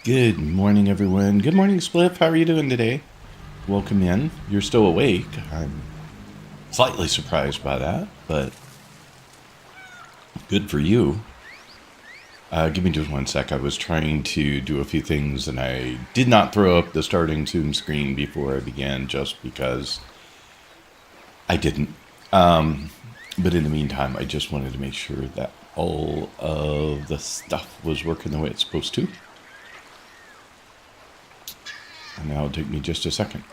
Good morning, everyone. Good morning, Spliff. How are you doing today? Welcome in. You're still awake. I'm slightly surprised by that, but good for you. Give me just one sec. I was trying to do a few things, and I did not throw up the starting Zoom screen before I began just because I didn't. But in the meantime, I just wanted to make sure that all of the stuff was working the way it's supposed to. And now it'll take me just a second.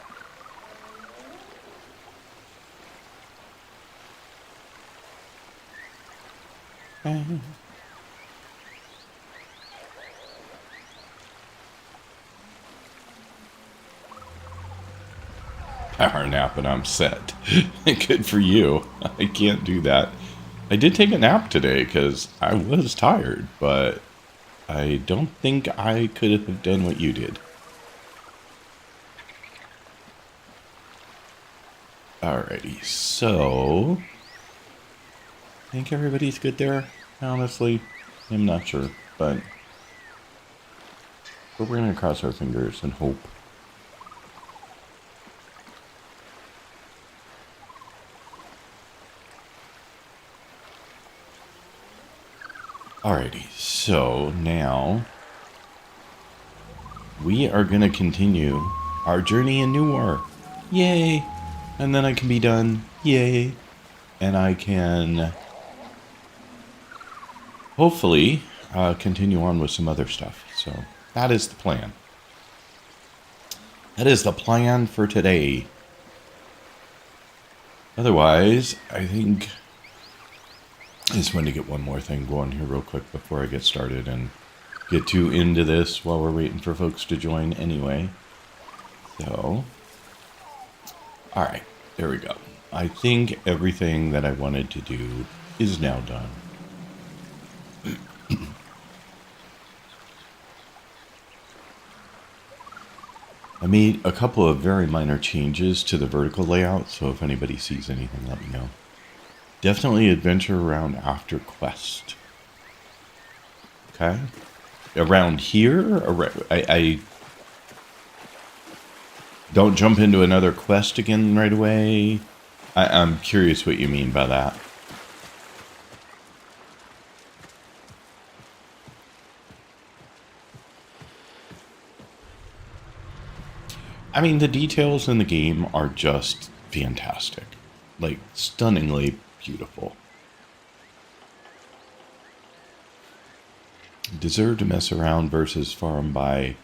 Power nap and I'm set. Good for you. I can't do that. I did take a nap today because I was tired, but I don't think I could have done what you did. Alrighty, so I think everybody's good there. Honestly, I'm not sure, but we're gonna cross our fingers and hope. Alrighty, so now we are gonna continue our journey in New War. Yay! And then I can be done. Yay! And I can hopefully continue on with some other stuff. So that is the plan. That is the plan for today. Otherwise, I think I just want to get one more thing going here real quick before I get started and get too into this while we're waiting for folks to join anyway. So, alright, there we go. I think everything that I wanted to do is now done. I made a couple of very minor changes to the vertical layout, so if anybody sees anything, let me know. Definitely adventure around after quest. Okay? Around here, I don't jump into another quest again right away. I'm curious what you mean by that. I mean, the details in the game are just fantastic. Like, stunningly beautiful. Deserve to mess around versus farm by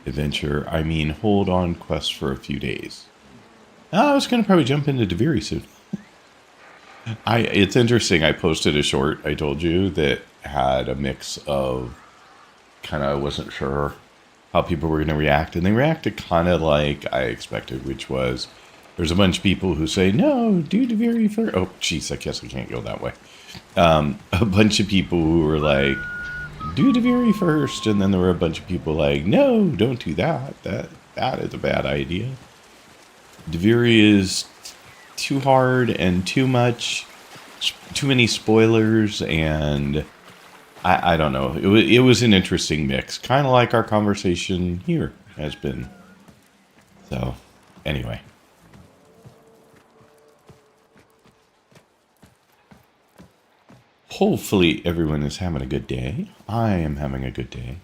adventure. I mean, hold on quest for a few days. I was going to probably jump into Deviri soon. It's interesting. I posted a short, I told you, that had a mix of kind of, I wasn't sure how people were going to react. And they reacted kind of like I expected, which was there's a bunch of people who say, no, do Deviri first. Oh, jeez, I guess I can't go that way. A bunch of people who were like, do Deviri first. And then there were a bunch of people like, no, don't do that. That is a bad idea. Deviri is too hard and too much, too many spoilers, and I don't know. It was an interesting mix, kind of like our conversation here has been. So, anyway. Hopefully everyone is having a good day. I am having a good day.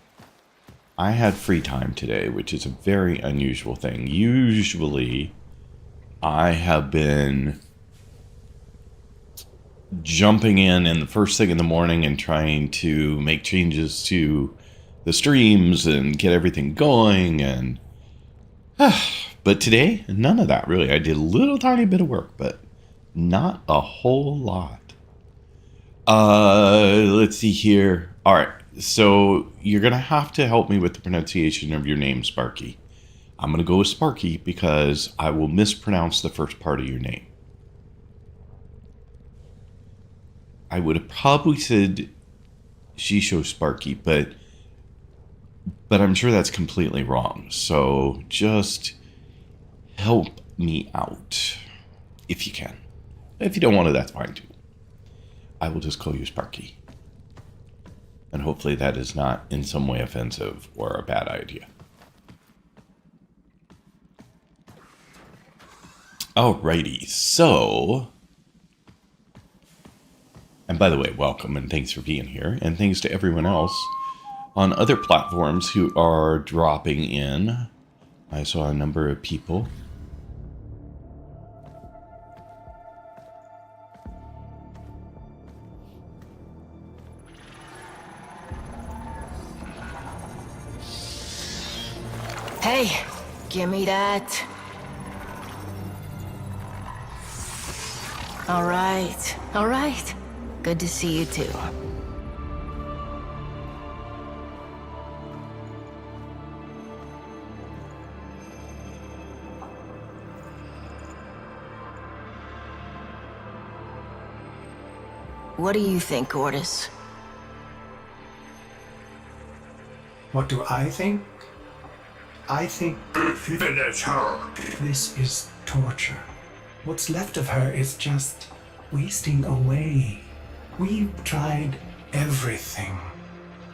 I had free time today, which is a very unusual thing. Usually, I have been jumping in the first thing in the morning and trying to make changes to the streams and get everything going. And but today, none of that really. I did a little tiny bit of work, but not a whole lot. Let's see here. All right, so you're gonna have to help me with the pronunciation of your name, Sparky. I'm gonna go with Sparky because I will mispronounce the first part of your name. I would have probably said Shisho Sparky, but I'm sure that's completely wrong. So just help me out if you can. If you don't want to, that's fine too. I will just call you Sparky. And hopefully that is not in some way offensive or a bad idea. Alrighty, so... And by the way, welcome and thanks for being here. And thanks to everyone else on other platforms who are dropping in. I saw a number of people. Hey, give me that. All right. Good to see you too. What do you think, Ordis? What do I think? I think Finish her. this is torture. What's left of her is just wasting away. We've tried everything.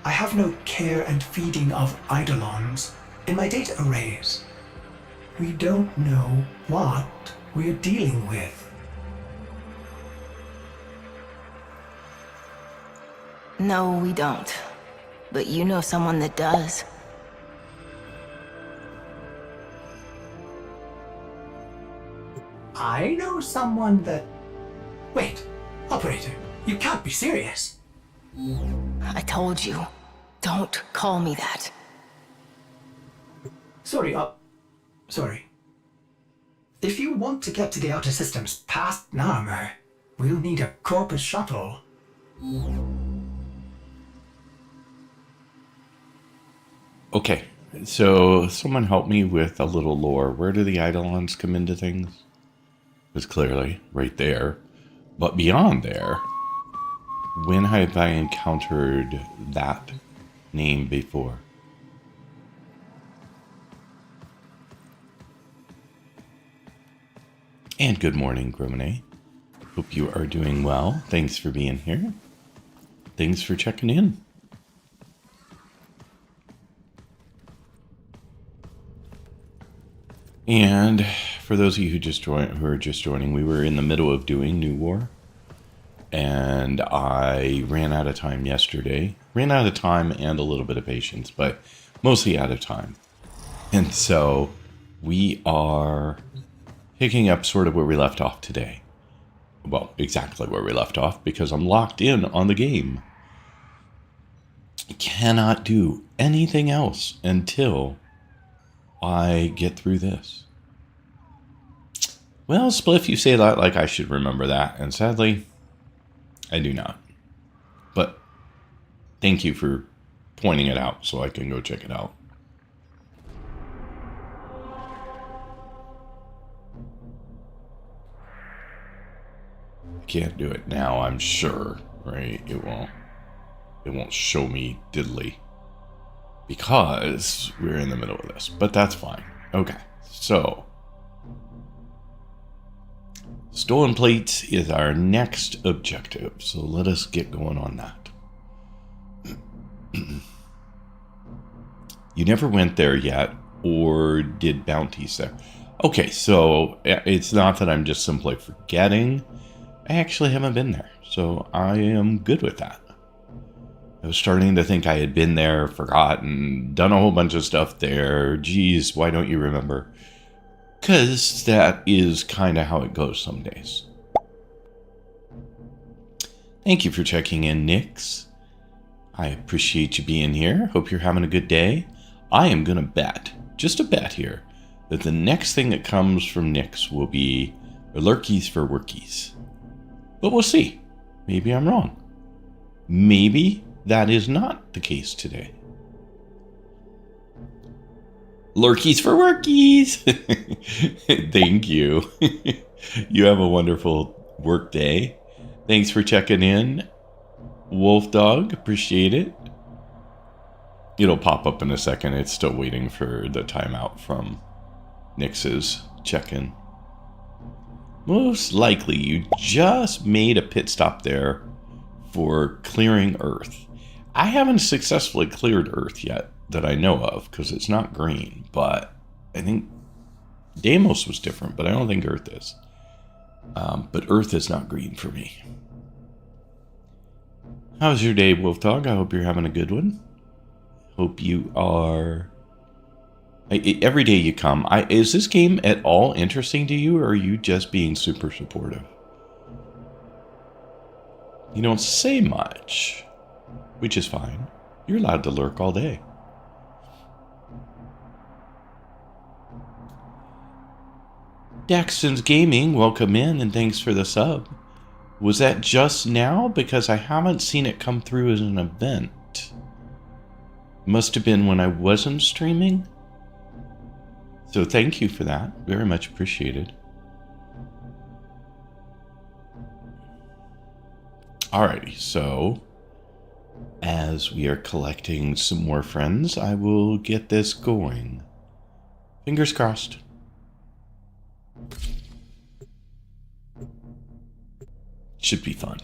I have no care and feeding of eidolons in my data arrays. We don't know what we're dealing with. No, we don't. But you know someone that does. I know someone that... Wait, operator, you can't be serious. I told you. Don't call me that. Sorry. If you want to get to the outer systems past Narmer, we'll need a Corpus shuttle. Okay, so someone help me with a little lore. Where do the Eidolons come into things? It's clearly right there. But beyond there, when have I encountered that name before? And good morning, Gromine. Hope you are doing well. Thanks for being here. Thanks for checking in. And for those of you who are just joining, we were in the middle of doing New War, and I ran out of time yesterday. Ran out of time and a little bit of patience, but mostly out of time. And so we are picking up sort of where we left off today. Well, exactly where we left off, because I'm locked in on the game. I cannot do anything else until I get through this. Well, Spliff, you say that like I should remember that, and sadly, I do not. But thank you for pointing it out so I can go check it out. I can't do it now, I'm sure, right? It won't show me diddly. Because we're in the middle of this, but that's fine. Okay, so stolen plates is our next objective, so let us get going on that. You never went there yet, or did bounties there? Okay, so it's not that I'm just simply forgetting. I actually haven't been there, so I am good with that. I was starting to think I had been there, forgotten, done a whole bunch of stuff there. Geez, why don't you remember? Because that is kind of how it goes some days. Thank you for checking in, Nix. I appreciate you being here. Hope you're having a good day. I am going to bet, just a bet here, that the next thing that comes from Nix will be lurkies for workies. But we'll see. Maybe I'm wrong. Maybe that is not the case today. Lurkies for workies! Thank you. You have a wonderful work day. Thanks for checking in, Wolf Dog. Appreciate it. It'll pop up in a second. It's still waiting for the timeout from Nix's check-in. Most likely you just made a pit stop there for clearing Earth. I haven't successfully cleared Earth yet that I know of, because it's not green, but I think Deimos was different, but I don't think Earth is. But Earth is not green for me. How's your day, Wolf Dog? I hope you're having a good one. Hope you are... Every day you come. Is this game at all interesting to you, or are you just being super supportive? You don't say much, which is fine. You're allowed to lurk all day. Daxton's Gaming, welcome in, and thanks for the sub. Was that just now? Because I haven't seen it come through as an event. Must have been when I wasn't streaming. So thank you for that. Very much appreciated. Alrighty, so as we are collecting some more friends, I will get this going. Fingers crossed. Should be fun.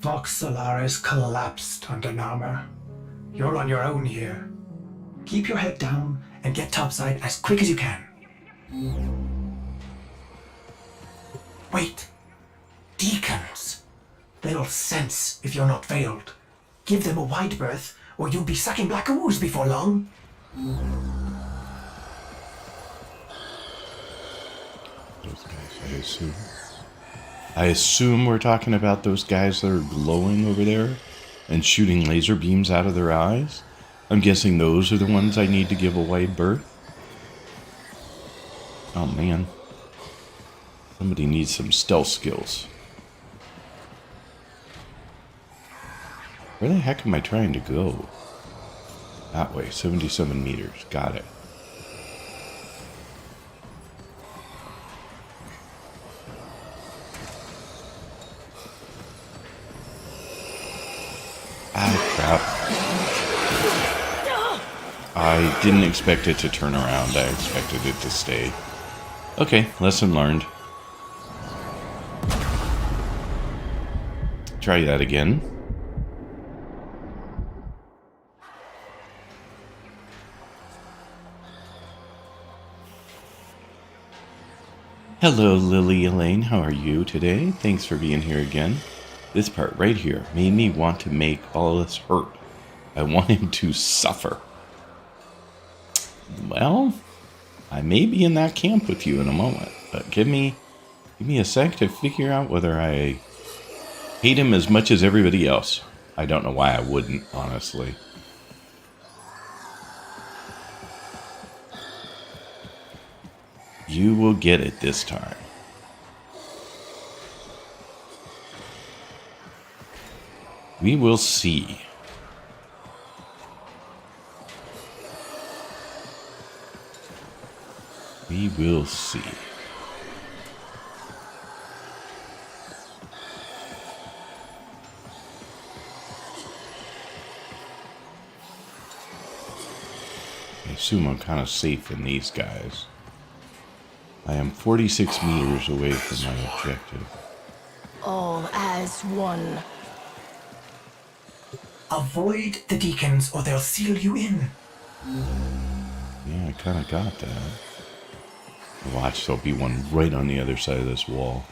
Vox Solaris collapsed under Narmer. You're on your own here. Keep your head down and get topside as quick as you can. Wait. Deacons. They'll sense if you're not veiled. Give them a wide berth, or you'll be sucking black ooze before long. Those guys, I assume we're talking about those guys that are glowing over there and shooting laser beams out of their eyes. I'm guessing those are the ones I need to give a wide berth. Oh man. Somebody needs some stealth skills. Where the heck am I trying to go? That way, 77 meters. Got it. Ah, crap. I didn't expect it to turn around. I expected it to stay. Okay, lesson learned. Try that again. Hello, Lily Elaine. How are you today? Thanks for being here again. This part right here made me want to make all this hurt. I want him to suffer. Well, I may be in that camp with you in a moment, but give me a sec to figure out whether I hate him as much as everybody else. I don't know why I wouldn't, honestly. You will get it this time. We will see. We will see. I assume I'm kind of safe in these guys. I am 46 meters away from my objective. All as one. Avoid the deacons or they'll seal you in. Yeah, I kind of got that. Watch, there'll be one right on the other side of this wall.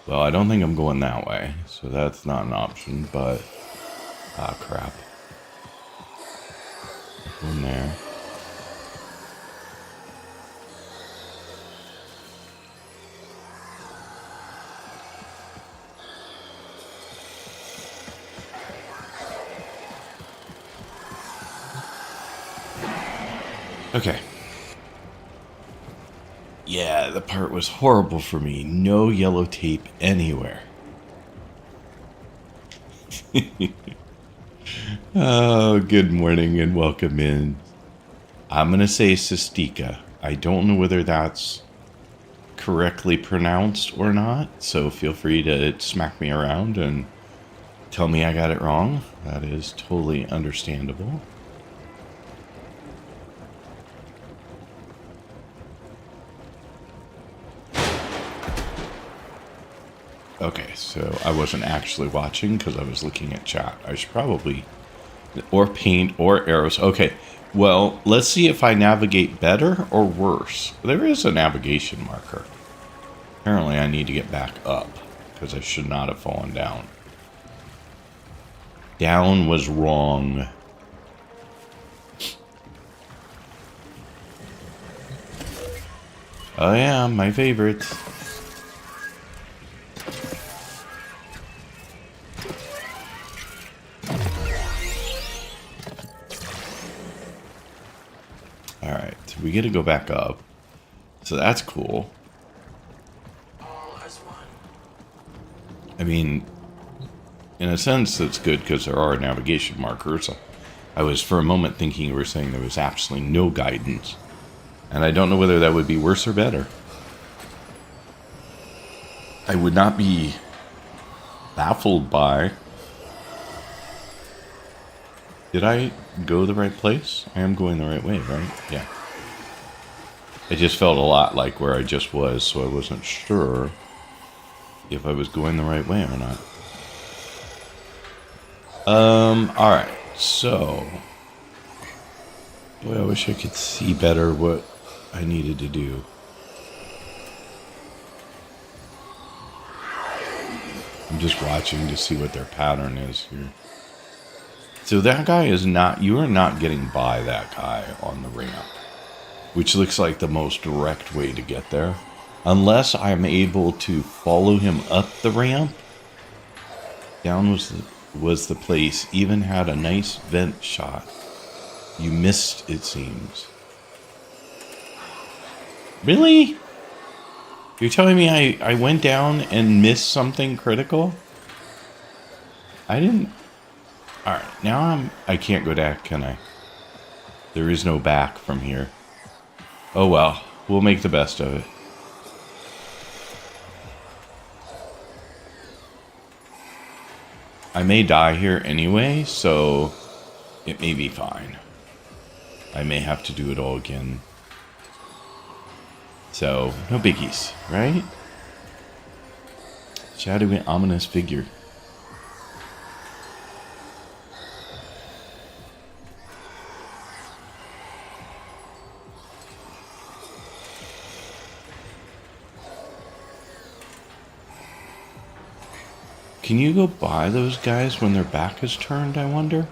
Well, I don't think I'm going that way, so that's not an option, but... Ah, crap. In there. Okay. Yeah, the part was horrible for me. No yellow tape anywhere. Oh, good morning and welcome in. I'm going to say Sistika. I don't know whether that's correctly pronounced or not, so feel free to smack me around and tell me I got it wrong. That is totally understandable. Okay, so I wasn't actually watching because I was looking at chat. I should probably... Or paint or arrows. Okay, well, let's see if I navigate better or worse. There is a navigation marker. Apparently I need to get back up because I should not have fallen down. Down was wrong. Oh yeah, my favorite. Alright, so we get to go back up. So that's cool. I mean, in a sense, that's good because there are navigation markers. I was for a moment thinking you were saying there was absolutely no guidance. And I don't know whether that would be worse or better. I would not be baffled by... Did I go the right place? I am going the right way, right? Yeah. It just felt a lot like where I just was, so I wasn't sure if I was going the right way or not. Alright, so... Boy, I wish I could see better what I needed to do. I'm just watching to see what their pattern is here. So that guy is not... You are not getting by that guy on the ramp. Which looks like the most direct way to get there. Unless I'm able to follow him up the ramp. Down was the place. Even had a nice vent shot. You missed, it seems. Really? You're telling me I went down and missed something critical? I didn't... Alright, now I can't go back, can I? There is no back from here. Oh well, we'll make the best of it. I may die here anyway, so it may be fine. I may have to do it all again. So, no biggies, right? Shadowy, ominous figure. Can you go by those guys when their back is turned, I wonder?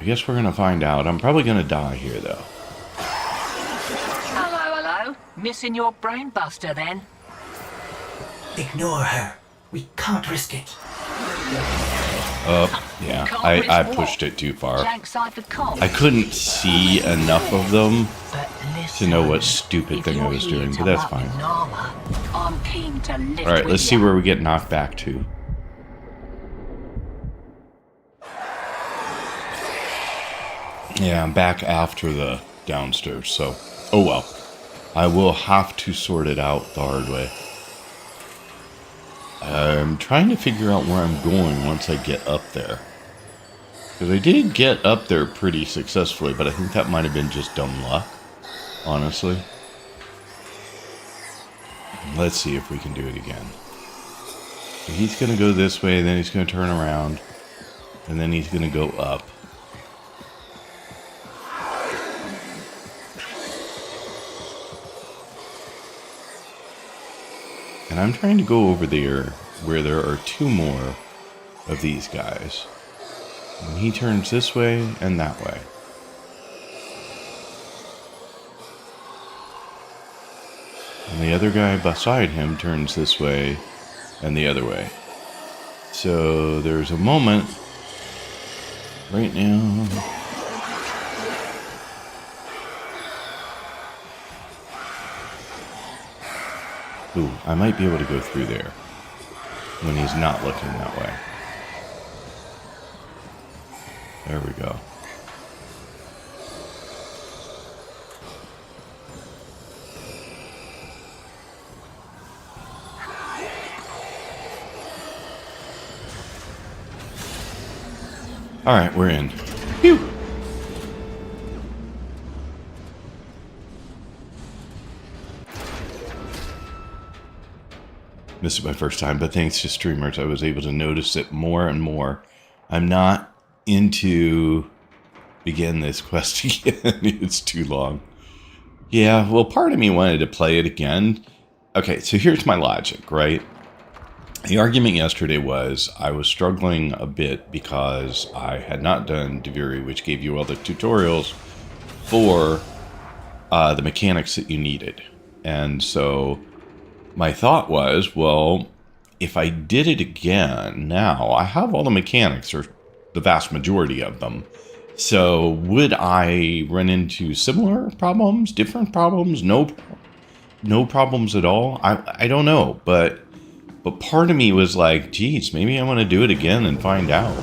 I guess we're going to find out. I'm probably going to die here, though. Hello, hello. Missing your brain buster, then? Ignore her. We can't risk it. Yeah, I pushed it too far. I couldn't see enough of them to know what stupid thing I was doing, but that's fine. Alright, let's see where we get knocked back to. Yeah, I'm back after the downstairs, so... Oh well. I will have to sort it out the hard way. I'm trying to figure out where I'm going once I get up there. Because I did get up there pretty successfully, but I think that might have been just dumb luck, honestly. Let's see if we can do it again. He's going to go this way, then he's going to turn around, and then he's going to go up. And I'm trying to go over there where there are two more of these guys. And he turns this way and that way. And the other guy beside him turns this way and the other way. So there's a moment right now. Ooh, I might be able to go through there when he's not looking that way. There we go. Alright, we're in. Phew! This is my first time, but thanks to streamers, I was able to notice it more and more. I'm not into begin this quest again. It's too long. Yeah, well, part of me wanted to play it again. Okay, so here's my logic, right? The argument yesterday was I was struggling a bit because I had not done Deviri, which gave you all the tutorials for the mechanics that you needed. And so my thought was, well, if I did it again now, I have all the mechanics, or the vast majority of them. So would I run into similar problems, different problems, no problems at all? I don't know, but part of me was like, geez, maybe I want to do it again and find out.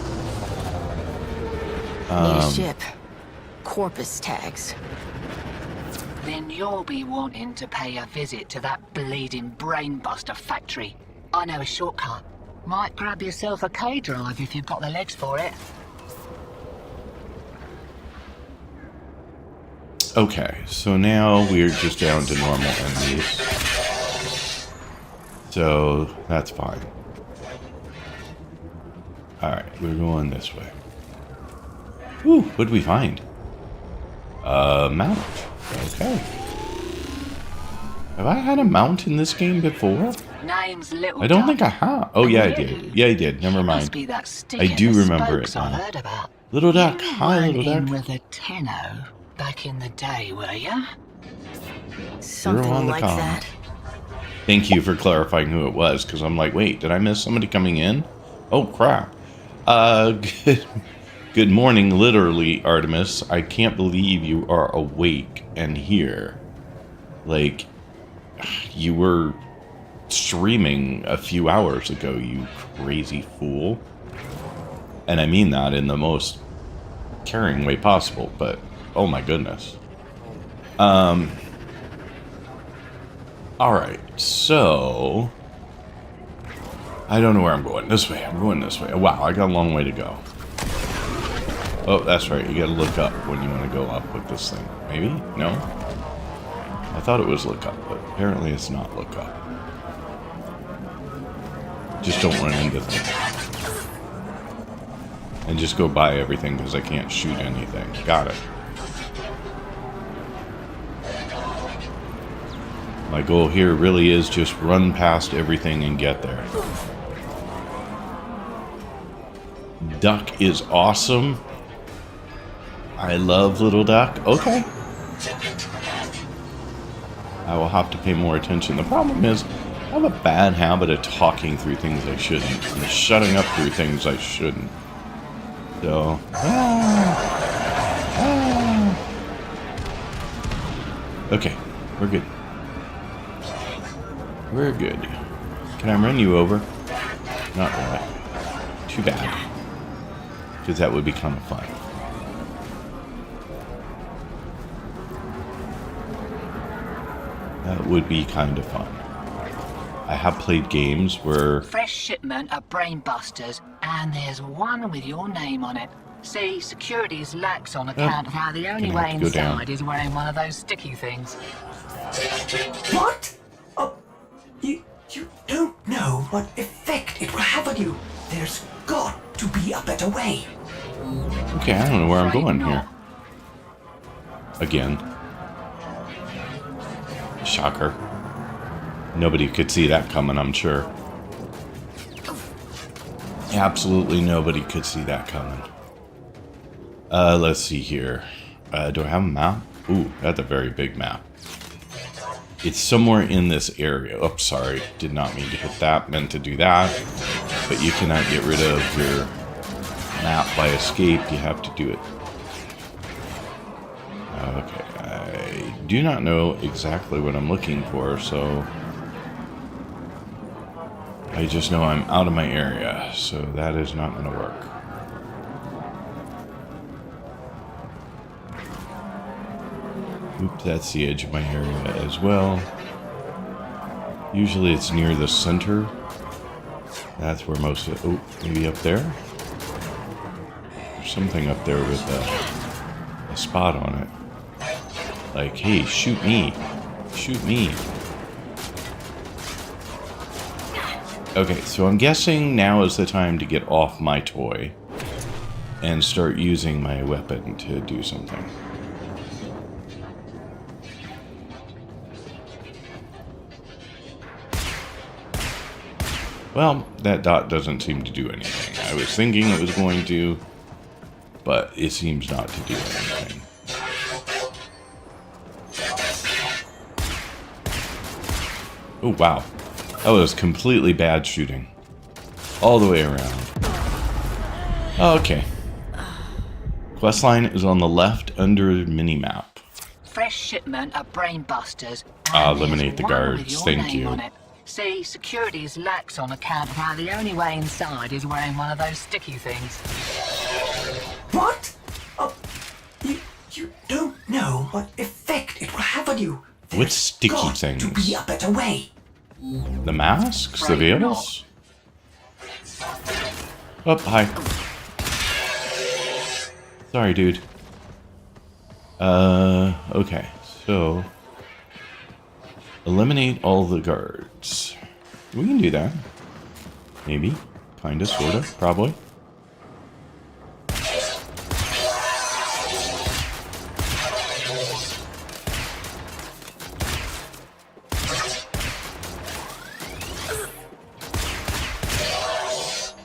Need a ship. Corpus tags. Then you'll be wanting to pay a visit to that bleeding brainbuster factory. I know a shortcut. Might grab yourself a K-drive if you've got the legs for it. Okay, so now we're just down to normal enemies. So that's fine. Alright, we're going this way. Ooh, what did we find? Mount. Okay. Have I had a mount in this game before? Name's Little I don't Duck. think I have. Oh, yeah, I did. Yeah, I did. Never mind. Must be that stick I in do the remember it spokes I now. heard about. Little Duck. You Hi, weren't Little in Duck. with a tenno back in the day, were ya? Something on the like comms. that. Thank you for clarifying who it was, because I'm like, wait, did I miss somebody coming in? Oh, crap. Good morning, literally, Artemis. I can't believe you are awake and here. Like, you were streaming a few hours ago, you crazy fool. And I mean that in the most caring way possible, but oh my goodness. Alright, so I don't know where I'm going. This way, I'm going this way. Wow, I got a long way to go. Oh, that's right, you gotta look up when you want to go up with this thing. Maybe? No? I thought it was look up, but apparently it's not look up. Just don't run into things. And just go by everything because I can't shoot anything. Got it. My goal here really is just run past everything and get there. Duck is awesome. I love Little Duck. Okay. I will have to pay more attention. The problem is, I have a bad habit of talking through things I shouldn't, and shutting up through things I shouldn't. So, okay, we're good. We're good. Can I run you over? Not really. Too bad. Because that would be kind of fun. That would be kind of fun. I have played games where... Fresh shipment of brainbusters, and there's one with your name on it. See, security's lax on account of how the only Gonna way have to go down. inside is wearing one of those sticky things. What? Oh, you don't know what effect it will have on you. There's got to be a better way. Okay, I don't know where I'm going here. Again. Shocker. Nobody could see that coming, I'm sure. Absolutely nobody could see that coming. Let's see here. Do I have a map? Ooh, that's a very big map. It's somewhere in this area. Oh, sorry. Did not mean to hit that. Meant to do that. But you cannot get rid of your map by escape. You have to do it. Okay. I do not know exactly what I'm looking for, so... I just know I'm out of my area, so that is not going to work. Oops, that's the edge of my area as well. Usually it's near the center. That's where most of it... Oh, maybe up there? There's something up there with a spot on it. Like, hey, shoot me. Shoot me. Okay, so I'm guessing now is the time to get off my toy and start using my weapon to do something. Well, that dot doesn't seem to do anything. I was thinking it was going to, but it seems not to do anything. Oh, wow. That was completely bad shooting. All the way around. Okay. Questline is on the left under minimap. Fresh shipment of brainbusters. Eliminate the guards. Thank you. See, security's lax on account of how the only way inside is wearing one of those sticky things. What? Oh, you don't know what effect it will have on you. What sticky got things? to be a better way. The masks? The veils? Oh, hi. Sorry, dude. Okay. So, eliminate all the guards. We can do that. Maybe. Kinda, sorta, probably.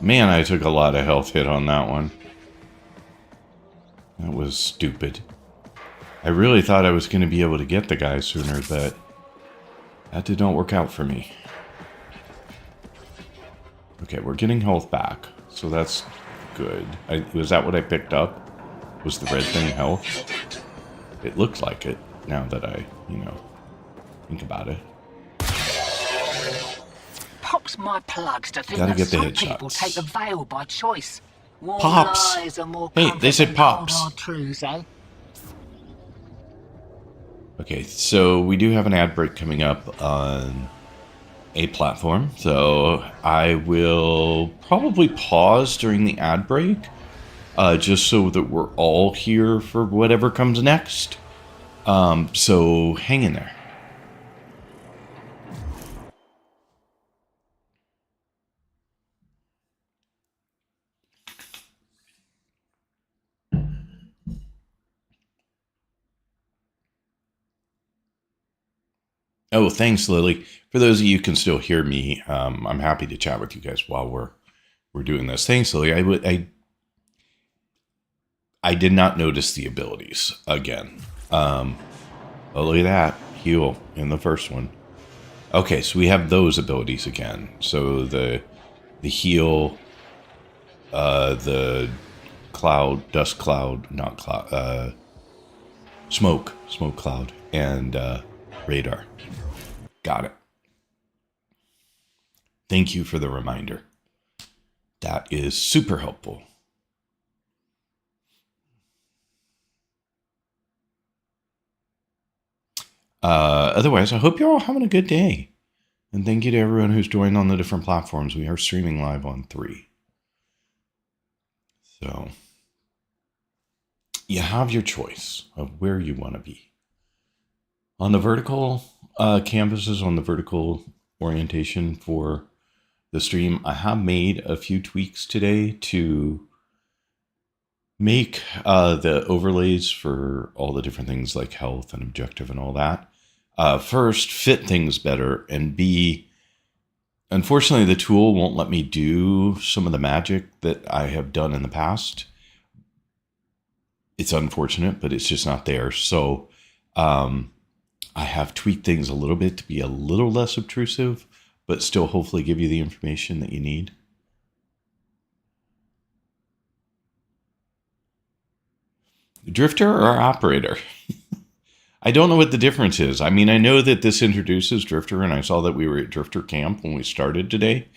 Man, I took a lot of health hit on that one. That was stupid. I really thought I was going to be able to get the guy sooner, but that did not work out for me. Okay, we're getting health back, so that's good. Was that what I picked up? Was the red thing health? It looks like it, now that I, think about it. Pops my plugs to think Gotta that get the some headshots. people take the veil by choice. Warm Pops. lies are more Hey, they said comfort than Pops. cold hard truths, eh? Okay, so we do have an ad break coming up on a platform, so I will probably pause during the ad break, just so that we're all here for whatever comes next. So hang in there. Oh, thanks, Lily. For those of you who can still hear me, I'm happy to chat with you guys while we're doing this. Thanks, Lily. I did not notice the abilities again. Oh, look at that heal in the first one. Okay, so we have those abilities again. So the heal, the cloud, dust cloud, not cloud, smoke cloud, and radar. Got it. Thank you for the reminder. That is super helpful. Otherwise, I hope you're all having a good day. And thank you to everyone who's joined on the different platforms. We are streaming live on 3. So you have your choice of where you want to be. On the vertical canvases, on the vertical orientation for the stream, I have made a few tweaks today to make the overlays for all the different things like health and objective and all that. First, fit things better, and B, unfortunately, the tool won't let me do some of the magic that I have done in the past. It's unfortunate, but it's just not there. So I have tweaked things a little bit to be a little less obtrusive, but still hopefully give you the information that you need. Drifter or operator? I don't know what the difference is. I mean, I know that this introduces Drifter, and I saw that we were at Drifter Camp when we started today,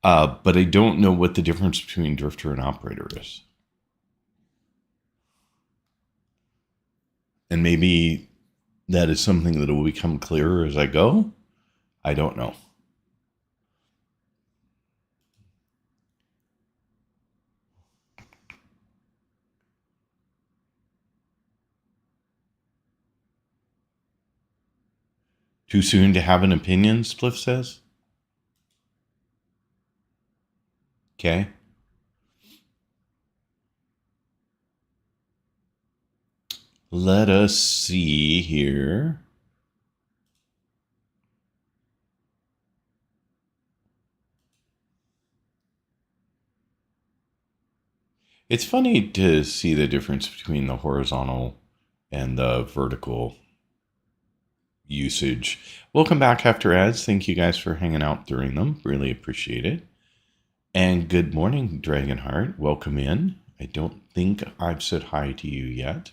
but I don't know what the difference between Drifter and operator is. And maybe that is something that will become clearer as I go. I don't know. Too soon to have an opinion, Spliff says. Okay. Let us see here. It's funny to see the difference between the horizontal and the vertical usage. Welcome back after ads. Thank you guys for hanging out during them. Really appreciate it. And good morning, Dragonheart. Welcome in. I don't think I've said hi to you yet.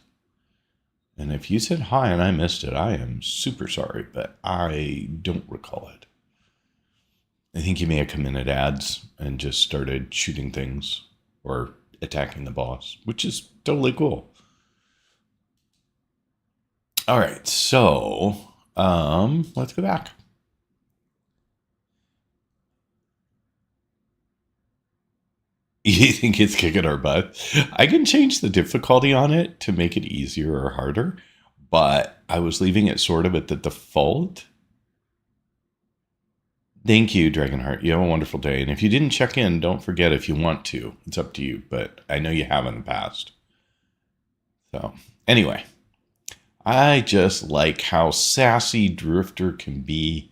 And if you said hi and I missed it, I am super sorry, but I don't recall it. I think you may have come in at ads and just started shooting things or attacking the boss, which is totally cool. All right, so let's go back. You think it's kicking our butt? I can change the difficulty on it to make it easier or harder, but I was leaving it sort of at the default. Thank you, Dragonheart. You have a wonderful day. And if you didn't check in, don't forget if you want to. It's up to you, but I know you have in the past. So, anyway, I just like how sassy Drifter can be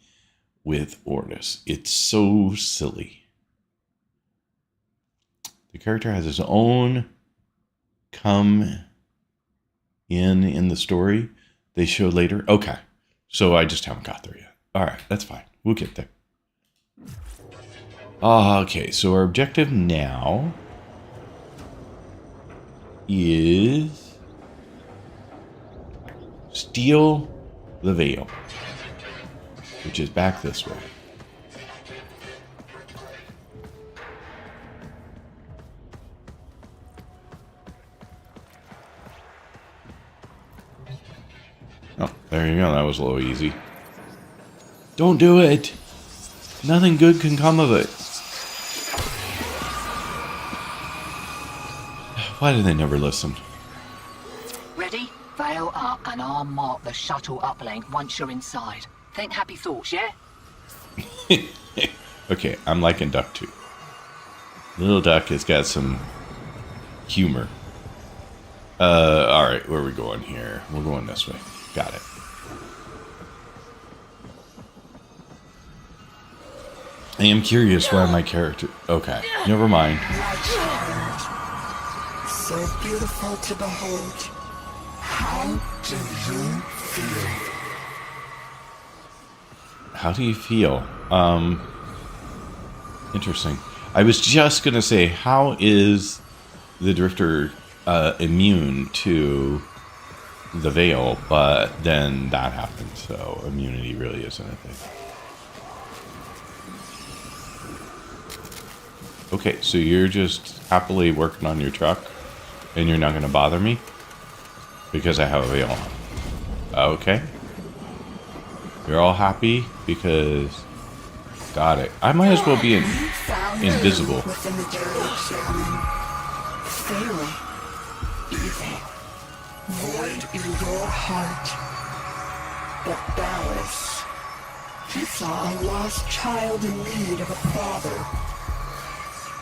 with Ornis. It's so silly. The character has his own come in the story they show later. Okay, so I just haven't got there yet. All right, that's fine. We'll get there. Okay, so our objective now is steal the veil, which is back this way. Oh, there you go. That was a little easy. Don't do it. Nothing good can come of it. Why do they never listen? Ready? Veil up and I'll mark the shuttle uplink once you're inside. Think happy thoughts, yeah? Okay, I'm liking Duck too. Little Duck has got some humor. Alright, where are we going here? We're going this way. Got it. I am curious why my character... Okay, never mind. So beautiful to behold. How do you feel? How do you feel? Interesting. I was just gonna say, how is the Drifter immune to the veil? But then that happened, so immunity really isn't a thing. Okay, so you're just happily working on your truck, and you're not gonna bother me because I have a veil on. Okay. You're all happy because... Got it. I might as well be invisible. Within the direction. Failing. Evil. Void in your heart. But Dallas. He saw a lost child in need of a father.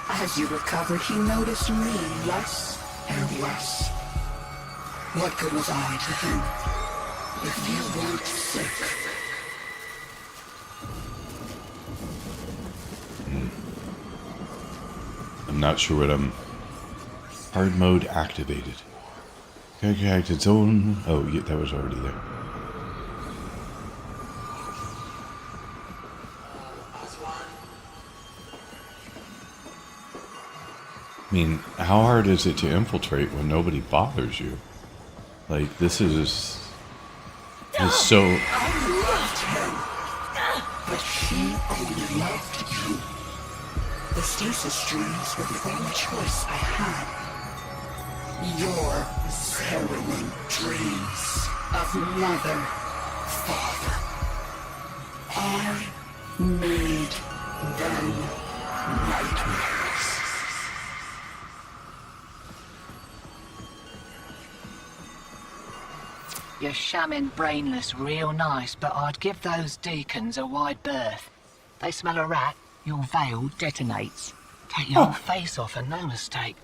As you recovered, he noticed me less and less. What good was I to him? If you weren't sick. I'm not sure what I'm... Hard mode activated. Contact its own... Oh, yeah, that was already there. I mean, how hard is it to infiltrate when nobody bothers you? Like, this is so... I loved him. But he only loved you. The stasis streams were the only choice I had. Your harrowing dreams of mother, father. I made them nightmares. You're shamming brainless real nice, but I'd give those deacons a wide berth. They smell a rat, your veil detonates. Take your whole face off and no mistake.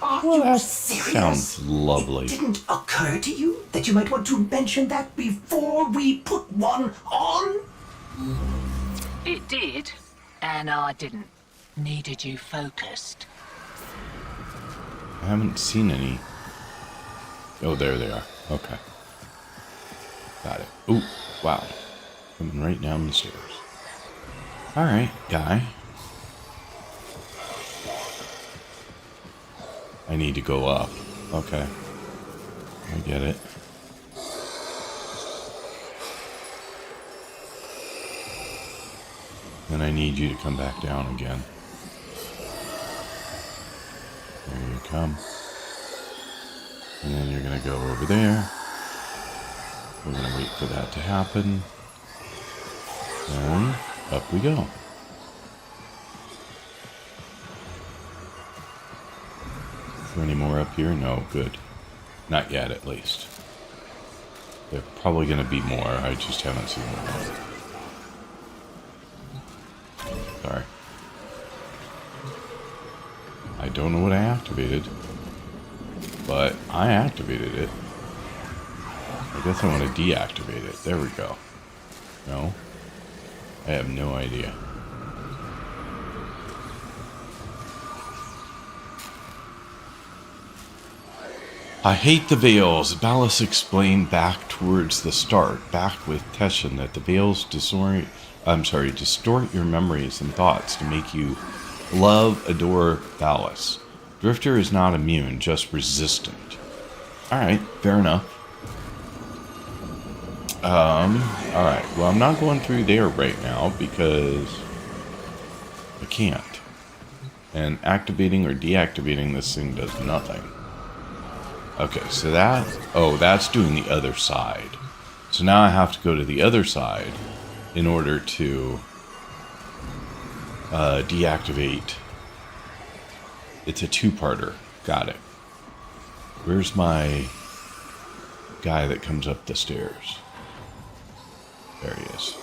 Are Well, you that serious? sounds lovely. It didn't occur to you that you might want to mention that before we put one on? It did, and I didn't. Needed you focused. I haven't seen any. Oh, there they are. Okay. Got it. Ooh, wow. Coming right down the stairs. Alright, guy. I need to go up. Okay. I get it. Then I need you to come back down again. There you come. And then you're going to go over there. We're going to wait for that to happen. And up we go. Is there any more up here? No, good. Not yet, at least. There are probably going to be more. I just haven't seen them. Sorry. I don't know what I activated, but I activated it. I guess I want to deactivate it. There we go. No? I have no idea. I hate the veils. Ballas explained back towards the start, back with Teshin, that the veils distort your memories and thoughts to make you love, adore Ballas. Drifter is not immune, just resistant. Alright, fair enough. Alright, well, I'm not going through there right now because I can't. And activating or deactivating this thing does nothing. Okay, so that's doing the other side. So now I have to go to the other side in order to deactivate. It's a two-parter. Got it. Where's my guy that comes up the stairs? There he is.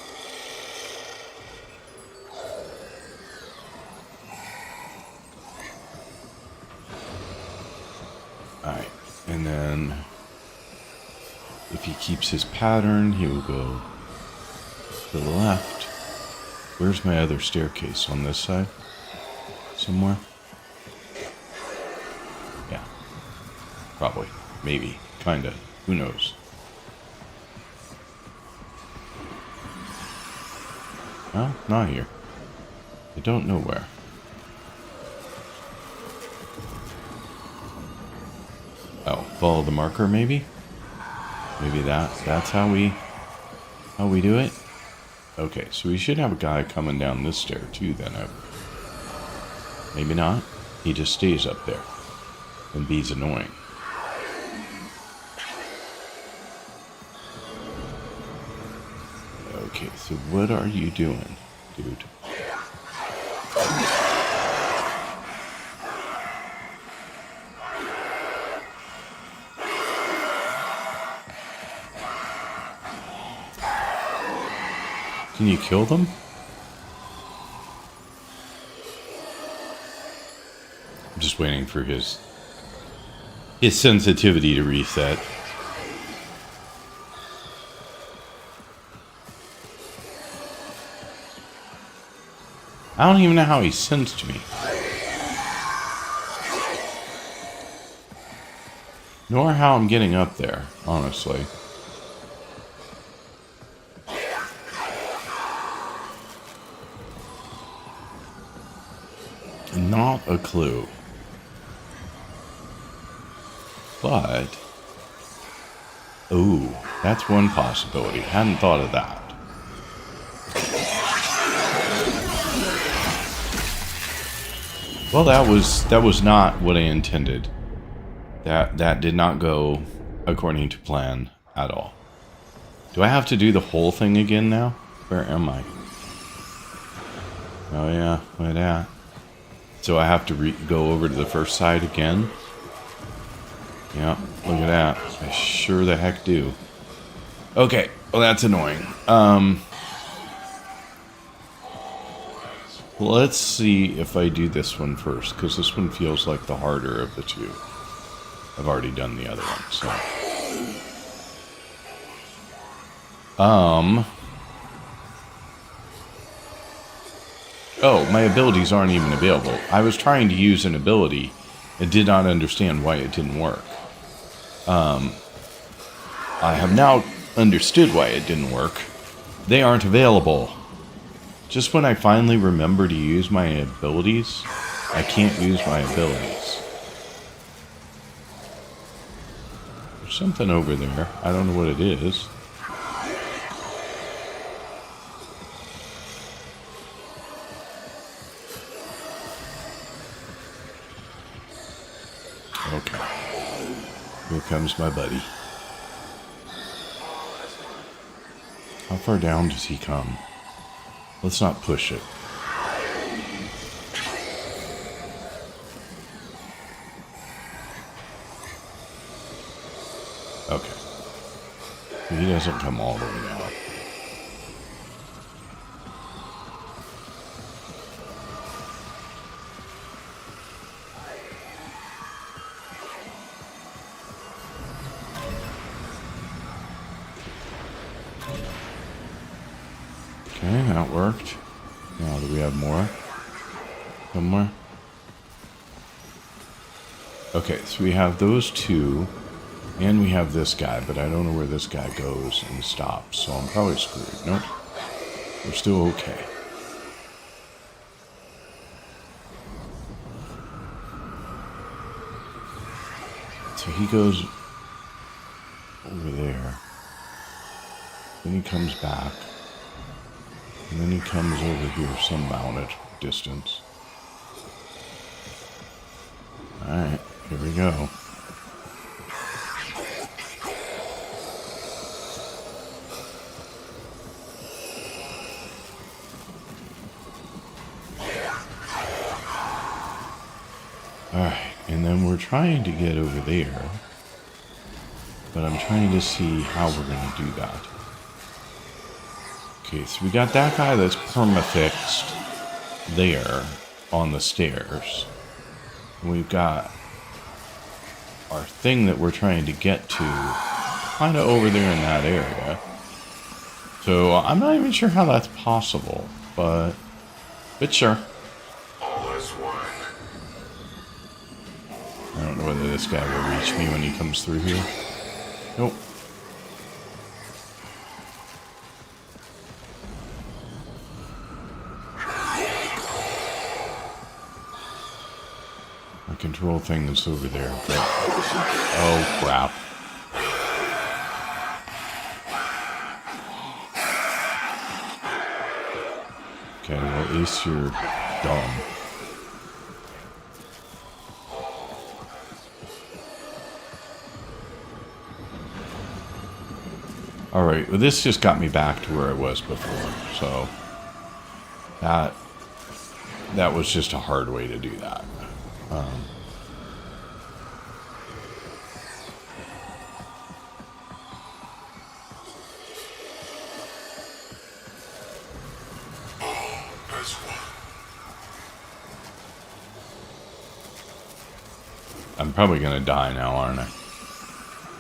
Alright, and then if he keeps his pattern, he will go to the left. Where's my other staircase? On this side? Somewhere? Yeah. Probably. Maybe. Kinda. Who knows? Well, not here. I don't know where. Oh, follow the marker maybe? Maybe that's how we do it? Okay, so we should have a guy coming down this stair too then. Maybe not. He just stays up there. And B's annoying. Okay, so what are you doing, dude? Can you kill them? I'm just waiting for his sensitivity to reset. I don't even know how he sensed me. Nor how I'm getting up there, honestly. Not a clue. But... ooh, that's one possibility. Hadn't thought of that. Well, that was not what I intended. That did not go according to plan at all. Do I have to do the whole thing again now? Where am I? Oh yeah, look at that. So I have to go over to the first side again? Yeah, look at that. I sure the heck do. Okay, well that's annoying. Let's see if I do this one first, because this one feels like the harder of the two. I've already done the other one, so... oh, my abilities aren't even available. I was trying to use an ability and did not understand why it didn't work. I have now understood why it didn't work. They aren't available. Just when I finally remember to use my abilities, I can't use my abilities. There's something over there. I don't know what it is. Okay. Here comes my buddy. How far down does he come? Let's not push it. Okay. He doesn't come all the way down. Okay, that worked. Now, do we have more? Somewhere? Okay, so we have those two, and we have this guy, but I don't know where this guy goes and stops, so I'm probably screwed. Nope. We're still okay. So he goes over there. Then he comes back. And then he comes over here some mounted distance. Alright, here we go. Alright, and then we're trying to get over there. But I'm trying to see how we're going to do that. Okay, so we got that guy that's perma-fixed there on the stairs. And we've got our thing that we're trying to get to kind of over there in that area. So I'm not even sure how that's possible, but sure. All is one. I don't know whether this guy will reach me when he comes through here. Nope. control thing that's over there. But, oh, crap. Okay, well, at least you're dumb. Alright, well, this just got me back to where I was before, so that was just a hard way to do that. As one. I'm probably going to die now, aren't I?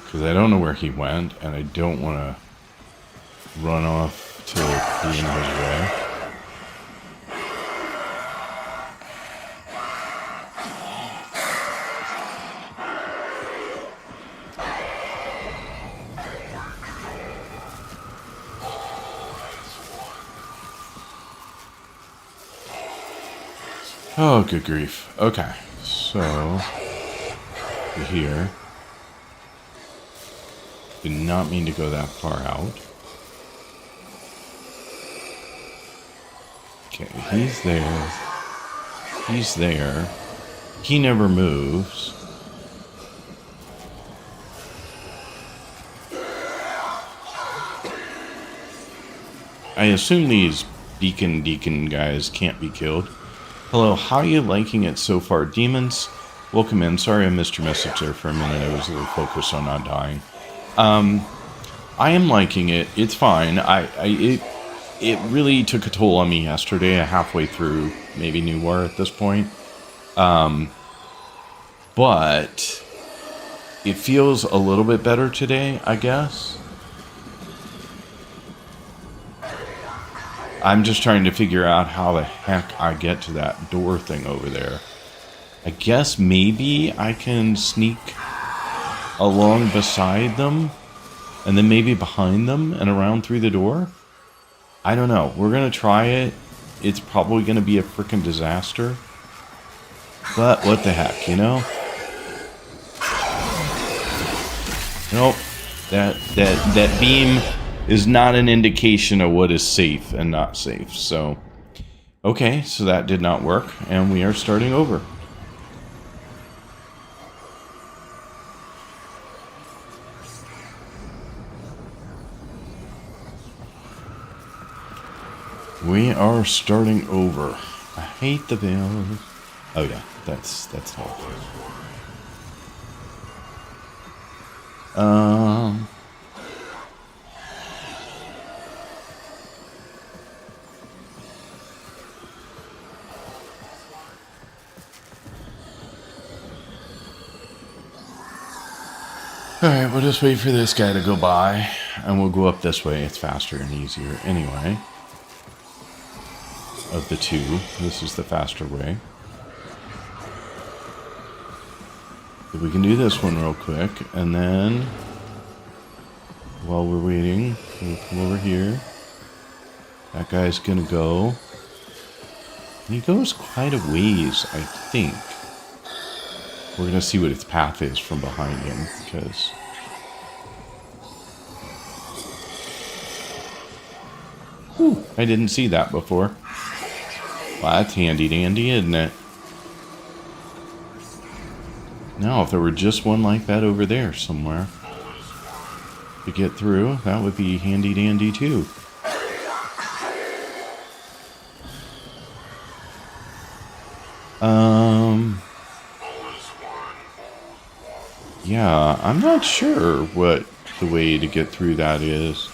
Because I don't know where he went, and I don't want to run off to be in his way. Oh, good grief. Okay, so here. Did not mean to go that far out. Okay, he's there. He's there. He never moves. I assume these deacon guys can't be killed. Hello, how are you liking it so far? Demons, welcome in. Sorry I missed your message there for a minute. I was a little focused on not dying. I am liking it. It's fine. It really took a toll on me yesterday. Halfway through, maybe New War at this point. But it feels a little bit better today, I guess. I'm just trying to figure out how the heck I get to that door thing over there. I guess maybe I can sneak along beside them, and then maybe behind them and around through the door. I don't know. We're going to try it. It's probably going to be a freaking disaster. But what the heck, you know? Nope. That beam is not an indication of what is safe and not safe. So, okay, so that did not work, and we are starting over. We are starting over. I hate the bells. Oh yeah, that's all. Alright, we'll just wait for this guy to go by, and we'll go up this way. It's faster and easier anyway. Of the two, this is the faster way. But we can do this one real quick, and then while we're waiting, we'll come over here. That guy's gonna go. And he goes quite a ways, I think. We're gonna see what its path is from behind him, because whew, I didn't see that before. Well, that's handy dandy, isn't it? Now, if there were just one like that over there somewhere to get through, that would be handy dandy too. Yeah, I'm not sure what the way to get through that is.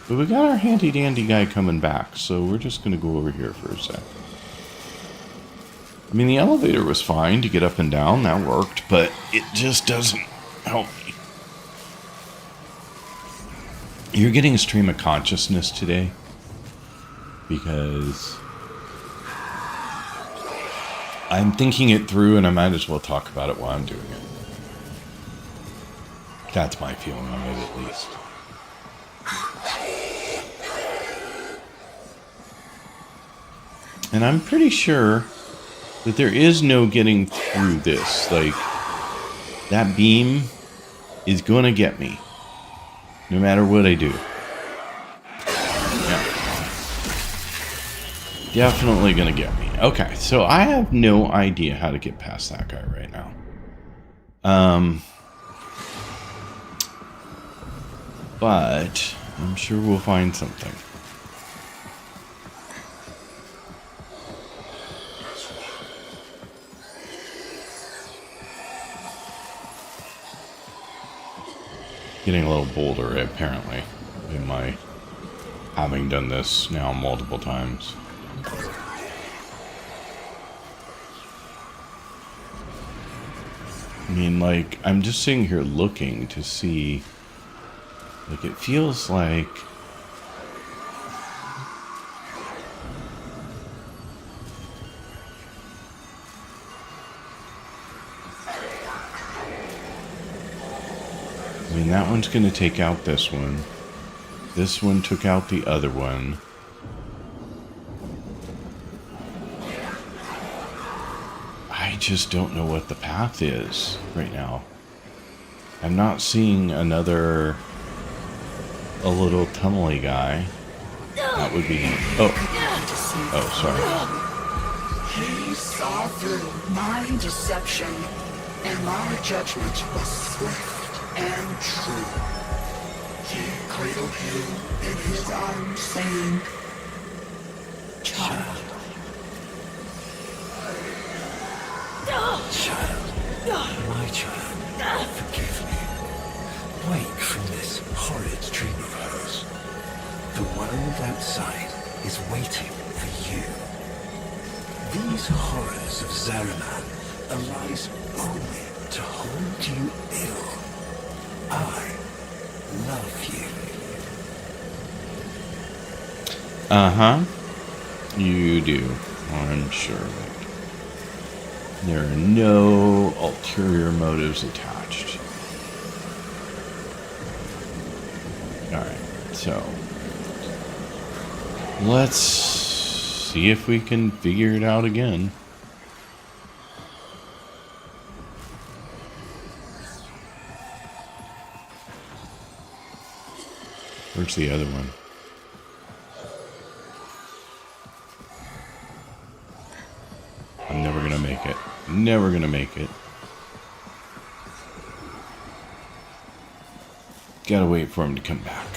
But we got our handy dandy guy coming back, so we're just going to go over here for a sec. I mean, the elevator was fine to get up and down, that worked, but it just doesn't help me. You're getting a stream of consciousness today, because I'm thinking it through, and I might as well talk about it while I'm doing it. That's my feeling on it, at least. And I'm pretty sure But there is no getting through this. Like, that beam is gonna get me. No matter what I do. Yeah. Definitely gonna get me. Okay, so I have no idea how to get past that guy right now. But I'm sure we'll find something. Getting a little bolder, apparently, in my having done this now multiple times. I mean, like, I'm just sitting here looking to see, like, it feels like that one's going to take out this one. This one took out the other one. I just don't know what the path is right now. I'm not seeing another... a little tunnely guy. That would be... Oh, sorry. He saw through my deception, and my judgment was swift and true. He cradled you in his arms, saying, "Child, my child, forgive me. Wake from this horrid dream of hers. The world outside is waiting for you. These horrors of Zariman arise only to hold you ill. I love you." Uh-huh. You do. I'm sure of it. There are no ulterior motives attached. Alright, so let's see if we can figure it out again. Where's the other one? I'm never gonna make it. Never gonna make it. Gotta wait for him to come back.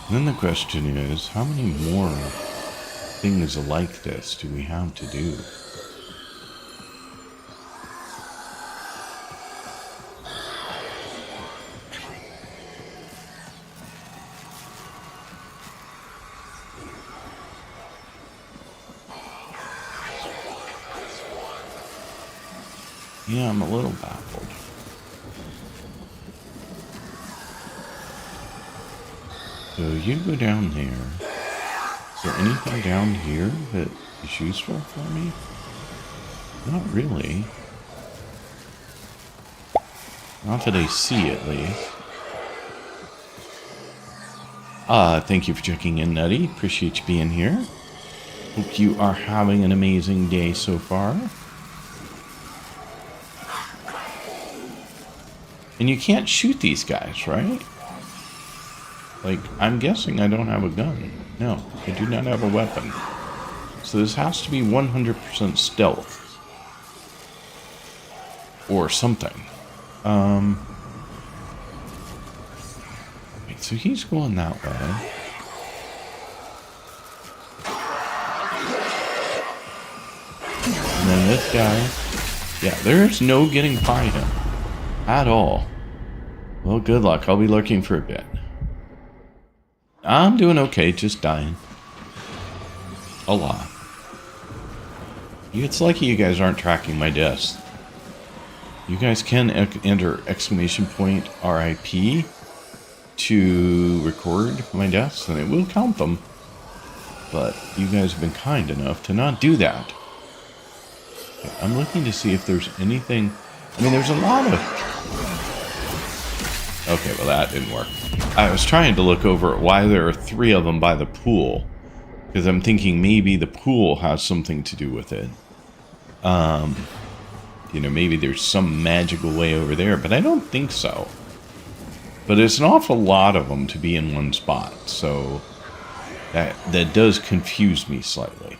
And then the question is, how many more things like this do we have to do? Yeah, I'm a little baffled. So you go down there. Is there anything down here that is useful for me? Not really. Not that I see, at least. Thank you for checking in, Nutty. Appreciate you being here. Hope you are having an amazing day so far. And you can't shoot these guys, right? Like, I'm guessing I don't have a gun. No, I do not have a weapon. So this has to be 100% stealth. Or something. Wait, so he's going that way. And then this guy... Yeah, there's no getting by him. At all. Well, good luck. I'll be lurking for a bit. I'm doing okay, just dying. A lot. It's lucky you guys aren't tracking my deaths. You guys can enter exclamation point RIP to record my deaths, and it will count them. But you guys have been kind enough to not do that. I'm looking to see if there's anything. I mean, there's a lot of... Okay, well, that didn't work. I was trying to look over at why there are 3 of them by the pool. Because I'm thinking maybe the pool has something to do with it. You know, maybe there's some magical way over there, but I don't think so. But it's an awful lot of them to be in one spot, so that does confuse me slightly.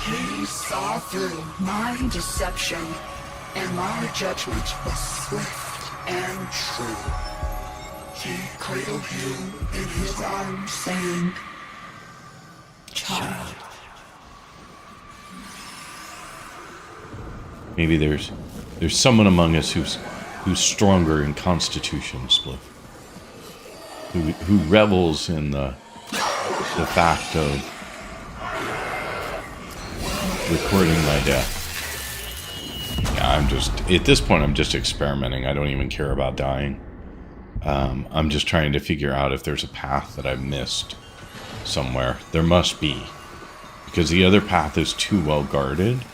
He saw through my deception, and my judgment was swift and true. He cradled you in his arms, saying, "Child." Maybe there's someone among us who's stronger in constitution, Spliff. Who revels in the fact of recording my death. Yeah, at this point, I'm just experimenting. I don't even care about dying. I'm just trying to figure out if there's a path that I've missed somewhere. There must be. Because the other path is too well guarded.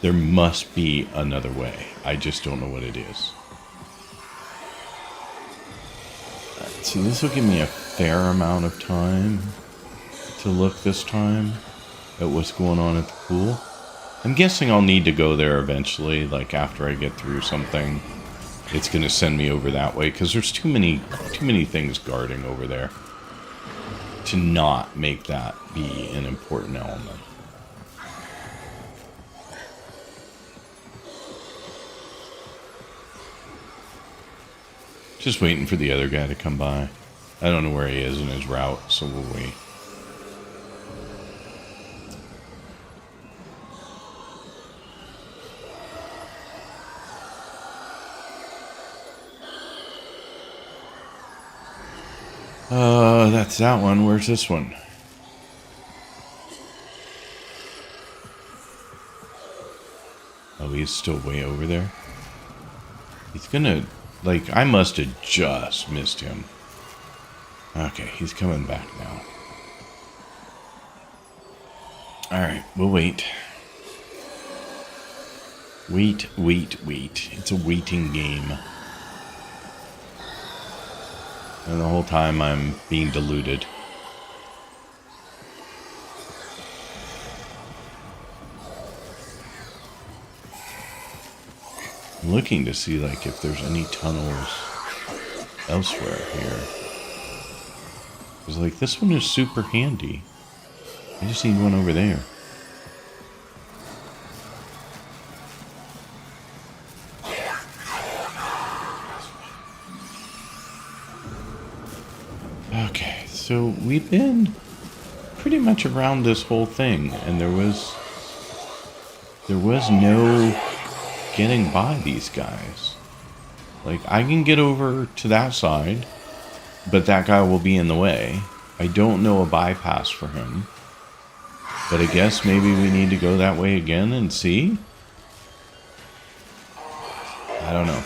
There must be another way. I just don't know what it is. See, this will give me a fair amount of time to look this time at what's going on at the pool. I'm guessing I'll need to go there eventually, like after I get through something. It's going to send me over that way, because there's too many things guarding over there to not make that be an important element. Just waiting for the other guy to come by. I don't know where he is in his route, so we'll wait. That's that one. Where's this one? Oh, he's still way over there. He's gonna... Like, I must have just missed him. Okay, he's coming back now. Alright, we'll wait. Wait. It's a waiting game. And the whole time I'm being deluded. I'm looking to see, like, if there's any tunnels elsewhere here. Because, like, this one is super handy. I just need one over there. Okay, so we've been pretty much around this whole thing, and there was no getting by these guys. Like, I can get over to that side, but that guy will be in the way. I don't know a bypass for him, but I guess maybe we need to go that way again and see? I don't know.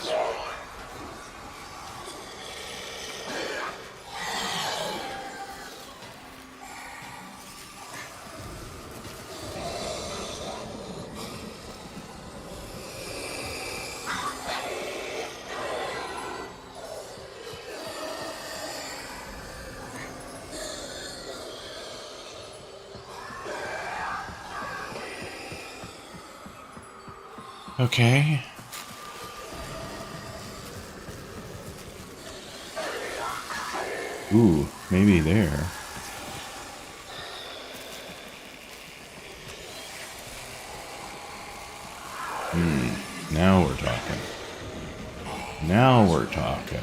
Okay. Ooh, maybe there. Now we're talking. Now we're talking.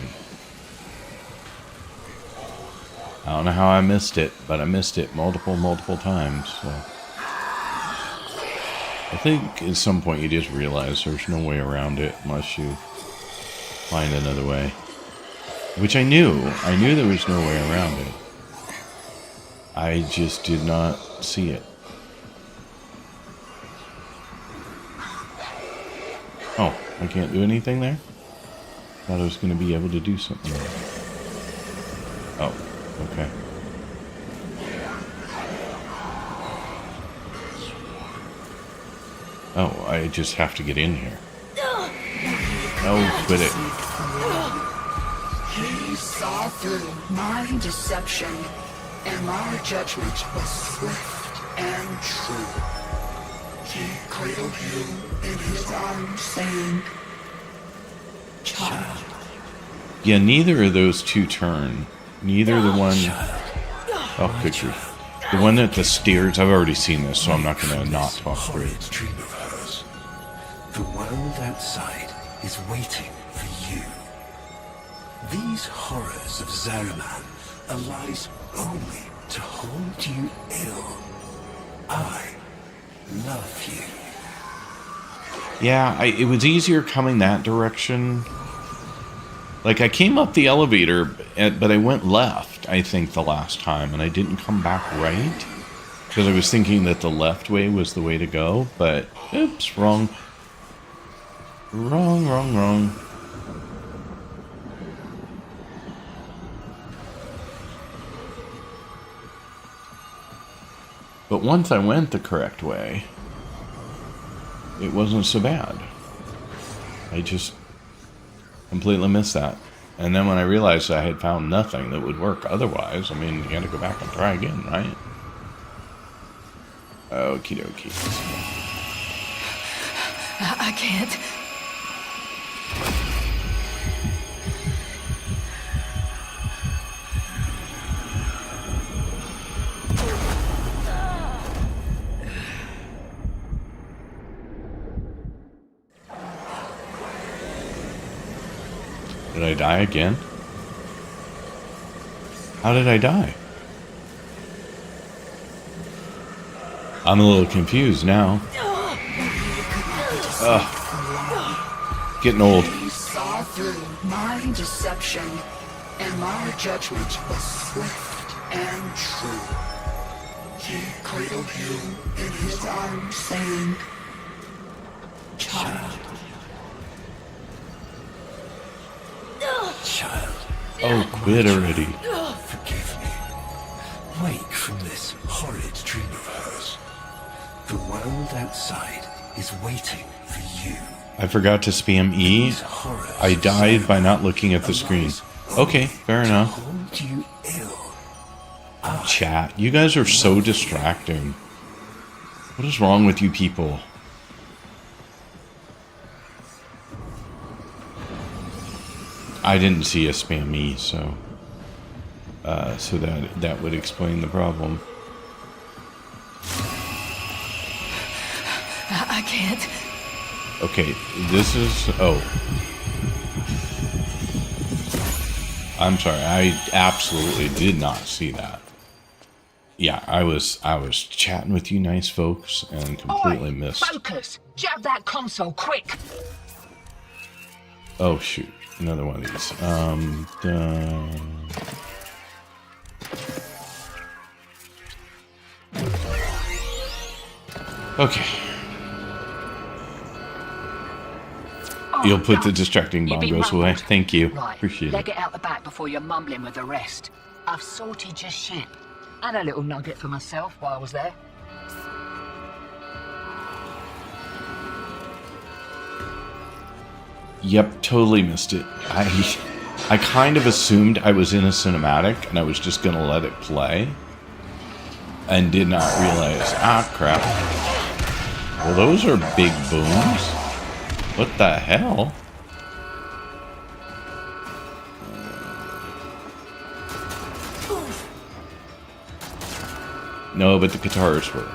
I don't know how I missed it, but I missed it multiple times, so. I think at some point you just realize there's no way around it unless you find another way. Which I knew. I knew there was no way around it. I just did not see it. Oh, I can't do anything there? thought I was going to be able to do something. Oh, okay. Oh, I just have to get in here. Oh, quit it. He saw through my deception, and my judgment was swift and true. He cradled you in his arms, saying, "Child." Yeah, neither of those two turn. Neither the one... Oh, good grief. The one at the stairs, I've already seen this, so I'm not going to not talk through it. Dream of hers. The world outside is waiting for you. These horrors of Zariman are lies only to hold you ill. I love you. Yeah, it was easier coming that direction. Like, I came up the elevator, but I went left, I think, the last time, and I didn't come back right. Because I was thinking that the left way was the way to go, but, oops, wrong. Wrong. But once I went the correct way, it wasn't so bad. I just completely missed that. And then when I realized I had found nothing that would work otherwise, I mean, you gotta go back and try again, right? Okie dokie. I can't. Did I die again? How did I die? I'm a little confused now. Ugh. Getting old. He saw through my deception, and my judgment was swift and true. He cradled you in his arms, saying, "Child." Child, Oh, quit already. forgive me. Wake from this horrid dream of hers. The world outside is waiting for you. I forgot to spam E. These horrors I died by not looking at the screen. Okay, fair enough. hold you ill. Chat, you guys are so distracting. What is wrong with you people? I didn't see a spam me, so that would explain the problem. I can't. Okay, this is... Oh. I'm sorry, I absolutely did not see that. Yeah, I was chatting with you nice folks and completely Oi, missed. focus! Jab that console, quick! Oh shoot, another one of these. Okay. Oh, You'll put the done. distracting You've been bongos away. rumbled. Thank you. Right, Appreciate leg it. it out the back before you're mumbling with the rest. I've sorted your ship. And a little nugget for myself while I was there. Yep, totally missed it. I kind of assumed I was in a cinematic and I was just gonna let it play. And did not realize, crap. Well, those are big booms. What the hell? No, but the guitars were.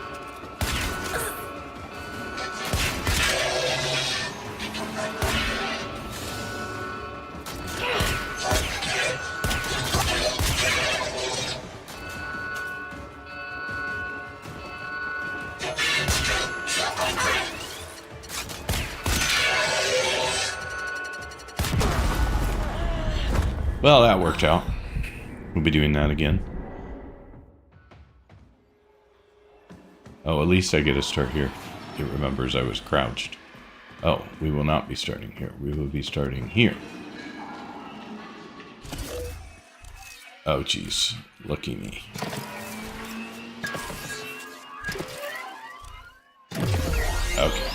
Well, that worked out. We'll be doing that again. Oh, at least I get to start here. It remembers I was crouched. Oh, we will not be starting here. We will be starting here. Oh, jeez. Lucky me. Okay.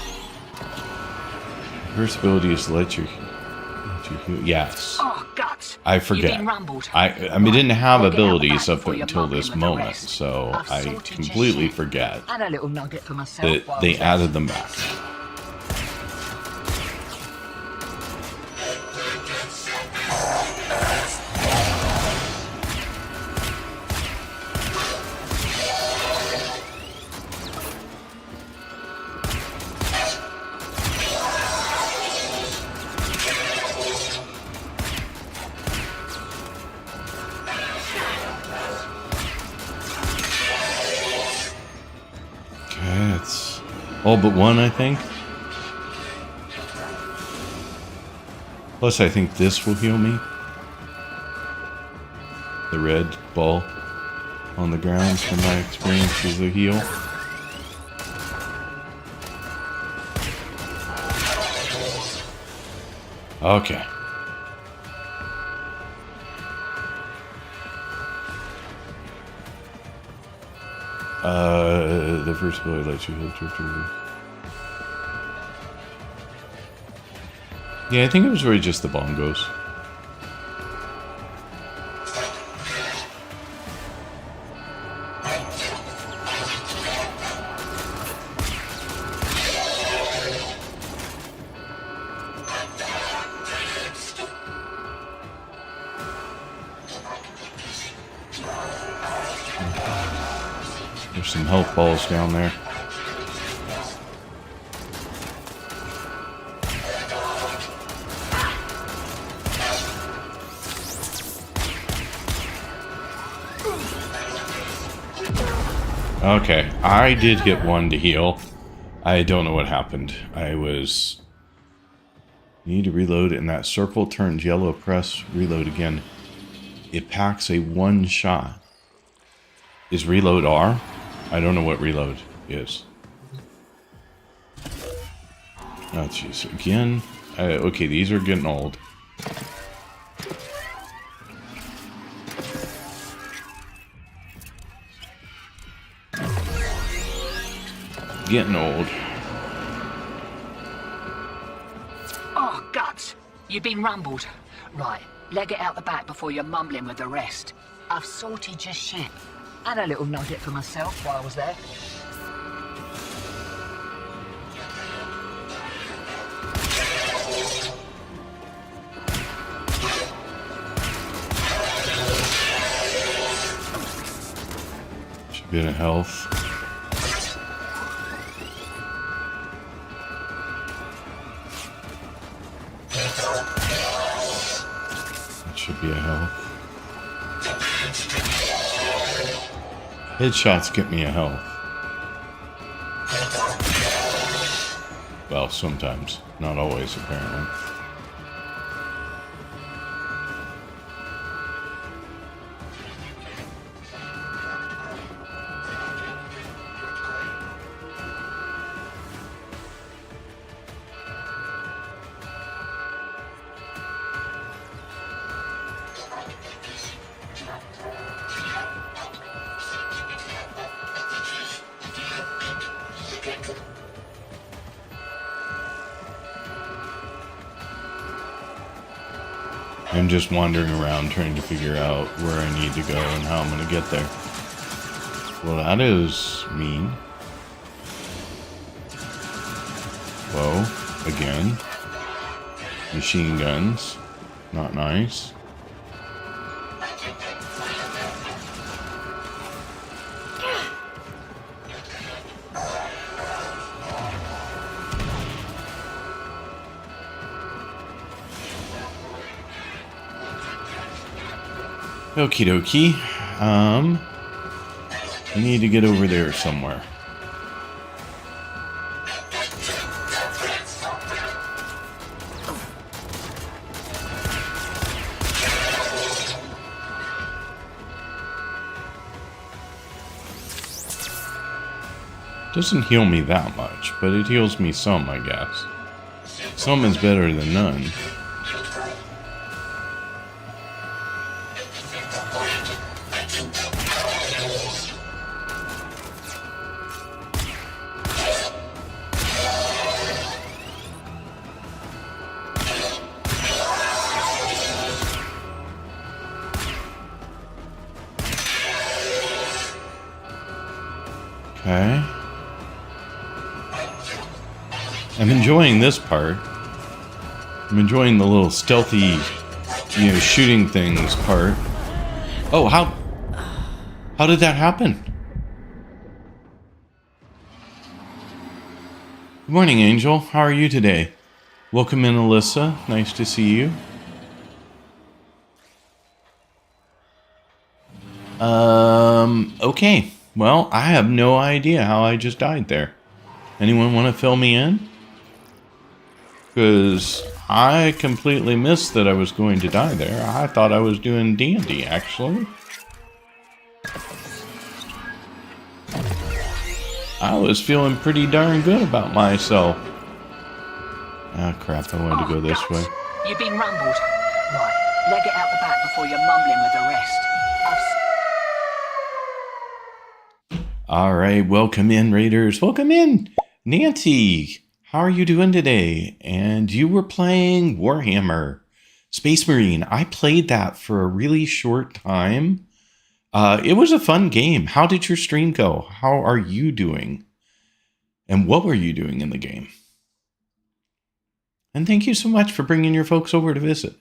First ability is to let you heal. Yes. Oh, guts. I You've forget. been rumbled. I mean, didn't have Right, abilities get out up the back until before this you're mumbling with the moment, rest. so I've I sorted your completely shit. forget And a little nugget for myself. that while I they was there. added them back. Okay, it's all but one, I think. Plus, I think this will heal me. The red ball on the ground, from my experience, is a heal. Okay. The first ability lets you heal true. Yeah, I think it was really just the bongos. There's some health balls down there. Okay, I did get one to heal. I don't know what happened. You need to reload, and that circle turns yellow. Press reload again. It packs a one shot. Is reload R? I don't know what reload is. Oh, jeez. Again? Okay, these are getting old. Getting old. Oh, guts. You've been rumbled. Right, leg it out the back before you're mumbling with the rest. I've sorted your shit. And a little nugget for myself while I was there. Should be in health. That should be a health. Headshots get me a health. Well, sometimes. Not always, apparently. I'm just wandering around trying to figure out where I need to go and how I'm going to get there. Well, that is mean. Whoa, again. Machine guns. Not nice. Okie dokie. I need to get over there somewhere. Doesn't heal me that much, but it heals me some, I guess. Some is better than none. Okay. I'm enjoying this part. I'm enjoying the little stealthy, shooting things part. Oh, how did that happen? Good morning, Angel. How are you today? Welcome in, Alyssa. Nice to see you. Okay. Well, I have no idea how I just died there. Anyone want to fill me in? Because I completely missed that I was going to die there. I thought I was doing D&D, actually. I was feeling pretty darn good about myself. Ah, crap. I wanted to go this way. You've been rumbled. Right, leg it out the back before you're mumbling with the rest. All right, welcome in, Raiders. Welcome in, Nancy. How are you doing today? And you were playing Warhammer Space Marine. I played that for a really short time. It was a fun game. How did your stream go? How are you doing? And what were you doing in the game? And thank you so much for bringing your folks over to visit.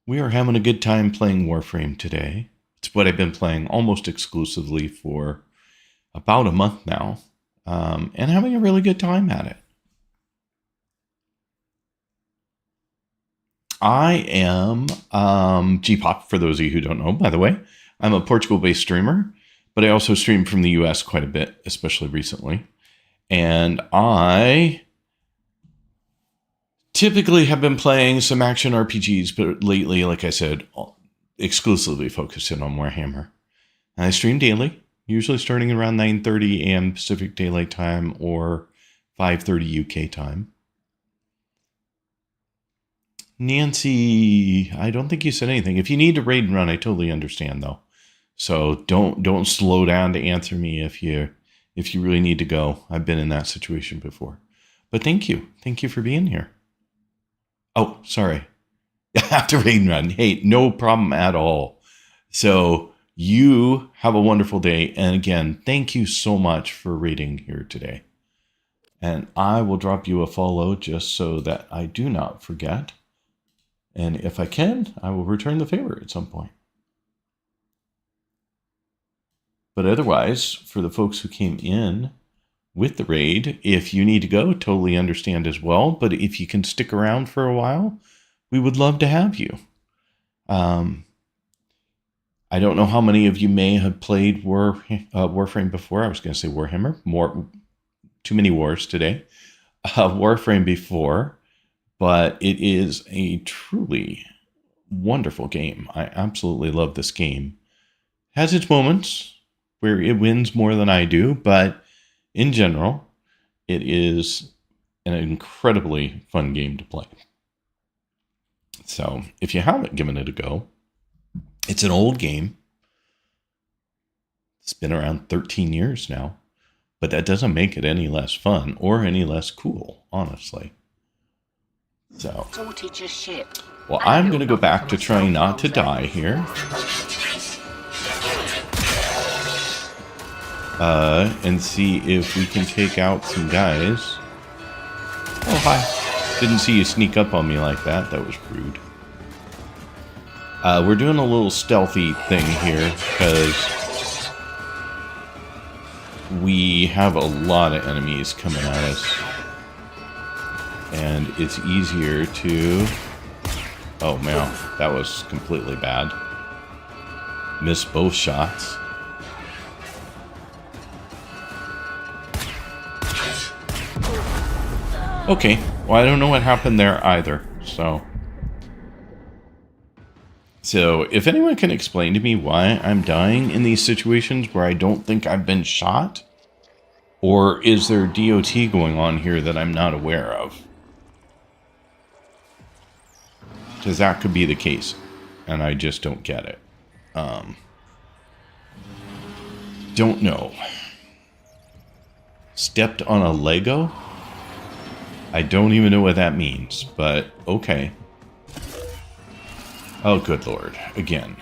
We are having a good time playing Warframe today. It's what I've been playing almost exclusively for about a month now, and having a really good time at it. I am G-Pop, for those of you who don't know, by the way. I'm a Portugal-based streamer, but I also stream from the US quite a bit, especially recently. And I typically have been playing some action RPGs, but lately, like I said, exclusively focusing on Warhammer. And I stream daily, usually starting around 9:30 a.m. Pacific Daylight Time or 5:30 UK time. Nancy, I don't think you said anything. If you need to raid and run, I totally understand, though. So don't slow down to answer me if you really need to go. I've been in that situation before. But thank you for being here. Oh, sorry. I have to raid and run. Hey, no problem at all. So you have a wonderful day. And again, thank you so much for raiding here today. And I will drop you a follow just so that I do not forget. And if I can, I will return the favor at some point. But otherwise, for the folks who came in with the raid, if you need to go, totally understand as well. But if you can stick around for a while, we would love to have you. I don't know how many of you may have played Warframe before. I was going to say Warhammer. Too many wars today. Warframe before. But it is a truly wonderful game. I absolutely love this game. Has its moments where it wins more than I do, but in general, it is an incredibly fun game to play. So if you haven't given it a go, it's an old game. It's been around 13 years now, but that doesn't make it any less fun or any less cool, honestly. So, well, I'm going to go back to trying not to die here. And see if we can take out some guys. Oh, hi. Didn't see you sneak up on me like that. That was rude. We're doing a little stealthy thing here because we have a lot of enemies coming at us. And it's easier to... Oh, man. That was completely bad. Missed both shots. Okay. Well, I don't know what happened there either. So if anyone can explain to me why I'm dying in these situations where I don't think I've been shot, or is there DOT going on here that I'm not aware of? Because that could be the case, and I just don't get it. Don't know. Stepped on a Lego? I don't even know what that means, but okay. Oh, good lord. Again.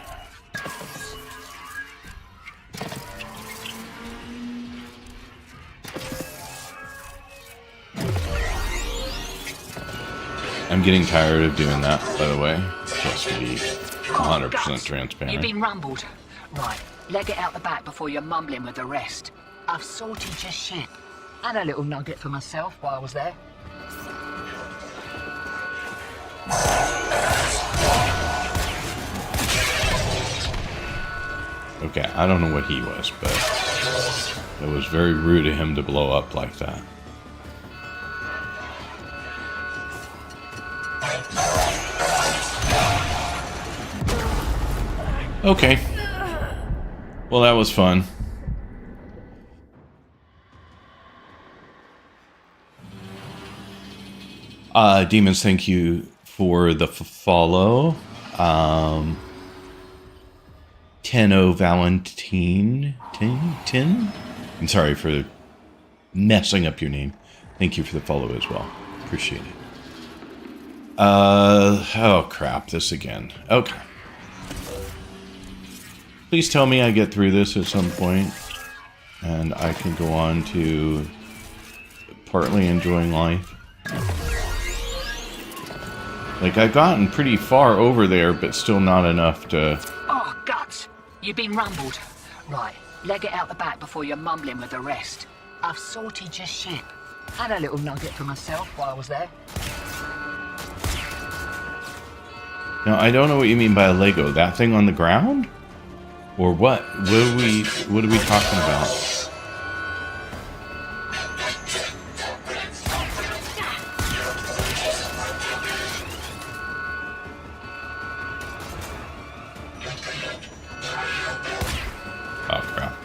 I'm getting tired of doing that, by the way, just to be 100% You've transparent. been rumbled. Right, leg it out the back before you're mumbling with the rest. I've sorted your ship. And a little nugget for myself while I was there. Okay, I don't know what he was, but it was very rude of him to blow up like that. Okay. Well, that was fun. Demons, thank you for the follow. 10-0 Valentine. 10? I'm sorry for messing up your name. Thank you for the follow as well. Appreciate it. Oh crap, this again. Okay. Please tell me I get through this at some point and I can go on to partly enjoying life. Like, I've gotten pretty far over there, but still not enough to... Oh, guts! You've been rumbled. Right, leg it out the back before you're mumbling with the rest. I've sorted your ship. And a little nugget for myself while I was there. Now, I don't know what you mean by a Lego. That thing on the ground? Or what? What are we talking about? Oh, crap.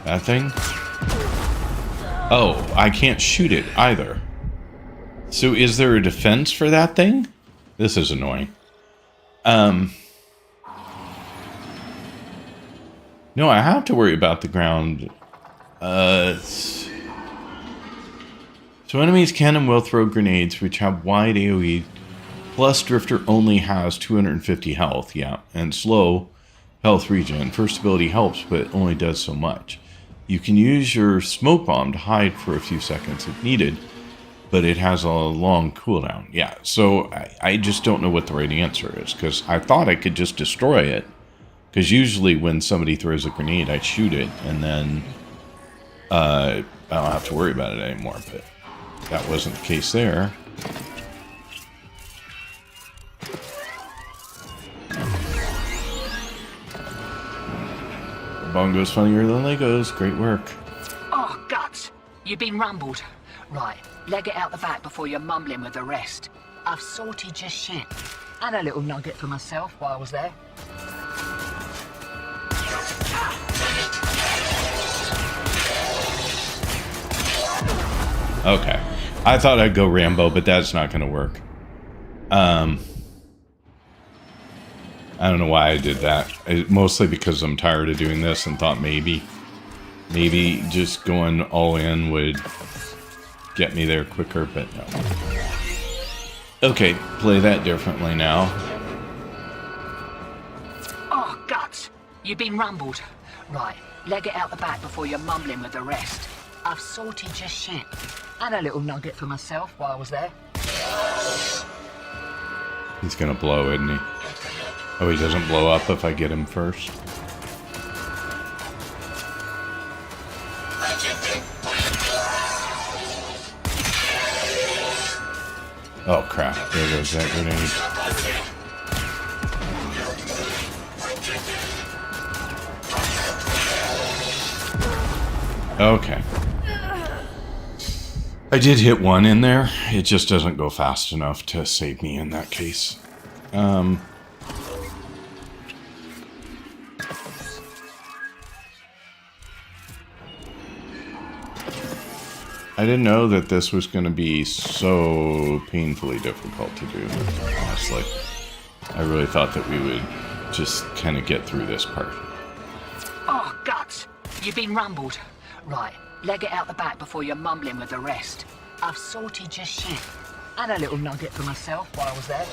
That thing? Oh, I can't shoot it either. So is there a defense for that thing? This is annoying. No, I have to worry about the ground. So enemies can and will throw grenades which have wide AoE. Plus Drifter only has 250 health, yeah, and slow health regen. First ability helps, but it only does so much. You can use your smoke bomb to hide for a few seconds if needed, but it has a long cooldown. Yeah, so I just don't know what the right answer is, because I thought I could just destroy it. Because usually when somebody throws a grenade, I shoot it, and then I don't have to worry about it anymore, but that wasn't the case there. Bongo's funnier than Legos. Great work. Oh, guts! You've been rumbled. Right, leg it out the back before you're mumbling with the rest. I've sorted your ship. And a little nugget for myself while I was there. Okay. I thought I'd go Rambo, but that's not going to work. I don't know why I did that. Mostly because I'm tired of doing this and thought maybe just going all in would get me there quicker, but no. Okay, play that differently now. Oh, guts! You've been rumbled. Right, leg it out the back before you're mumbling with the rest. I've sorted your ship. And a little nugget for myself while I was there. He's gonna blow, isn't he? Oh, he doesn't blow up if I get him first. Oh crap, there goes that grenade. Okay. I did hit one in there. It just doesn't go fast enough to save me in that case. I didn't know that this was going to be so painfully difficult to do, honestly. I really thought that we would just kind of get through this part. Oh, guts! You've been rumbled. Right, leg it out the back before you're mumbling with the rest. I've sorted your ship. And a little nugget for myself while I was there.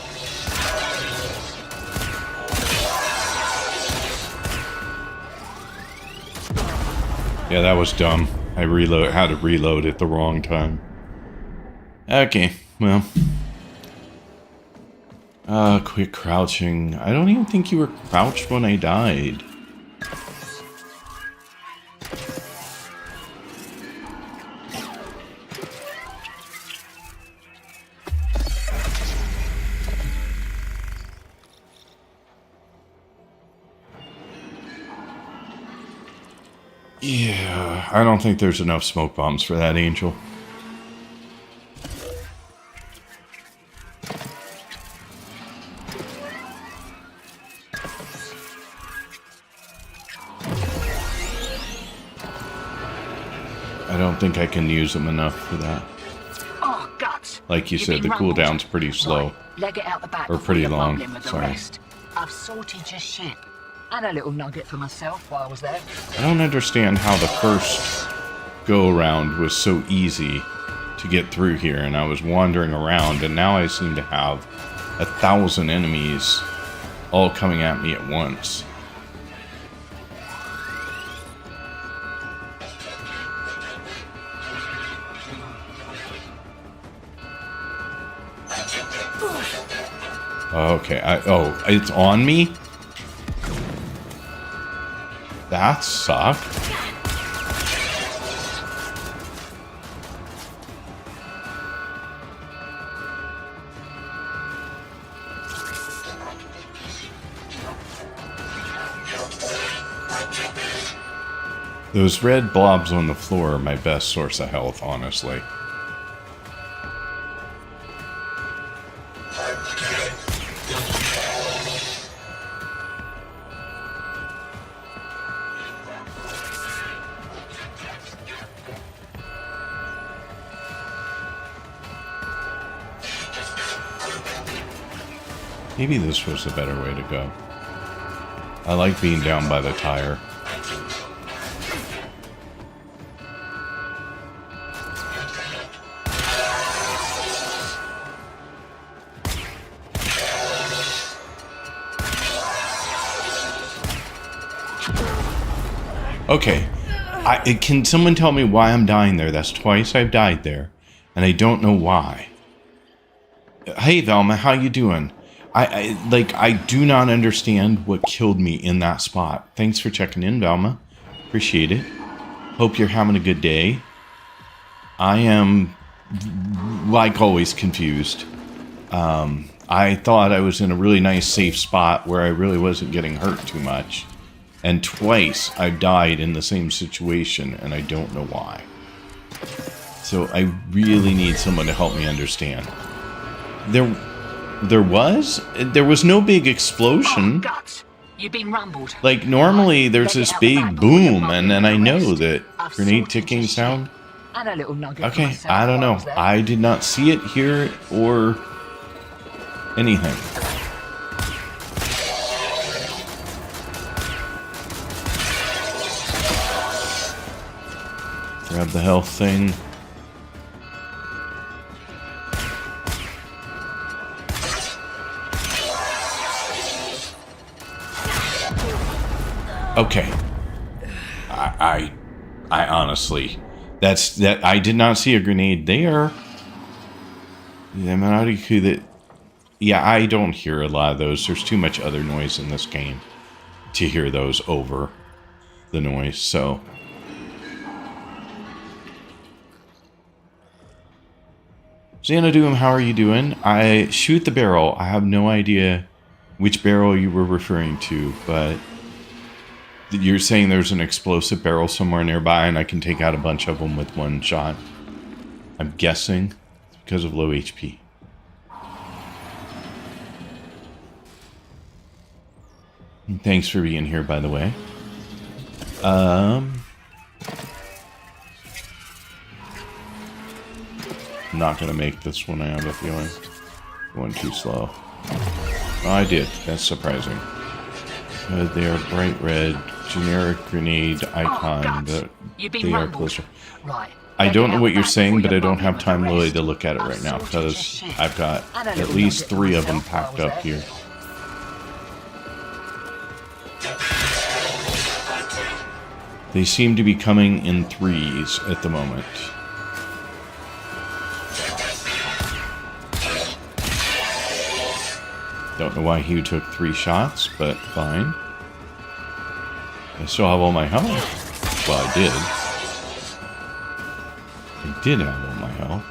Yeah, that was dumb. I had to reload at the wrong time. Okay, well. Quick crouching. I don't even think you were crouched when I died. Yeah, I don't think there's enough smoke bombs for that angel. I don't think I can use them enough for that. Oh, guts. Like you You've said, been the rumbled. cooldown's pretty slow. Right, leg it out the back Or before pretty you're long, bubbling with the sorry. rest. I've sorted your shit. And a little nugget for myself while I was there. I don't understand how the first go-around was so easy to get through here, and I was wandering around, and now I seem to have 1,000 enemies all coming at me at once. Okay, oh, it's on me? That sucked. Those red blobs on the floor are my best source of health, honestly. Maybe this was a better way to go. I like being down by the tire. Okay. Can someone tell me why I'm dying there? That's twice I've died there, and I don't know why. Hey, Velma, how you doing? I do not understand what killed me in that spot. Thanks for checking in, Velma. Appreciate it. Hope you're having a good day. I am, like always, confused. I thought I was in a really nice, safe spot where I really wasn't getting hurt too much. And twice I died in the same situation, and I don't know why. So I really need someone to help me understand. There was no big explosion. Oh, guts. You've been rumbled. Like, normally there's this big boom, and then I know that grenade ticking sound. And a little nugget for Okay, myself I don't while know. was there. I did not see it, hear it, or anything. Grab the health thing. Okay. I honestly, I did not see a grenade there. Yeah, I don't hear a lot of those. There's too much other noise in this game to hear those over the noise, so. Xanadoom, how are you doing? I shoot the barrel. I have no idea which barrel you were referring to, but you're saying there's an explosive barrel somewhere nearby and I can take out a bunch of them with one shot. I'm guessing it's because of low HP. And thanks for being here, by the way. Not gonna make this one, I have a feeling. Going too slow. Oh, I did. That's surprising. They are bright red, generic grenade icon. They are closer. Right. I don't know what you're saying, but I don't have time really to look at it right now because I've got at least 3 of them packed up here. They seem to be coming in threes at the moment. Don't know why he took 3 shots, but fine. I still have all my health. Well, I did. I did have all my health.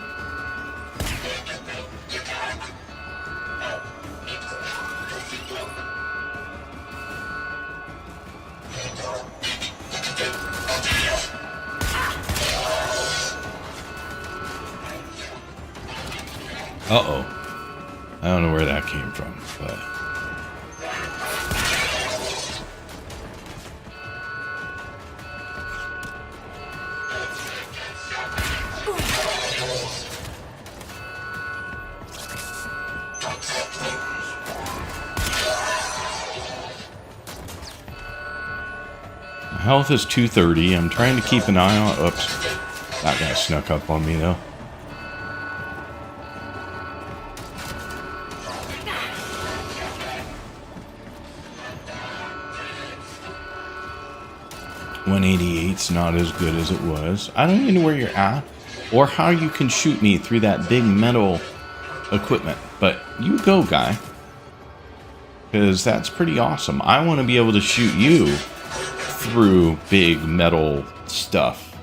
Uh-oh. I don't know where that came from, but... My health is 230. I'm trying to keep an eye on... Oops. That guy snuck up on me, though. .188's not as good as it was. I don't even know where you're at or how you can shoot me through that big metal equipment, but you go, guy, because that's pretty awesome. I want to be able to shoot you through big metal stuff.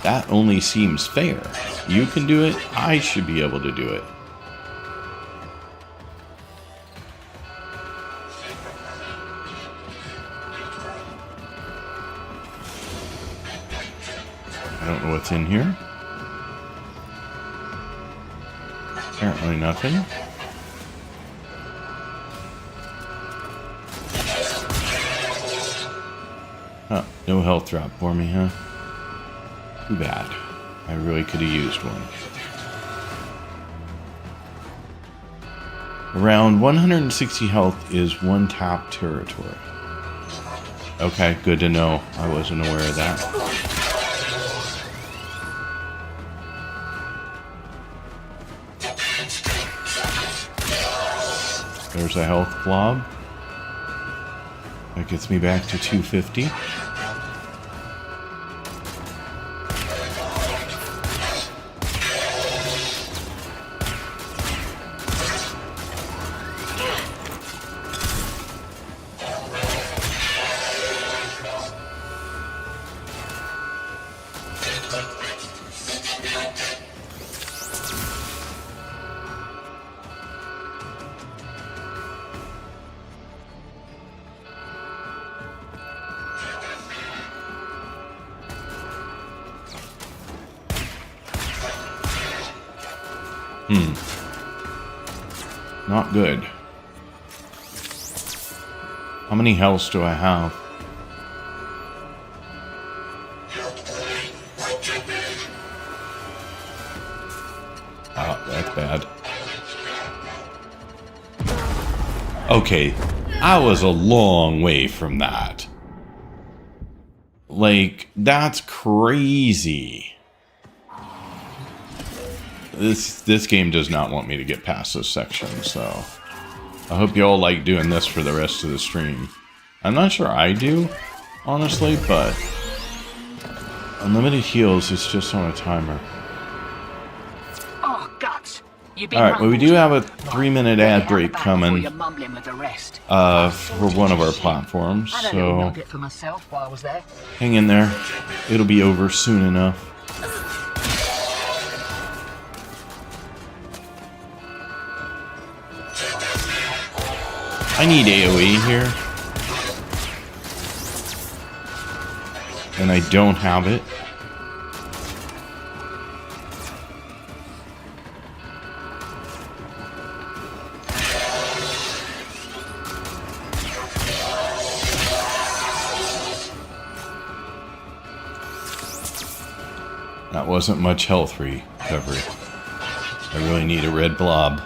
That only seems fair. You can do it, I should be able to do it. I don't know what's in here. Apparently nothing. Oh, no health drop for me, huh? Too bad. I really could have used one. Around 160 health is one tap territory. Okay, good to know. I wasn't aware of that. There's a health blob. That gets me back to 250. Not good. How many healths do I have? Oh, that's bad. Okay, I was a long way from that. Like, that's crazy. This game does not want me to get past this section, so I hope you all like doing this for the rest of the stream. I'm not sure I do, honestly, but unlimited heals is just on a timer. Oh, guts. Alright, well, we do have a 3-minute ad break coming for one of our platforms, so hang in there. It'll be over soon enough. I need AoE here. And I don't have it. That wasn't much health recovery. I really need a red blob.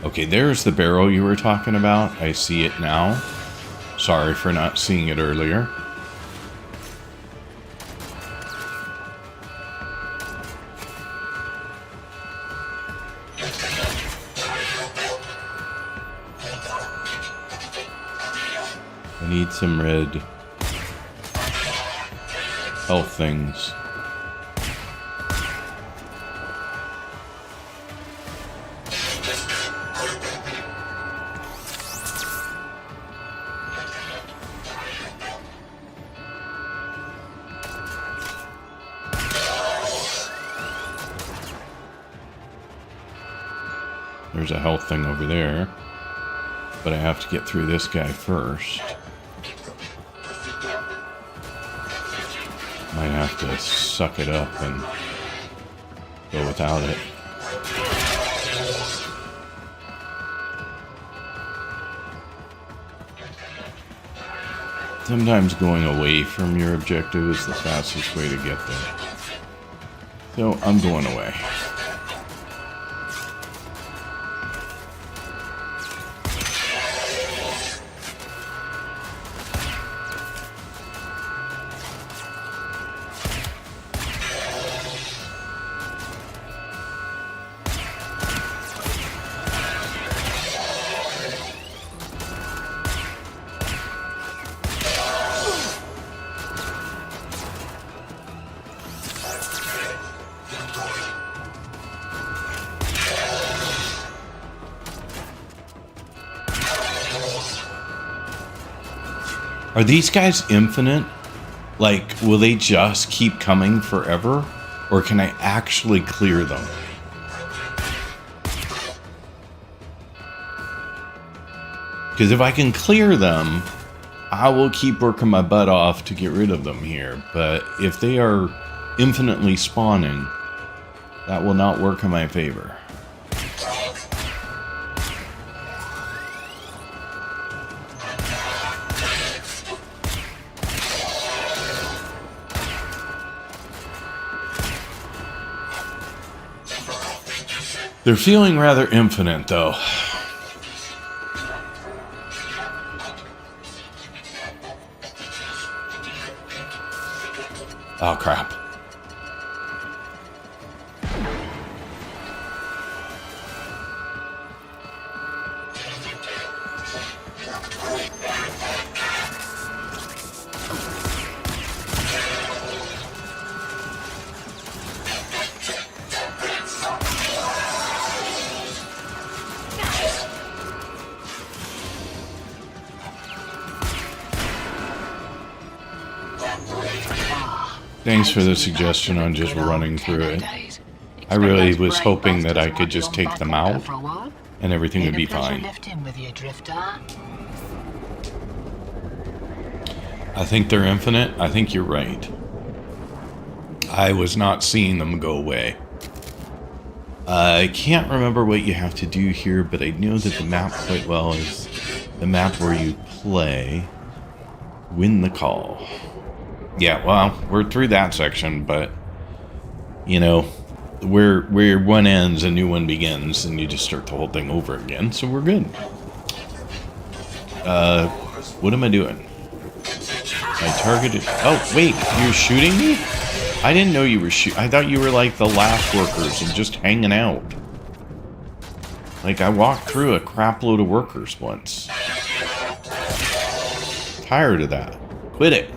Okay, there's the barrel you were talking about. I see it now. Sorry for not seeing it earlier. I need some red health things. There's a health thing over there, but I have to get through this guy first. Might have to suck it up and go without it. Sometimes going away from your objective is the fastest way to get there. So I'm going away. Are these guys infinite? Like, will they just keep coming forever? Or can I actually clear them? Because if I can clear them, I will keep working my butt off to get rid of them here. But if they are infinitely spawning, that will not work in my favor. They're feeling rather infinite, though. Oh, crap. Thanks for the suggestion on just running through it. I really was hoping that I could just take them out and everything would be fine. I think they're infinite. I think you're right. I was not seeing them go away. I can't remember what you have to do here, but I know that the map quite well is the map where you play Win the Call. Yeah, well, we're through that section, but, you know, where one ends, a new one begins, and you just start the whole thing over again, so we're good. What am I doing? I targeted... Oh, wait, you're shooting me? I didn't know you were shooting. I thought you were like the last workers and just hanging out. Like, I walked through a crap load of workers once. Tired of that. Quit it.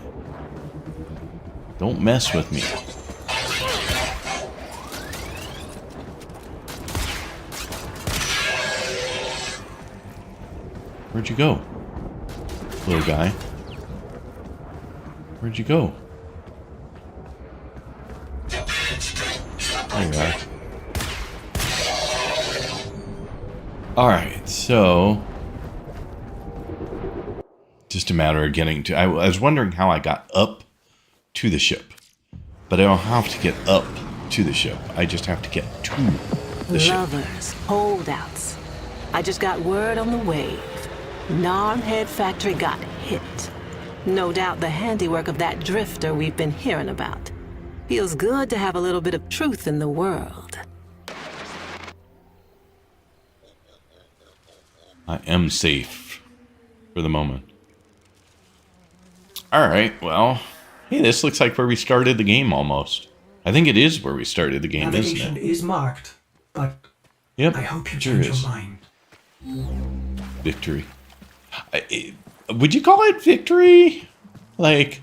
Don't mess with me. Where'd you go? Little guy. Where'd you go? There you are. Alright, so... just a matter of getting to... I was wondering how I got up to the ship. But I don't have to get up to the ship. I just have to get to the ship. Lovers, holdouts. I just got word on the wave. Gnarhead factory got hit. No doubt the handiwork of that drifter we've been hearing about. Feels good to have a little bit of truth in the world. I am safe for the moment. Alright, well... hey, this looks like where we started the game almost. I think it is where we started the game, isn't Navigation it? is marked, but Yep, I hope you sure change is. your mind. Victory. would you call it victory? Like,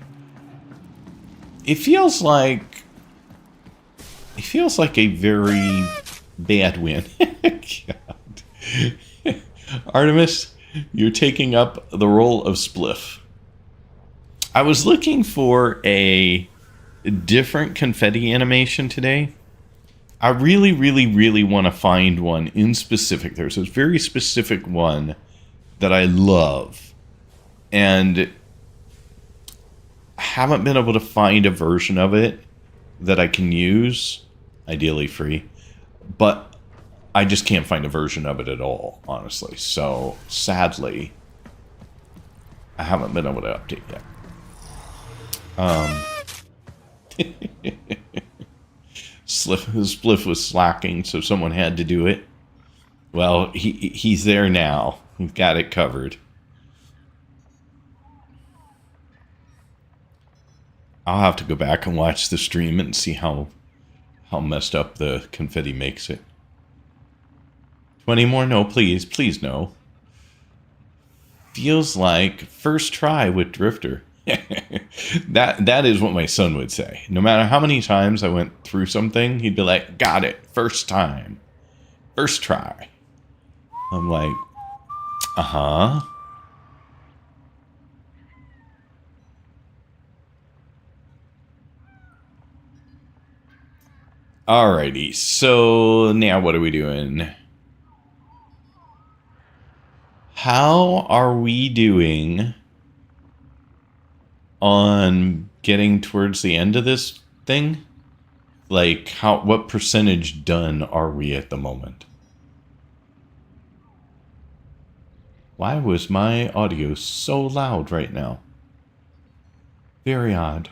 it feels like a very bad win. God. Artemis, you're taking up the role of Spliff. I was looking for a different confetti animation today. I really, really, really want to find one in specific. There's a very specific one that I love. And I haven't been able to find a version of it that I can use, ideally free. But I just can't find a version of it at all, honestly. So, sadly, I haven't been able to update yet. Spliff was slacking, so someone had to do it. Well, he's there now. He's got it covered. I'll have to go back and watch the stream and see how messed up the confetti makes it. 20 more? No, please. Please, no. Feels like first try with Drifter. That is what my son would say. No matter how many times I went through something, he'd be like, got it, first time. First try. I'm like, uh-huh. Alrighty, so now what are we doing? How are we doing on getting towards the end of this thing? Like, what percentage done are we at the moment? Why was my audio so loud right now? Very odd.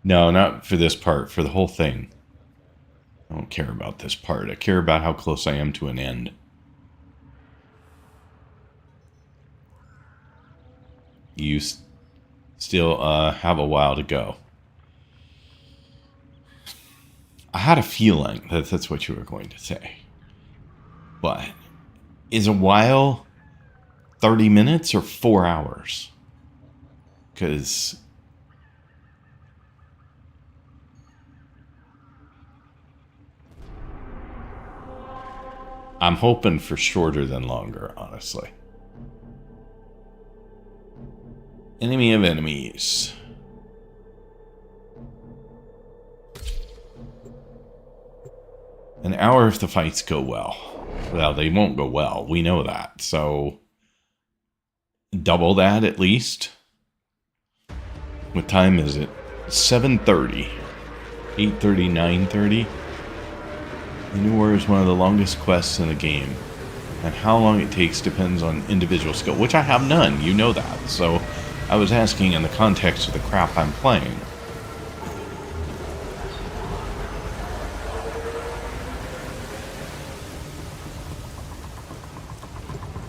No, not for this part, for the whole thing. I don't care about this part. I care about how close I am to an end. You still have a while to go. I had a feeling that that's what you were going to say. But is a while 30 minutes or 4 hours? Because I'm hoping for shorter than longer, honestly. Enemy of enemies. An hour if the fights go well. Well, they won't go well. We know that. So, double that at least. What time is it? 7:30. 8:30, 9:30. The New War is one of the longest quests in the game. And how long it takes depends on individual skill. Which I have none. You know that. So, I was asking in the context of the crap I'm playing.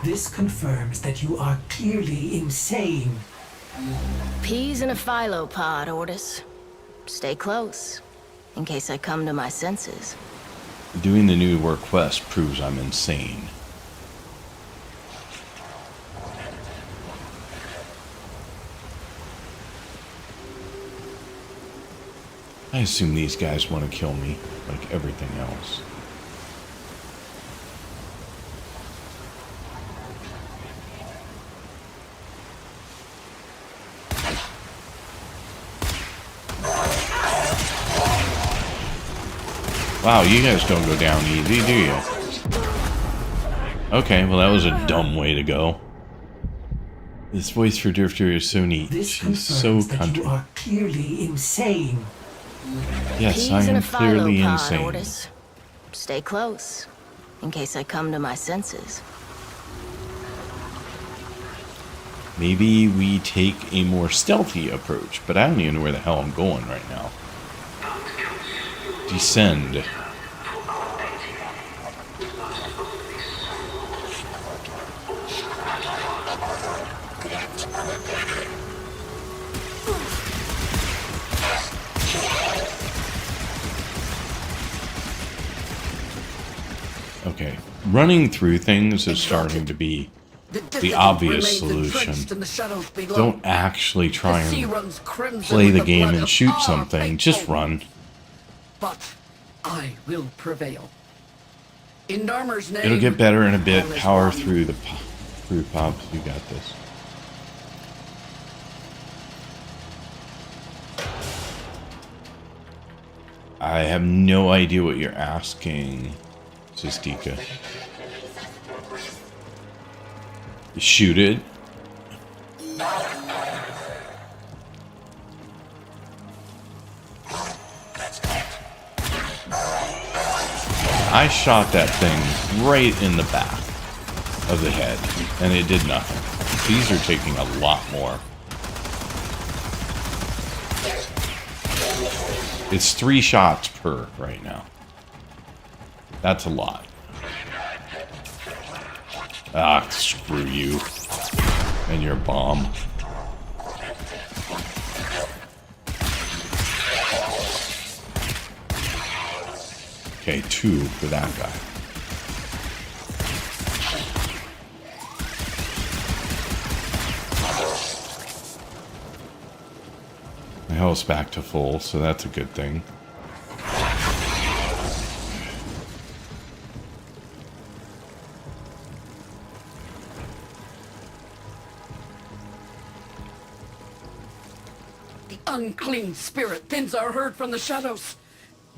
This confirms that you are clearly insane. Peas in a philo pod, Ordis. Stay close, in case I come to my senses. Doing the New War quest proves I'm insane. I assume these guys want to kill me, like everything else. Wow, you guys don't go down easy, do you? Okay, well that was a dumb way to go. This voice for Drifter is so neat. She's so country. You are clearly insane. Yes, I am clearly insane. Ordis. Stay close, in case I come to my senses. Maybe we take a more stealthy approach, but I don't even know where the hell I'm going right now. Descend. Okay, running through things is starting to be the obvious solution. Don't actually try and play the game and shoot something. Just run. But I will prevail. In Narmer's name. It'll get better in a bit. Power through the pops. You got this. I have no idea what you're asking, Sistika. Shoot it. I shot that thing right in the back of the head, and it did nothing. These are taking a lot more. It's 3 shots per right now. That's a lot. Ah, screw you. And your bomb. Okay, 2 for that guy. My health's back to full, so that's a good thing. The unclean spirit thins our herd from the shadows.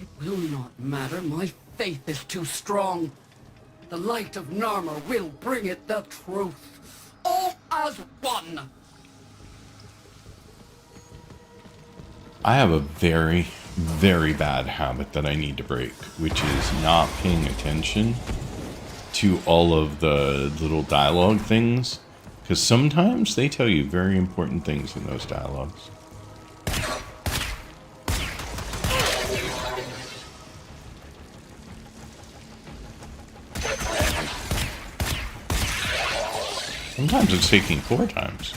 It will not matter. My faith is too strong. The light of Narmer will bring it the truth. All as one. I have a very, very bad habit that I need to break, which is not paying attention to all of the little dialogue things, because sometimes they tell you very important things in those dialogues. Sometimes it's taking 4 times.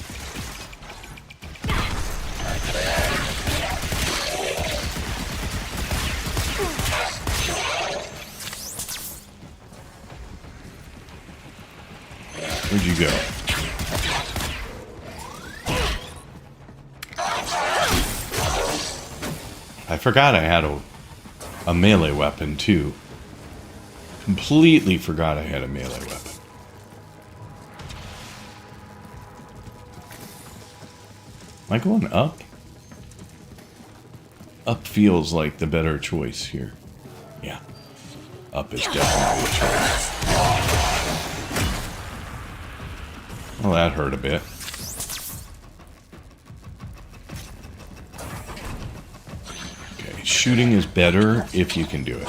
Where'd you go? I forgot I had a melee weapon too. Completely forgot I had a melee weapon. Am I going up? Up feels like the better choice here. Yeah. Up is definitely a choice. Well, that hurt a bit. Okay, shooting is better if you can do it.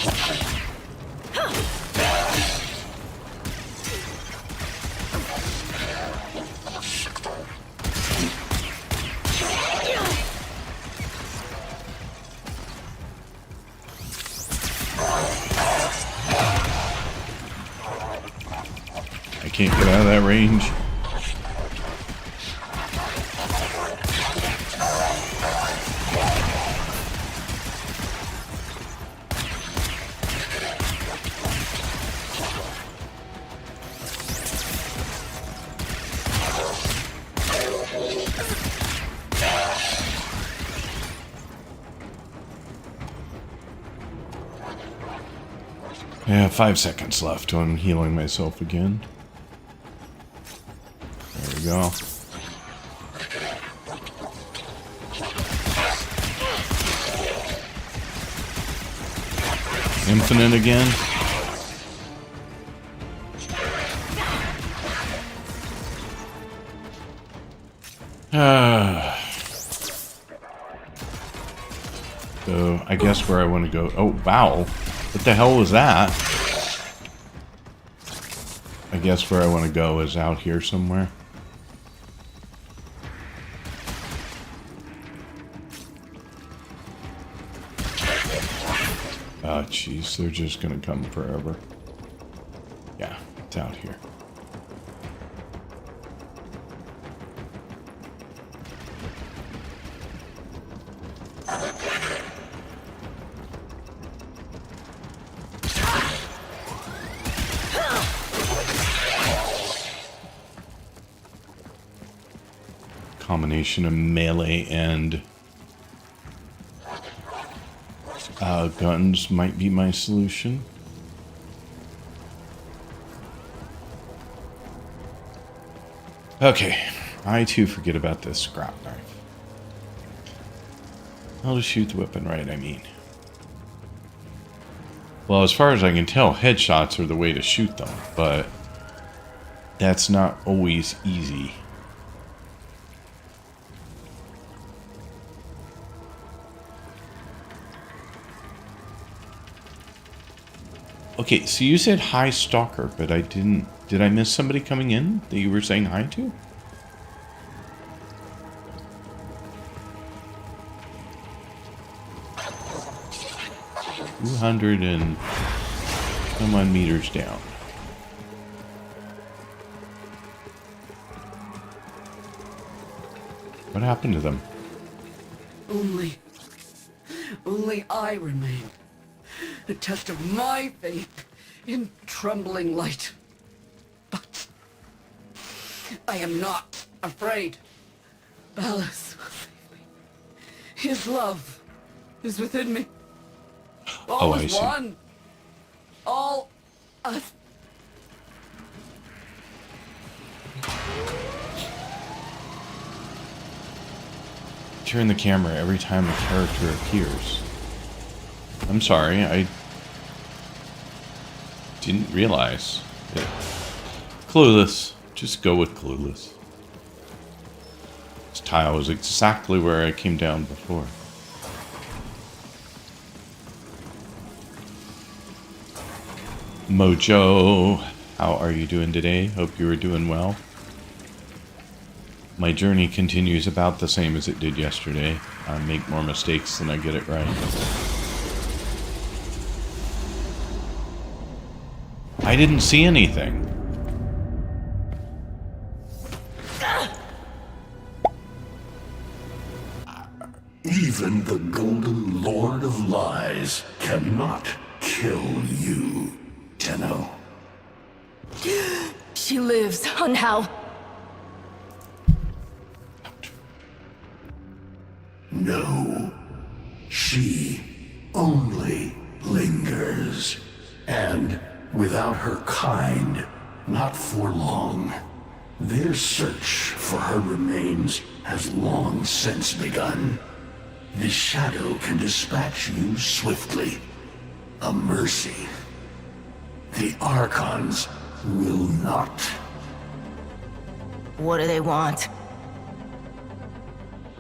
I can't get out of that range. Yeah, 5 seconds left on healing myself again. There we go. Infinite again. So, I guess where I want to go... Oh, wow. What the hell was that? I guess where I want to go is out here somewhere. Oh, jeez. They're just going to come forever. Yeah, it's out here. combination of melee and guns might be my solution. Okay, I too forget about this scrap knife. I'll just shoot the weapon right, I mean. Well, as far as I can tell, headshots are the way to shoot them, but that's not always easy. Okay, so you said hi, Stalker, but I didn't... Did I miss somebody coming in that you were saying hi to? $200 and come on, meters down. What happened to them? Only I remain. The test of my faith in trembling light. But I am not afraid. Ballas will save me. His love is within me. All I is see. one. All us. Turn the camera every time a character appears. I'm sorry, I didn't realize that. Clueless. Just go with clueless. This tile was exactly where I came down before. Mojo, how are you doing today? Hope you are doing well. My journey continues about the same as it did yesterday. I make more mistakes than I get it right. I didn't see anything. Even the Golden Lord of Lies cannot kill you, Tenno. She lives. On how? No. She only lingers. And without her kind, not for long. Their search for her remains has long since begun. The shadow can dispatch you swiftly. A mercy. The Archons will not. What do they want?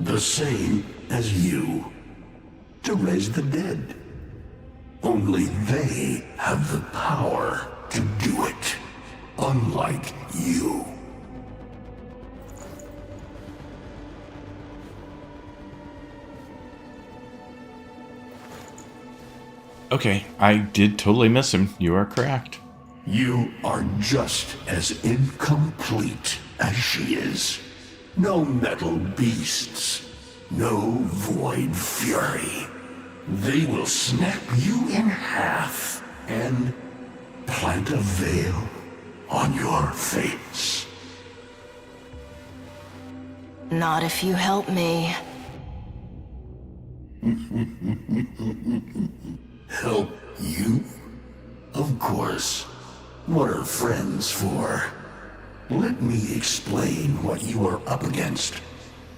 The same as you. To raise the dead. Only they have the power to do it. Unlike you. Okay, I did totally miss him. You are correct. You are just as incomplete as she is. No metal beasts. No void fury. They will snap you in half and plant a veil on your face. Not if you help me. Help you? Of course. What are friends for? Let me explain what you are up against,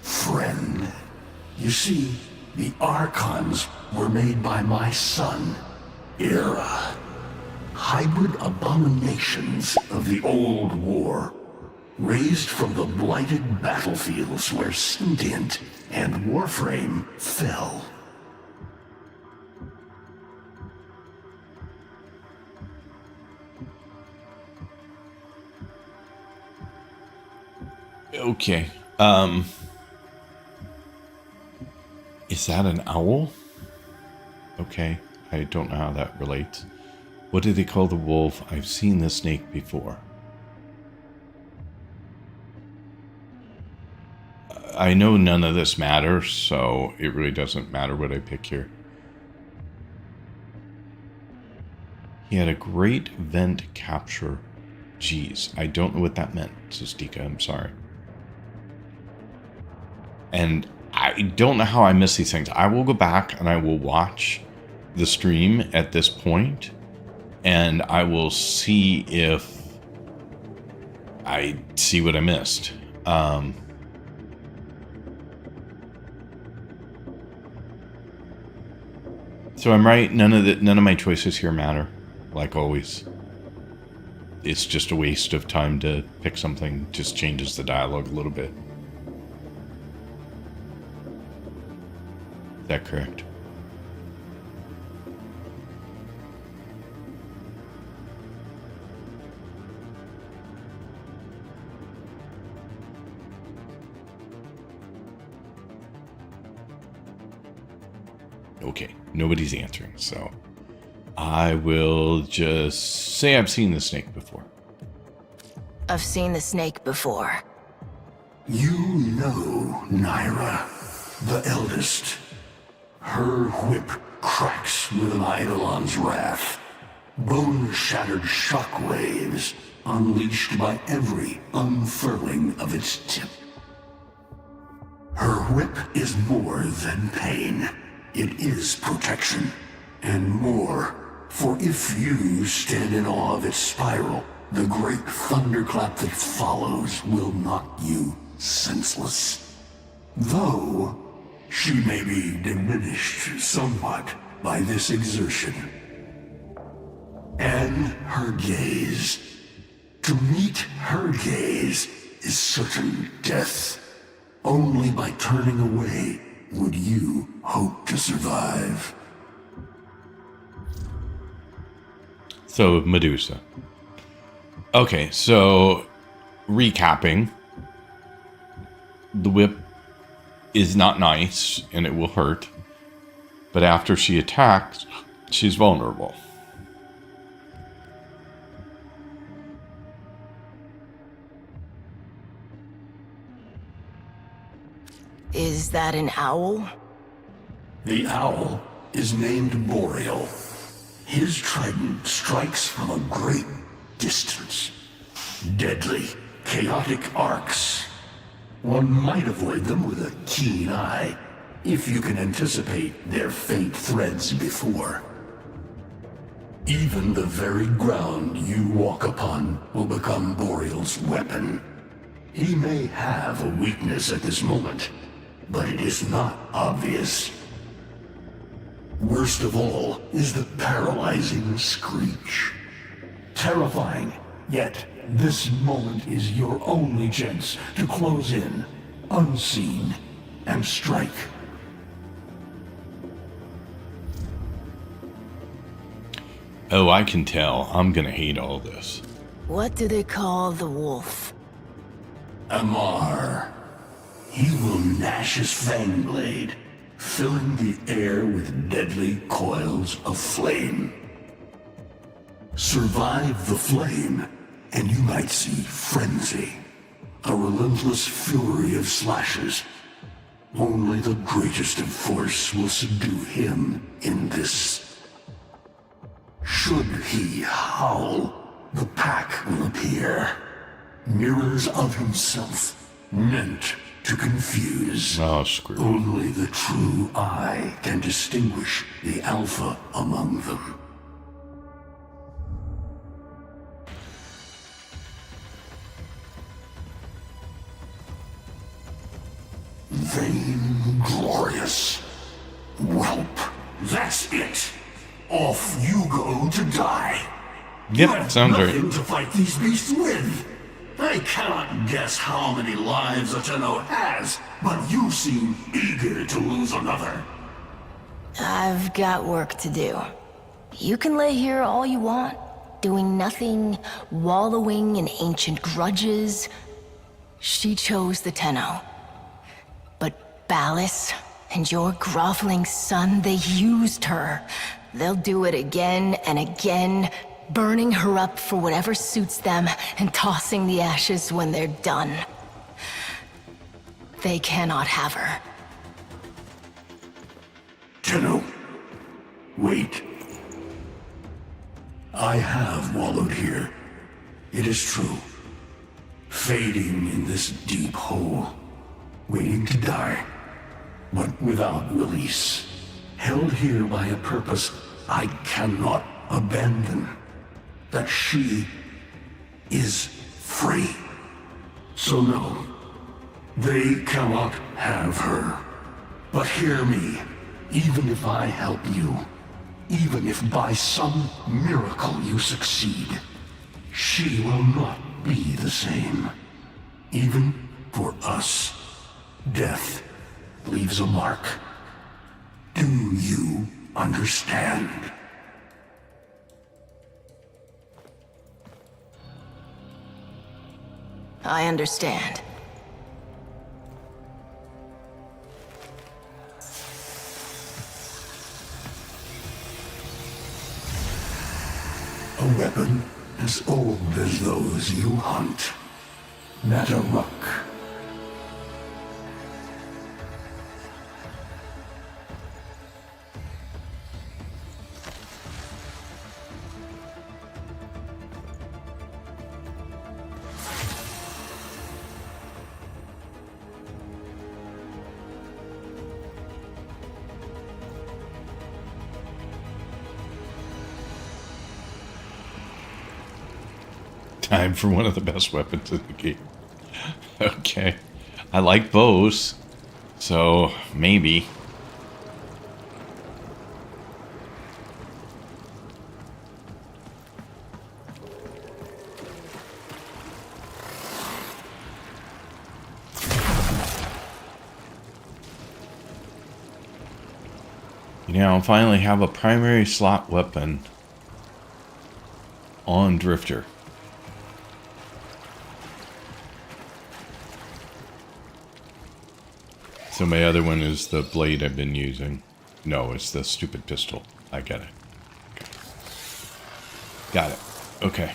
friend. You see, the Archons were made by my son, Era. Hybrid abominations of the old war, raised from the blighted battlefields where Sentient and Warframe fell. Okay. Is that an owl? Okay. I don't know how that relates. What do they call the wolf? I've seen the snake before. I know none of this matters, so it really doesn't matter what I pick here. He had a great vent capture. Jeez, I don't know what that meant, Sistika. I'm sorry. And I don't know how I miss these things. I will go back and I will watch the stream at this point, and I will see if I see what I missed. So I'm right. None of my choices here matter, like always. It's just a waste of time to pick something. Just changes the dialogue a little bit. Is that correct? Okay, nobody's answering, so I will just say I've seen the snake before. I've seen the snake before. You know Naira, the eldest. Her whip cracks with an Eidolon's wrath. Bone-shattered shockwaves unleashed by every unfurling of its tip. Her whip is more than pain. It is protection, and more, for if you stand in awe of its spiral, the great thunderclap that follows will knock you senseless. Though she may be diminished somewhat by this exertion. And her gaze. To meet her gaze is certain death. Only by turning away would you hope to survive. So, Medusa. Okay, so recapping. The whip is not nice, and it will hurt. But after she attacks, she's vulnerable. Is that an owl? The owl is named Boreal. His trident strikes from a great distance. Deadly, chaotic arcs. One might avoid them with a keen eye, if you can anticipate their faint threads before. Even the very ground you walk upon will become Boreal's weapon. He may have a weakness at this moment, but it is not obvious. Worst of all is the paralyzing screech. Terrifying, yet this moment is your only chance to close in, unseen, and strike. Oh, I can tell. I'm gonna hate all this. What do they call the wolf? Amar. He will gnash his fang blade, filling the air with deadly coils of flame. Survive the flame, and you might see frenzy. A relentless fury of slashes. Only the greatest of force will subdue him in this. Should he howl, the pack will appear. Mirrors of himself, meant to confuse. Oh, screw. Only the true eye can distinguish the alpha among them. Vainglorious. Whelp, that's it. Off you go to die. Yep, You have sounds right. nothing to fight these beasts with. I cannot guess how many lives a Tenno has, but you seem eager to lose another. I've got work to do. You can lay here all you want, doing nothing, wallowing in ancient grudges. She chose the Tenno. But Ballas and your groveling son, they used her. They'll do it again and again, burning her up for whatever suits them and tossing the ashes when they're done. They cannot have her. Tenno, wait. I have wallowed here. It is true. Fading in this deep hole. waiting to die, but without release, held here by a purpose I cannot abandon. That she is free. So no, they cannot have her. But hear me, even if I help you, even if by some miracle you succeed, she will not be the same. Even for us, death leaves a mark. Do you understand? I understand. A weapon as old as those you hunt. Nataruk. Time for one of the best weapons in the game. Okay. I like bows, so maybe. You know, I'll finally have a primary slot weapon on Drifter. So my other one is the blade I've been using. No, it's the stupid pistol. I get it. Okay. Got it. Okay.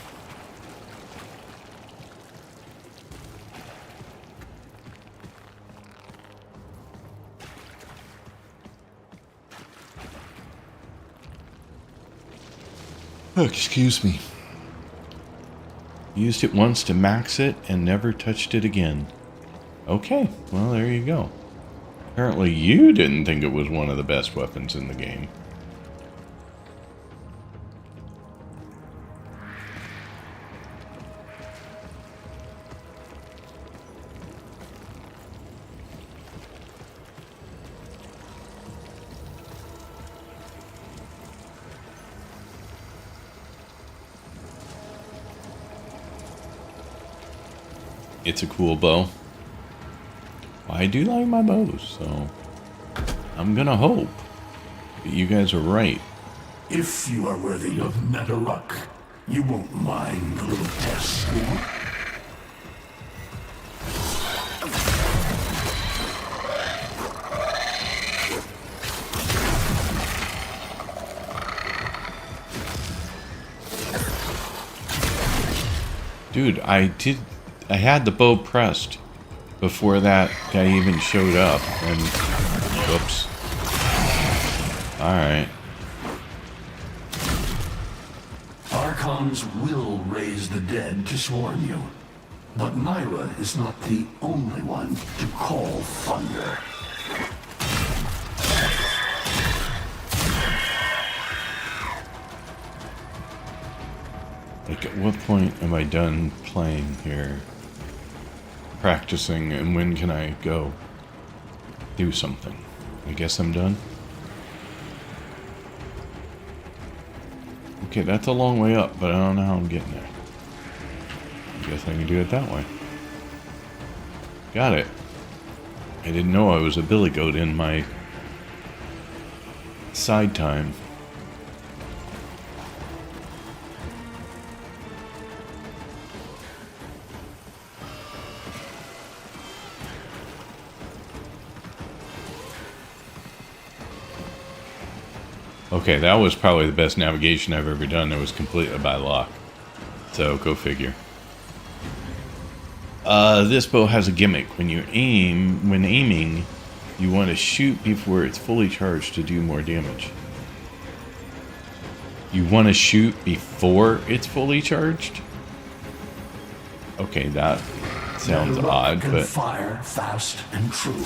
Oh, excuse me. Used it once to max it and never touched it again. Okay, well there you go. Apparently you didn't think it was one of the best weapons in the game. It's a cool bow. I do like my bows, so I'm gonna hope that you guys are right. If you are worthy of Nataruk, you won't mind the little test, will you? Dude, I had the bow pressed before that guy even showed up, and whoops. Alright. Archons will raise the dead to swarm you, but Myra is not the only one to call thunder. Like, at what point am I done playing here? Practicing, and when can I go do something? I guess I'm done. Okay, that's a long way up, but I don't know how I'm getting there. I guess I can do it that way. Got it. I didn't know I was a billy goat in my side time. Okay, that was probably the best navigation I've ever done. That was completely by luck. So, go figure. This bow has a gimmick. When aiming, you want to shoot before it's fully charged to do more damage. You want to shoot before it's fully charged? Okay, that Sounds Your luck odd, can but fire fast and true.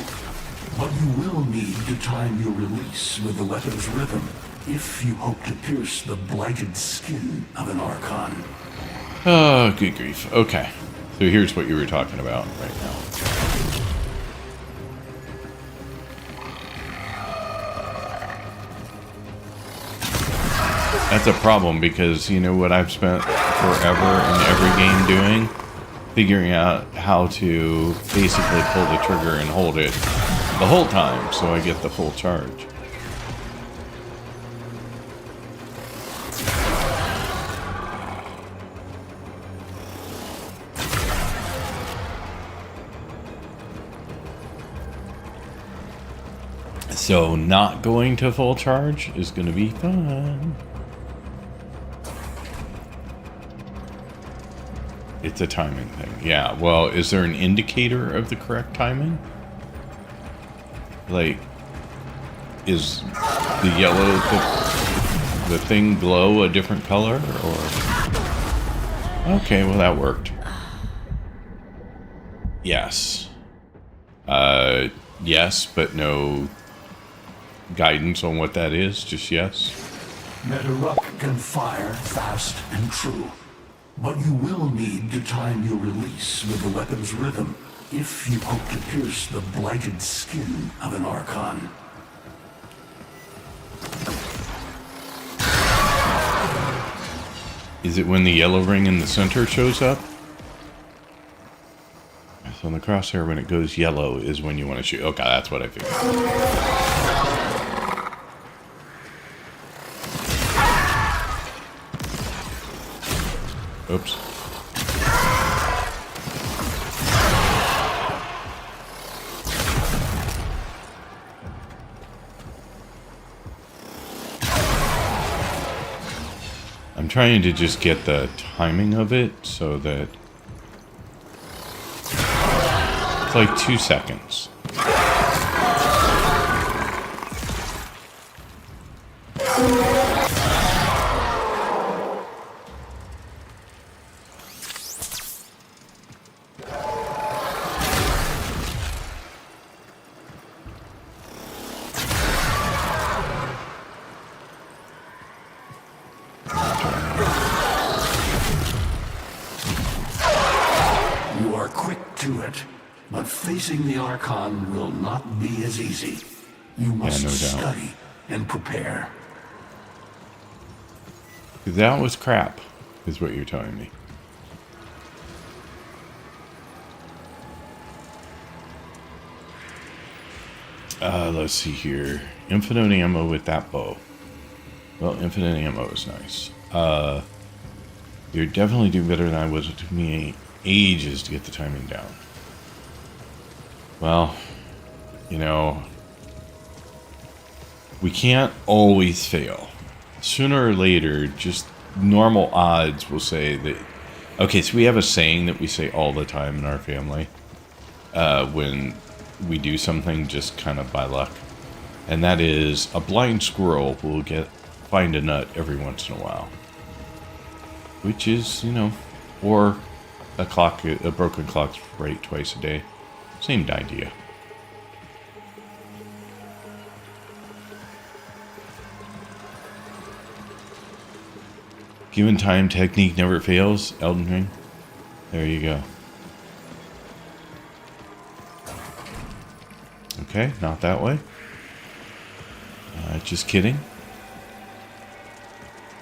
But you will need to time your release with the weapon's rhythm if you hope to pierce the blighted skin of an Archon. oh, good grief. Okay, so here's what you were talking about right now. That's a problem because you know what I've spent forever in every game doing? Figuring out how to basically pull the trigger and hold it the whole time so I get the full charge. So not going to full charge is going to be fun. It's a timing thing. Yeah, well, is there an indicator of the correct timing? Like, is the yellow, the thing glow a different color, or? Okay, well that worked. Yes. Yes, but no guidance on what that is, just yes. Metalruck can fire fast and true. But you will need to time your release with the weapon's rhythm if you hope to pierce the blighted skin of an Archon. Is it when the yellow ring in the center shows up? So on the crosshair, when it goes yellow is when you want to shoot. Okay, that's what I figured. Oops. I'm trying to just get the timing of it so that it's like 2 seconds. You are quick to it, but facing the Archon will not be as easy. You must no doubt. study and prepare. That was crap, is what you're telling me. Let's see here. Infinite ammo with that bow. Well, infinite ammo is nice. You're definitely doing better than I was. It took me ages to get the timing down. Well, you know, we can't always fail. Sooner or later, just normal odds will say that... Okay, so we have a saying that we say all the time in our family. When we do something just kind of by luck. And that is, a blind squirrel will find a nut every once in a while. Which is, you know, or a broken clock's right twice a day. Same idea. Given time, technique never fails. Elden Ring. There you go. Okay, not that way. Just kidding.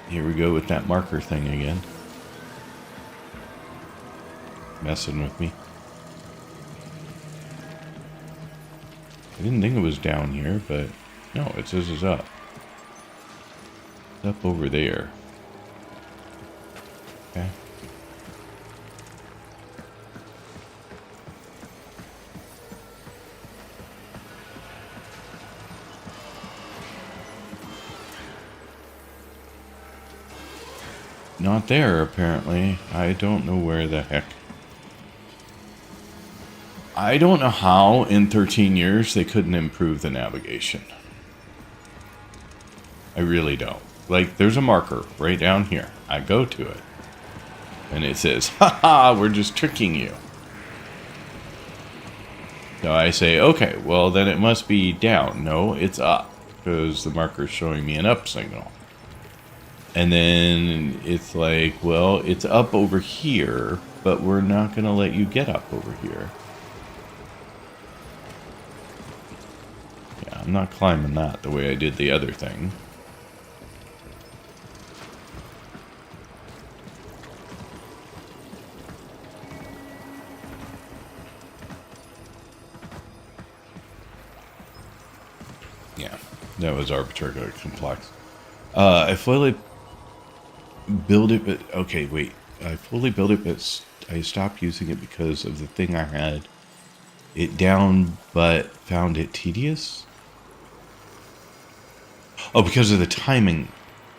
Here we go with that marker thing again. Messing with me. I didn't think it was down here, but no, it says it's up. It's up over there. Okay. Not there, apparently. I don't know where the heck. I don't know how in 13 years they couldn't improve the navigation. I really don't. Like, there's a marker right down here. I go to it. And it says, haha, we're just tricking you. So I say, okay, well then it must be down. No, it's up, because the marker's showing me an up signal. And then it's like, well, it's up over here, but we're not going to let you get up over here. Yeah, I'm not climbing that the way I did the other thing. Yeah, that was arbitrarily complex. I fully build it, but okay, wait. I fully built it, but I stopped using it because of the thing I had it down, but found it tedious. Oh, because of the timing.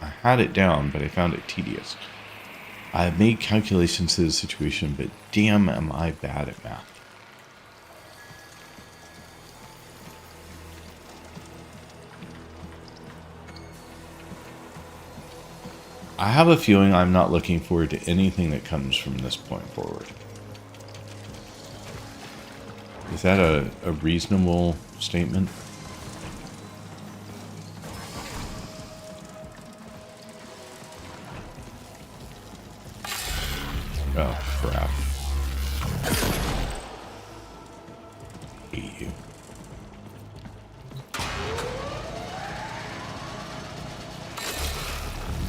I had it down, but I found it tedious. I made calculations to the situation, but damn, am I bad at math. I have a feeling I'm not looking forward to anything that comes from this point forward. Is that a reasonable statement? Oh, crap. Hate you.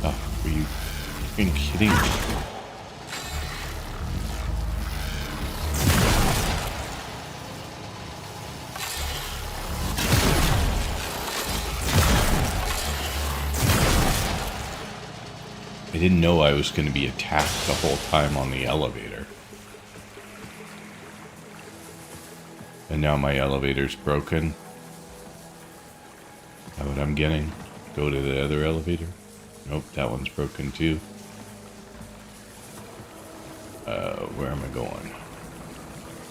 Oh, are you freaking kidding me? I didn't know I was going to be attacked the whole time on the elevator. And now my elevator's broken. Is that what I'm getting? Go to the other elevator? Nope, that one's broken too. Where am I going?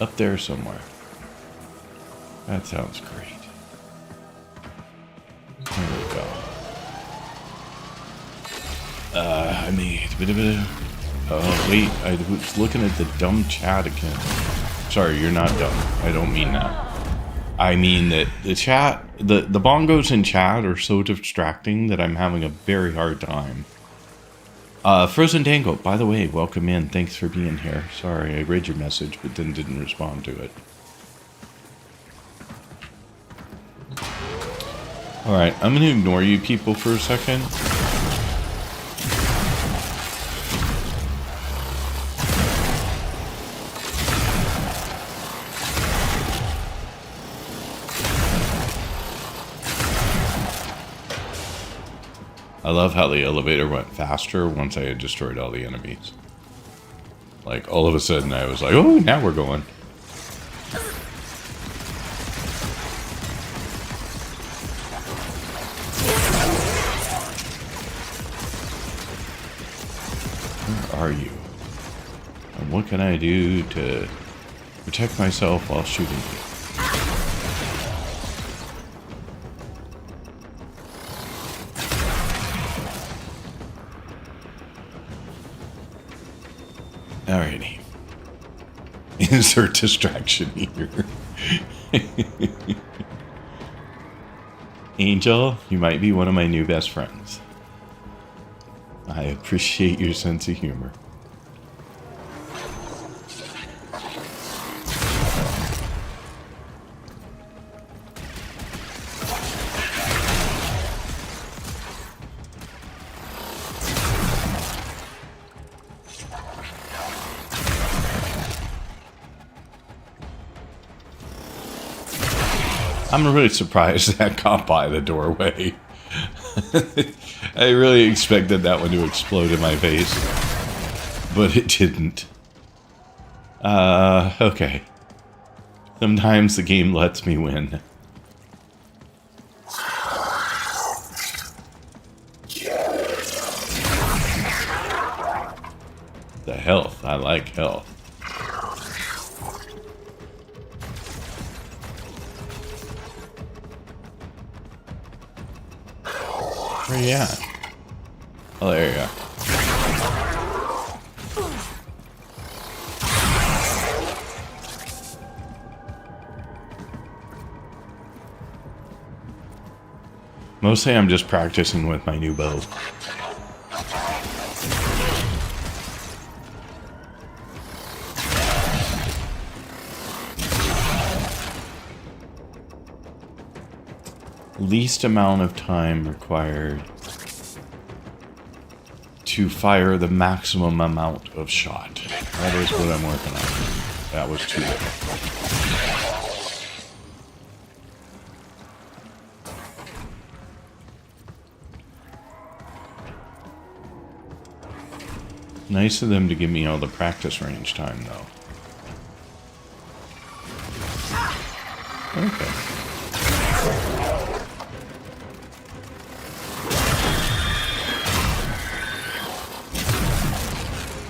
Up there somewhere. That sounds great. There we go. I made a bit of a... wait, I was looking at the dumb chat again. Sorry, you're not dumb. I don't mean that. I mean that the chat, the bongos in chat are so distracting that I'm having a very hard time. Frozen Dango, by the way, welcome in. Thanks for being here. Sorry, I read your message, but then didn't respond to it. Alright, I'm going to ignore you people for a second. I love how the elevator went faster once I had destroyed all the enemies. Like, all of a sudden I was like, oh, now we're going. Where are you? And what can I do to protect myself while shooting you? Alrighty. Insert distraction here. Angel, you might be one of my new best friends. I appreciate your sense of humor. I'm really surprised that got by the doorway. I really expected that one to explode in my face, but it didn't. Okay. Sometimes the game lets me win. The health. I like health. Where you at? Oh, there you go. Mostly I'm just practicing with my new bow. Least amount of time required to fire the maximum amount of shot. That is what I'm working on. That was too little. Nice of them to give me all the practice range time, though. Okay.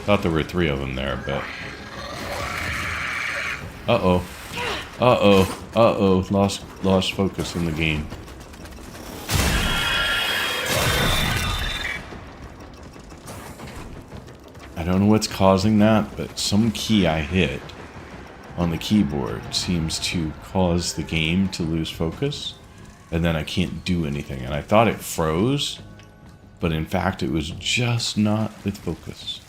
Thought there were 3 of them there, but... Uh-oh. Uh-oh. Uh-oh. Lost focus in the game. I don't know what's causing that, but some key I hit on the keyboard seems to cause the game to lose focus, and then I can't do anything. And I thought it froze, but in fact it was just not with focus.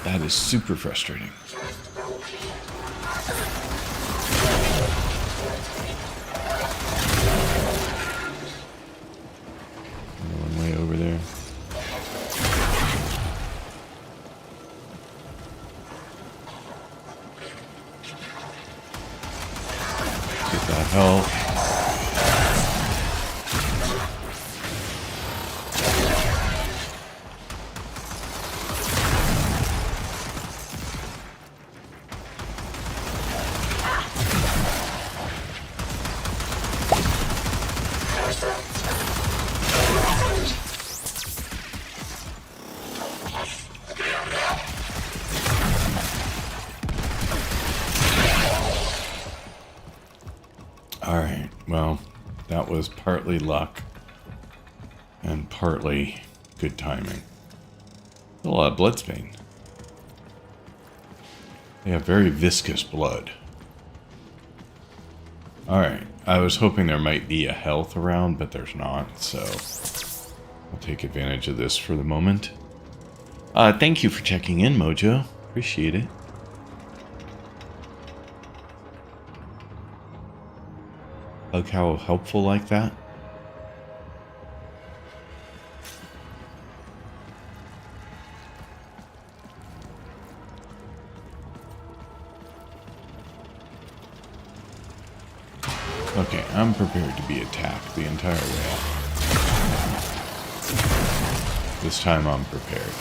That is super frustrating. One way over there. Get that help. Alright, well, that was partly luck and partly good timing. A lot of blood stain. They have very viscous blood. Alright, I was hoping there might be a health around, but there's not, so I'll take advantage of this for the moment. Thank you for checking in, Mojo. Appreciate it. Look how helpful like that. Okay, I'm prepared to be attacked the entire way up. This time I'm prepared.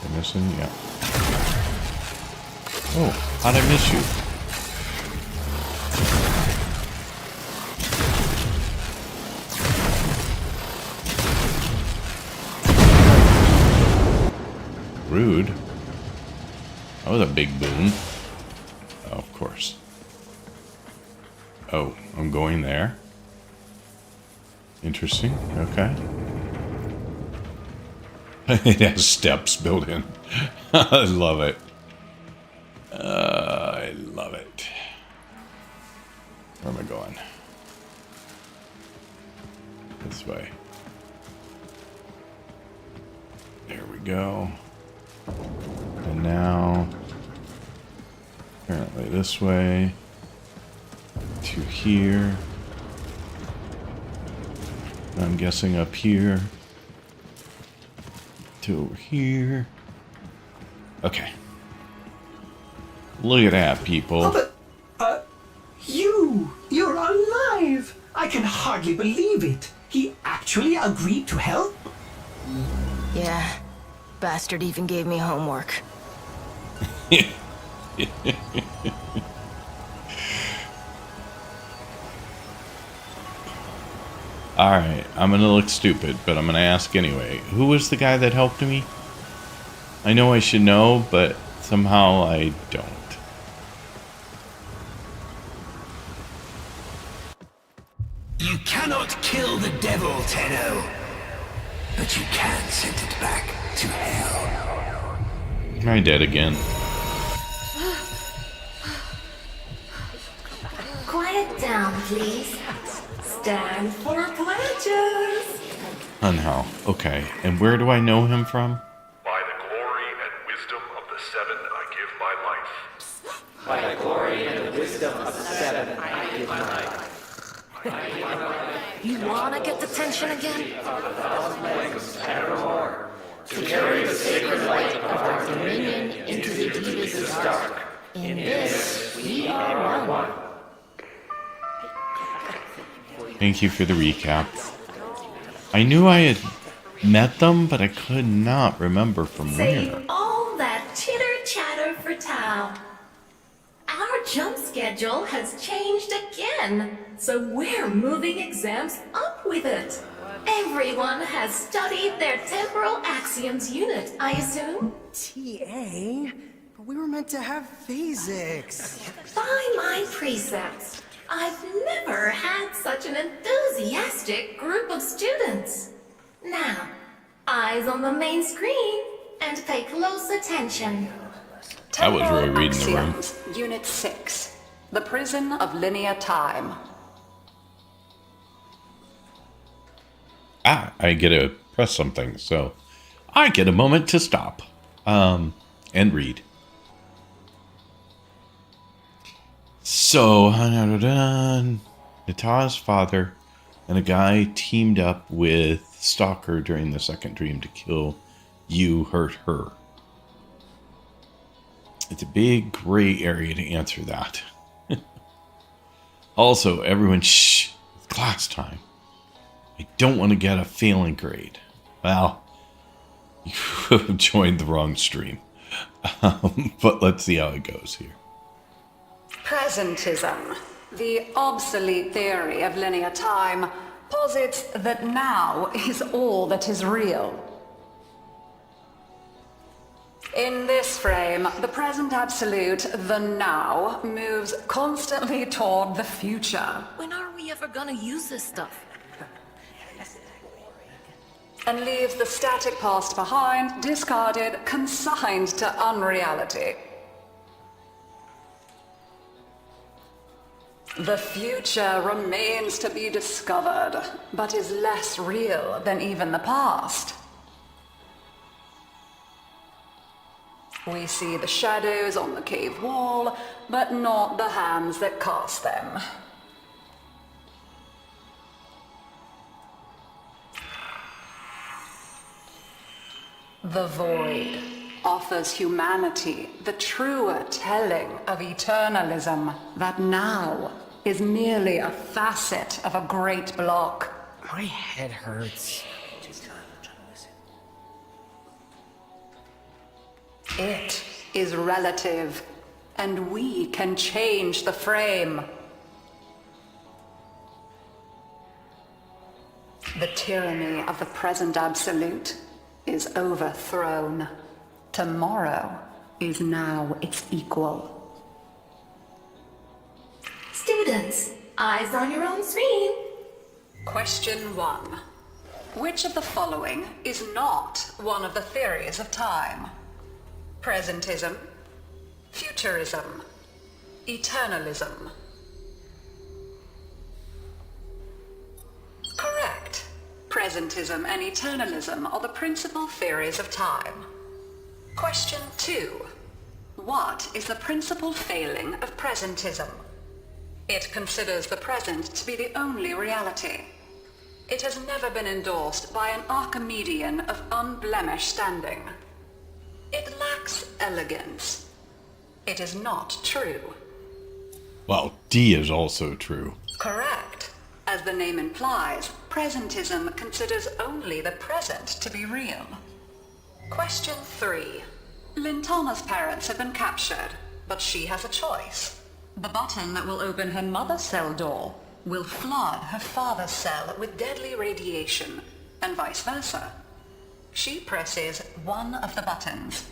Am I missing? Yeah. Oh, how'd I miss you? Rude. That was a big boom. Oh, of course. Oh, I'm going there. Interesting. Okay. It has steps built in. I love it. I love it. Where am I going? This way. There we go. And now, apparently this way to here. I'm guessing up here to over here. Okay. Look at that, people. Oh, but, you're alive! I can hardly believe it. He actually agreed to help? Yeah. Bastard even gave me homework. Alright, I'm gonna look stupid, but I'm gonna ask anyway. Who was the guy that helped me? I know I should know, but somehow I don't. You cannot kill the devil, Tenno. But you can send it back to hell. Am I dead again? Head down, please. Stand for pledges. Unhow. Okay. And where do I know him from? By the glory and wisdom of the seven, I give my life. You wanna get the tension again? To carry the sacred light of our dominion into the deepest dark. In this, we are one. Thank you for the recap. I knew I had met them, but I could not remember from Save where. all that chitter-chatter for Tao. Our jump schedule has changed again, so we're moving exams up with it. Everyone has studied their temporal axioms unit, I assume? TA? But we were meant to have physics. By my precepts, I've never had such an enthusiastic group of students. Now, eyes on the main screen and pay close attention. I was really reading the room. Axioms, Unit 6. The Prison of Linear Time. I get to press something, so I get a moment to stop and read. So, Nata's father and a guy teamed up with Stalker during the second dream to kill you, hurt her. It's a big gray area to answer that. Also, everyone, shh, it's class time. I don't want to get a failing grade. Well, you have joined the wrong stream. But let's see how it goes here. Presentism, the obsolete theory of linear time, posits that now is all that is real. In this frame, the present absolute, the now, moves constantly toward the future. When are we ever gonna use this stuff? And leaves the static past behind, discarded, consigned to unreality. The future remains to be discovered, but is less real than even the past. We see the shadows on the cave wall, but not the hands that cast them. The void offers humanity the truer telling of eternalism, that now is merely a facet of a great block. My head hurts. It is relative, and we can change the frame. The tyranny of the present absolute is overthrown. Tomorrow is now its equal. Students, eyes on your own screen. Question 1. Which of the following is not one of the theories of time? Presentism, futurism, eternalism. Correct. Presentism and eternalism are the principal theories of time. Question 2. What is the principal failing of presentism? It considers the present to be the only reality. It has never been endorsed by an Archimedean of unblemished standing. It lacks elegance. It is not true. Well, D is also true. Correct. As the name implies, presentism considers only the present to be real. Question 3. Lintana's parents have been captured, but she has a choice. The button that will open her mother's cell door will flood her father's cell with deadly radiation, and vice versa. She presses one of the buttons.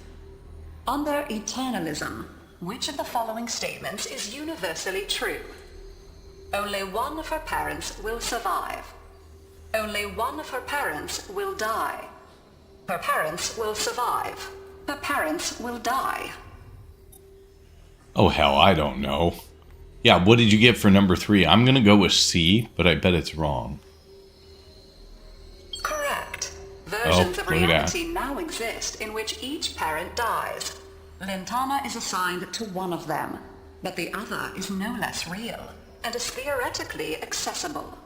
Under eternalism, which of the following statements is universally true? Only one of her parents will survive. Only one of her parents will die. Her parents will survive. Her parents will die. Oh, hell, I don't know. Yeah, what did you get for number 3? I'm going to go with C, but I bet it's wrong. Correct. Versions of look at that. reality now exist in which each parent dies. Lintana is assigned to one of them, but the other is no less real and is theoretically accessible.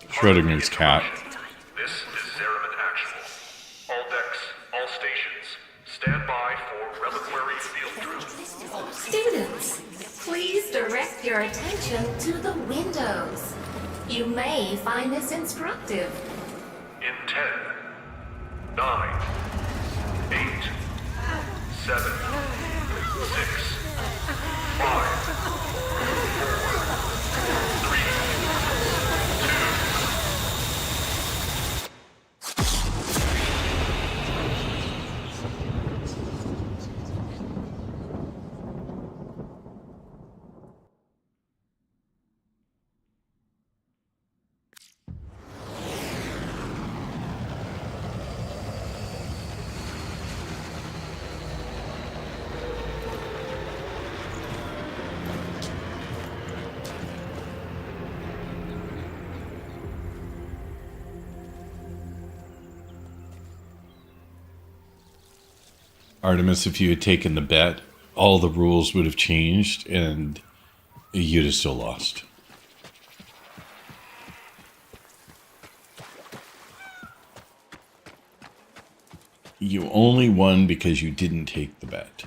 Schrodinger's cat. This is Zeraman Actual. All decks, all stations, stand by for reliquary field drill. Students, please direct your attention to the windows. You may find this instructive. In 10, 9, 8, 7, 6, 5, 4, 3, Artemis, if you had taken the bet, all the rules would have changed and you'd have still lost. You only won because you didn't take the bet.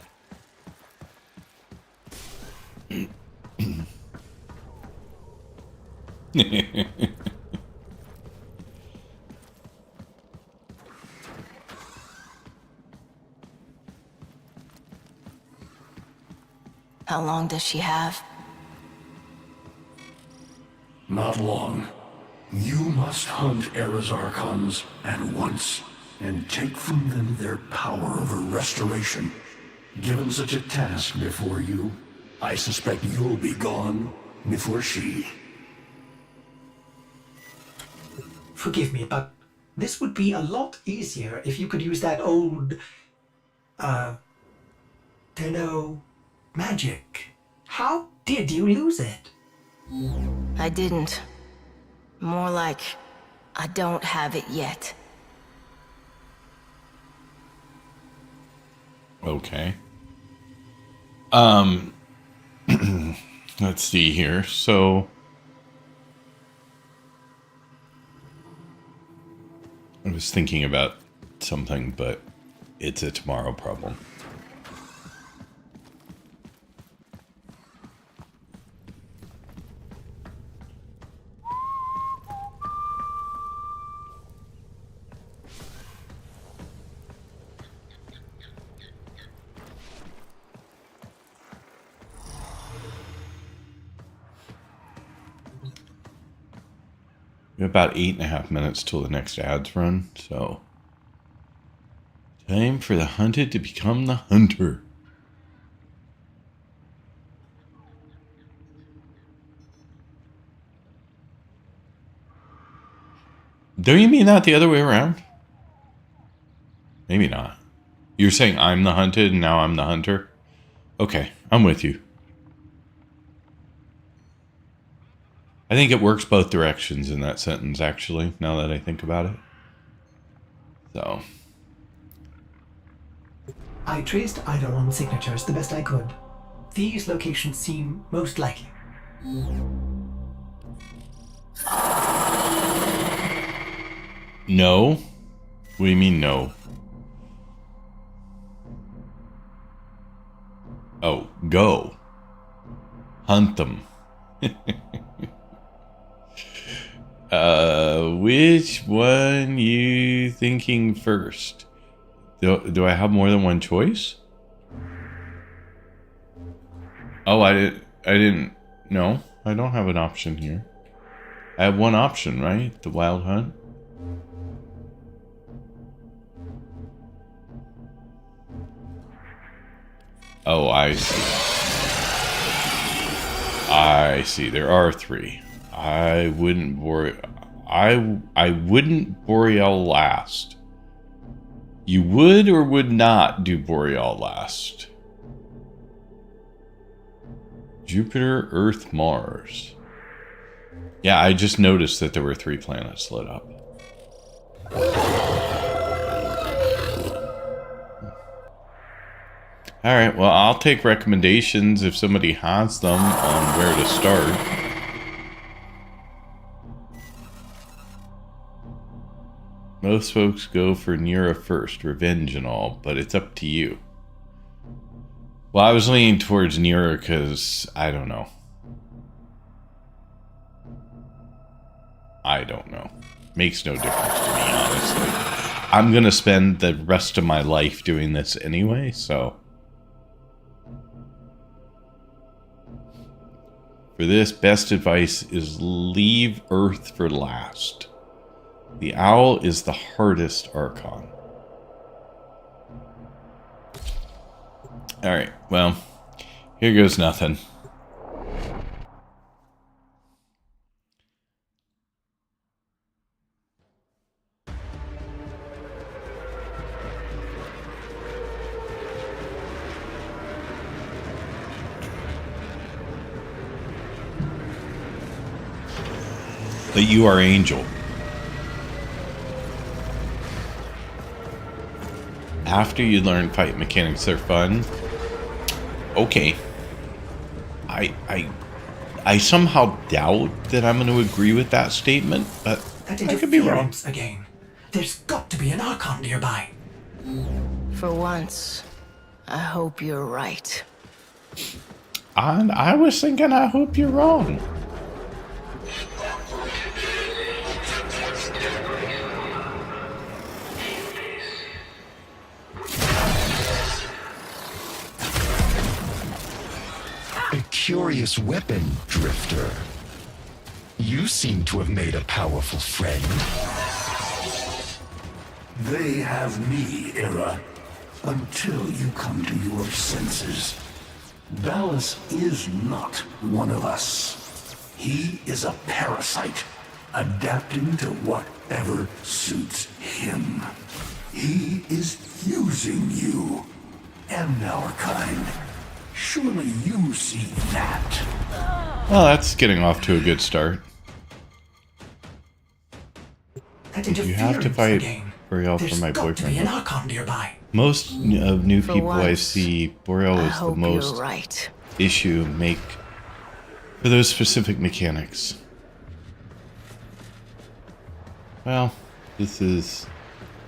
How long does she have? Not long. You must hunt Era's Archons at once, and take from them their power over restoration. Given such a task before you, I suspect you'll be gone before she. Forgive me, but this would be a lot easier if you could use that old, dunno, magic. How did you lose it? I didn't. More like, I don't have it yet. Okay. Let's see here. So I was thinking about something, but it's a tomorrow problem. We have about 8.5 minutes till the next ads run, so time for the hunted to become the hunter. Don't you mean that the other way around? Maybe not. You're saying I'm the hunted and now I'm the hunter? Okay, I'm with you. I think it works both directions in that sentence, actually, now that I think about it. So. I traced Eidolon's signatures the best I could. These locations seem most likely. No? What do you mean, no? Oh, go. Hunt them. Which one you thinking first? Do I have more than one choice? Oh, I didn't. No, I don't have an option here. I have one option, right? The wild hunt. Oh, I see. I see. There are 3. I wouldn't Boreal last. You would or would not do Boreal last? Jupiter, Earth, Mars. Yeah, I just noticed that there were 3 planets lit up. Alright, well, I'll take recommendations if somebody has them on where to start. Most folks go for Nira first, revenge and all, but it's up to you. Well, I was leaning towards Nira because, I don't know. I don't know. Makes no difference to me, honestly. I'm going to spend the rest of my life doing this anyway, so... For this, best advice is leave Earth for last. The owl is the hardest archon. Alright, well, here goes nothing. But you are Angel. After you learn fight mechanics are fun. Okay. I somehow doubt that I'm going to agree with that statement, but I could be wrong. Again. There's got to be an Archon nearby. For once, I hope you're right. And I was thinking, I hope you're wrong. A curious weapon, Drifter. You seem to have made a powerful friend. They have me, Era, until you come to your senses. Dallas is not one of us. He is a parasite, adapting to whatever suits him. He is using you and our kind. Surely you see that. Well, that's getting off to a good start. You have to fight Boreal for my boyfriend. Most of new people I see, Boreal is the most issue make for those specific mechanics. Well, this is...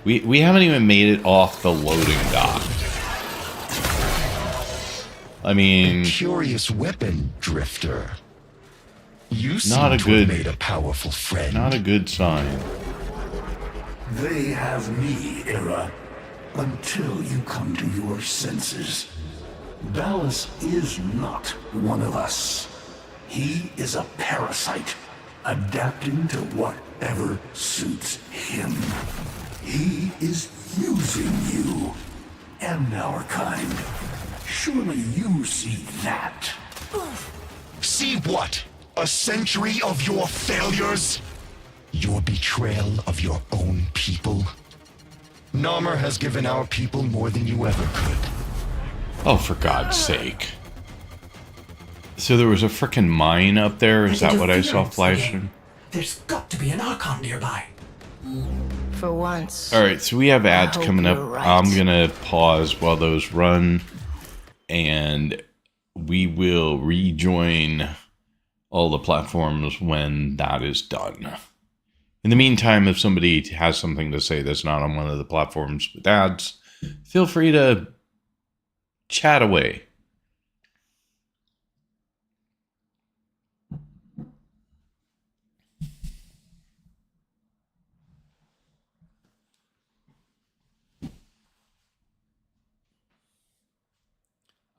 We haven't even made it off the loading dock. I mean... A curious weapon, Drifter. You not seem to have made a powerful friend. Not a good sign. They have me, Era, until you come to your senses. Dallas is not one of us. He is a parasite, adapting to whatever suits him. He is using you and our kind. Surely you see that. See what? A century of your failures? Your betrayal of your own people? Narmer has given our people more than you ever could. Oh, for God's sake. So there was a frickin' mine up there? Is that what I saw flashing? There's got to be an Archon nearby. For once. Alright, so we have ads coming up. Right. I'm gonna pause while those run. And we will rejoin all the platforms when that is done. In the meantime, if somebody has something to say that's not on one of the platforms with ads, feel free to chat away.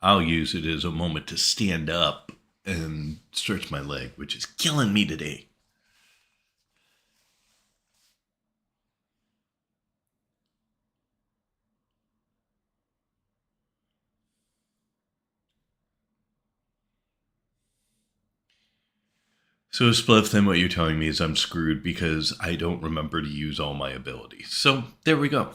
I'll use it as a moment to stand up and stretch my leg, which is killing me today. So, Spliff, then what you're telling me is I'm screwed because I don't remember to use all my abilities. So, there we go.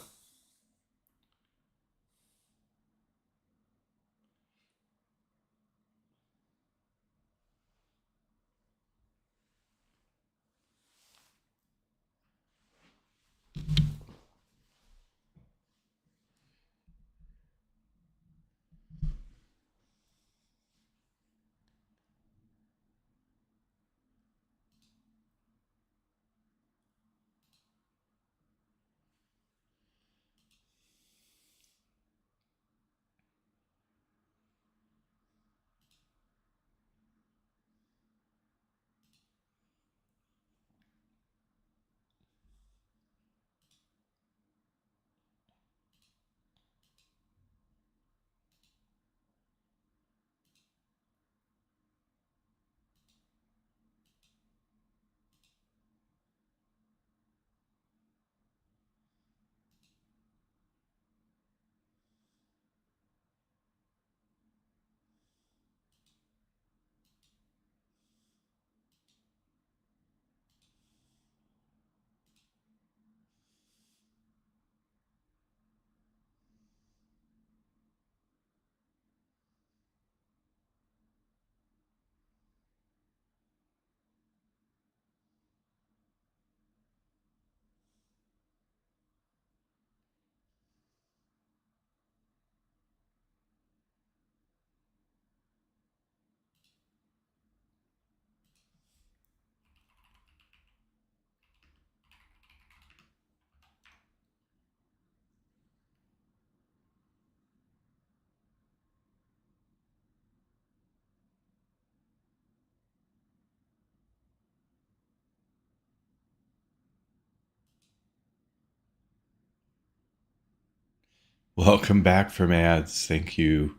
Welcome back from ads. Thank you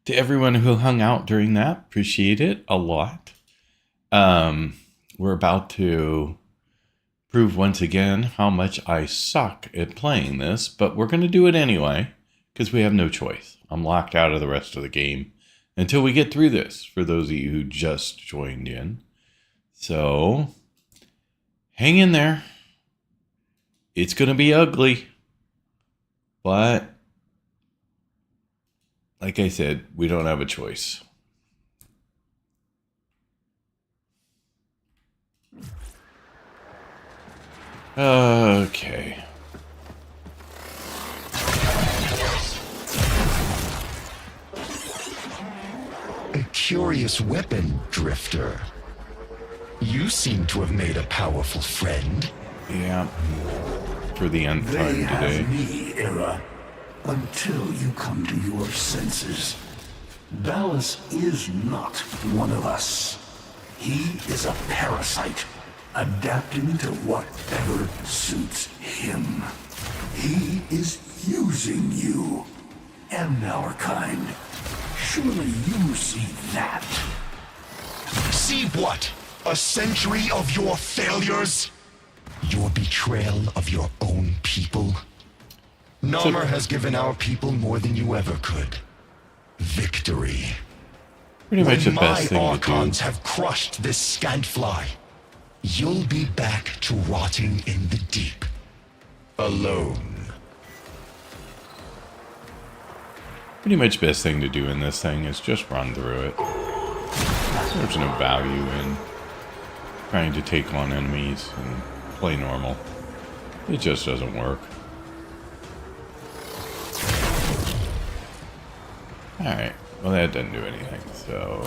to everyone who hung out during that. Appreciate it a lot. We're about to prove once again how much I suck at playing this, but we're going to do it anyway because we have no choice. I'm locked out of the rest of the game until we get through this, for those of you who just joined in. So, hang in there. It's going to be ugly, but like I said, we don't have a choice. Okay. A curious weapon, Drifter. You seem to have made a powerful friend. Yeah. For the end time They today. have me, Era, until you come to your senses. Dallas is not one of us. He is a parasite, adapting to whatever suits him. He is using you and our kind. Surely you see that. See what? A century of your failures? Your betrayal of your own people? Narmer has given our people more than you ever could. Victory. Pretty much the When best my thing to archons do. have crushed this scantfly, you'll be back to rotting in the deep. Alone. Pretty much best thing to do in this thing is just run through it. There's no value in trying to take on enemies and play normal. It just doesn't work. Alright, well that doesn't do anything, so...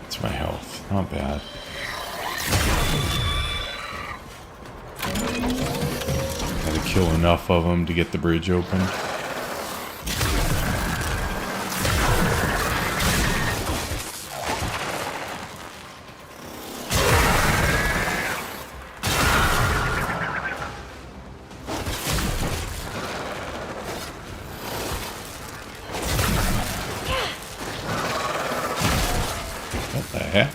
It's my health, not bad. Gotta kill enough of them to get the bridge open. What the heck?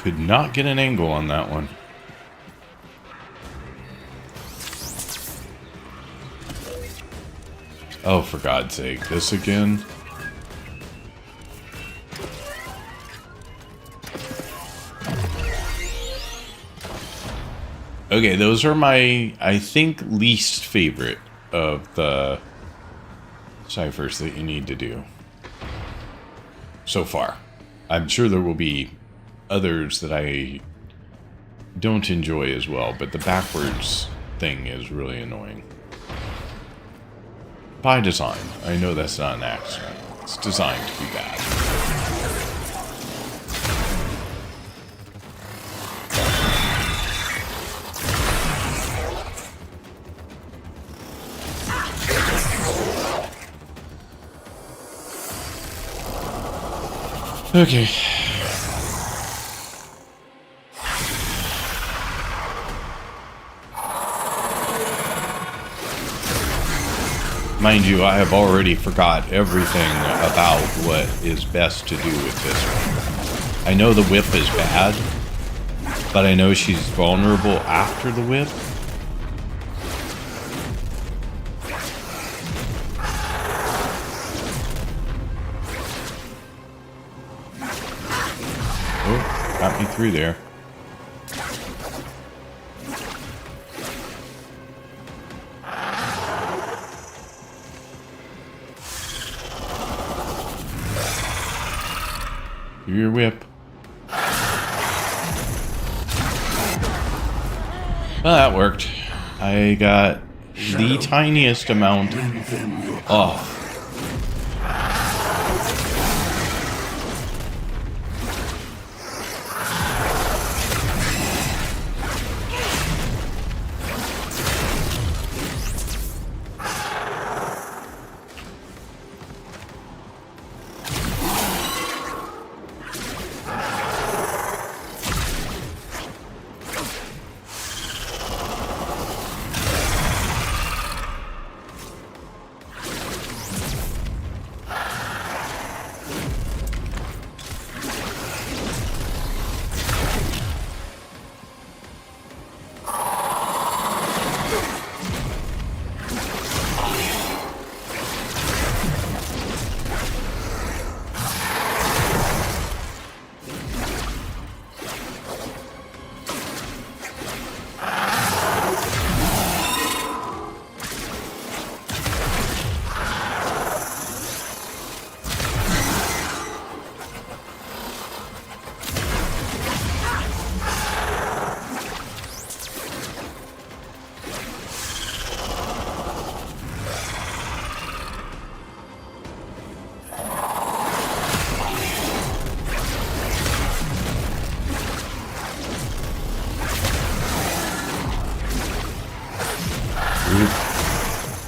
Could not get an angle on that one. Oh, for God's sake, this again? Okay, those are my, I think, least favorite of the ciphers that you need to do so far. I'm sure there will be others that I don't enjoy as well, but the backwards thing is really annoying. By design. I know that's not an accident. It's designed to be bad. Okay. Mind you, I have already forgot everything about what is best to do with this one. I know the whip is bad, but I know she's vulnerable after the whip. Oh, got me through there. your whip. Well, that worked. I got the tiniest amount off.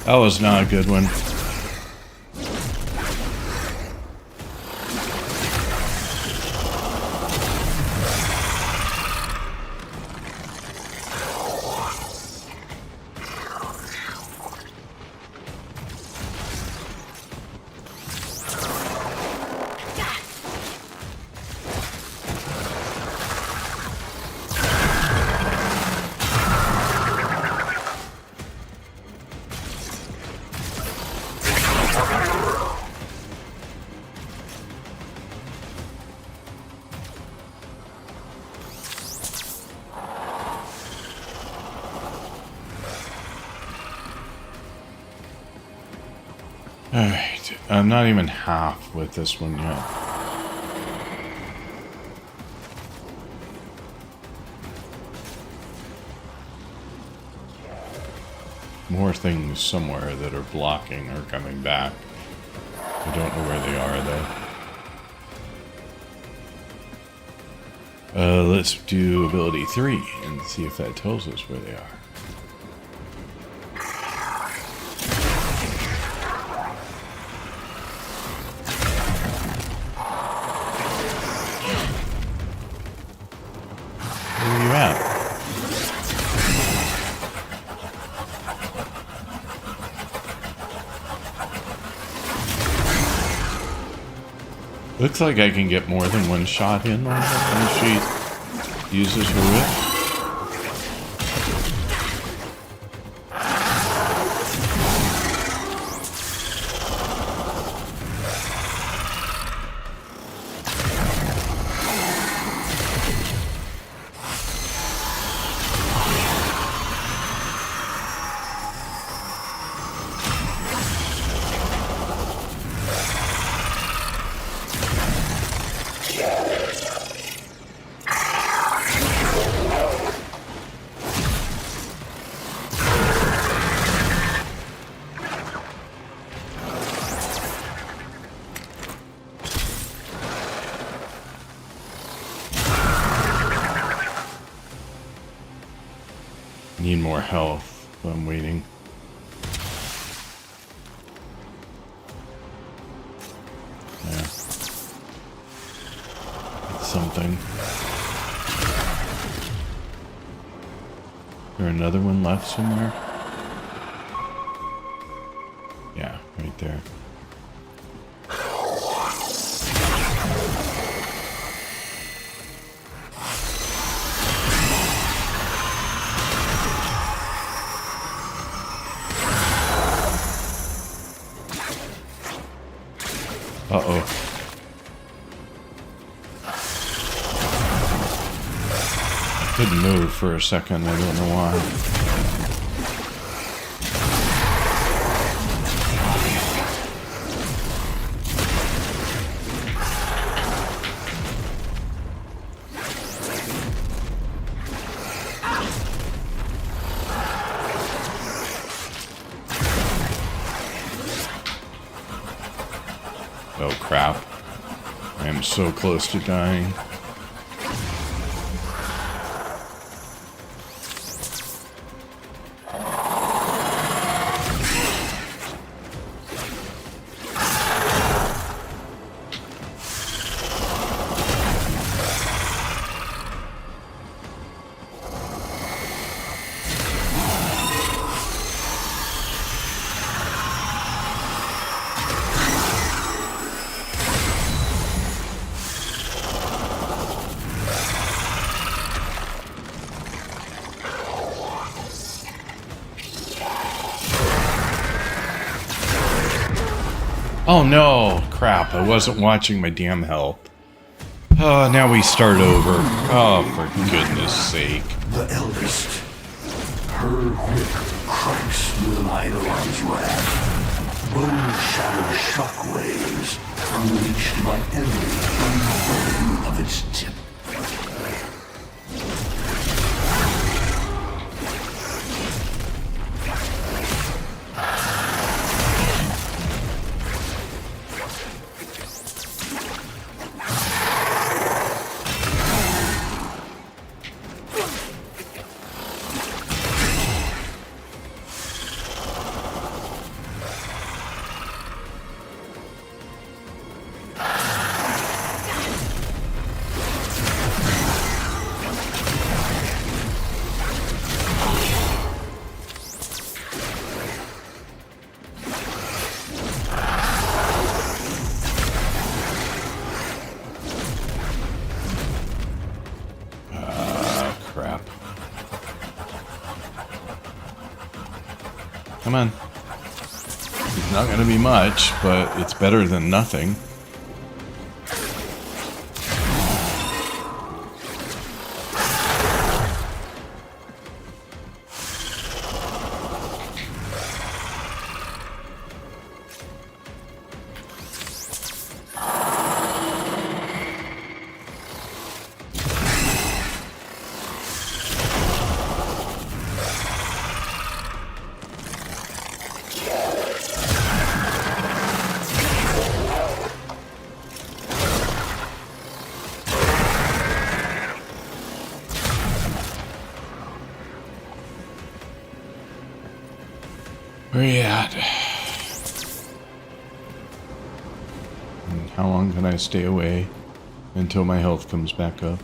That was not a good one. Alright, I'm not even half with this one yet. More things somewhere that are blocking or coming back. I don't know where they are though. Let's do ability 3 and see if that tells us where they are. Looks like I can get more than one shot in on her when she uses her whip. Need more health, but I'm waiting. Yeah. It's something. Is there another one left somewhere? Yeah, right there. Uh-oh. Couldn't move for a second, I don't know why. Oh crap. I am so close to dying. Oh no, crap, I wasn't watching my damn health. Oh, now we start over. Oh, for goodness sake. The eldest. Her whip cracks through the eidolons you have. Bone shatter shockwaves unleashed by every unfolding of its tip. Come on. It's not going to be much, but it's better than nothing. Where you at? And how long can I stay away until my health comes back up?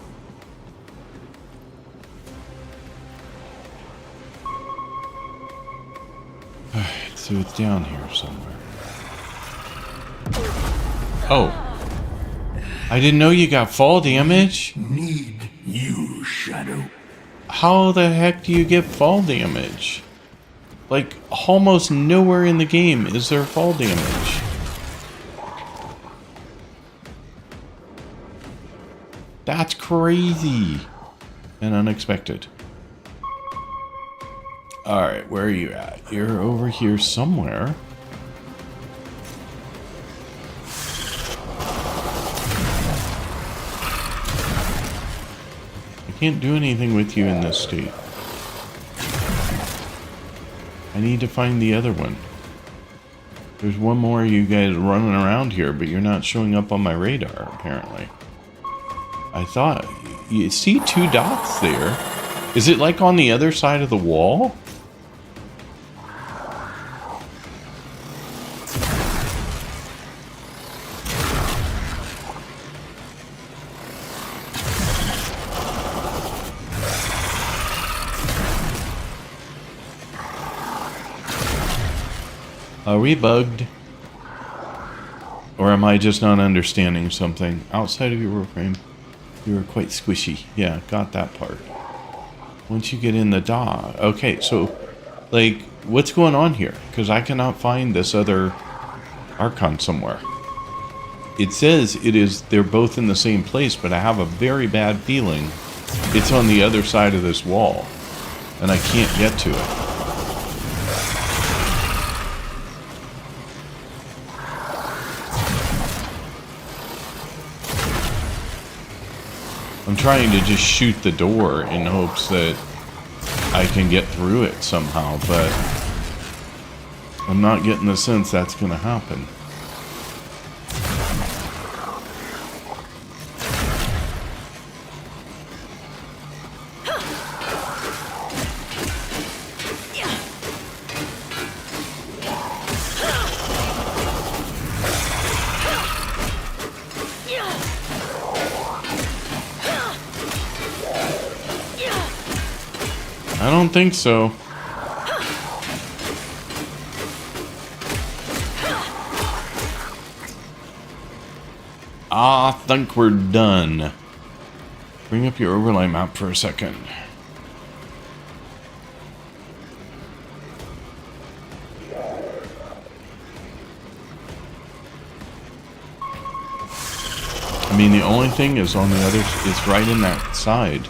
Alright, so it's down here somewhere. Oh. I didn't know you got fall damage. Need you, Shadow. How the heck do you get fall damage? Like, almost nowhere in the game is there fall damage. That's crazy and unexpected. Alright, where are you at? You're over here somewhere. I can't do anything with you in this state. I need to find the other one. There's one more of you guys running around here, but you're not showing up on my radar, apparently. I thought... You see 2 dots there. Is it like on the other side of the wall? Are we bugged? Or am I just not understanding something? Outside of your Warframe, you are quite squishy. Yeah, got that part. Once you get in the dock. Okay, so, like, what's going on here? Because I cannot find this other Archon somewhere. It says they're both in the same place, but I have a very bad feeling it's on the other side of this wall. And I can't get to it. I'm trying to just shoot the door in hopes that I can get through it somehow, but I'm not getting the sense that's going to happen. don't think so. I think we're done. Bring up your overlay map for a second. I mean, the only thing is on the other, it's right in that side.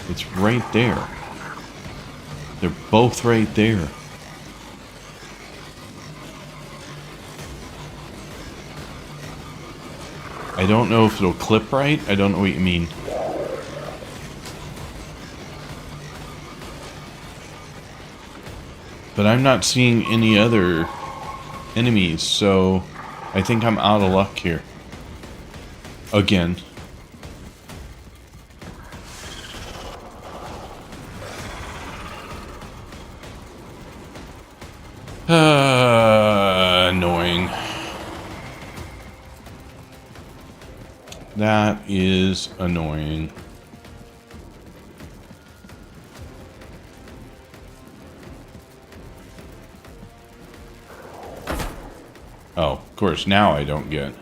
It's right there. They're both right there. I don't know if it'll clip right. I don't know what you mean. But I'm not seeing any other enemies, so I think I'm out of luck here. Again. Annoying. That is annoying. Oh, of course, now I don't get.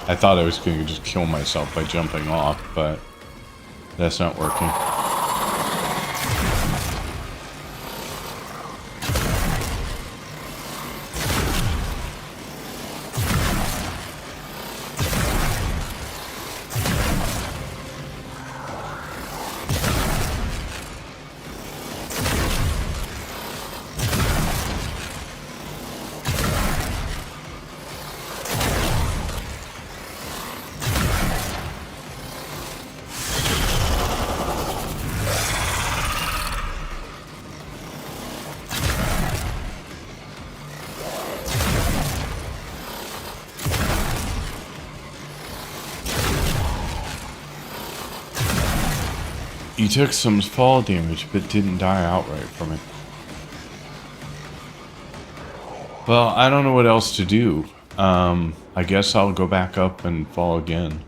I thought I was going to just kill myself by jumping off, but that's not working. He took some fall damage, but didn't die outright from it. Well, I don't know what else to do. I guess I'll go back up and fall again.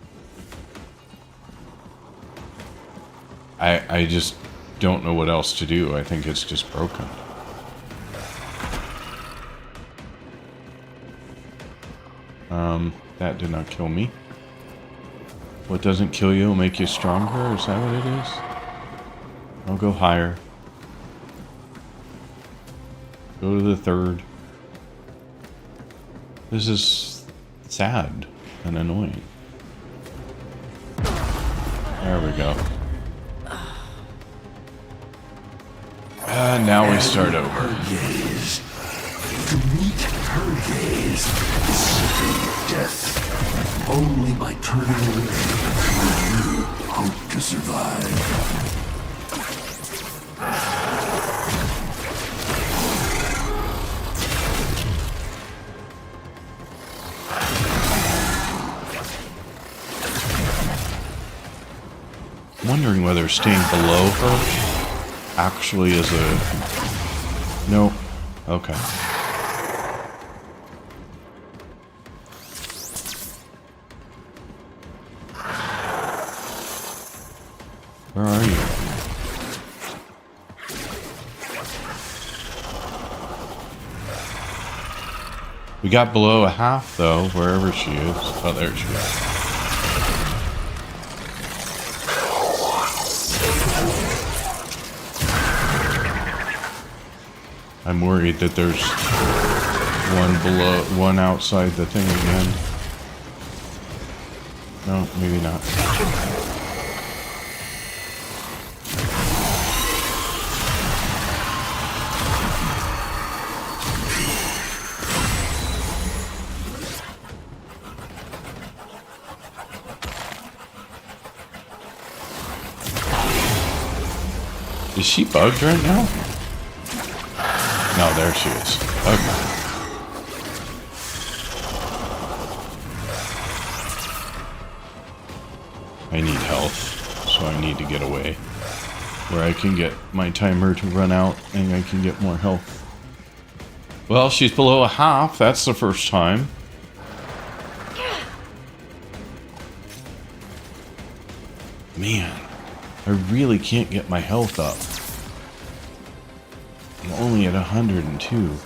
I just don't know what else to do. I think it's just broken. That did not kill me. What doesn't kill you will make you stronger? Is that what it is? I'll go higher. Go to the third. This is sad and annoying. There we go. Now we start over. Gaze. To meet her gaze is certain death. Only by turning away will you hope to survive. I'm wondering whether staying below her actually is a... No. Okay. Where are you? We got below a half, though, wherever she is. Oh, there she is. I'm worried that there's one below, one outside the thing again. No, maybe not. Is she bugged right now? No, there she is. Okay. I need health, so I need to get away. Where I can get my timer to run out and I can get more health. Well, she's below a half. That's the first time. Man, I really can't get my health up. I'm only at 102.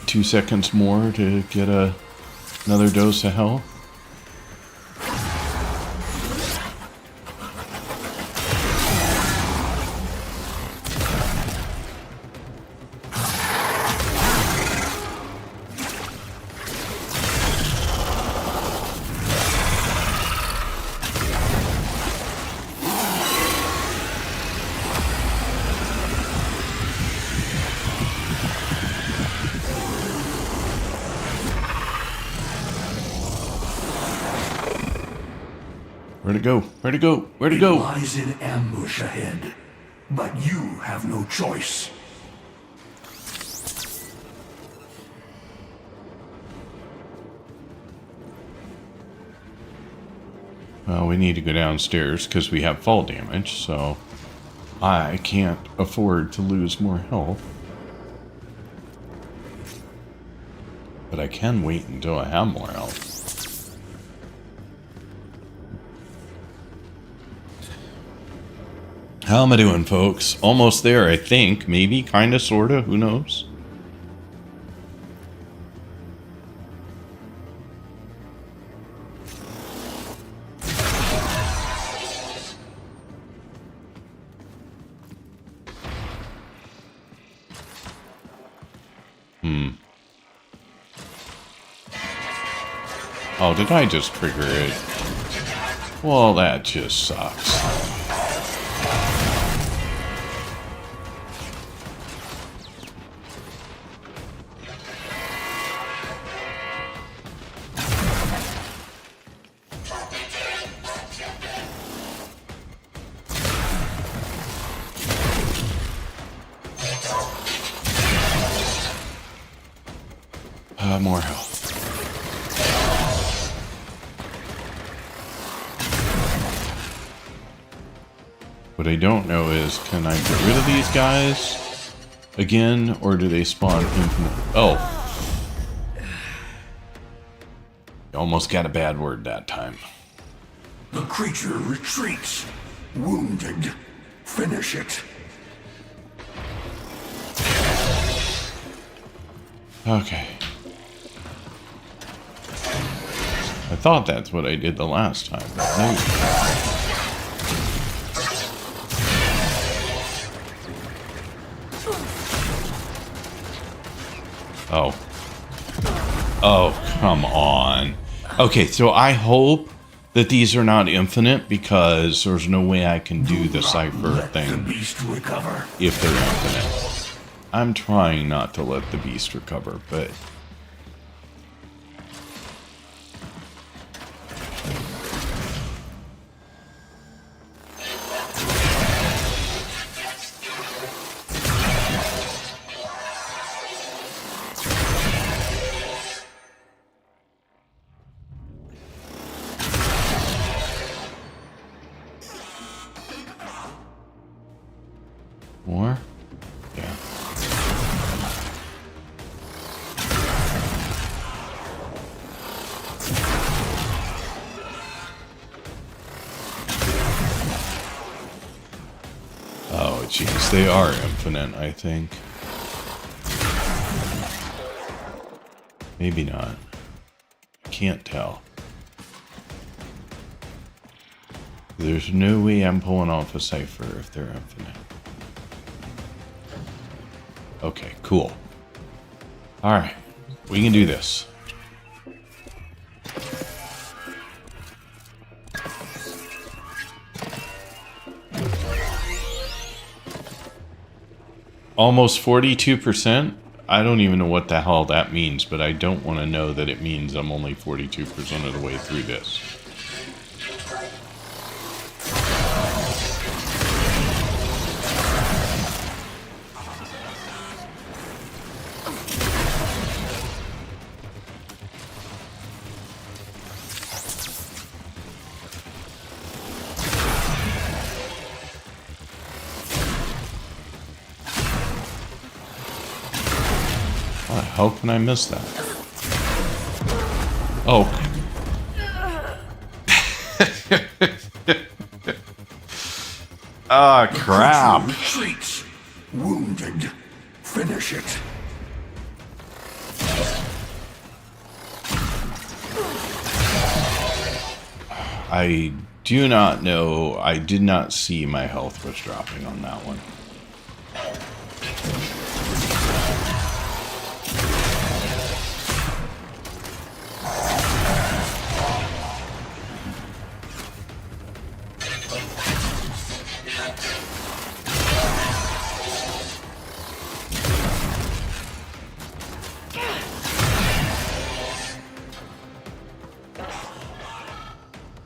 Two seconds more to get another dose of health. Where'd it go? Where'd it go? Where'd it go? It lies in ambush ahead, but you have no choice. Well, we need to go downstairs because we have fall damage, so I can't afford to lose more health. But I can wait until I have more health. How am I doing, folks? Almost there, I think. Maybe, kinda, sorta, who knows? Oh, did I just trigger it? Well, that just sucks. More health. What I don't know is, can I get rid of these guys again, or do they spawn infinite? Oh. Almost got a bad word that time. The creature retreats, wounded. Finish it. Okay. I thought that's what I did the last time, but no. Oh. Oh, come on. Okay, so I hope that these are not infinite because there's no way I can do the cipher thing if they're infinite. I'm trying not to let the beast recover, but... More? Yeah. Oh, jeez. They are infinite, I think. Maybe not. Can't tell. There's no way I'm pulling off a cipher if they're infinite. Okay, cool. Alright, we can do this. Almost 42%? I don't even know what the hell that means, but I don't want to know that it means I'm only 42% of the way through this. hell can I miss that? Oh. Ah, crap. Retreats. Wounded. Finish it. I do not know. I did not see my health was dropping on that one.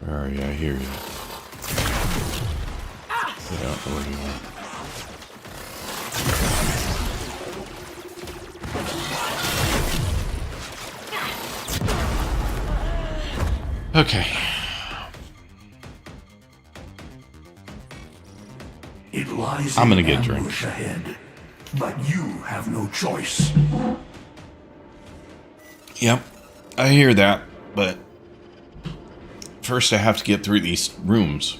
Where are you? I hear you. I don't know where you are. Okay. It lies I'm gonna in get drink. ambush ahead, but you have no choice. Yep. I hear that, but first I have to get through these rooms.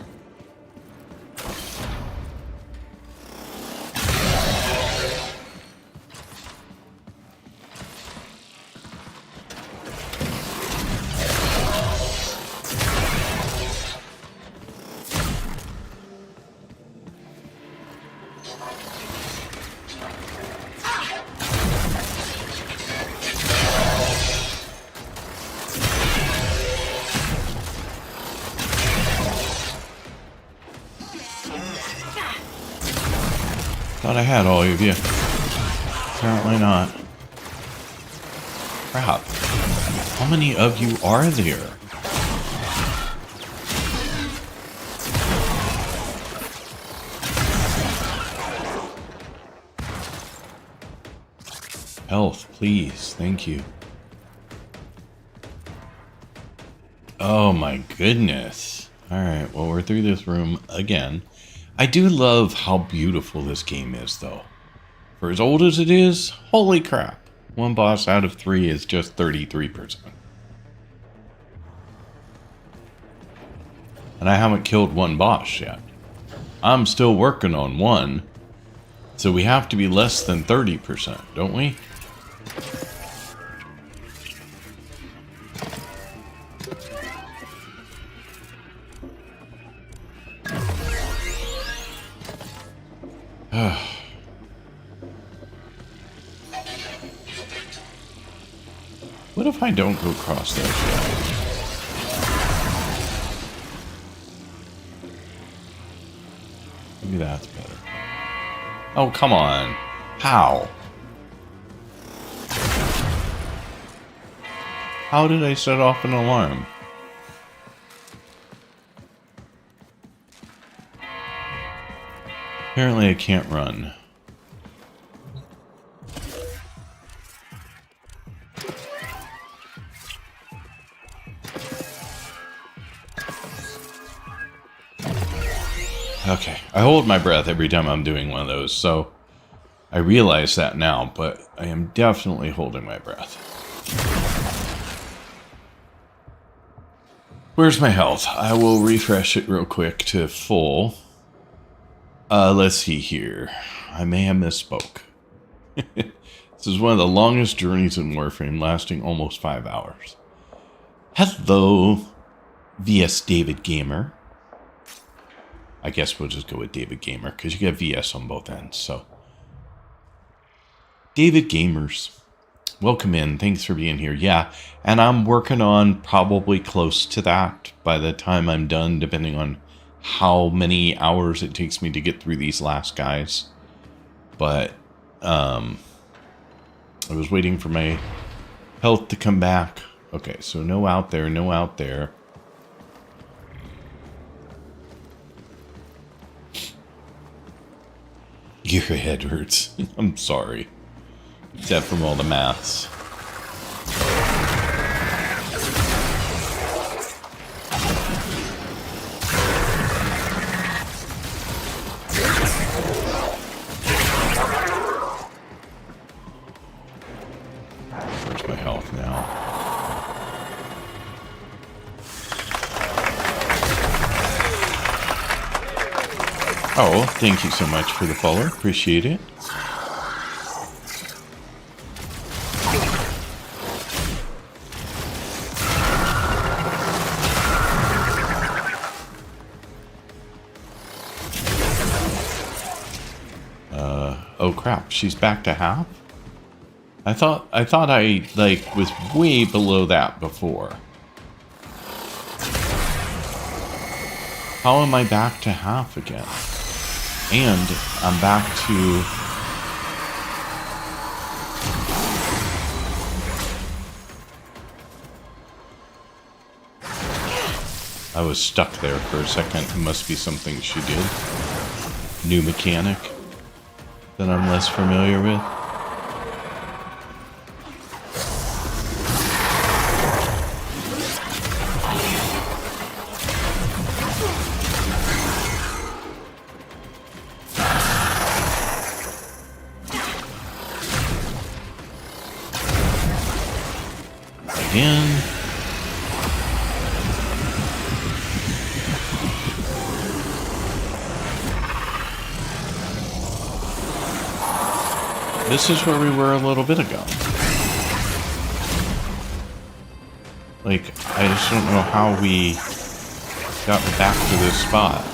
Thought I had all of you. Apparently not. Crap. How many of you are there? Health, please. Thank you. Oh my goodness. Alright, well, we're through this room again. I do love how beautiful this game is, though. For as old as it is, holy crap. One boss out of 3 is just 33%. And I haven't killed one boss yet. I'm still working on one. So we have to be less than 30%, don't we? What if I don't go across those yet? Maybe that's better. Oh, come on. How? How did I set off an alarm? Apparently I can't run. Okay, I hold my breath every time I'm doing one of those, so I realize that now, but I am definitely holding my breath. Where's my health? I will refresh it real quick to full. Let's see here. I may have misspoke. This is one of the longest journeys in Warframe, lasting almost 5 hours. Hello, VS David Gamer. I guess we'll just go with David Gamer, because you get VS on both ends, so. David Gamers, welcome in. Thanks for being here. Yeah, and I'm working on probably close to that by the time I'm done, depending on how many hours it takes me to get through these last guys. But, I was waiting for my health to come back. Okay, so no out there, no out there. Your head hurts. I'm sorry. Except from all the maths. Oh, thank you so much for the follow. Appreciate it. Oh crap, she's back to half? I thought I like was way below that before. How am I back to half again? And I'm back to... I was stuck there for a second. It must be something she did. New mechanic that I'm less familiar with. Again. This is where we were a little bit ago. Like, I just don't know how we got back to this spot.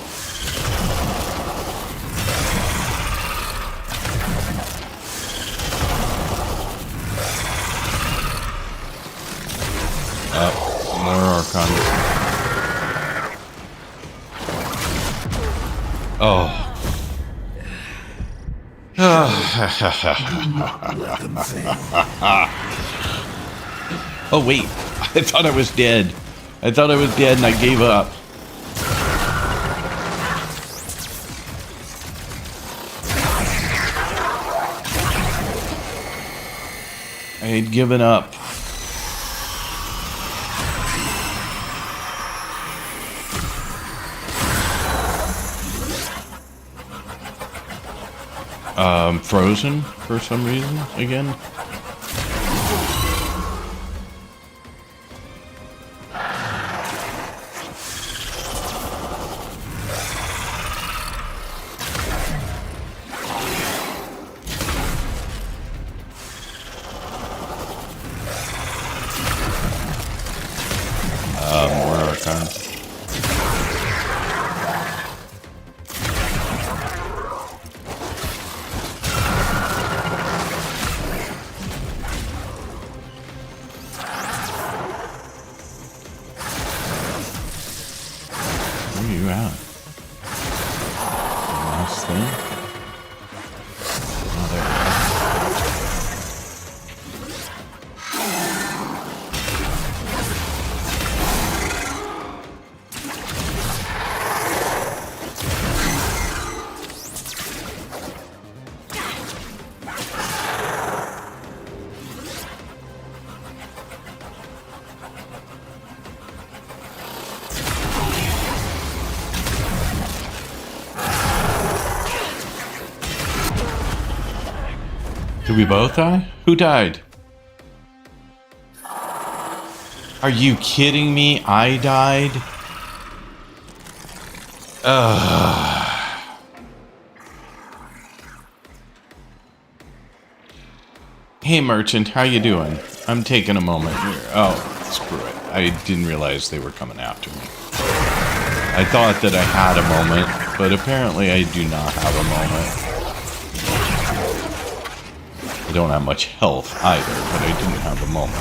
More Archons. Oh. Oh wait, I thought I was dead. I thought I was dead and I gave up. I had given up. Frozen for some reason again. More Archons. Where are you at? Last thing? Oh, there we go. Did we both die? Who died? Are you kidding me? I died? Hey merchant, how you doing? I'm taking a moment here. Oh, screw it. I didn't realize they were coming after me. I thought that I had a moment, but apparently I do not have a moment. I don't have much health either, but I didn't have a moment.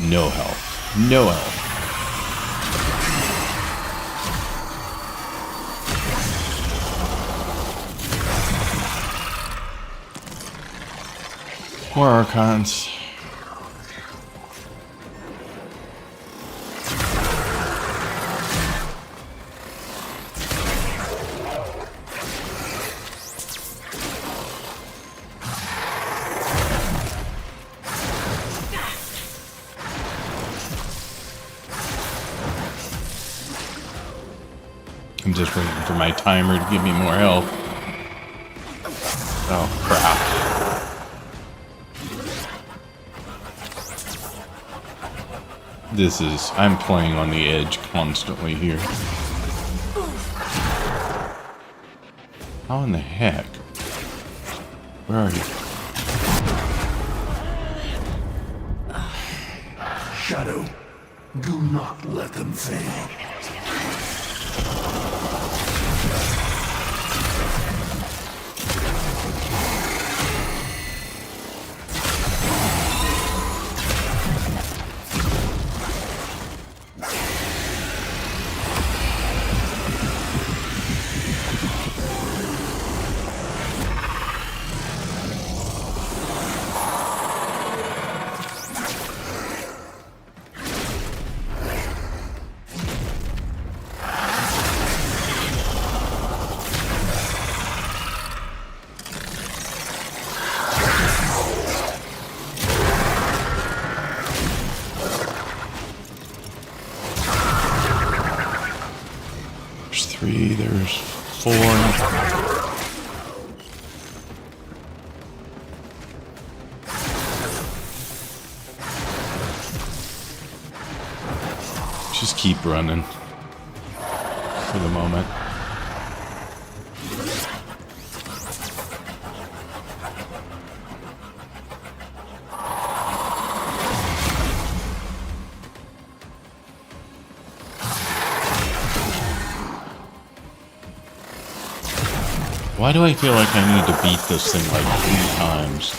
No health. No health. More Archons. I'm just waiting for my timer to give me more health. Oh, crap. I'm playing on the edge constantly here. How in the heck? Where are you? Shadow, do not let them fail. There's 3, there's 4. Just keep running for the moment. Why do I feel like I need to beat this thing like 3 times?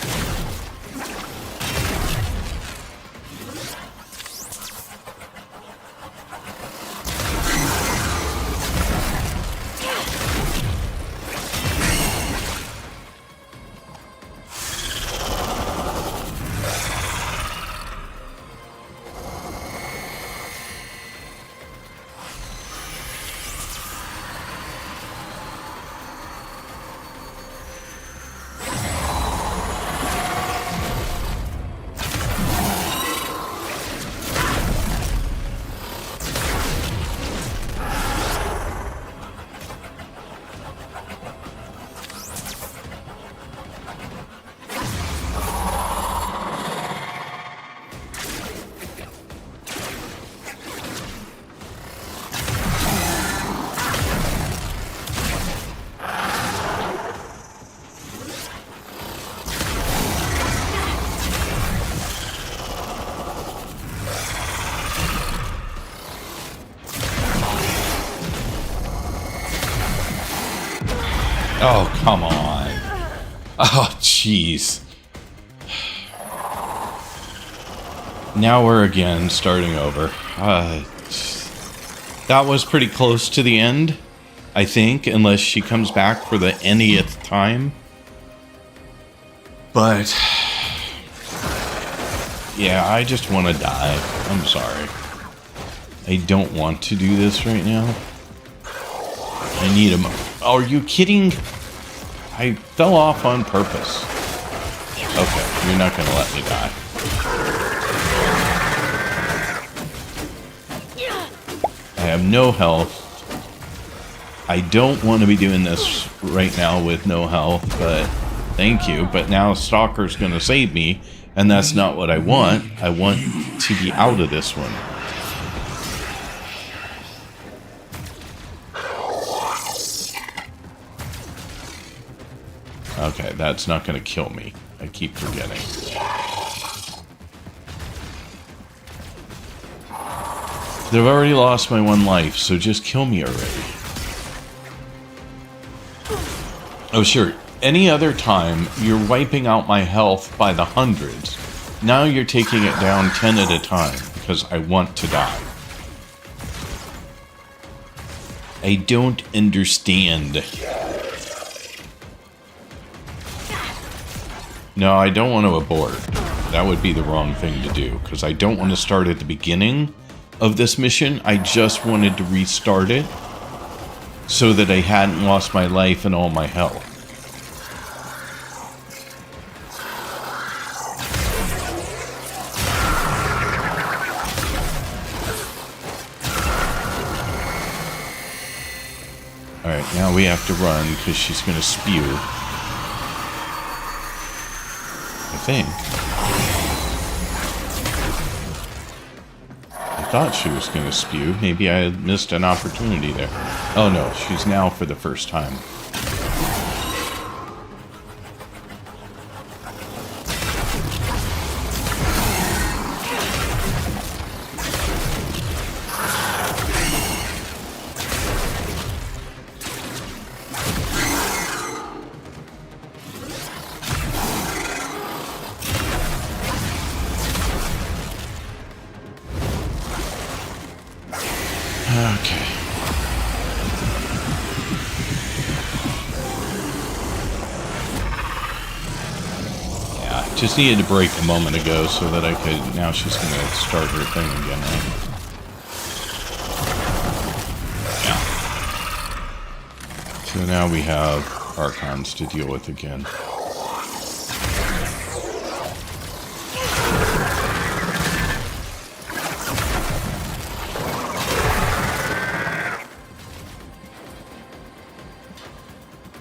Oh, come on. Oh, jeez. Now we're again starting over. That was pretty close to the end, I think, unless she comes back for the Nth time. But, yeah, I just want to die. I'm sorry. I don't want to do this right now. I need a Are you kidding? I fell off on purpose. Okay, you're not gonna let me die. I have no health. I don't want to be doing this right now with no health, but thank you. But now Stalker's gonna save me, and that's not what I want. I want to be out of this one. Okay, that's not going to kill me. I keep forgetting. They've already lost my 1 life, so just kill me already. Oh, sure. Any other time, you're wiping out my health by the hundreds. Now you're taking it down 10 at a time, because I want to die. I don't understand. No, I don't want to abort. That would be the wrong thing to do, because I don't want to start at the beginning of this mission. I just wanted to restart it so that I hadn't lost my life and all my health. Alright, now we have to run because she's going to spew. I think. I thought she was going to spew. Maybe I missed an opportunity there. Oh no, she's now for the first time. Okay. Yeah, just needed to break a moment ago so that I could... Now she's going to start her thing again, right? Yeah. So now we have Archons to deal with again.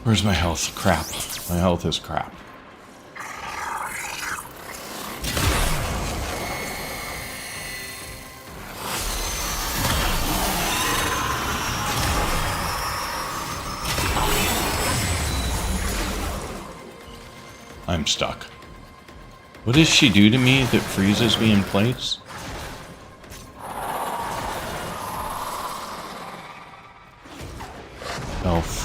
Where's my health? Crap. My health is crap. I'm stuck. What does she do to me that freezes me in place? Elf.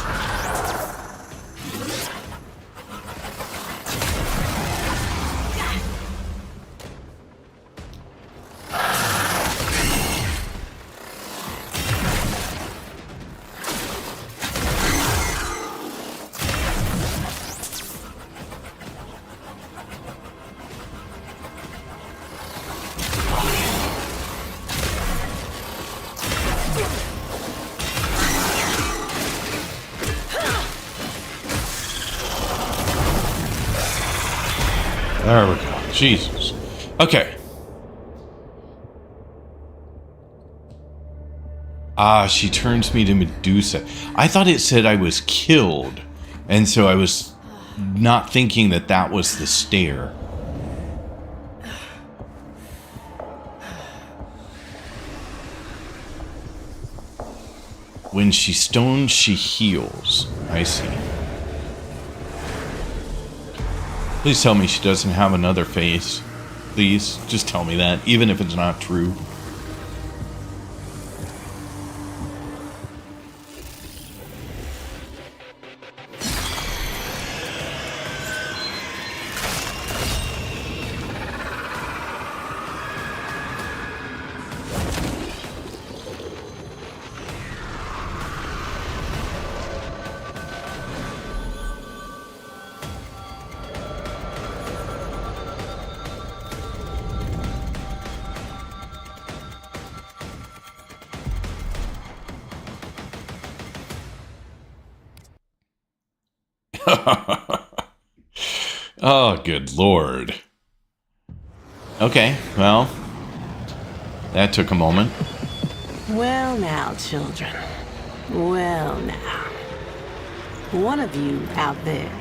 There we go. Jesus. Okay. Ah, she turns me to Medusa. I thought it said I was killed. And so I was not thinking that that was the stare. When she stones, she heals. I see. Please tell me she doesn't have another face. Please, just tell me that, even if it's not true. Oh, good lord. Okay, well, that took a moment. Well now, children. Well now. One of you out there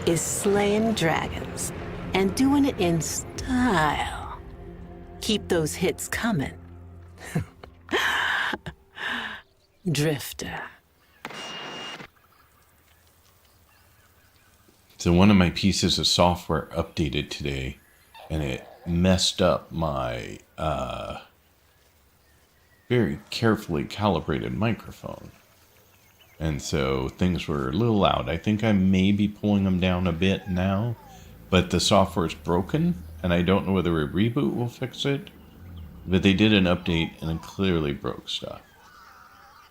is slaying dragons and doing it in style. Keep those hits coming. Drifter. So one of my pieces of software updated today, and it messed up my very carefully calibrated microphone. And so things were a little loud. I think I may be pulling them down a bit now, but the software's broken, and I don't know whether a reboot will fix it. But they did an update, and it clearly broke stuff.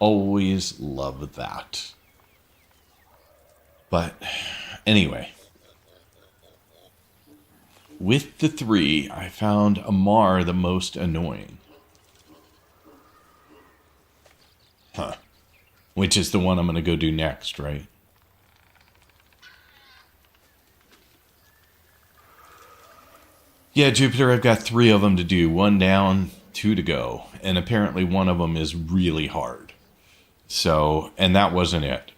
Always love that. But anyway, with the three, I found Amar the most annoying. Huh. Which is the one I'm going to go do next, right? Yeah, Jupiter, I've got 3 of them to do. 1 down, 2 to go. And apparently one of them is really hard. So, and that wasn't it.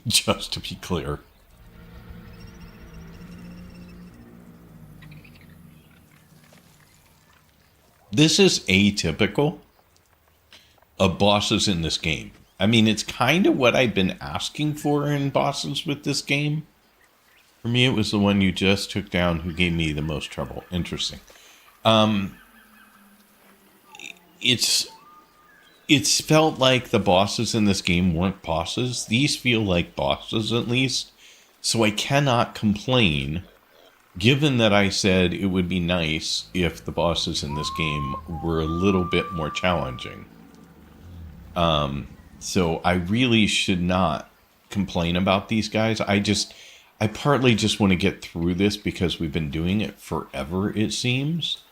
Just to be clear. This is atypical of bosses in this game. I mean, it's kind of what I've been asking for in bosses with this game. For me, it was the one you just took down who gave me the most trouble. Interesting. It's felt like the bosses in this game weren't bosses. These feel like bosses, at least. So I cannot complain, given that I said it would be nice if the bosses in this game were a little bit more challenging. So I really should not complain about these guys. I partly just want to get through this because we've been doing it forever, it seems.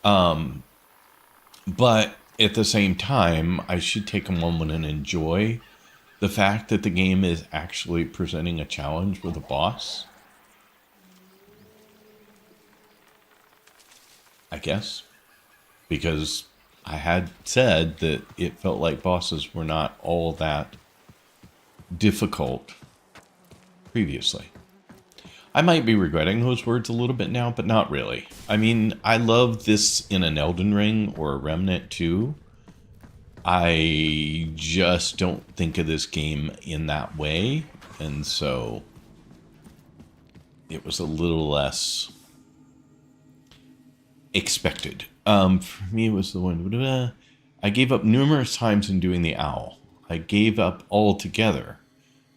But at the same time, I should take a moment and enjoy the fact that the game is actually presenting a challenge with a boss. I guess. Because I had said that it felt like bosses were not all that difficult previously. I might be regretting those words a little bit now, but not really. I mean, I love this in an Elden Ring or a Remnant too. I just don't think of this game in that way, and so it was a little less expected. For me, it was the one. I gave up numerous times in doing the owl. I gave up altogether.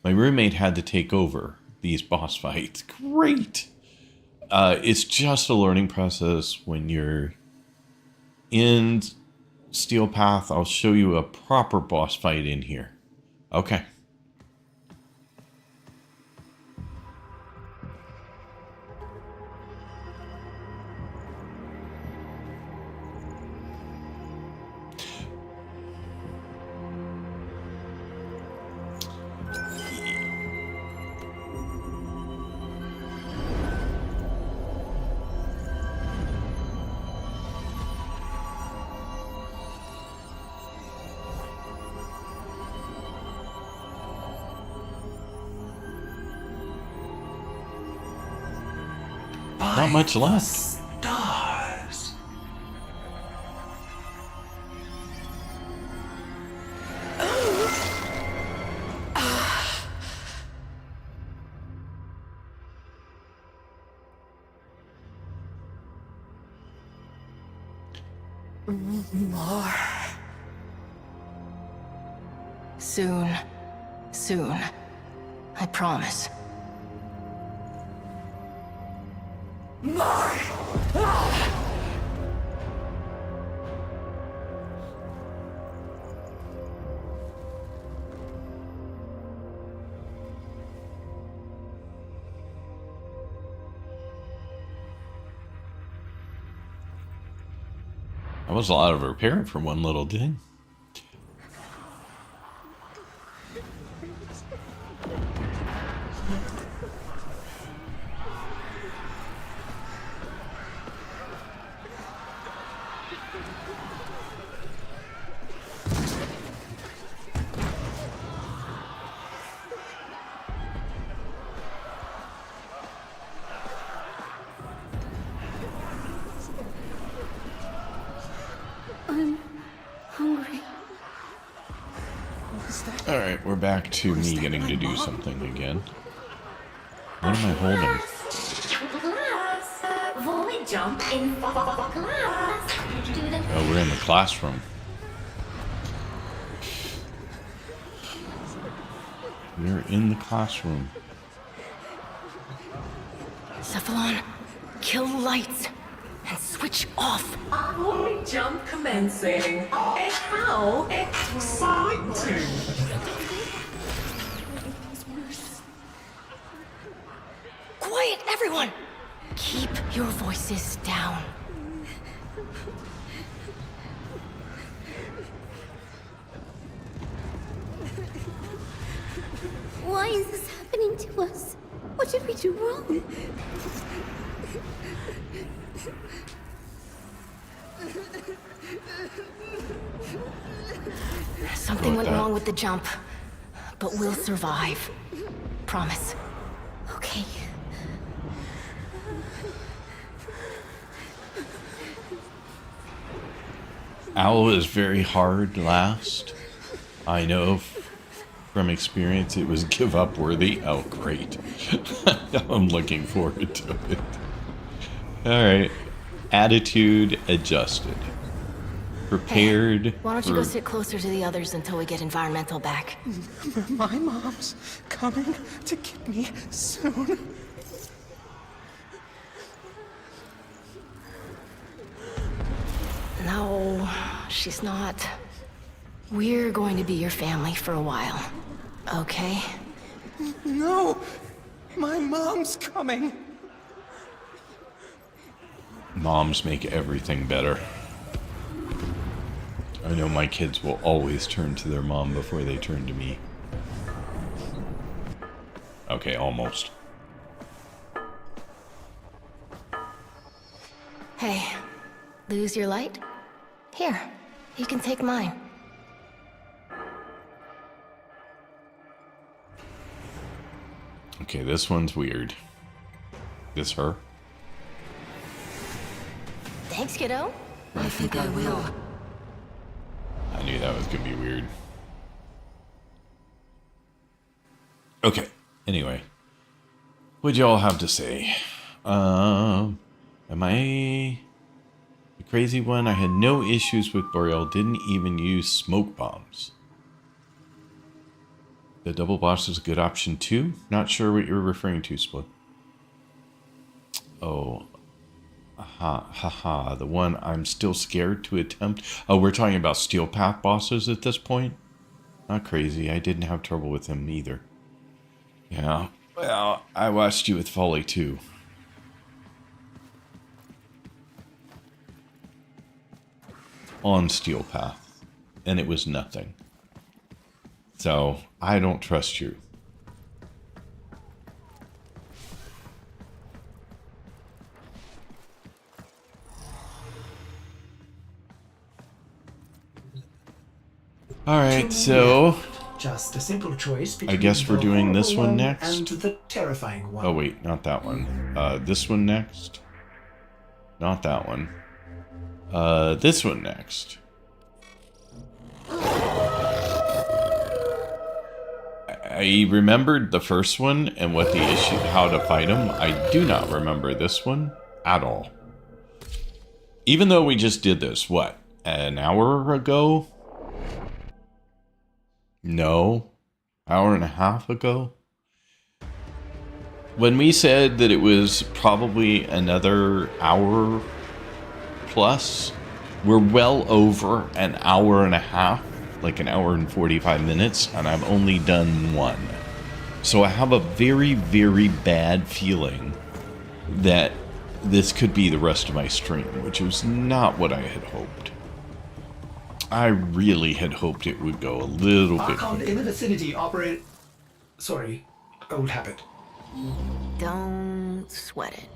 My roommate had to take over these boss fights. Great. It's just a learning process when you're in Steel Path. I'll show you a proper boss fight in here. Okay. Not much left. Stars. More. Soon. Soon. I promise. That was a lot of repair for one little thing. Alright, we're back to me getting to do something again. What am I holding? Class. Volley jump in class. Oh, we're in the classroom. We're in the classroom. Cephalon, kill the lights and switch off. Volley jump commencing. And how exciting! Quiet, everyone! Keep your voices down. Why is this happening to us? What did we do wrong? Something went wrong with the jump, but we'll survive. Promise. Okay. Owl is very hard last. I know from experience it was give up worthy. Oh, great. I'm looking forward to it. Alright. Attitude adjusted. Prepared. Hey, why don't you go sit closer to the others until we get environmental back? My mom's coming to get me soon. No, she's not. We're going to be your family for a while, okay? No! My mom's coming! Moms make everything better. I know my kids will always turn to their mom before they turn to me. Okay, almost. Hey, lose your light? Here, you can take mine. Okay, this one's weird. This her? Thanks, kiddo. I think I will. I knew that was gonna be weird. Okay, anyway. What'd y'all have to say? Am I the crazy one? I had no issues with Boreal, didn't even use smoke bombs. The double boss is a good option too? Not sure what you're referring to, Split. Oh. Haha, the one I'm still scared to attempt. Oh, we're talking about Steel Path bosses at this point? Not crazy, I didn't have trouble with them either. Yeah, well, I watched you with Folly too. On Steel Path, and it was nothing. So, I don't trust you. Alright, so... Just a simple choice between I guess we're the doing this horrible one next? and the terrifying one. Oh wait, not that one. This one next? Not that one. This one next. I remembered the first one and what the issue, how to fight him. I do not remember this one at all. Even though we just did this, what, an hour ago? No, hour and a half ago? When we said that it was probably another hour plus, we're well over an hour and a half. Like an hour and 45 minutes, and I've only done one. So I have a very, very bad feeling that this could be the rest of my stream, which was not what I had hoped. I really had hoped it would go a little bit Archon quicker. in the vicinity operate... Sorry, old habit. Don't sweat it.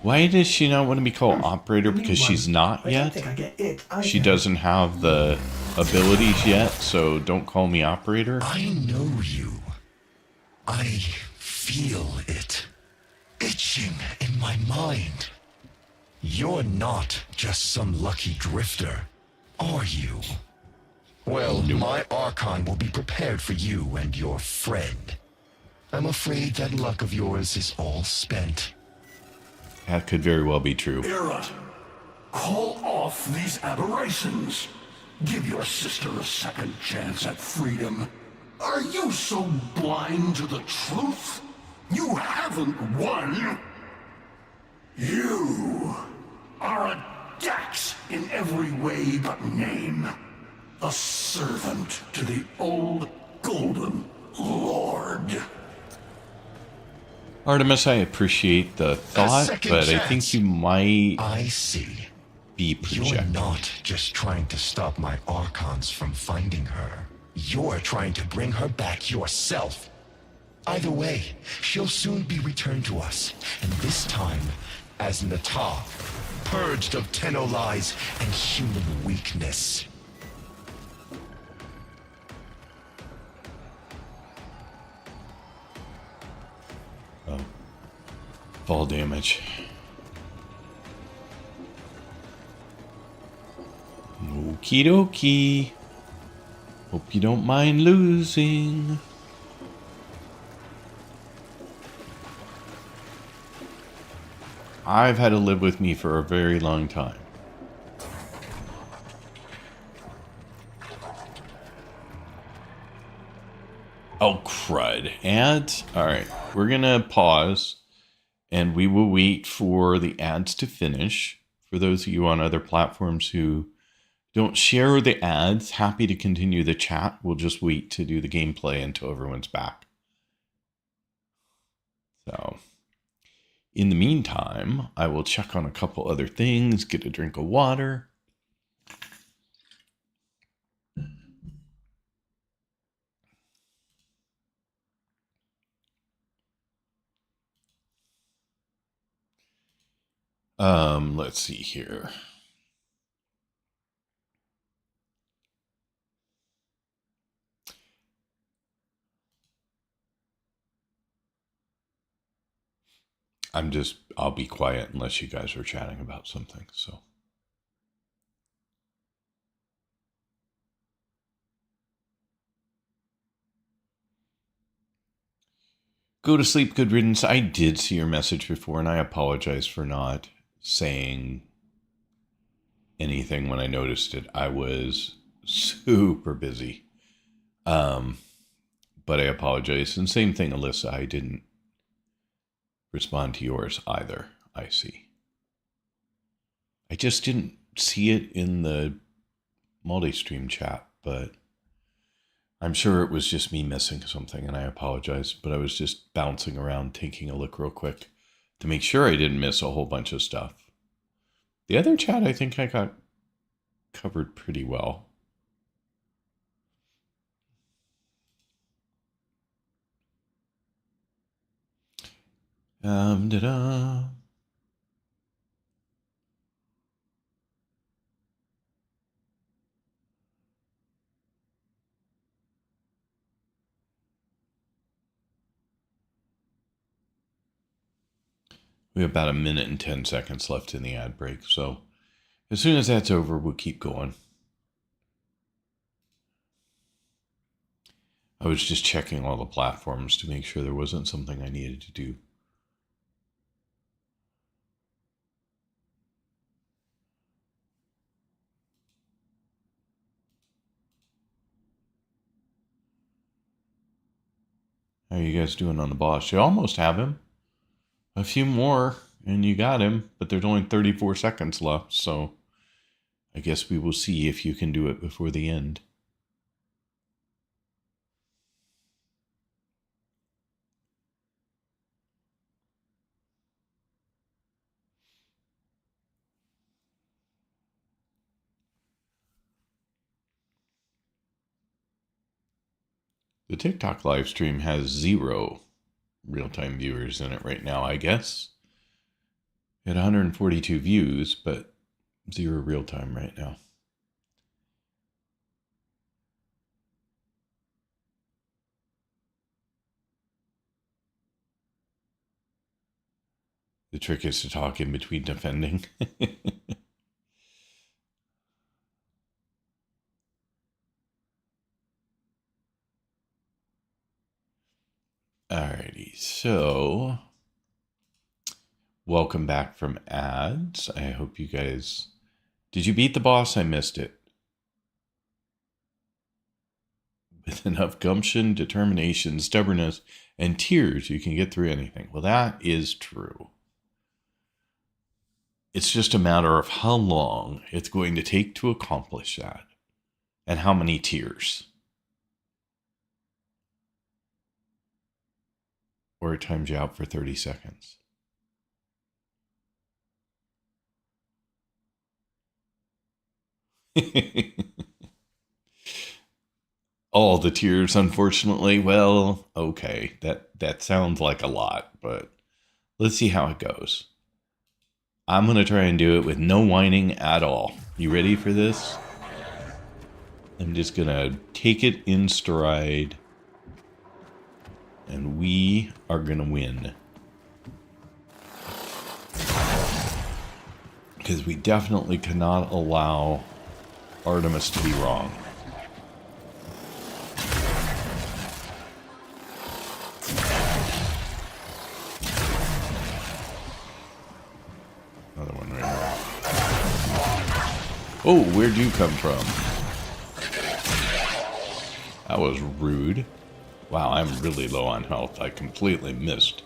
Why does she not want to be called operator? Because she's not I yet? don't think I get it either. She doesn't have the abilities yet, so don't call me operator. I know you. I feel it. Itching in my mind. You're not just some lucky drifter, are you? Well, my Archon will be prepared for you and your friend. I'm afraid that luck of yours is all spent. That could very well be true. Era, call off these aberrations. Give your sister a second chance at freedom. Are you so blind to the truth? You haven't won. You are a Dax in every way but name. A servant to the old Golden Lord. Artemis, I appreciate the thought, but I think you might be projecting. You're not just trying to stop my Archons from finding her. You're trying to bring her back yourself. Either way, she'll soon be returned to us, and this time as Natah, purged of Tenno lies and human weakness. fall damage. Okie dokie. Hope you don't mind losing. I've had to live with me for a very long time. Oh, crud. Ads? Alright, we're going to pause and we will wait for the ads to finish. For those of you on other platforms who don't share the ads, happy to continue the chat. We'll just wait to do the gameplay until everyone's back. So, in the meantime, I will check on a couple other things, get a drink of water. Let's see here. I'll be quiet unless you guys are chatting about something, so. Go to sleep, good riddance. I did see your message before, and I apologize for not saying anything when I noticed it. I was super busy. But I apologize. And same thing, Alyssa. I didn't respond to yours either, I see. I just didn't see it in the multi-stream chat, but I'm sure it was just me missing something, and I apologize. But I was just bouncing around taking a look real quick to make sure I didn't miss a whole bunch of stuff. The other chat, I think I got covered pretty well. Da-da. We have about 1 minute and 10 seconds left in the ad break, so as soon as that's over, we'll keep going. I was just checking all the platforms to make sure there wasn't something I needed to do. How are you guys doing on the boss? You almost have him. A few more, and you got him, but there's only 34 seconds left, so I guess we will see if you can do it before the end. The TikTok live stream has 0 real-time viewers in it right now, I guess. It had 142 views, but 0 real-time right now. The trick is to talk in between defending. Alrighty, so welcome back from ads. I hope you guys... Did you beat the boss? I missed it. With enough gumption, determination, stubbornness, and tears, you can get through anything. Well, that is true. It's just a matter of how long it's going to take to accomplish that, and how many tears. Or it times you out for 30 seconds. All the tears, unfortunately. Well, okay. That sounds like a lot, but let's see how it goes. I'm going to try and do it with no whining at all. You ready for this? I'm just going to take it in stride. And we are going to win. Because we definitely cannot allow Artemis to be wrong. Another one right here. Oh, where'd you come from? That was rude. Wow, I'm really low on health. I completely missed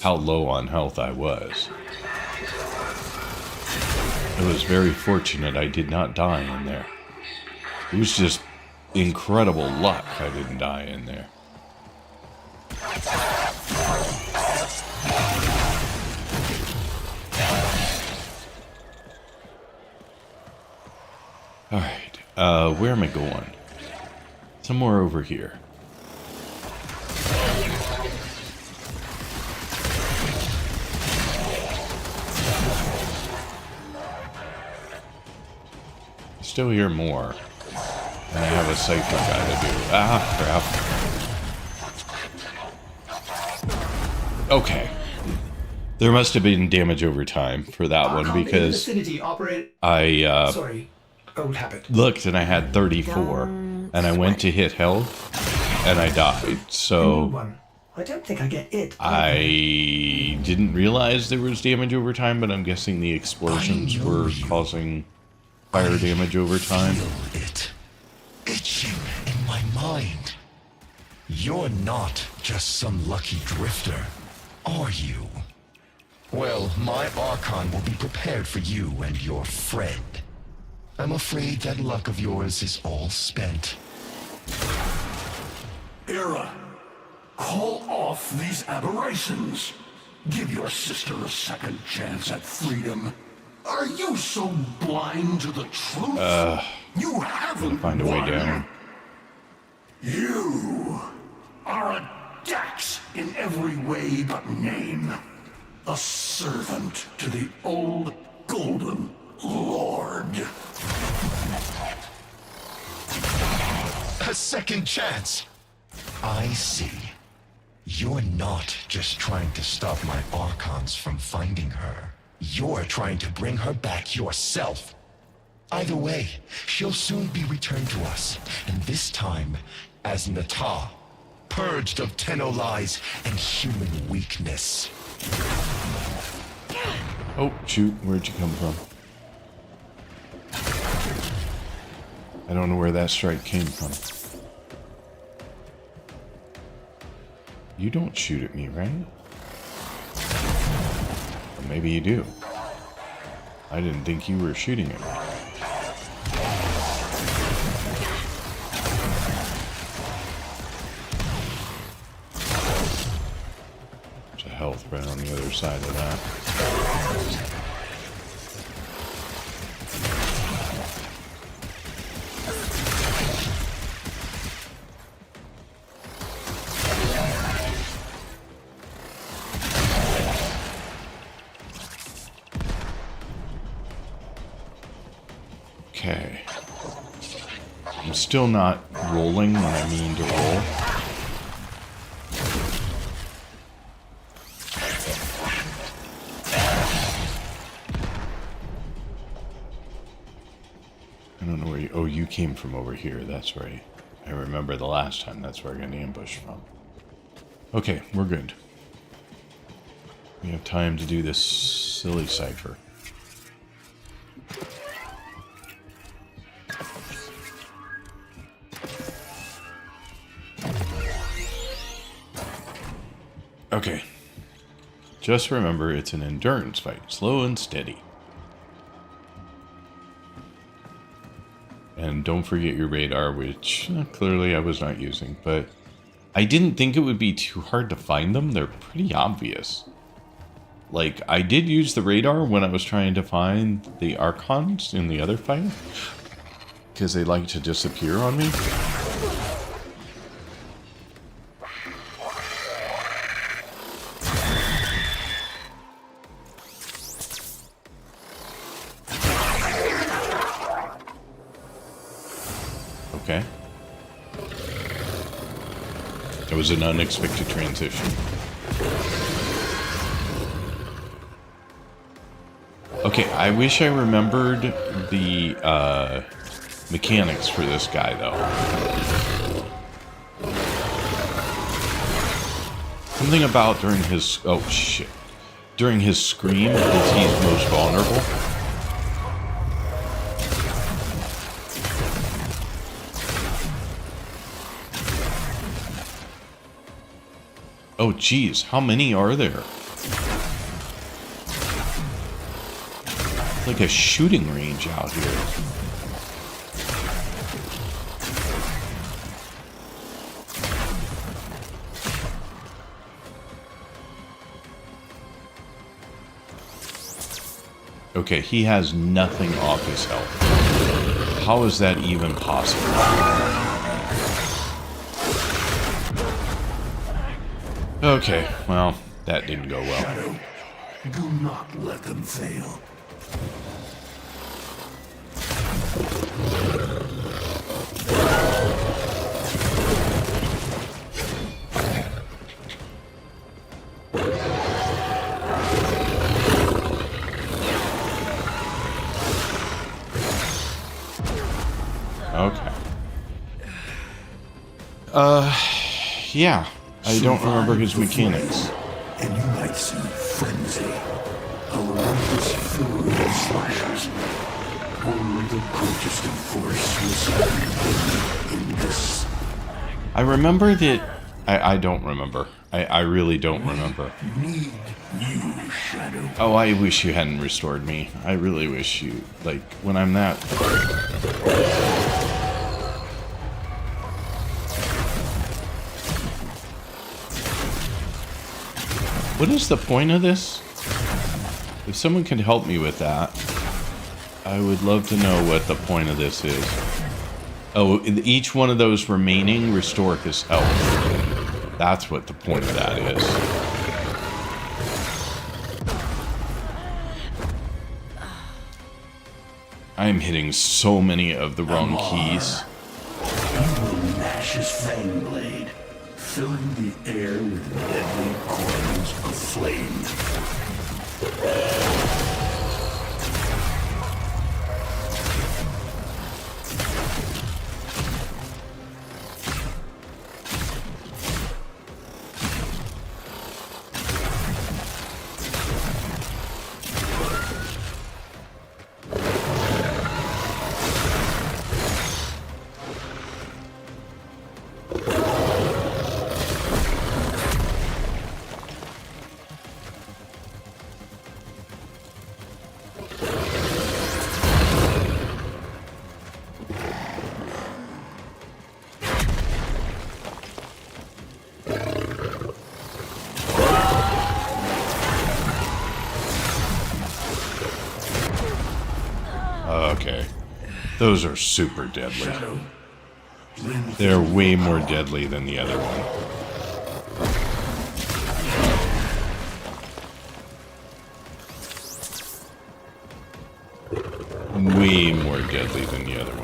how low on health I was. It was very fortunate I did not die in there. It was just incredible luck I didn't die in there. Alright, where am I going? Somewhere over here. Still hear more. And I have a cipher guy to do. Ah, crap. Okay. There must have been damage over time for that one because I Sorry, old habit. looked and I had 34 and I went to hit health and I died. So I don't think I get it. I didn't realize there was damage over time, but I'm guessing the explosions were causing fire damage over time. It itching in my mind. You're not just some lucky drifter, are you? Well, my Archon will be prepared for you and your friend. I'm afraid that luck of yours is all spent. Era, call off these aberrations. Give your sister a second chance at freedom. Are you so blind to the truth? You haven't find a way down. You are a Dax in every way but name. A servant to the old Golden Lord. A second chance. I see. You're not just trying to stop my Archons from finding her. You're trying to bring her back yourself. Either way, she'll soon be returned to us, and this time as Nata, purged of Tenno lies and human weakness. Oh, shoot. Where'd you come from? I don't know where that strike came from. You don't shoot at me, right? Or maybe you do. I didn't think you were shooting at me. There's a health right on the other side of that. Okay. I'm still not rolling when I mean to roll. I don't know where you... Oh, you came from over here. That's right. I remember the last time that's where I got ambushed from. Okay, we're good. We have time to do this silly cipher. Okay. Just remember, it's an endurance fight. Slow and steady. And don't forget your radar, which clearly I was not using. But I didn't think it would be too hard to find them. They're pretty obvious. Like, I did use the radar when I was trying to find the Archons in the other fight. Because they like to disappear on me. Okay. It was an unexpected transition. Okay, I wish I remembered the mechanics for this guy, though. Something about during his... Oh, shit. During his scream is he's most vulnerable. Oh, geez. How many are there? Like a shooting range out here. Okay, he has nothing off his health. How is that even possible? Okay, well, that didn't go well. Shadow, do not let them fail. Okay. Yeah. I don't remember his mechanics. And you might see frenzy. A relentless fury of slashers. Only the greatest of force will stand in this. I remember that... I don't remember. I really don't remember. Need you, Shadow. Oh, I wish you hadn't restored me. I really wish you... Like, when I'm that... What is the point of this? If someone could help me with that, I would love to know what the point of this is. Oh, each one of those remaining restore his health. That's what the point of that is. I'm hitting so many of the wrong keys. He will gnash his fang blade, filling the air with deadly coils of flame. Okay. Those are super deadly. They're way more deadly than the other one. Way more deadly than the other one.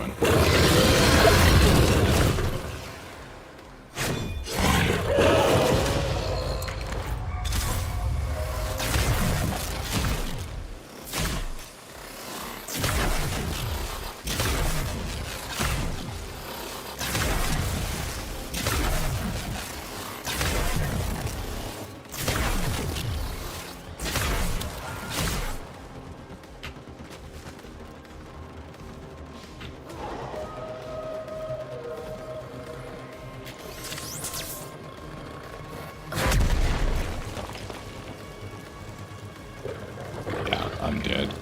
I'm dead.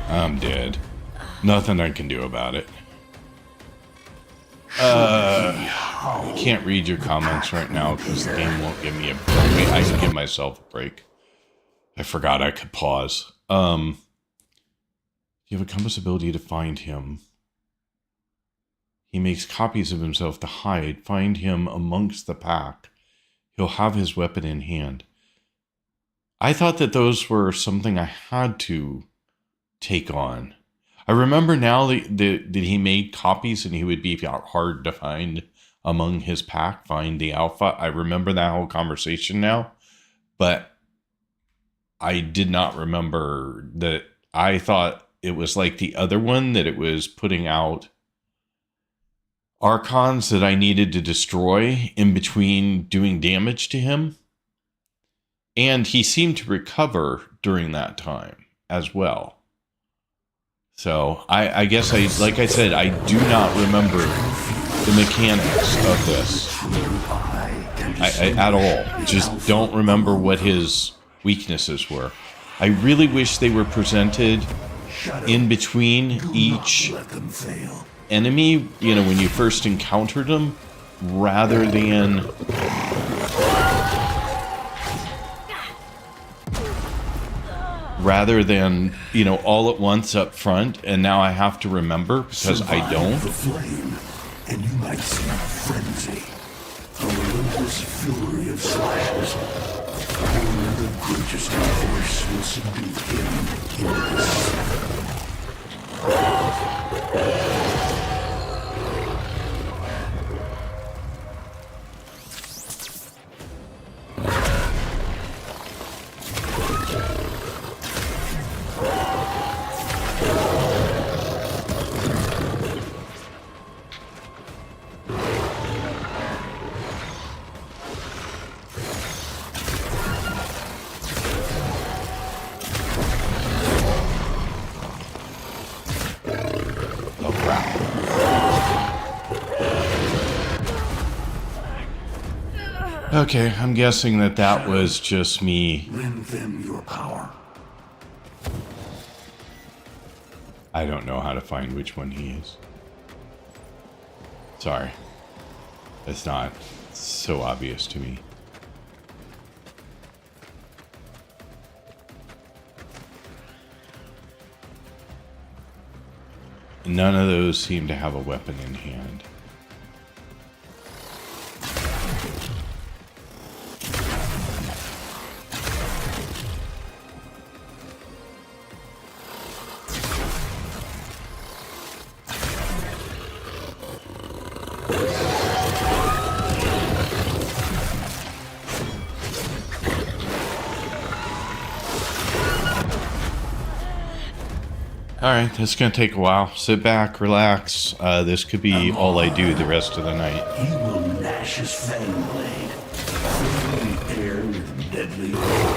I'm dead. Nothing I can do about it. I can't read your comments right now because the game won't give me a break. I can give myself a break. I forgot I could pause. You have a compass ability to find him. He makes copies of himself to hide. Find him amongst the pack. He'll have his weapon in hand. I thought that those were something I had to take on. I remember now that he made copies and he would be hard to find among his pack, find the alpha. I remember that whole conversation now. But I did not remember that. I thought it was like the other one, that it was putting out Archons that I needed to destroy in between doing damage to him. And he seemed to recover during that time as well. So I guess like I said, I do not remember the mechanics of this at all. Just don't remember what his weaknesses were. I really wish they were presented in between each enemy, you know, when you first encountered them, rather than you know, all at once up front. And now I have to remember because I don't. The flame, and you might see frenzy, a relentless fury of slashes. Only the greatest force will subdue him in this. Okay, I'm guessing that was just me. Lend them your power. I don't know how to find which one he is. Sorry. It's not so obvious to me. None of those seem to have a weapon in hand. Alright, that's going to take a while. Sit back, relax. This could be all I do the rest of the night. He will gnash his fang blade, filling the air with deadly flame.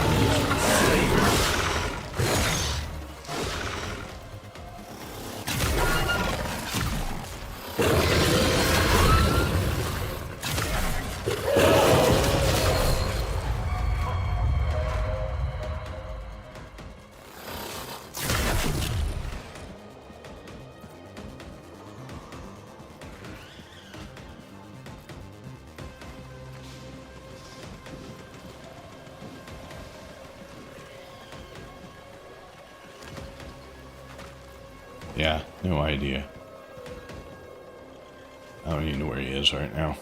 Yeah, no idea. I don't even know where he is right now.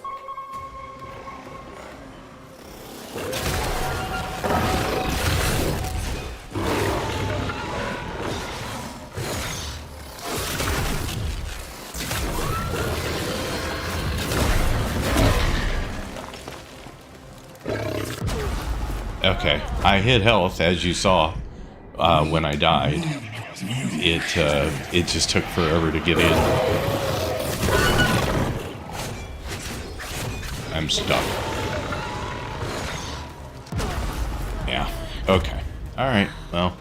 Okay, I hit health, as you saw, when I died. It just took forever to get in. I'm stuck. Yeah, okay. Alright, well.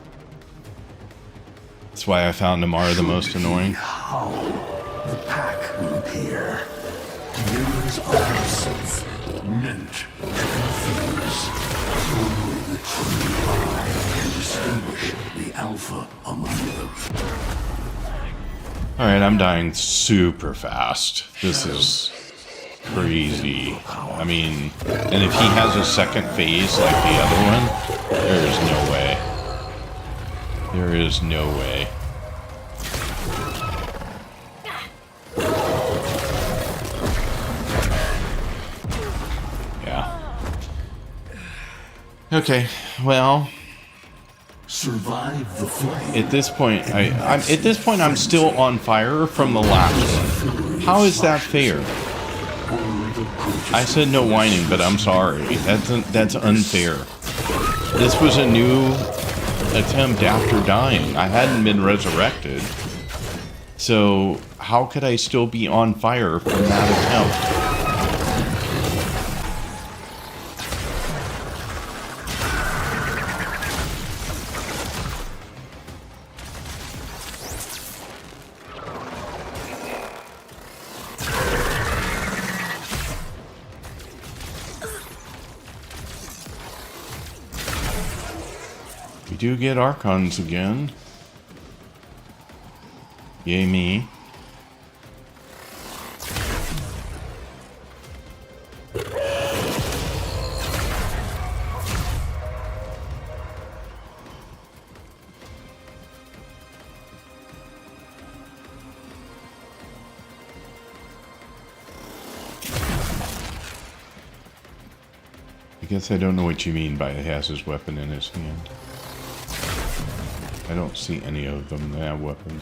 That's why I found Namara the most annoying. How the pack will appear. Years of absence, meant to confuse. Only the true eye can distinguish the alpha among them. Alright, I'm dying super fast. This is crazy. I mean, and if he has a second phase like the other one, there is no way. There is no way. Yeah. Okay, well, survive the flame. At this point, I'm still on fire from the last one. How is that fair? I said no whining, but I'm sorry. That's unfair. This was a new attempt after dying. I hadn't been resurrected. So how could I still be on fire from that attempt? We do get Archons again. Yay me. I guess I don't know what you mean by it has his weapon in his hand. I don't see any of them that have weapons.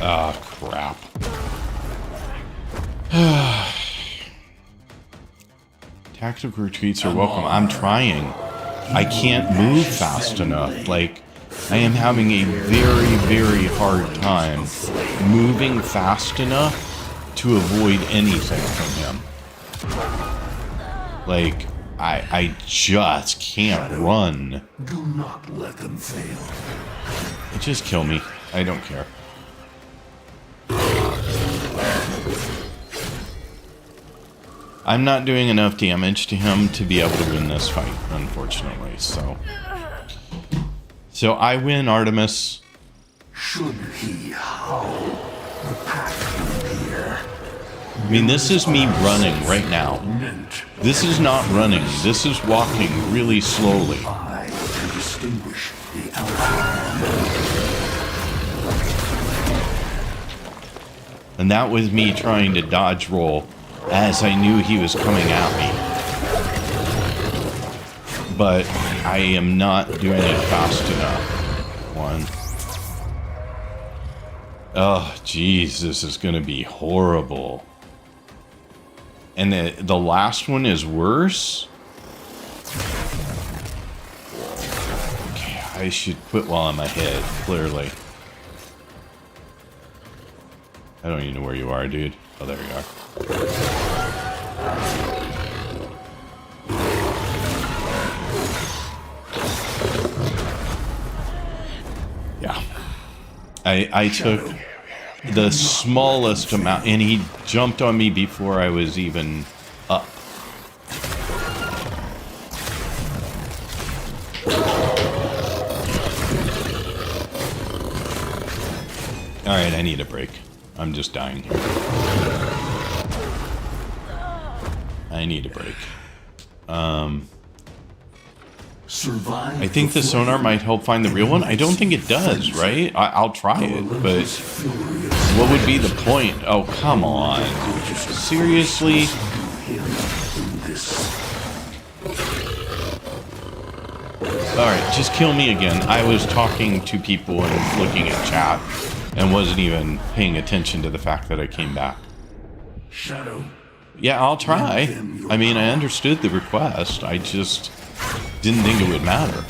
Ah, crap. Tactical retreats are welcome. I'm trying. I can't move fast enough. Like, I am having a very, very hard time moving fast enough to avoid anything from him. Like, I just can't run. Do not let them fail. Just kill me. I don't care. I'm not doing enough damage to him to be able to win this fight, unfortunately, so I win, Artemis. Should he howl, the pack will appear. I mean, this is me running right now. This is not running. This is walking really slowly. I to distinguish the outline. And that was me trying to dodge roll as I knew he was coming at me. But I am not doing it fast enough. One. Oh, jeez, this is going to be horrible. And the last one is worse? Okay, I should quit while I'm ahead, clearly. I don't even know where you are, dude. Oh, there you are. Yeah. I took the smallest amount, and he jumped on me before I was even up. Alright, I need a break. I'm just dying here. I need a break. I think the sonar might help find the real one. I don't think it does, right? I'll try it, but what would be the point? Oh, come on. Seriously? Alright, just kill me again. I was talking to people and looking at chat and wasn't even paying attention to the fact that I came back. Shadow. Yeah, I'll try. I mean, I understood the request. I just didn't think it would matter.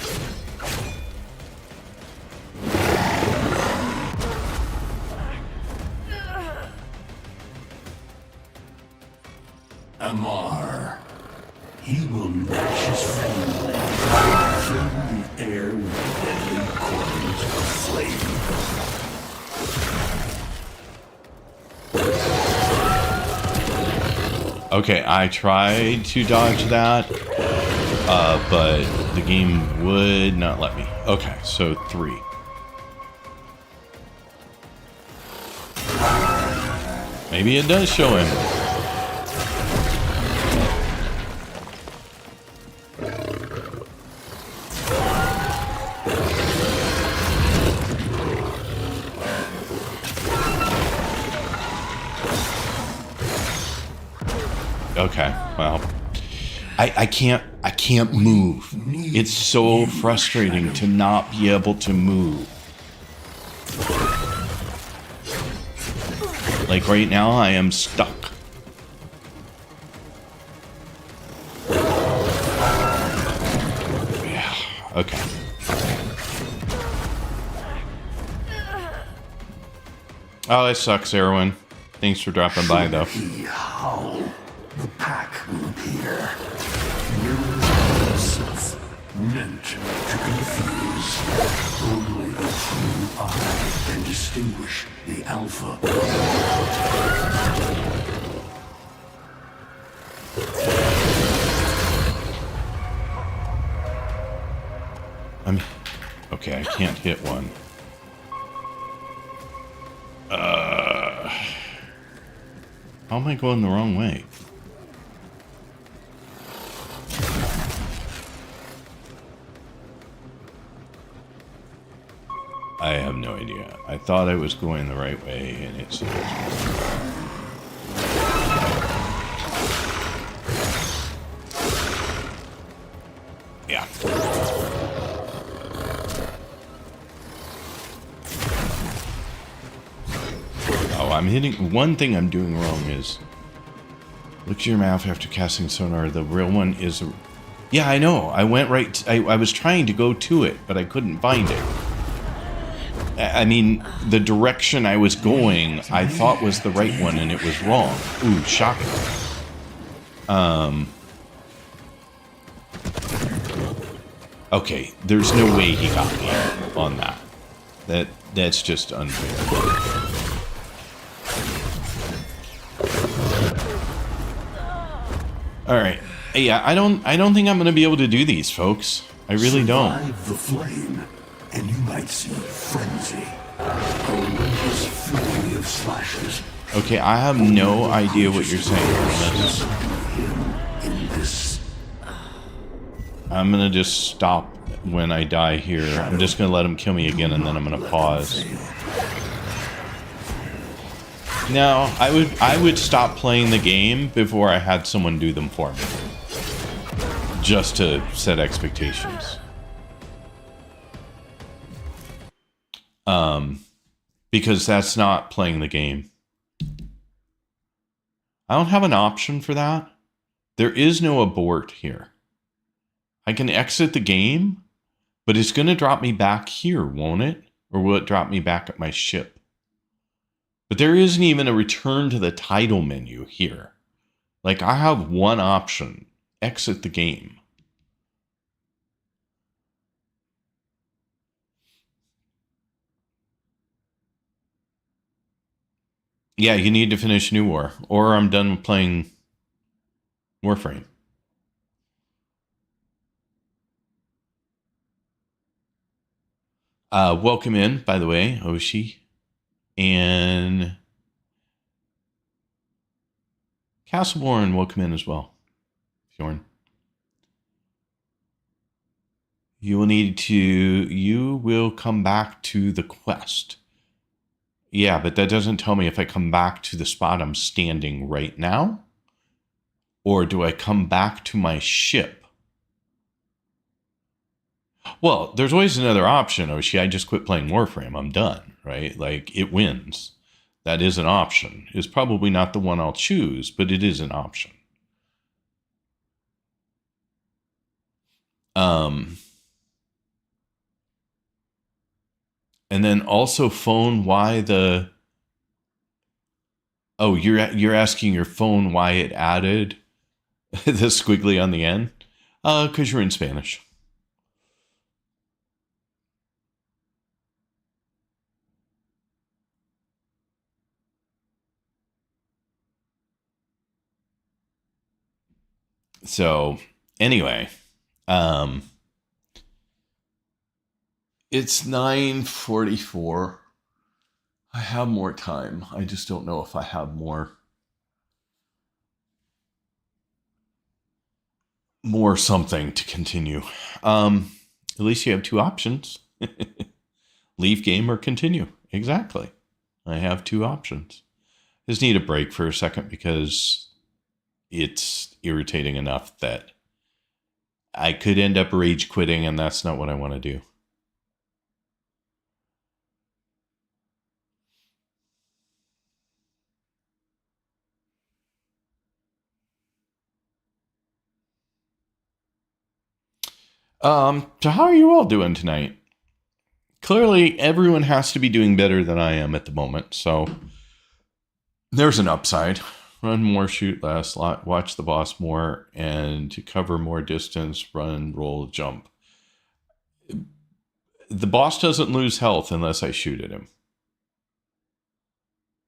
MR. He will gnash his flame, fill the air with deadly cords of flame. Okay, I tried to dodge that, but the game would not let me. Okay, so 3. Maybe it does show him. Okay, well, I can't move. It's so frustrating to not be able to move. Like right now, I am stuck. Yeah, okay. Oh, that sucks, Erwin. Thanks for dropping by, though. How the pack will appear. Mirrors meant to confuse. Only the true eye can distinguish the alpha. Okay, I can't hit one. How am I going the wrong way? I have no idea. I thought I was going the right way, and it's... Yeah. Oh, I'm hitting... One thing I'm doing wrong is... Look at your mouth after casting sonar. The real one is... Yeah, I know. I went right... I was trying to go to it, but I couldn't find it. I mean, the direction I was going, I thought was the right one, and it was wrong. Ooh, shocking. Okay, there's no way he got me on that. That's just unfair. All right. Yeah, I don't think I'm going to be able to do these, folks. I really don't. Survive the flame, and you might see frenzy. A relentless fury of slashes. Okay, I have no idea what you're saying. I'm gonna just stop when I die here. I'm just gonna let him kill me again, and then I'm gonna pause. No, I would stop playing the game before I had someone do them for me. Just to set expectations. Because that's not playing the game. I don't have an option for that. There is no abort here. I can exit the game, but it's going to drop me back here, won't it? Or will it drop me back at my ship? But there isn't even a return to the title menu here. Like, I have one option. Exit the game. Yeah, you need to finish New War, or I'm done playing Warframe. Welcome in, by the way, Oshi. And Castleborn, welcome in as well, Fjorn. You will come back to the quest. Yeah, but that doesn't tell me if I come back to the spot I'm standing right now, or do I come back to my ship? Well, there's always another option, Oshi. I just quit playing Warframe. I'm done, right? Like, it wins. That is an option. It's probably not the one I'll choose, but it is an option. And then also phone why the... Oh, you're asking your phone why it added the squiggly on the end? Because you're in Spanish. So, anyway, it's 9:44. I have more time. I just don't know if I have more something to continue. At least you have two options. Leave game or continue. Exactly. I have two options. Just need a break for a second because it's irritating enough that I could end up rage quitting, and that's not what I want to do. So how are you all doing tonight? Clearly, everyone has to be doing better than I am at the moment, so there's an upside. Run more, shoot less, watch the boss more, and to cover more distance, run, roll, jump. The boss doesn't lose health unless I shoot at him.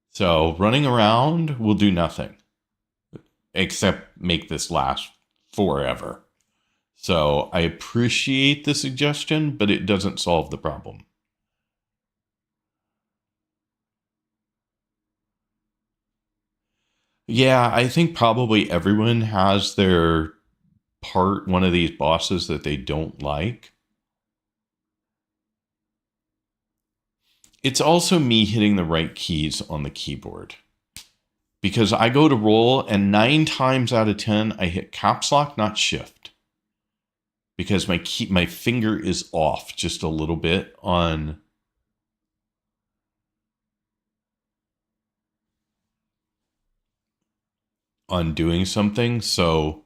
So running around will do nothing, except make this last forever. So I appreciate the suggestion, but it doesn't solve the problem. Yeah, I think probably everyone has their one of these bosses that they don't like. It's also me hitting the right keys on the keyboard. Because I go to roll, and 9 times out of 10, I hit caps lock, not shift. Because my finger is off just a little bit on doing something. So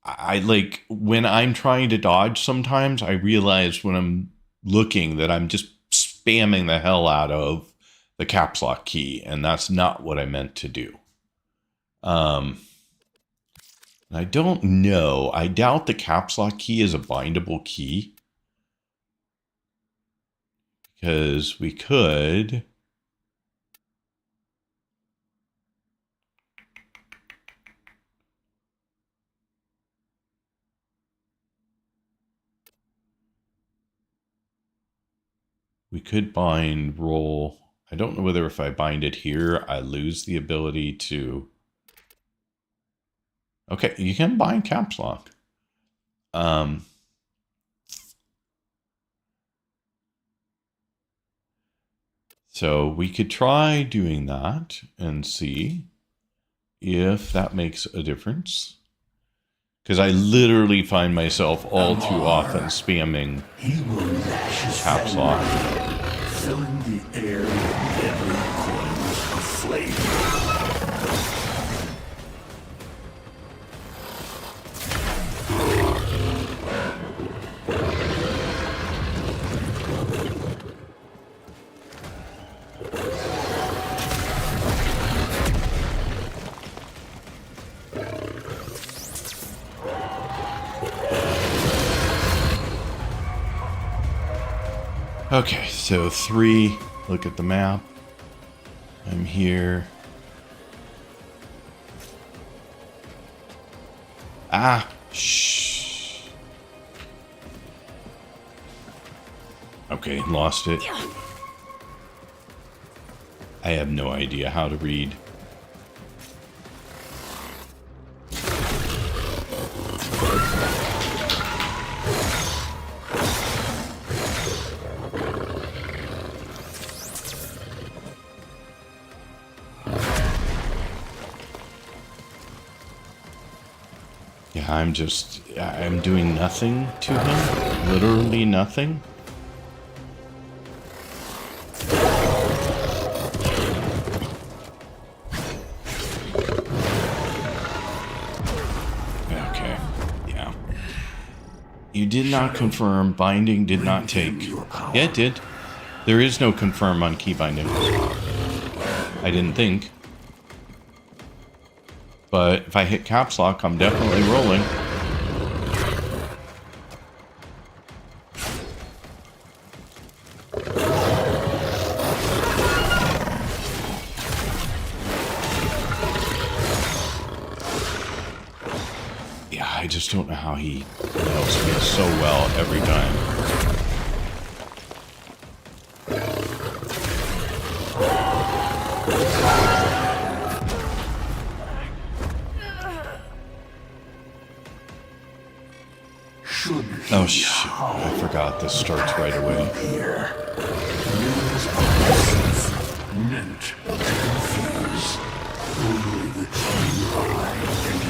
I like, when I'm trying to dodge sometimes, I realize when I'm looking that I'm just spamming the hell out of the caps lock key, and that's not what I meant to do. I don't know. I doubt the caps lock key is a bindable key. Because we could... We could bind roll. I don't know whether if I bind it here, I lose the ability to... Okay, you can bind caps lock. So we could try doing that and see if that makes a difference. Because I literally find myself all too often spamming caps lock. Filling the air with deadly coils of flame. Okay, so 3, look at the map. I'm here. Ah, shh. Okay, lost it. I have no idea how to read. I'm doing nothing to him. Literally nothing. Okay, yeah. You did not confirm. Binding did not take. Yeah, it did. There is no confirm on key binding. I didn't think. But if I hit caps lock, I'm definitely rolling. Yeah, I just don't know how he nails me so well every time. Oh shit, I forgot this starts right away. Meant to confuse. Only the true eye can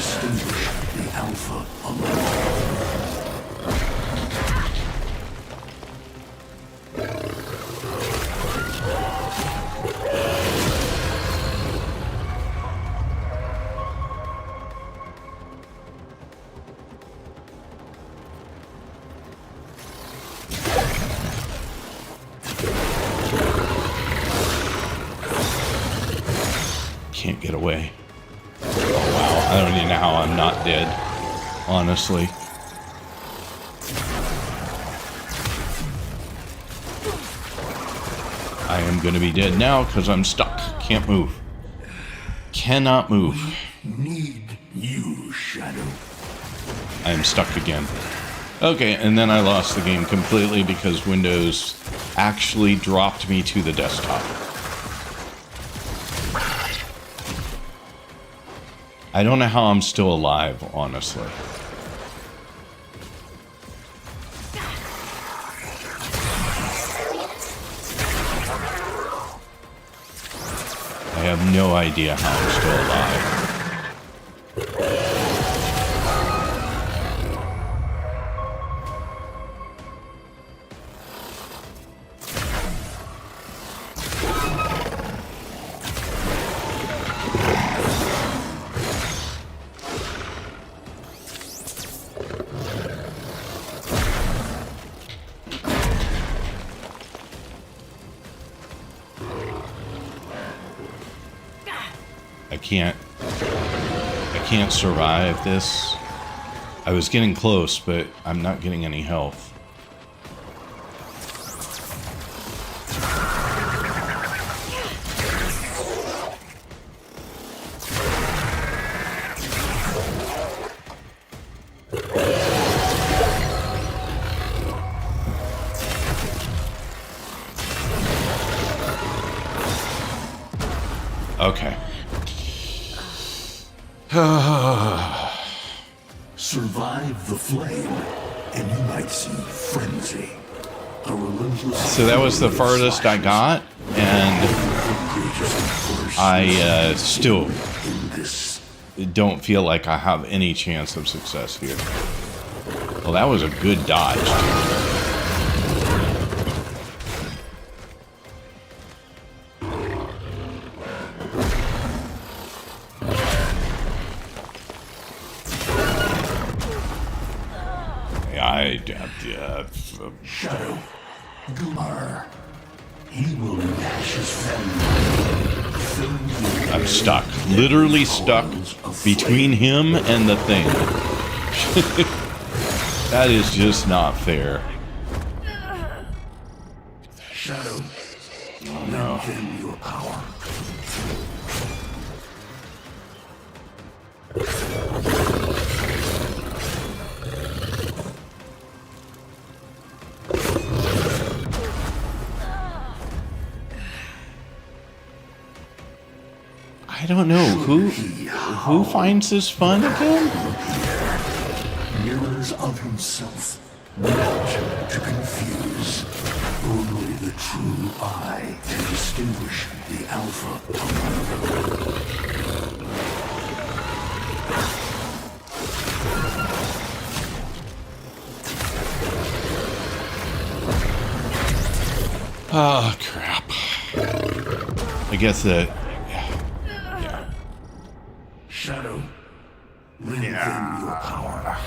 can't get away. Oh, wow. I don't even know how I'm not dead. Honestly. I am going to be dead now because I'm stuck. Can't move. Cannot move. Need you, Shadow. I am stuck again. Okay, and then I lost the game completely because Windows actually dropped me to the desktop. I don't know how I'm still alive, honestly. I have no idea how I'm still alive. I can't survive this. I was getting close, but I'm not getting any health. Okay. Survive the flame, and you might see frenzy. A relentless. So that was the farthest I got, and I still don't feel like I have any chance of success here. Well, that was a good dodge. Shadow, Gumar. He will gnash his friend. I'm stuck. Literally stuck between him and the thing. That is just not fair. Shadow, no. Lengthen your power. I don't know who finds this fun again. Mirrors of himself, meant to confuse. Only the true eye can distinguish the alpha among them. Oh crap! I guess that. Shadow, lengthen your power.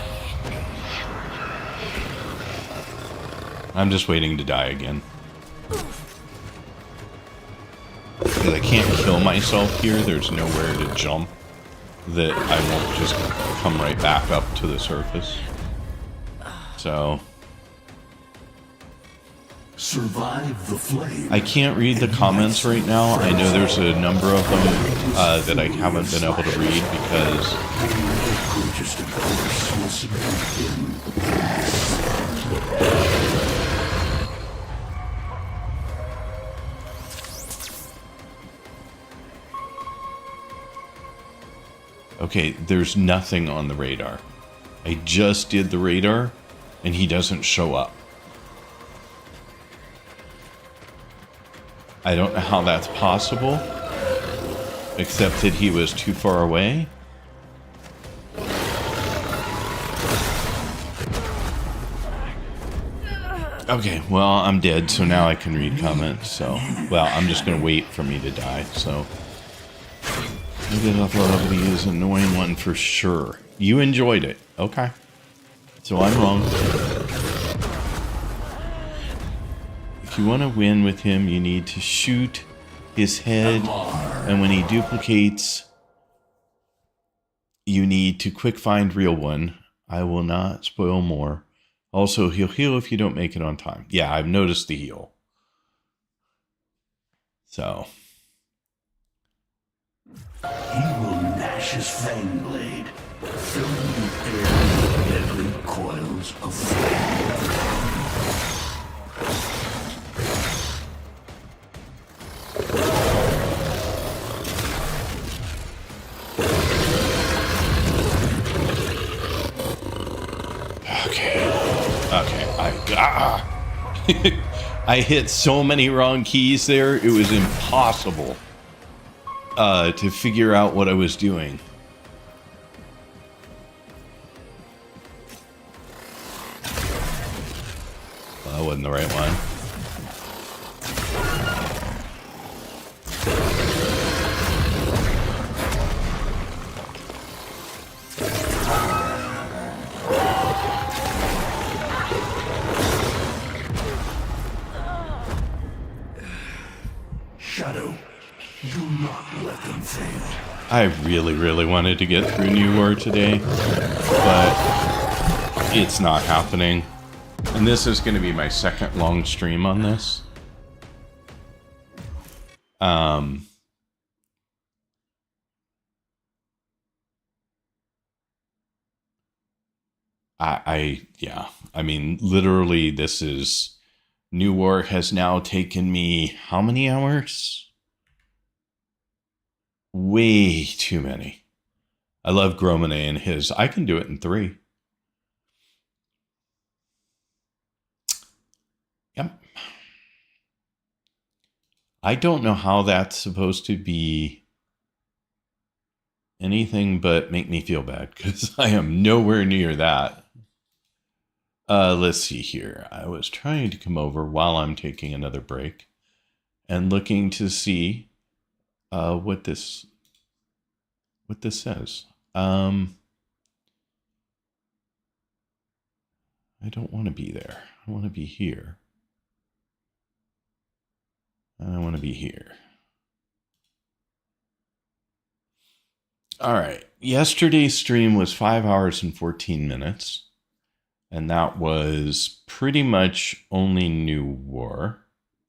I'm just waiting to die again. Because I can't kill myself here, there's nowhere to jump that I won't just come right back up to the surface. So... Survive the flame. I can't read the comments right now. I know there's a number of them that I haven't been able to read because... Okay, there's nothing on the radar. I just did the radar, and he doesn't show up. I don't know how that's possible, except that he was too far away. Okay, well, I'm dead, so now I can read comments, so... Well, I'm just gonna wait for me to die, so... Maybe I thought it was an annoying one for sure. You enjoyed it. Okay. So I'm wrong. If you want to win with him, you need to shoot his head, and when he duplicates, you need to quick find real one. I will not spoil more. Also, he'll heal if you don't make it on time. Yeah, I've noticed the heal. So. He will gnash his fang blade, filling the air with deadly coils of flame. I hit so many wrong keys there, it was impossible to figure out what I was doing. Well, that wasn't the right one. I really wanted to get through New War today, but it's not happening. And this is going to be my second long stream on this. I mean, literally, this is... New War has now taken me how many hours? Way too many. I love Gromane and his. I can do it in 3. Yep. I don't know how that's supposed to be anything but make me feel bad, because I am nowhere near that. Let's see here. I was trying to come over while I'm taking another break and looking to see what this says. I don't want to be there. I want to be here. And I want to be here. All right. Yesterday's stream was 5 hours and 14 minutes. And that was pretty much only New War.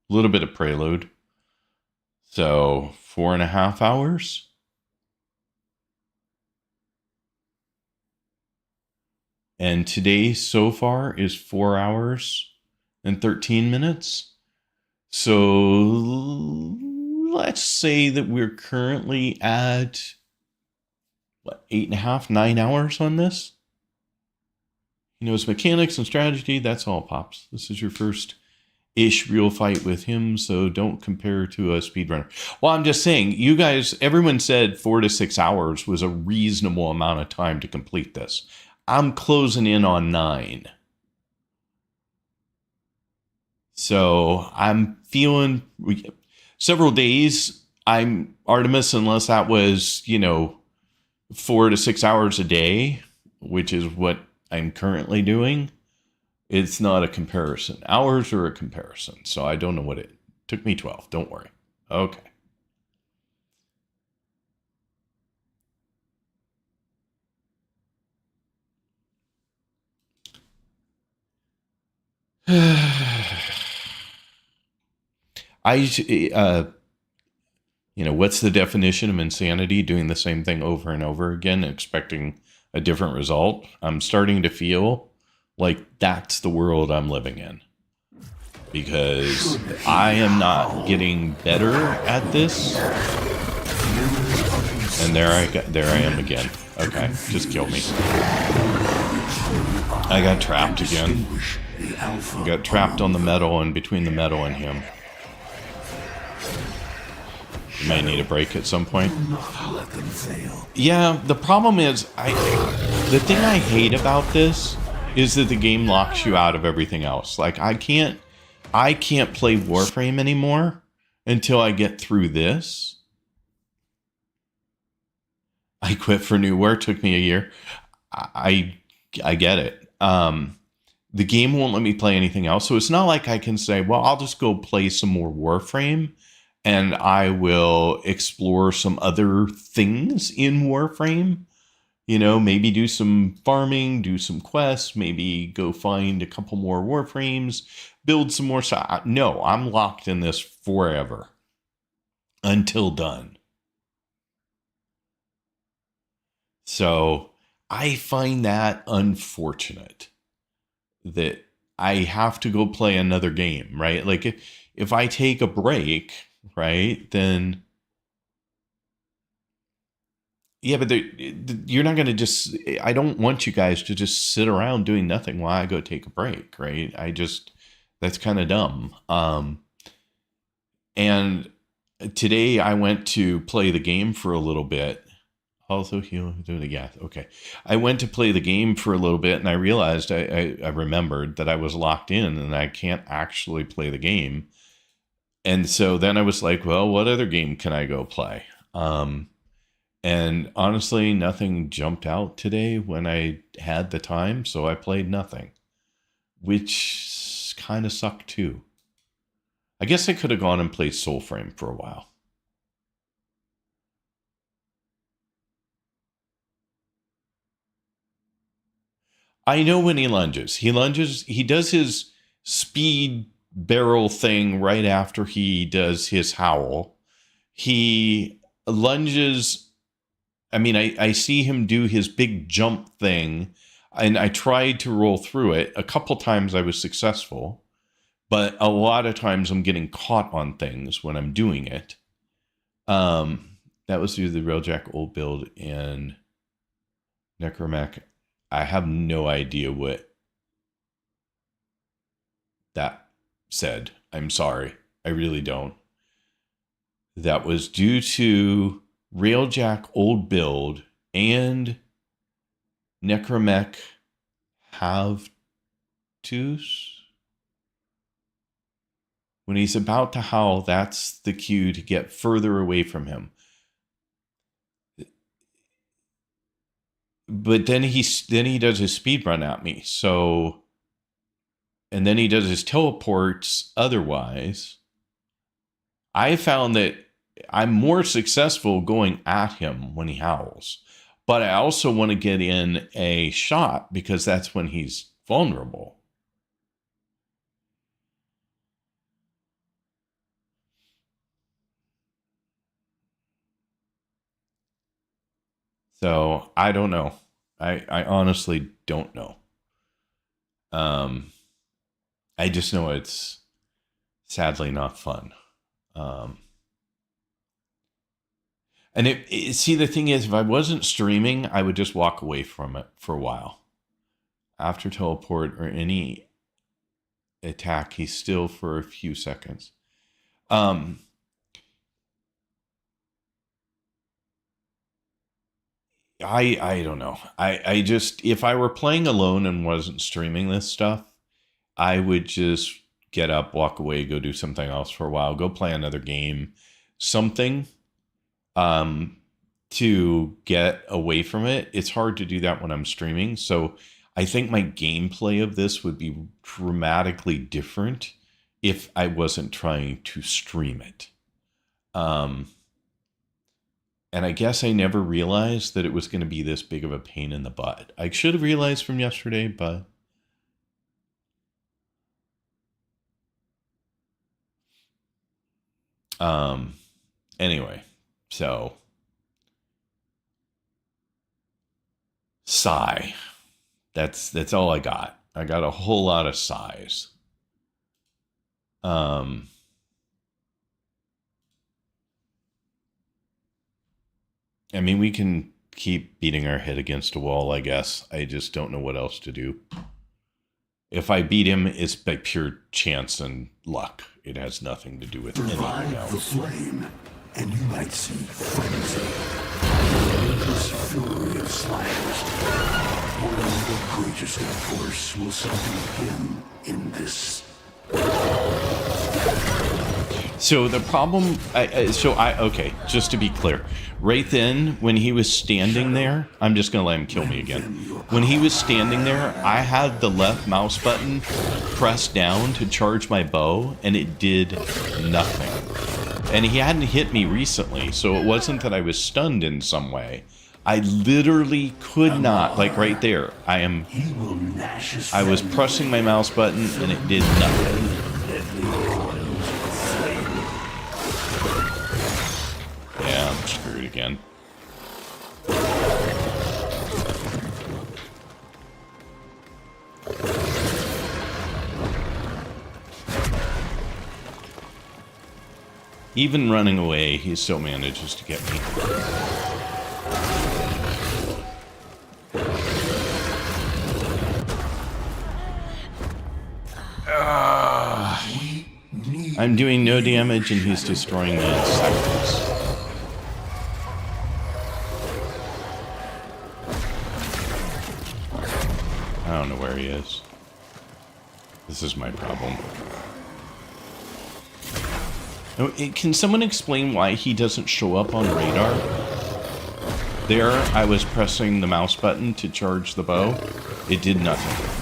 A little bit of Prelude. So 4.5 hours. And today so far is 4 hours and 13 minutes. So let's say that we're currently at, what, 8.5, 9 hours on this? He knows mechanics and strategy. That's all, Pops. This is your first-ish real fight with him, so don't compare to a speedrunner. Well, I'm just saying, you guys, everyone said 4 to 6 hours was a reasonable amount of time to complete this. I'm closing in on 9. So I'm feeling several days. I'm Artemis, unless that was, 4 to 6 hours a day, which is what I'm currently doing. It's not a comparison. Hours are a comparison. So I don't know what it took me 12. Don't worry. Okay. What's the definition of insanity? Doing the same thing over and over again, expecting a different result. I'm starting to feel like that's the world I'm living in, because I am not getting better at this. And there I am again. Okay, just kill me. I got trapped again. I got trapped on the metal and between the metal and him. You might need a break at some point. Yeah, the problem is, the thing I hate about this is that the game locks you out of everything else. Like, I can't play Warframe anymore until I get through this. I quit for New War. It took me a year. I get it. The game won't let me play anything else. So it's not like I can say, well, I'll just go play some more Warframe and I will explore some other things in Warframe. You know, maybe do some farming, do some quests, maybe go find a couple more Warframes, build some more stuff. No, I'm locked in this forever. Until done. So I find that unfortunate that I have to go play another game, right? Like if I take a break, right, then yeah, but you're not going to just, I don't want you guys to just sit around doing nothing while I go take a break, right? That's kind of dumb. And today I went to play the game for a little bit. Also, yeah, okay. I went to play the game for a little bit, and I realized I remembered that I was locked in and I can't actually play the game. And so then I was like, well, what other game can I go play? And honestly, nothing jumped out today when I had the time, so I played nothing, which kind of sucked too. I guess I could have gone and played Soulframe for a while. I know when he lunges. He does his speed barrel thing right after he does his howl. He lunges. I mean, I see him do his big jump thing, and I tried to roll through it. A couple times I was successful, but a lot of times I'm getting caught on things when I'm doing it. That was through the Railjack old build and Necromech. I have no idea what that said. I'm sorry. I really don't. That was due to Railjack old build and Necromech have twos. When he's about to howl, that's the cue to get further away from him. But then he does his speed run at me. So, and then he does his teleports otherwise. I found that I'm more successful going at him when he howls. But I also want to get in a shot because that's when he's vulnerable. So I don't know. I honestly don't know. I just know it's sadly not fun. And see, the thing is, if I wasn't streaming, I would just walk away from it for a while. After teleport or any attack, he's still for a few seconds. I don't know. I just, if I were playing alone and wasn't streaming this stuff, I would just get up, walk away, go do something else for a while, go play another game, something to get away from it. It's hard to do that when I'm streaming. So I think my gameplay of this would be dramatically different if I wasn't trying to stream it. And I guess I never realized that it was going to be this big of a pain in the butt. I should have realized from yesterday, but anyway, so sigh. That's all I got. I got a whole lot of sighs. I mean, we can keep beating our head against a wall, I guess. I just don't know what else to do. If I beat him, it's by pure chance and luck. It has nothing to do with anything else. The flame, and you might see frenzy. This fury of sliders. Only the greatest of force will subdue him in this. So the problem, okay, just to be clear, right then when he was standing there, I'm just going to let him kill me again. When he was standing there, I had the left mouse button pressed down to charge my bow, and it did nothing. And he hadn't hit me recently, so it wasn't that I was stunned in some way. I literally could not, like right there. I was pressing my mouse button and it did nothing. Yeah, I'm screwed again. Even running away, he still manages to get me. I'm doing no damage and he's destroying me in seconds. I don't know where he is. This is my problem. Can someone explain why he doesn't show up on radar? There, I was pressing the mouse button to charge the bow. It did nothing.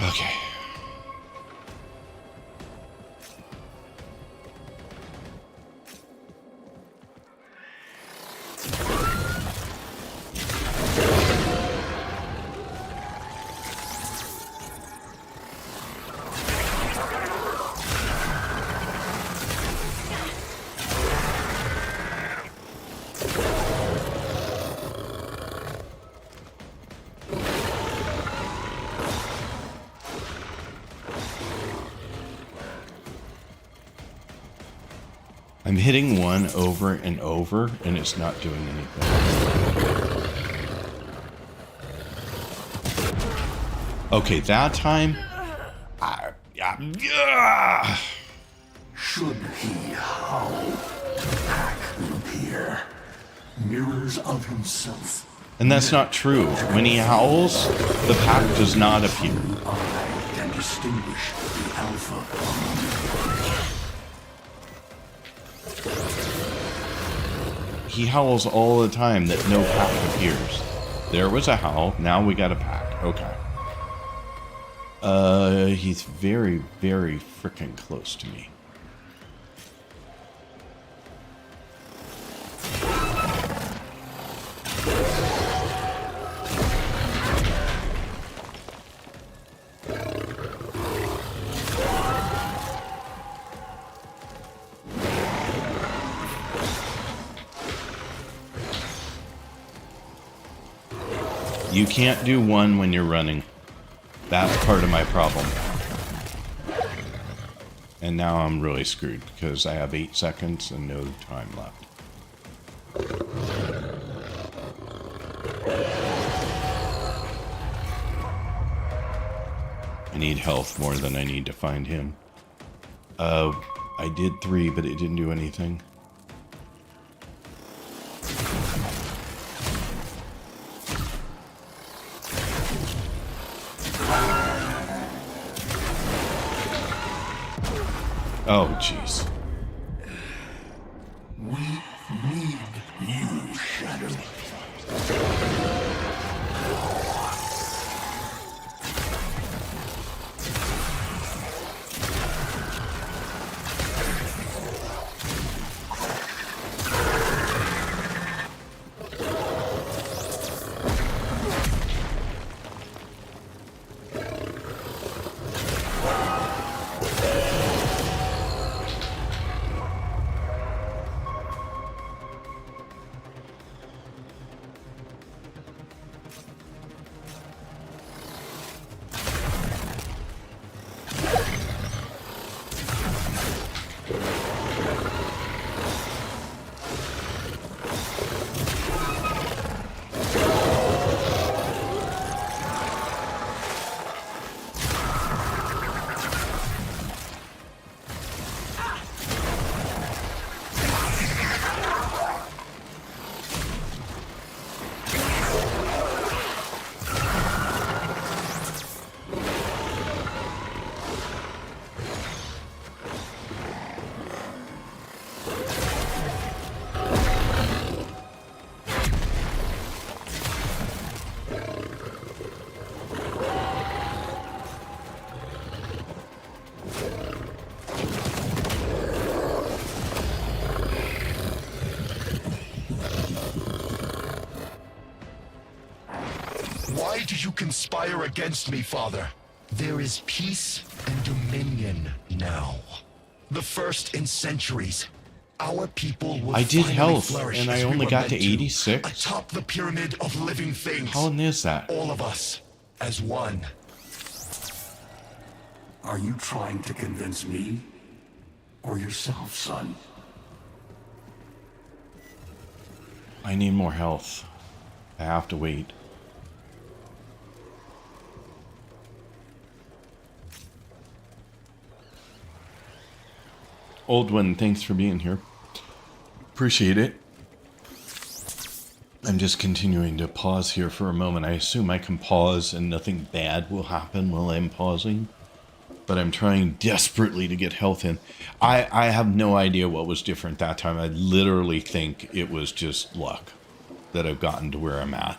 Okay. I'm hitting one over and over, and it's not doing anything. Okay, that time... Should he howl, the pack will appear. Mirrors of himself. And that's not true. When he howls, the pack does not appear. I can distinguish the alpha. He howls all the time that no pack appears. There was a howl, now we got a pack. Okay. He's very, very freaking close to me. You can't do one when you're running. That's part of my problem. And now I'm really screwed because I have 8 seconds and no time left. I need health more than I need to find him. I did 3, but it didn't do anything. Oh, jeez. We need you, Shadow. Why do you conspire against me, Father? There is peace and dominion now. The first in centuries. Our people will I did finally health, flourish and as I we only were got to meant 86. atop the pyramid of living things. How is that? All of us as one. Are you trying to convince me? Or yourself, son? I need more health. I have to wait. Old one, thanks for being here. Appreciate it. I'm just continuing to pause here for a moment. I assume I can pause and nothing bad will happen while I'm pausing. But I'm trying desperately to get health in. I have no idea what was different that time. I literally think it was just luck that I've gotten to where I'm at.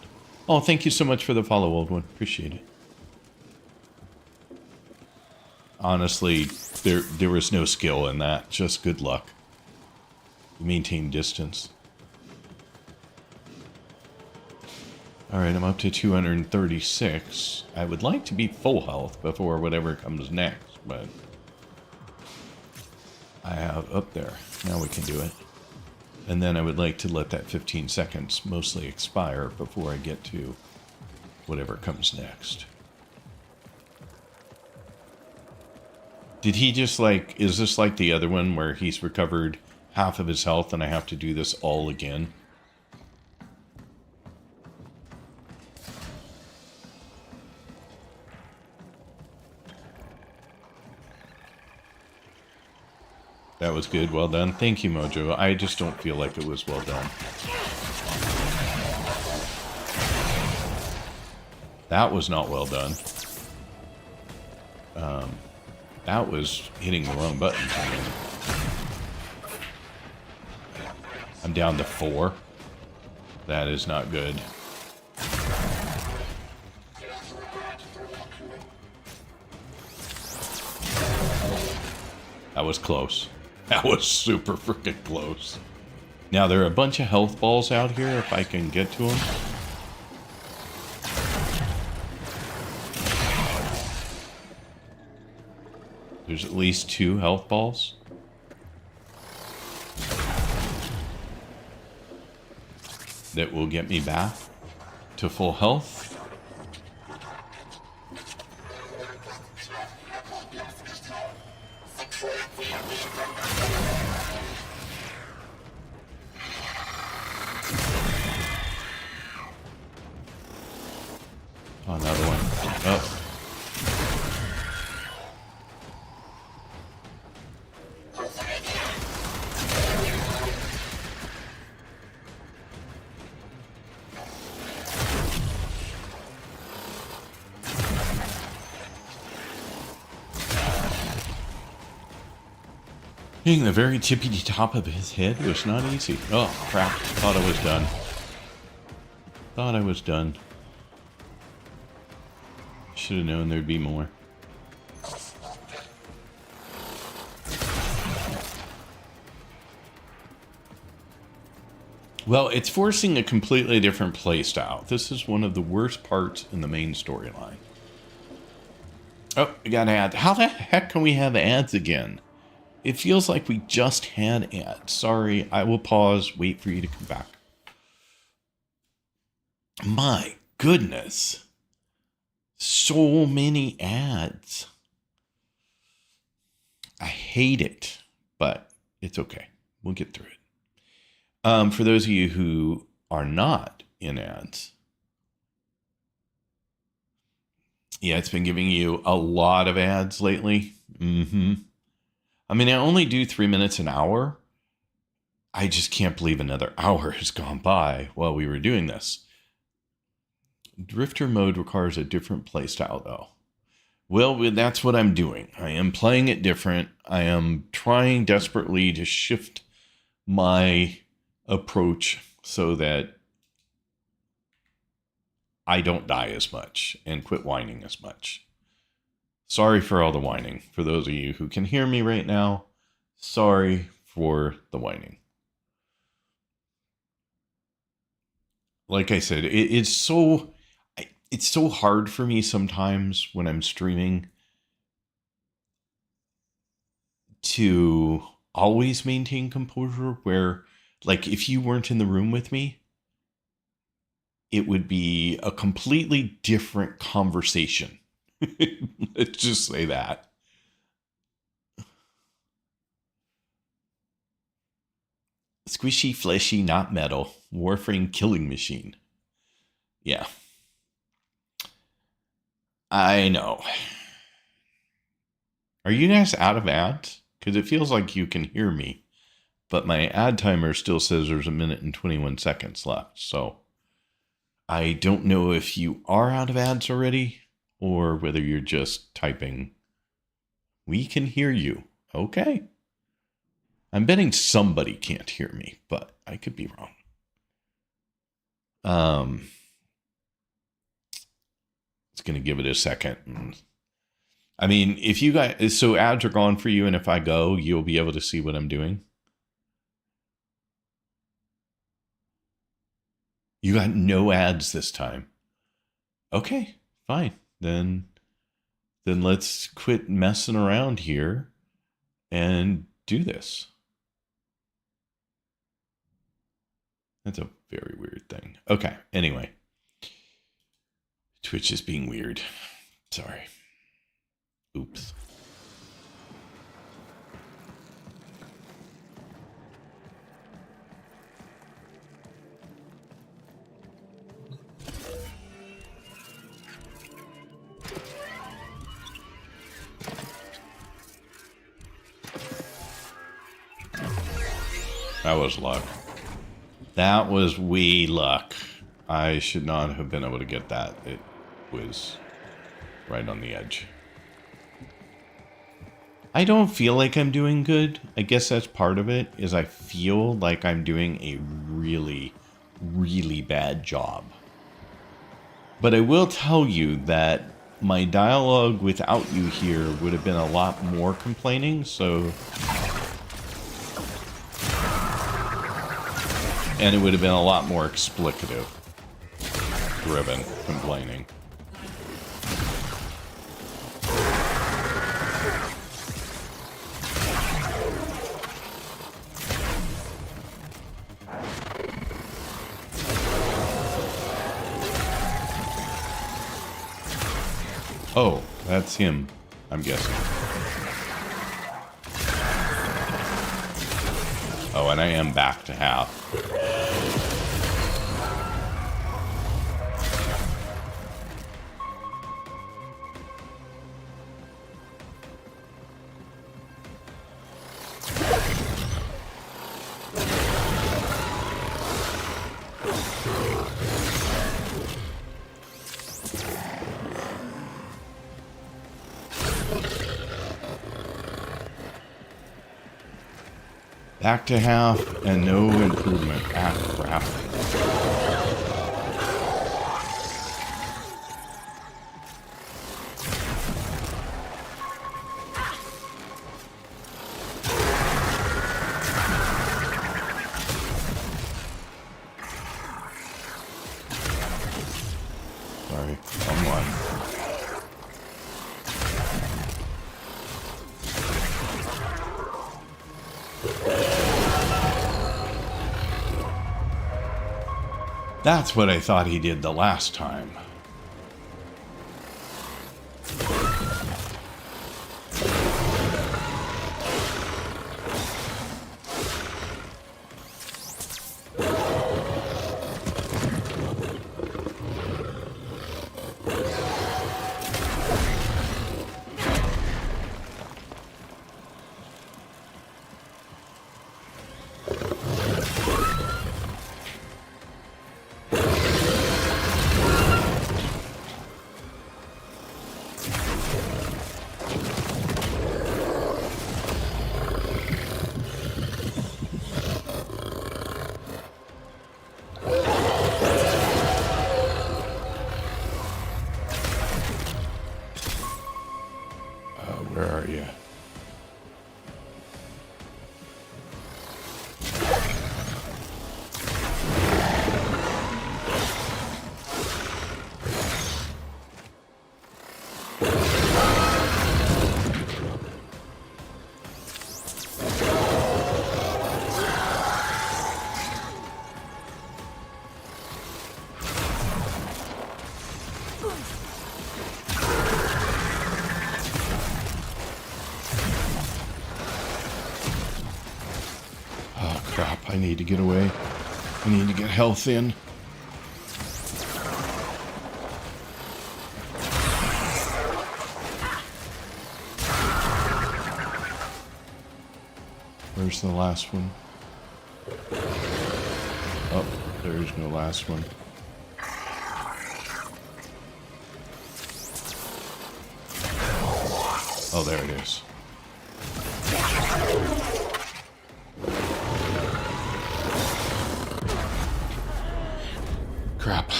Oh, thank you so much for the follow, old one. Appreciate it. Honestly, there was no skill in that. Just good luck. Maintain distance. Alright, I'm up to 236. I would like to be full health before whatever comes next, but I have up there. Now we can do it. And then I would like to let that 15 seconds mostly expire before I get to whatever comes next. Did he just like, is this like the other one where he's recovered half of his health and I have to do this all again? That was good. Well done. Thank you, Mojo. I just don't feel like it was well done. That was not well done. That was hitting the wrong buttons. I'm down to 4. That is not good. That was close. That was super freaking close. Now, there are a bunch of health balls out here if I can get to them. There's at least 2 health balls. That will get me back to full health. Oh, another one. Oh. Hitting the very tippity top of his head was not easy. Oh, crap. Thought I was done. Thought I was done. Should have known there'd be more. Well, it's forcing a completely different playstyle. This is one of the worst parts in the main storyline. Oh, we got ads. How the heck can we have ads again? It feels like we just had ads. Sorry, I will pause, wait for you to come back. My goodness. So many ads. I hate it, but it's okay. We'll get through it. For those of you who are not in ads, yeah, it's been giving you a lot of ads lately. I mean, I only do 3 minutes an hour. I just can't believe another hour has gone by while we were doing this. Drifter mode requires a different playstyle, though. Well, that's what I'm doing. I am playing it different. I am trying desperately to shift my approach so that I don't die as much and quit whining as much. Sorry for all the whining. For those of you who can hear me right now, sorry for the whining. Like I said, it's it's so hard for me sometimes when I'm streaming to always maintain composure, where like if you weren't in the room with me, it would be a completely different conversation. Let's just say that. Squishy, fleshy, not metal. Warframe killing machine. Yeah. I know. Are you guys out of ads? Because it feels like you can hear me, but my ad timer still says there's 1 minute and 21 seconds left. So I don't know if you are out of ads already or whether you're just typing, "We can hear you." Okay. I'm betting somebody can't hear me, but I could be wrong. It's going to give it a second. I mean, if you guys, so ads are gone for you, and if I go, you'll be able to see what I'm doing. You got no ads this time. Okay, fine. Then let's quit messing around here and do this. That's a very weird thing. Okay, anyway. Twitch is being weird. Sorry. Oops. That was luck. That was wee luck. I should not have been able to get that. It was right on the edge. I don't feel like I'm doing good. I guess that's part of it, is I feel like I'm doing a really, really bad job. But I will tell you that my dialogue without you here would have been a lot more complaining, so... And it would have been a lot more explicative driven complaining. Oh, that's him, I'm guessing. Oh, and I am back to half. Back to half and no improvement. Ah, crap. Sorry, wrong one. That's what I thought he did the last time. I need to get away. I need to get health in. Where's the last one? Oh, there's no last one. Oh, there it is. Crap.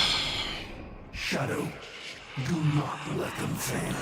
Shadow, do not let them fail.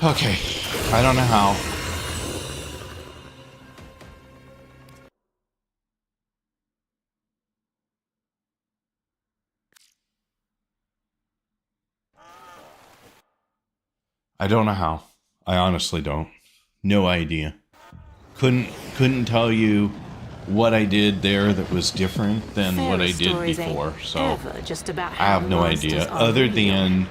Okay, I don't know how. I don't know how. I honestly don't. No idea. Couldn't tell you what I did there that was different than what I did before. So just about I have no idea other than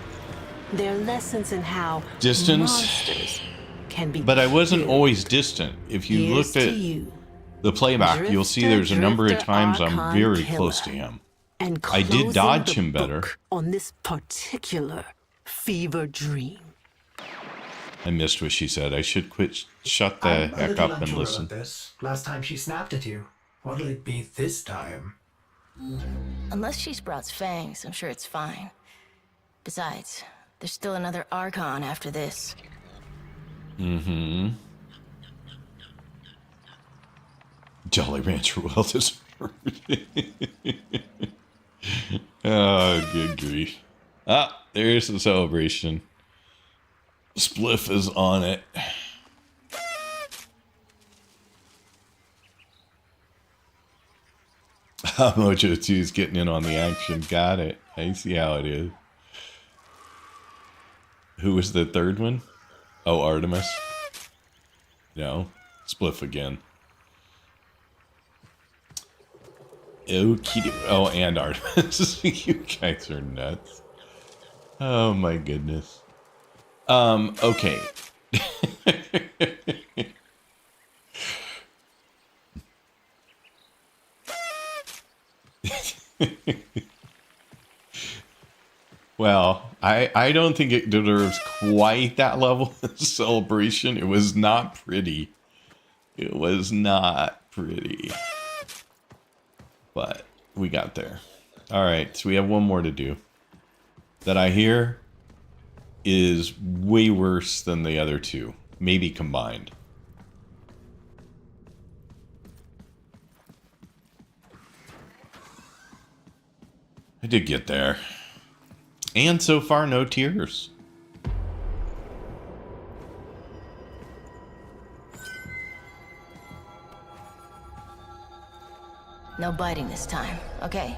their lessons in how distance. Can be but I wasn't always distant. If you looked at the playback, you'll see there's a number of times I'm very close to him. And I did dodge him better. On this particular fever dream. I missed what she said. I should shut the heck up and listen. This. Last time she snapped at you. What'll it be this time? Unless she sprouts fangs, I'm sure it's fine. Besides, there's still another Archon after this. Mm-hmm. Jolly Rancher well deserved. Oh, good grief. Ah, there's the celebration. Spliff is on it. Mojo 2 is getting in on the action. Got it. I see how it is. Who was the third one? Oh, Artemis. No. Spliff again. Okie oh, and Artemis. You guys are nuts. Oh my goodness. Okay. Well, I don't think it deserves quite that level of celebration. It was not pretty. It was not pretty. But we got there. Alright, so we have one more to do. That I hear is way worse than the other two. Maybe combined. I did get there. And so far, no tears. No biting this time, okay?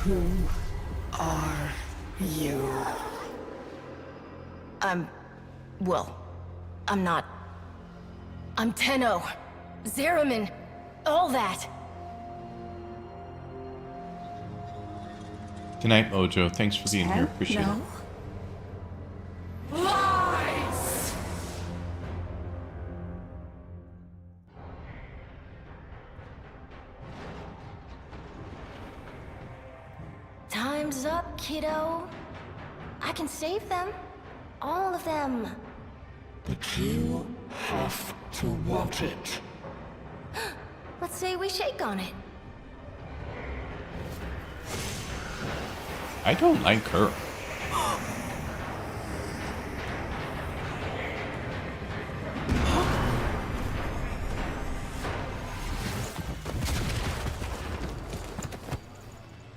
Who are you? I'm not. I'm Tenno, Zeramin, all that. Good night, Mojo. Thanks for being here. Appreciate it. Lies! Time's up, kiddo. I can save them. All of them. But you have to want it. Let's say we shake on it. I don't like her.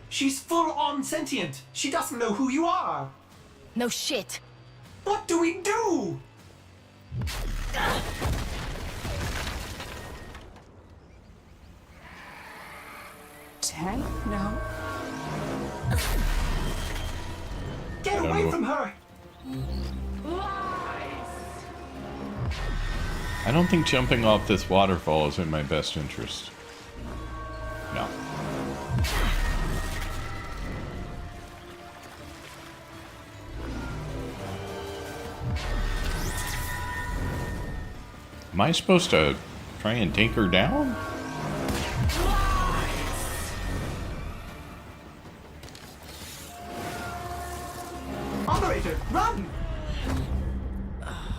She's full on sentient. She doesn't know who you are. No shit. What do we do? No. Get away from her! I don't think jumping off this waterfall is in my best interest. No. Am I supposed to try and take her down? Operator, run!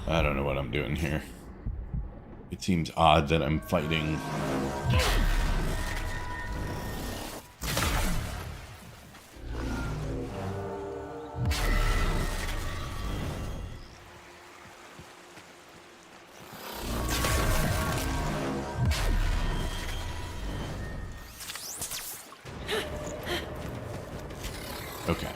I don't know what I'm doing here. It seems odd that I'm fighting. Okay.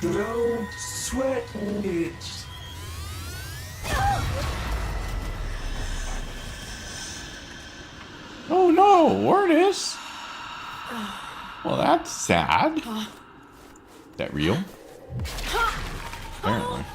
Don't sweat it. Oh no, Ortis! Well, that's sad. Is that real? Apparently.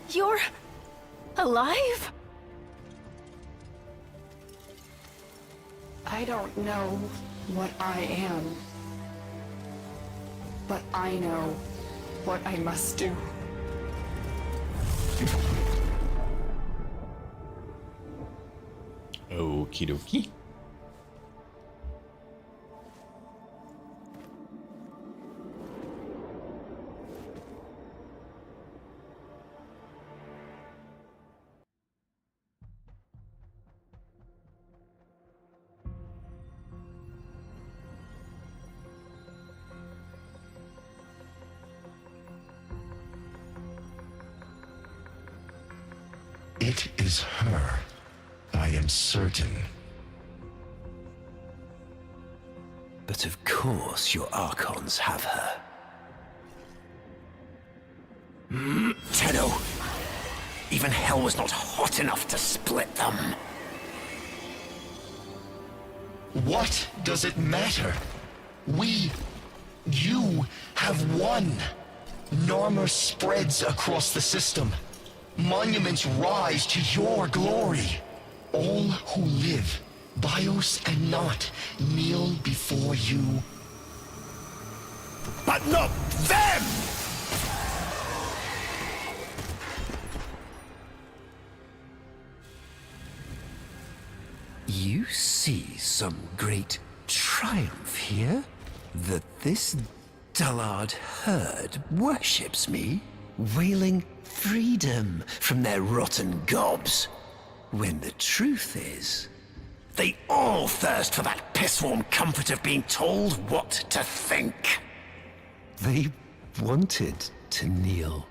You're alive? I don't know what I am, but I know what I must do. Okie dokie. It is her. I am certain. But of course your Archons have her. Tenno! Even hell was not hot enough to split them. What does it matter? You have won. Narmer spreads across the system. Monuments rise to your glory. All who live, bios and not, kneel before you. But not them! You see some great triumph here? That this dullard herd worships me, wailing freedom from their rotten gobs. When the truth is, they all thirst for that piss-warm comfort of being told what to think. They wanted to kneel.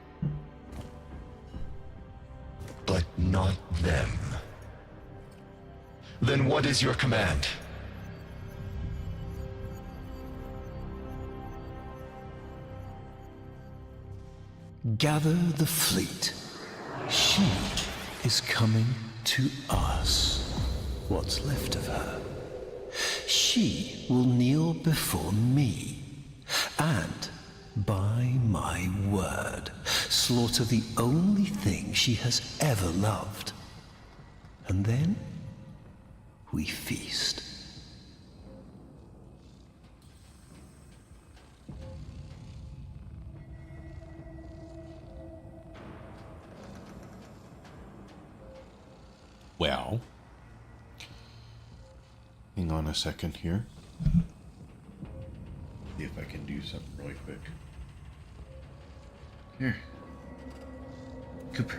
But not them. Then what is your command? Gather the fleet. She is coming to us. What's left of her. She will kneel before me, and, by my word, slaughter the only thing she has ever loved. And then we feast. Well, hang on a second here. See if I can do something really quick. Here. Cooper.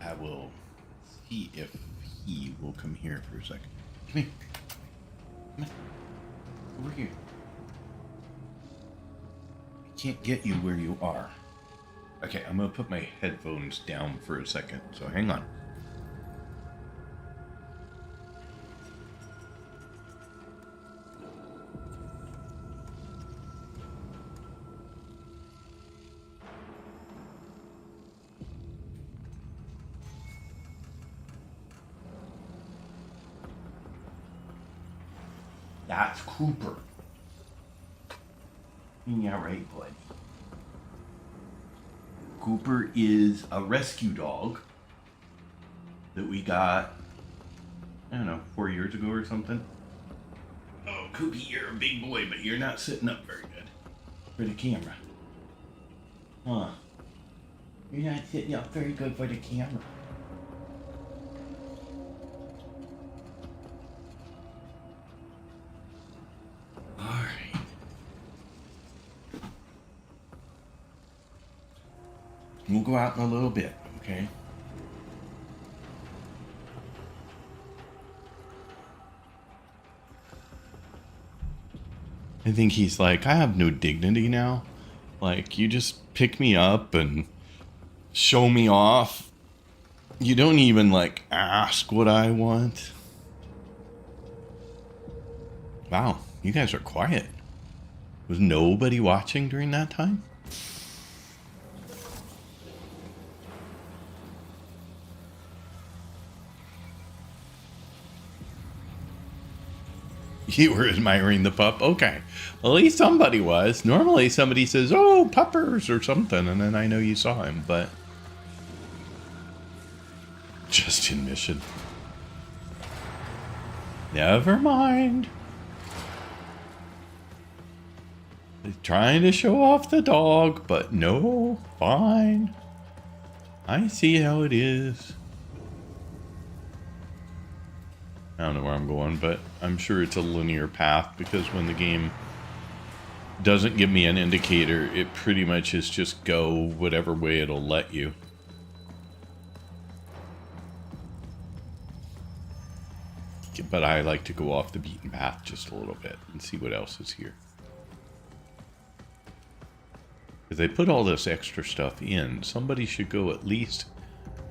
I will see if he will come here for a second. Come here. Come on. Over here. I can't get you where you are. Okay, I'm gonna put my headphones down for a second, so hang on. That's Cooper. Yeah, right, buddy. Cooper is a rescue dog that we got, I don't know, 4 years ago or something. Oh, Cookie, you're a big boy, but you're not sitting up very good for the camera. Huh. You're not sitting up very good for the camera. Alright. We'll go out in a little bit, okay? I think he's like, I have no dignity now. Like, you just pick me up and show me off. You don't even, like, ask what I want. Wow, you guys are quiet. Was nobody watching during that time? You were admiring the pup? Okay. Well, at least somebody was. Normally somebody says, oh, puppers or something, and then I know you saw him, but... Just in mission. Never mind. They're trying to show off the dog, but no, fine. I see how it is. I don't know where I'm going, but I'm sure it's a linear path because when the game doesn't give me an indicator, it pretty much is just go whatever way it'll let you. But I like to go off the beaten path just a little bit and see what else is here. If they put all this extra stuff in, somebody should go at least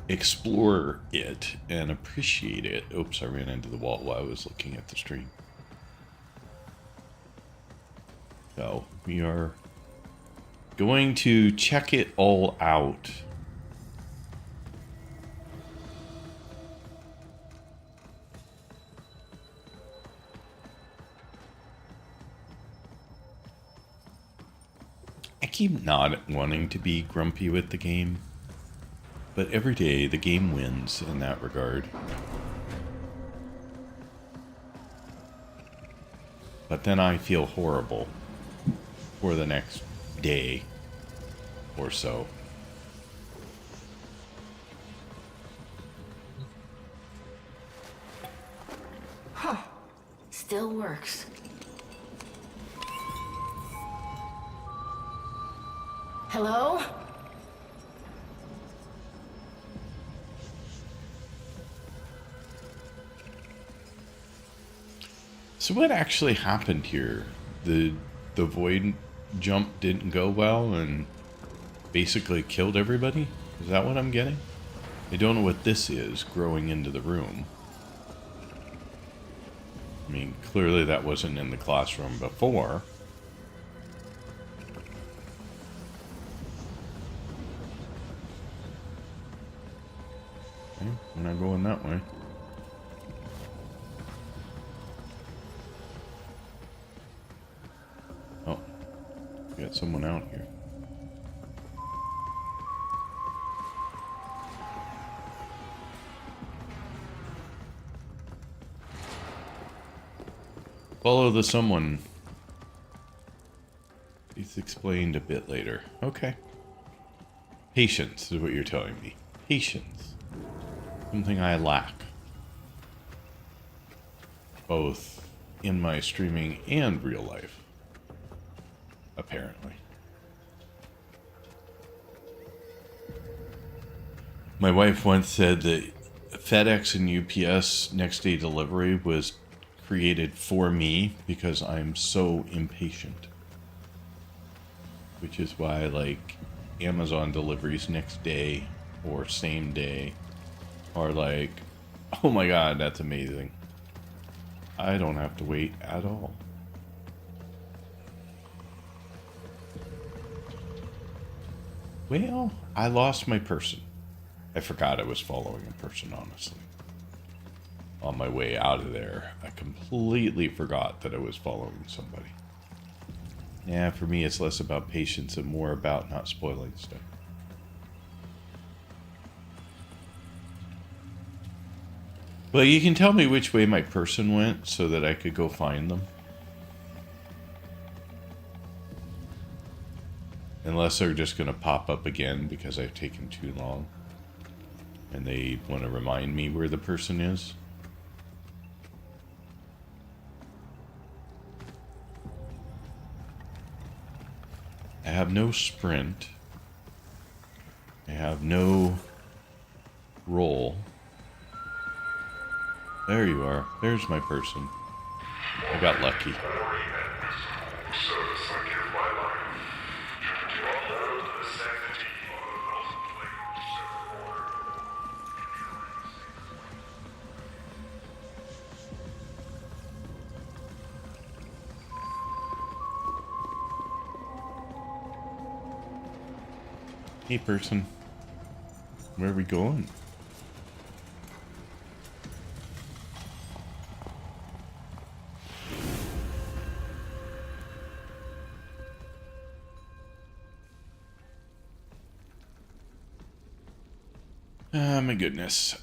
explore it and appreciate it. Oops, I ran into the wall while I was looking at the stream. So, we are going to check it all out. I keep not wanting to be grumpy with the game, but every day the game wins in that regard. But then I feel horrible for the next day or so. Huh. Still works. Hello? So what actually happened here? The void jump didn't go well and basically killed everybody? Is that what I'm getting? I don't know what this is growing into the room. I mean, clearly that wasn't in the classroom before. Okay, we're not going that way. Oh, we got someone out here. Follow the someone. It's explained a bit later. Okay. Patience is what you're telling me. Patience. Something I lack. Both in my streaming and real life. Apparently. My wife once said that FedEx and UPS next day delivery was created for me because I'm so impatient. Which is why I like Amazon deliveries next day or same day are like, oh my god, that's amazing. I don't have to wait at all. Well, I lost my person. I forgot I was following a person, honestly. On my way out of there, I completely forgot that I was following somebody. Yeah, for me, it's less about patience and more about not spoiling stuff. Well, you can tell me which way my person went so that I could go find them. Unless they're just going to pop up again because I've taken too long. And they want to remind me where the person is. I have no sprint. I have no roll. There you are. There's my person. I got lucky. Hey person, where are we going? My goodness.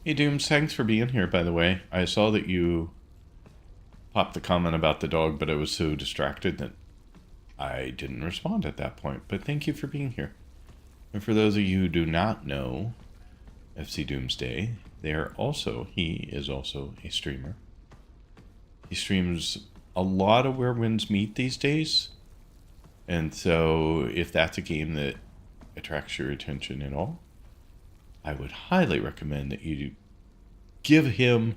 Hey Dooms, thanks for being here, by the way. I saw that you popped the comment about the dog, but I was so distracted that I didn't respond at that point. But thank you for being here. And for those of you who do not know FC Doomsday, he is also a streamer. He streams a lot of Where Winds Meet these days. And so if that's a game that attracts your attention at all, I would highly recommend that you give him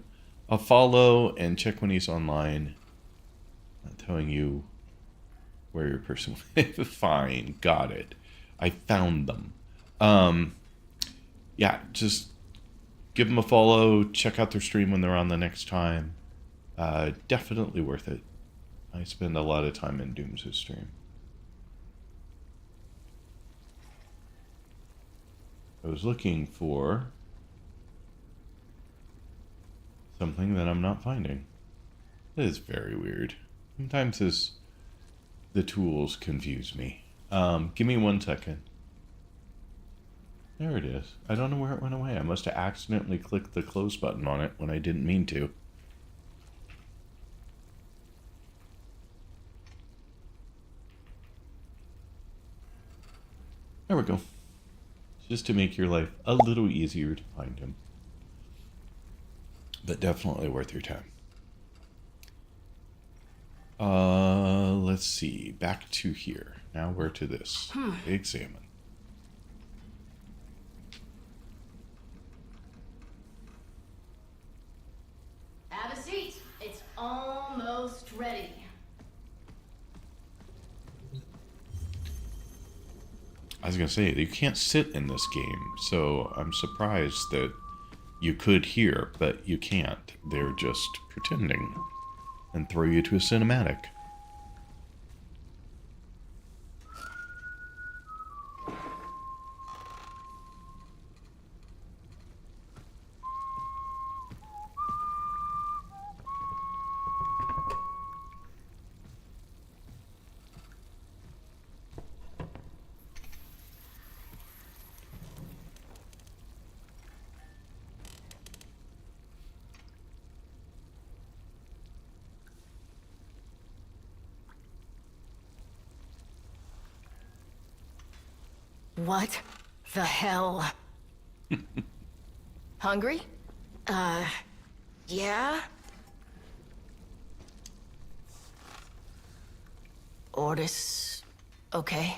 a follow and check when he's online. I'm telling you where your person fine, got it. I found them. Yeah, just give them a follow, check out their stream when they're on the next time. Definitely worth it. I spend a lot of time in Doom's stream. I was looking for something that I'm not finding. That is very weird. Sometimes the tools confuse me. Give me 1 second. There it is. I don't know where it went away. I must have accidentally clicked the close button on it when I didn't mean to. There we go. Just to make your life a little easier to find him. But definitely worth your time. Let's see. Back to here. Now we're to this. Examine. Have a seat. It's almost ready. I was going to say, you can't sit in this game, so I'm surprised that you could hear, but you can't. They're just pretending and throw you to a cinematic. What the hell? Hungry? Yeah? Ordis, okay?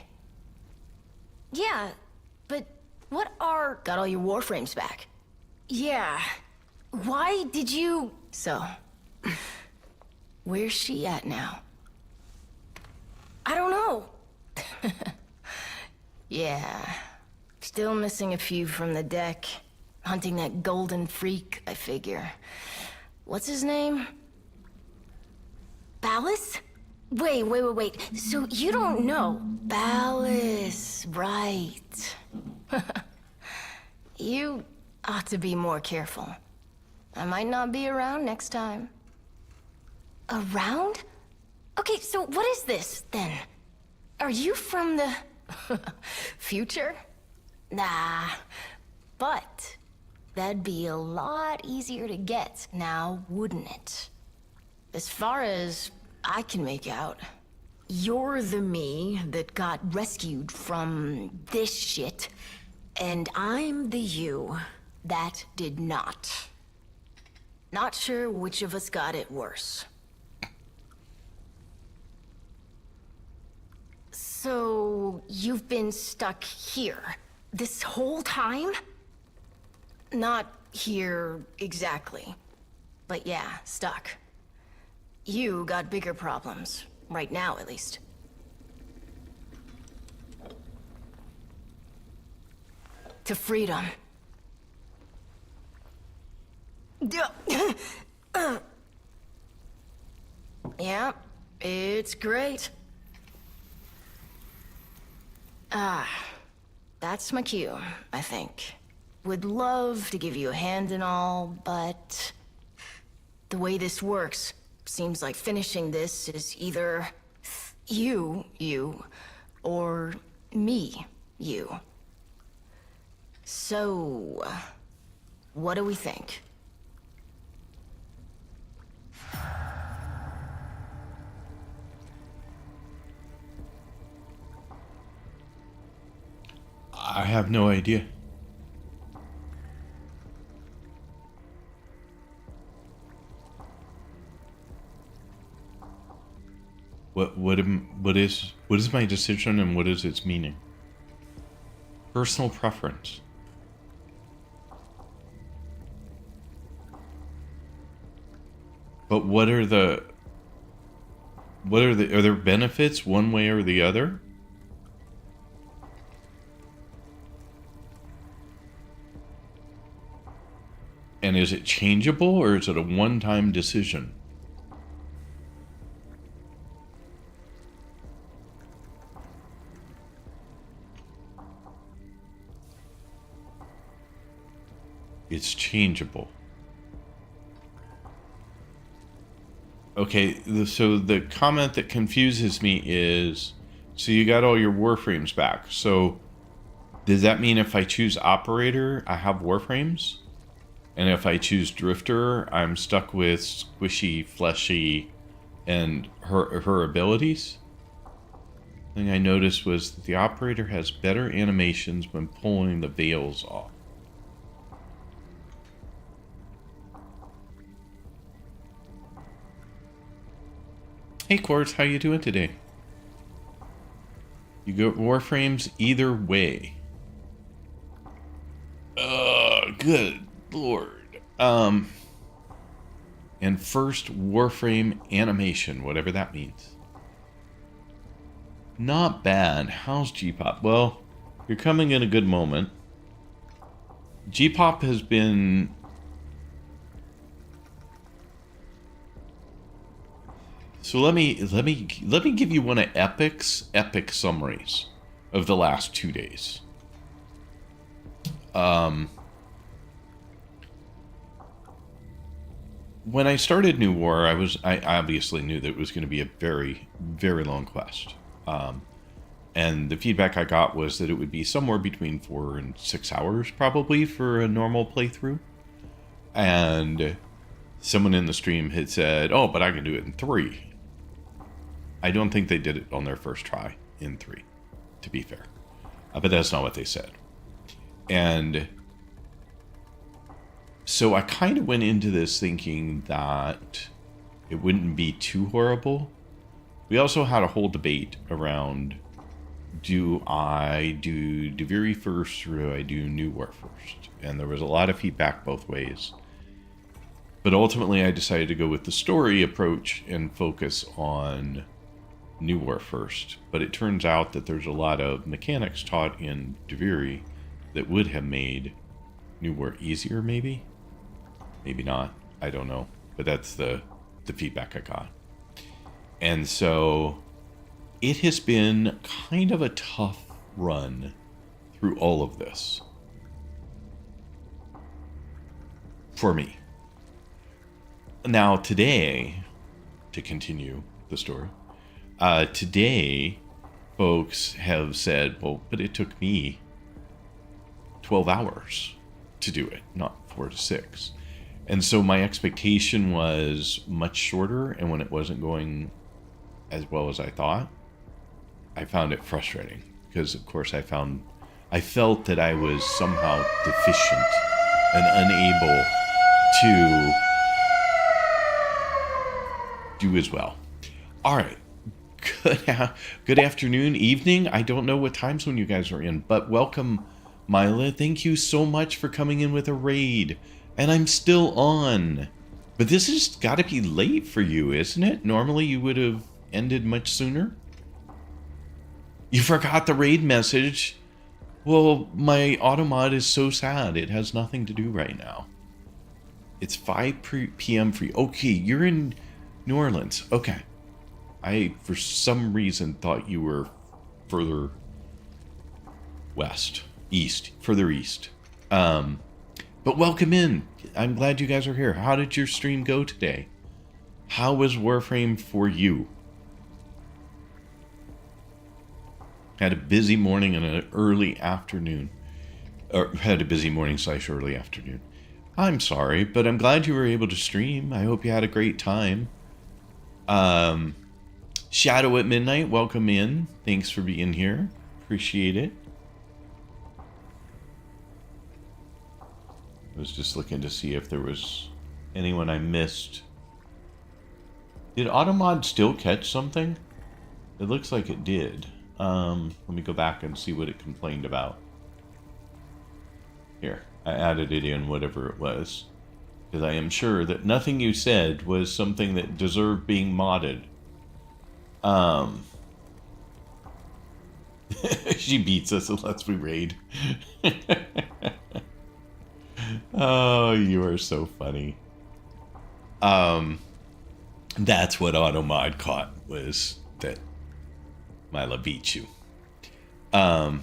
Yeah, but what are... Got all your Warframes back? Yeah. Why did you... So, where's she at now? I don't know. Yeah. Still missing a few from the deck. Hunting that golden freak, I figure. What's his name? Ballas? Wait. So you don't know? Ballas, right. You ought to be more careful. I might not be around next time. Around? Okay, so what is this, then? Are you from the... future? Nah, but that'd be a lot easier to get now, wouldn't it? As far as I can make out, you're the me that got rescued from this shit, and I'm the you that did not. Not sure which of us got it worse. So, you've been stuck here this whole time? Not here exactly, but yeah, stuck. You got bigger problems, right now at least. To freedom. Yeah, it's great. That's my cue, I think. Would love to give you a hand and all, but... the way this works, seems like finishing this is either... you, or me, you. So... What do we think? I have no idea. What is my decision and what is its meaning? Personal preference. But are there benefits one way or the other? And is it changeable or is it a one-time decision? It's changeable. Okay, so the comment that confuses me is, so you got all your Warframes back. So does that mean if I choose Operator, I have Warframes? And if I choose Drifter, I'm stuck with squishy, fleshy, and her abilities? The thing I noticed was that the Operator has better animations when pulling the veils off. Hey Quartz, how you doing today? You got Warframes either way. Good lord. And first Warframe animation, whatever that means. Not bad. How's G-Pop? Well, you're coming in a good moment. G-Pop has been... So let me give you one of Epic's epic summaries of the last 2 days. When I started New War, I obviously knew that it was going to be a very, very long quest. And the feedback I got was that it would be somewhere between 4 and 6 hours probably for a normal playthrough. And someone in the stream had said, "Oh, but I can do it in 3." I don't think they did it on their first try in 3, to be fair. But that's not what they said. And so I kind of went into this thinking that it wouldn't be too horrible. We also had a whole debate around, do I do Duviri first or do I do New War first? And there was a lot of feedback both ways. But ultimately I decided to go with the story approach and focus on New War first. But it turns out that there's a lot of mechanics taught in Duviri that would have made New War easier, maybe? Maybe not. I don't know. But that's the feedback I got. And so it has been kind of a tough run through all of this. For me. Now today, to continue the story, today folks have said, well, but it took me 12 hours to do it, not 4 to 6. And so my expectation was much shorter, and when it wasn't going as well as I thought, I found it frustrating. Because, of course, I felt that I was somehow deficient and unable to do as well. All right. Good afternoon, evening. I don't know what time zone you guys are in, but welcome, Mila. Thank you so much for coming in with a raid. And I'm still on. But this has got to be late for you, isn't it? Normally you would have ended much sooner. You forgot the raid message. Well, my automod is so sad. It has nothing to do right now. It's 5 p.m. for you. Okay, you're in New Orleans. Okay. I, for some reason, thought you were further further east. But welcome in. I'm glad you guys are here. How did your stream go today? How was Warframe for you? Had a busy morning and an early afternoon. Or had a busy morning / early afternoon. I'm sorry, but I'm glad you were able to stream. I hope you had a great time. Shadow at Midnight, welcome in. Thanks for being here. Appreciate it. I was just looking to see if there was anyone I missed. Did Automod still catch something? It looks like it did. Let me go back and see what it complained about. Here, I added it in, whatever it was. Because I am sure that nothing you said was something that deserved being modded. She beats us unless we raid. Oh, you are so funny. That's what Automod caught, was that Mila beat you. Well,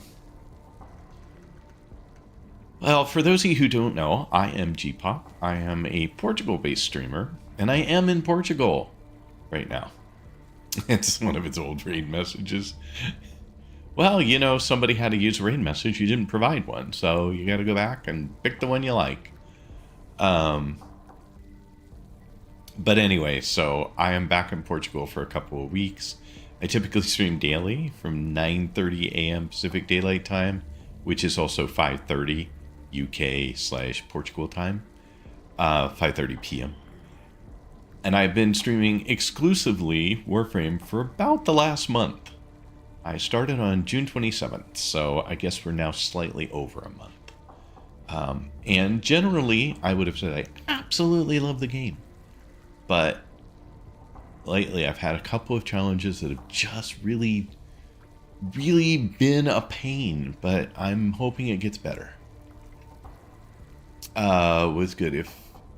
for those of you who don't know, I am G-Pop. I am a Portugal-based streamer, and I am in Portugal right now. It's one of its old raid messages. Well, you know, somebody had to use a raid message. You didn't provide one, so you got to go back and pick the one you like. But anyway, so I am back in Portugal for a couple of weeks. I typically stream daily from 9:30 a.m. Pacific Daylight Time, which is also 5:30 UK/Portugal time, 5:30 p.m. And I've been streaming exclusively Warframe for about the last month. I started on June 27th, so I guess we're now slightly over a month. And generally, I would have said I absolutely love the game. But lately, I've had a couple of challenges that have just really been a pain, but I'm hoping it gets better. Was good. If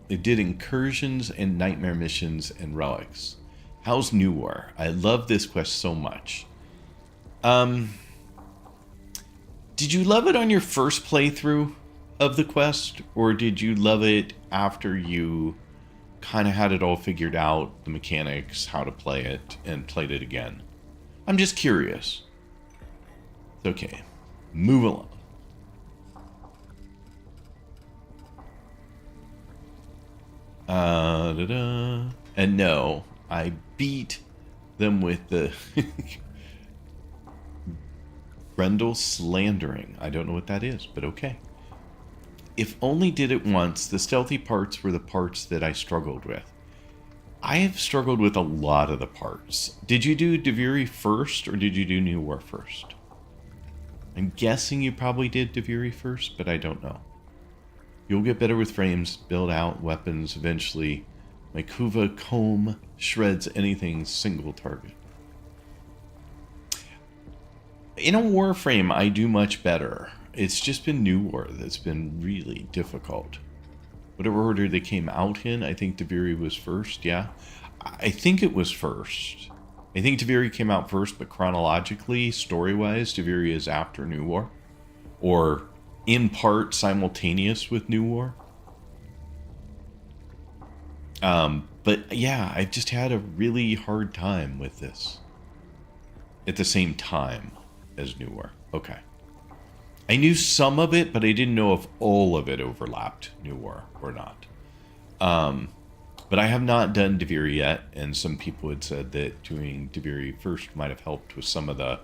it did incursions and nightmare missions and relics. How's New War? I love this quest so much. Did you love it on your first playthrough of the quest, or did you love it after you kind of had it all figured out, the mechanics, how to play it, and played it again? I'm just curious. It's okay. Move along. And no, I beat them with the Grendel slandering. I don't know what that is, but okay. If only did it once, the stealthy parts were the parts that I struggled with. I have struggled with a lot of the parts. Did you do Deviri first, or did you do New War first? I'm guessing you probably did Deviri first, but I don't know. You'll get better with frames, build out weapons eventually. My Kuva comb shreds anything single target. In a Warframe, I do much better. It's just been New War that's been really difficult. Whatever order they came out in, I think Deviri was first, yeah. I think it was first. I think Deviri came out first, but chronologically, story-wise, Deviri is after New War. Or in part simultaneous with New War. But yeah, I just had a really hard time with this. At the same time as New War. Okay. I knew some of it, but I didn't know if all of it overlapped New War or not. But I have not done Deviri yet, and some people had said that doing Deviri first might have helped with some of the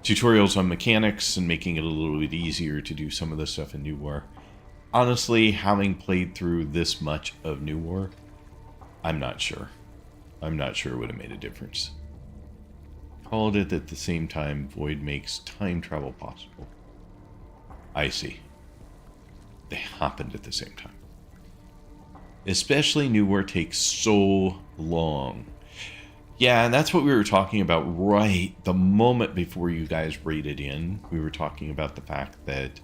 tutorials on mechanics and making it a little bit easier to do some of the stuff in New War. Honestly, having played through this much of New War, I'm not sure. I'm not sure it would have made a difference. Called it at the same time, Void makes time travel possible. I see. They happened at the same time. Especially New War takes so long. Yeah, and that's what we were talking about right the moment before you guys raided in. We were talking about the fact that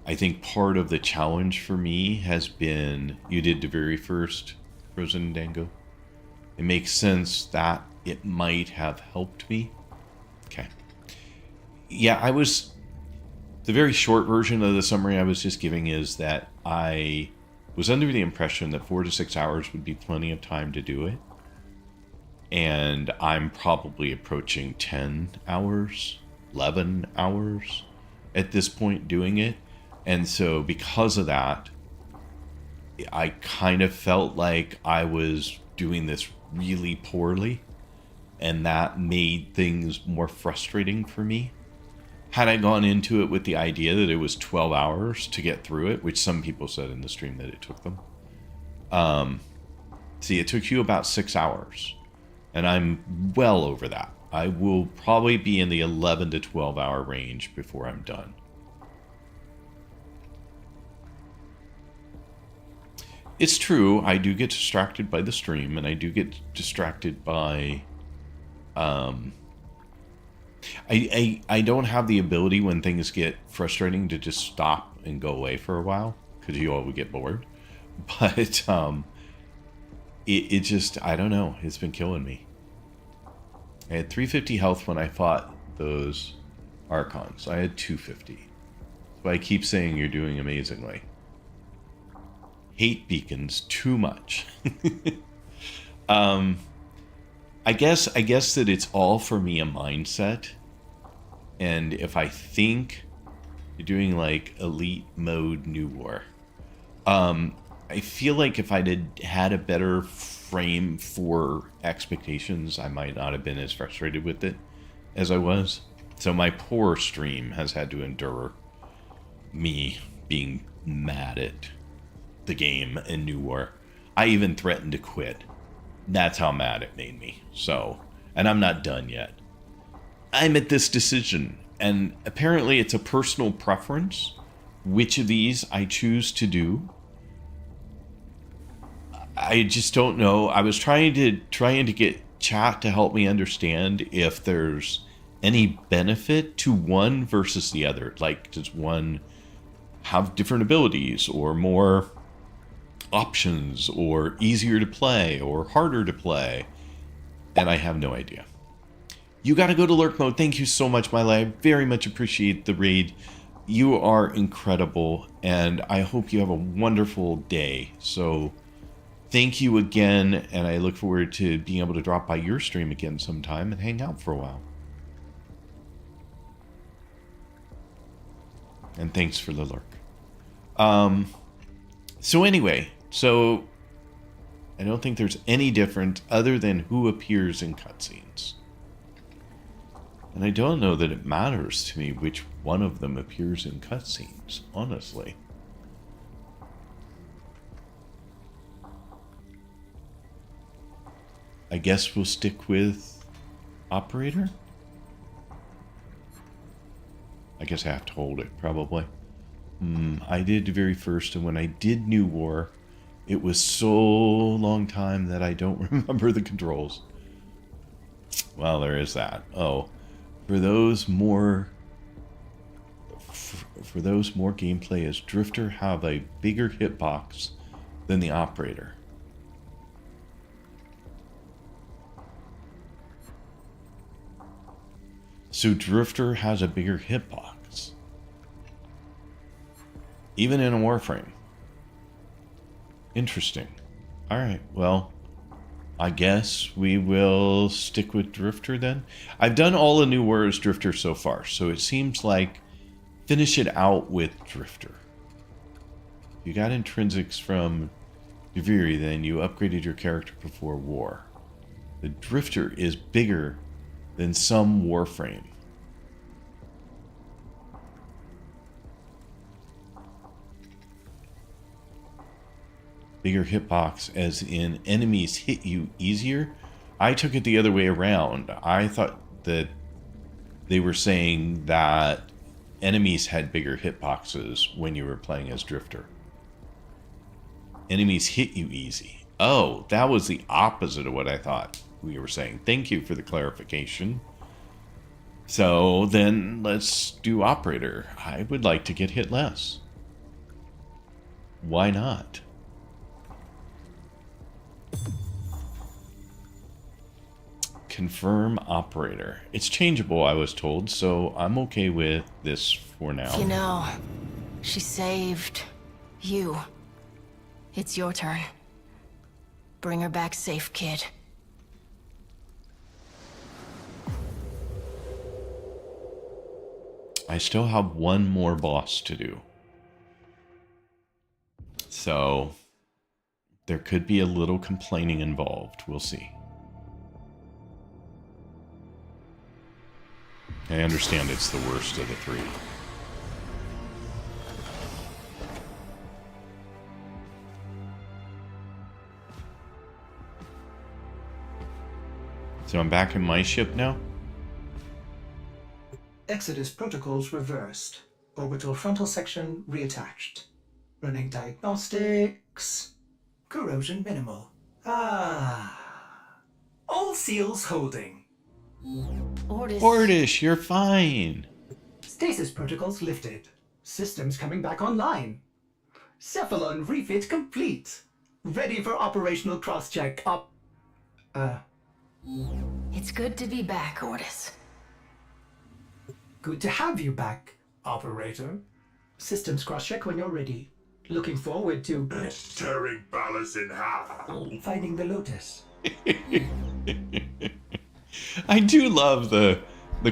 I think part of the challenge for me has been, you did Deviri first, Frozen and Dango. It makes sense that it might have helped me. Okay. Yeah, the very short version of the summary I was just giving is that I was under the impression that 4 to 6 hours would be plenty of time to do it. And I'm probably approaching 10 hours, 11 hours at this point doing it. And so because of that, I kind of felt like I was doing this really poorly, and that made things more frustrating for me. Had I gone into it with the idea that it was 12 hours to get through it, which some people said in the stream that it took them. See, it took you about 6 hours, and I'm well over that. I will probably be in the 11 to 12 hour range before I'm done. It's true, I do get distracted by the stream, and I do get distracted by... I don't have the ability when things get frustrating to just stop and go away for a while, because you all would get bored. But it just, I don't know, it's been killing me. I had 350 health when I fought those Archons. I had 250. So I keep saying you're doing amazingly. Hate beacons too much. I guess that it's all for me a mindset. And if I think you're doing like elite mode New War, I feel like if I'd had a better frame for expectations, I might not have been as frustrated with it as I was. So my poor stream has had to endure me being mad at the game in New War. I even threatened to quit. That's how mad it made me. So, and I'm not done yet. I'm at this decision, and apparently it's a personal preference which of these I choose to do. I just don't know. I was trying to get chat to help me understand if there's any benefit to one versus the other. Like, does one have different abilities or more options or easier to play or harder to play? And I have no idea. You got to go to lurk mode. Thank you so much, my lad. Very much appreciate the raid. You are incredible, and I hope you have a wonderful day. So thank you again, and I look forward to being able to drop by your stream again sometime and hang out for a while. And thanks for the lurk. So anyway, so I don't think there's any difference other than who appears in cutscenes. And I don't know that it matters to me which one of them appears in cutscenes, honestly. I guess we'll stick with Operator? I guess I have to hold it, probably. I did the very first, and when I did New War, it was so long time that I don't remember the controls. Well, there is that. Oh, for those more gameplay, as Drifter have a bigger hitbox than the Operator. So Drifter has a bigger hitbox, even in a Warframe. Interesting. All right, well, I guess we will stick with Drifter then. I've done all the New War as Drifter so far, so it seems like finish it out with Drifter. You got intrinsics from Deviri, then you upgraded your character before war. The Drifter is bigger than some Warframe. Bigger hitbox as in enemies hit you easier. I took it the other way around. I thought that they were saying that enemies had bigger hitboxes when you were playing as Drifter. Enemies hit you easy. Oh, that was the opposite of what I thought we were saying. Thank you for the clarification. So then let's do Operator. I would like to get hit less. Why not? Confirm Operator. It's changeable, I was told, so I'm okay with this for now. You know, she saved you. It's your turn. Bring her back safe, kid. I still have one more boss to do. So there could be a little complaining involved. We'll see. I understand it's the worst of the three. So I'm back in my ship now? Exodus protocols reversed. Orbital frontal section reattached. Running diagnostics. Corrosion minimal. Ah. All seals holding. Ordis, you're fine. Stasis protocols lifted. Systems coming back online. Cephalon refit complete. Ready for operational cross-check. It's good to be back, Ordis. Good to have you back, operator. Systems cross-check when you're ready. Looking forward to Tearing Ballas in half. finding the Lotus. I do love the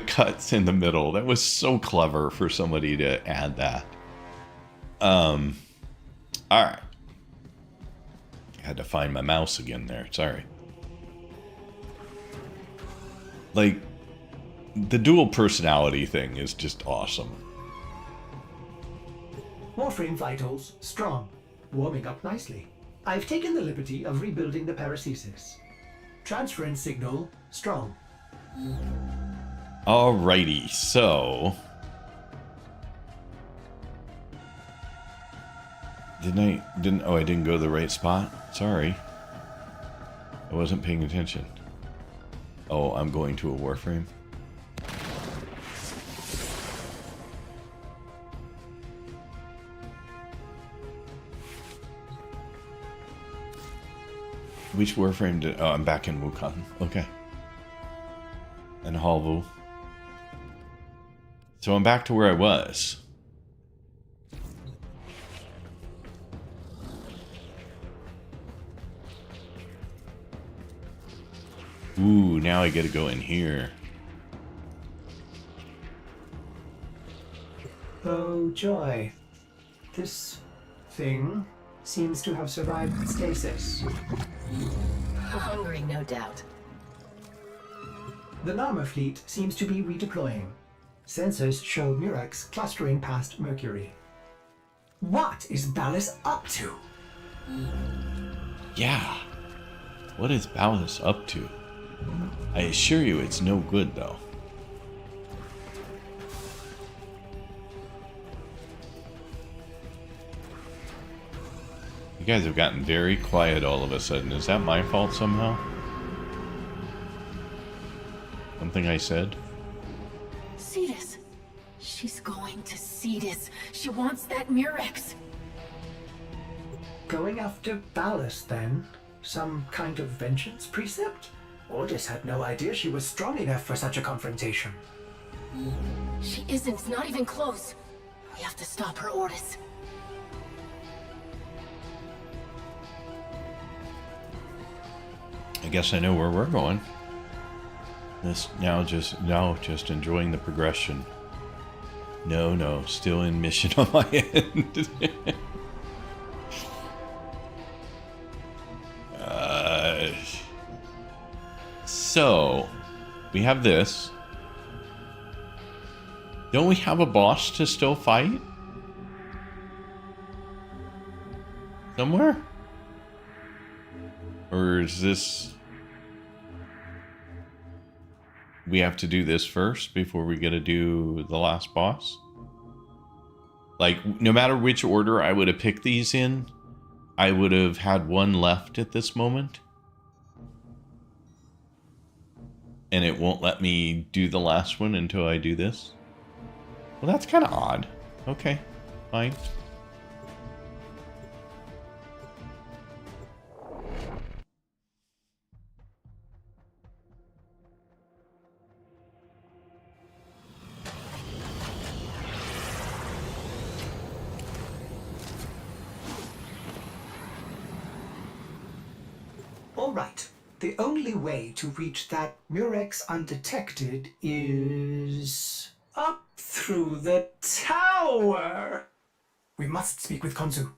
cuts in the middle. That was so clever for somebody to add that. All right. I had to find my mouse again there. Sorry. Like, the dual personality thing is just awesome. Warframe vitals strong, warming up nicely. I've taken the liberty of rebuilding the paracesis. Transference signal strong. Alrighty, so I didn't go to the right spot. Sorry. I wasn't paying attention. Oh, I'm going to a Warframe. Which Warframe did... Oh, I'm back in Wukong. Okay. And Halvu. So I'm back to where I was. Ooh, now I get to go in here. Oh, joy. This thing seems to have survived stasis. Hungry, no doubt. The Narmer fleet seems to be redeploying. Sensors show Murex clustering past Mercury. What is Ballas up to? Yeah. What is Ballas up to? I assure you it's no good, though. You guys have gotten very quiet all of a sudden. Is that my fault somehow? Something I said? Cetus. She's going to Cetus. She wants that Murex. Going after Ballas, then? Some kind of vengeance precept? Ordis had no idea she was strong enough for such a confrontation. She isn't. It's not even close. We have to stop her, Ordis. I guess I know where we're going. Now just enjoying the progression. No, still in mission on my end. So we have this. Don't we have a boss to still fight? Somewhere? Or is this... We have to do this first before we get to do the last boss? Like, no matter which order I would have picked these in, I would have had one left at this moment. And it won't let me do the last one until I do this? Well, that's kind of odd. Okay, fine. All right. The only way to reach that Murex undetected is up through the tower. We must speak with Konzu.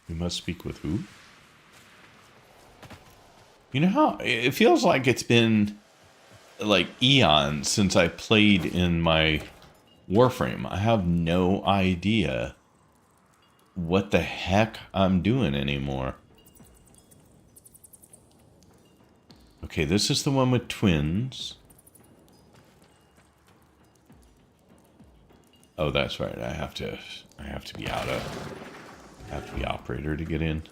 We must speak with who? You know how it feels like it's been like eons since I played in my Warframe. I have no idea what the heck I'm doing anymore. Okay, this is the one with twins. Oh, that's right. I have to be operator to get in.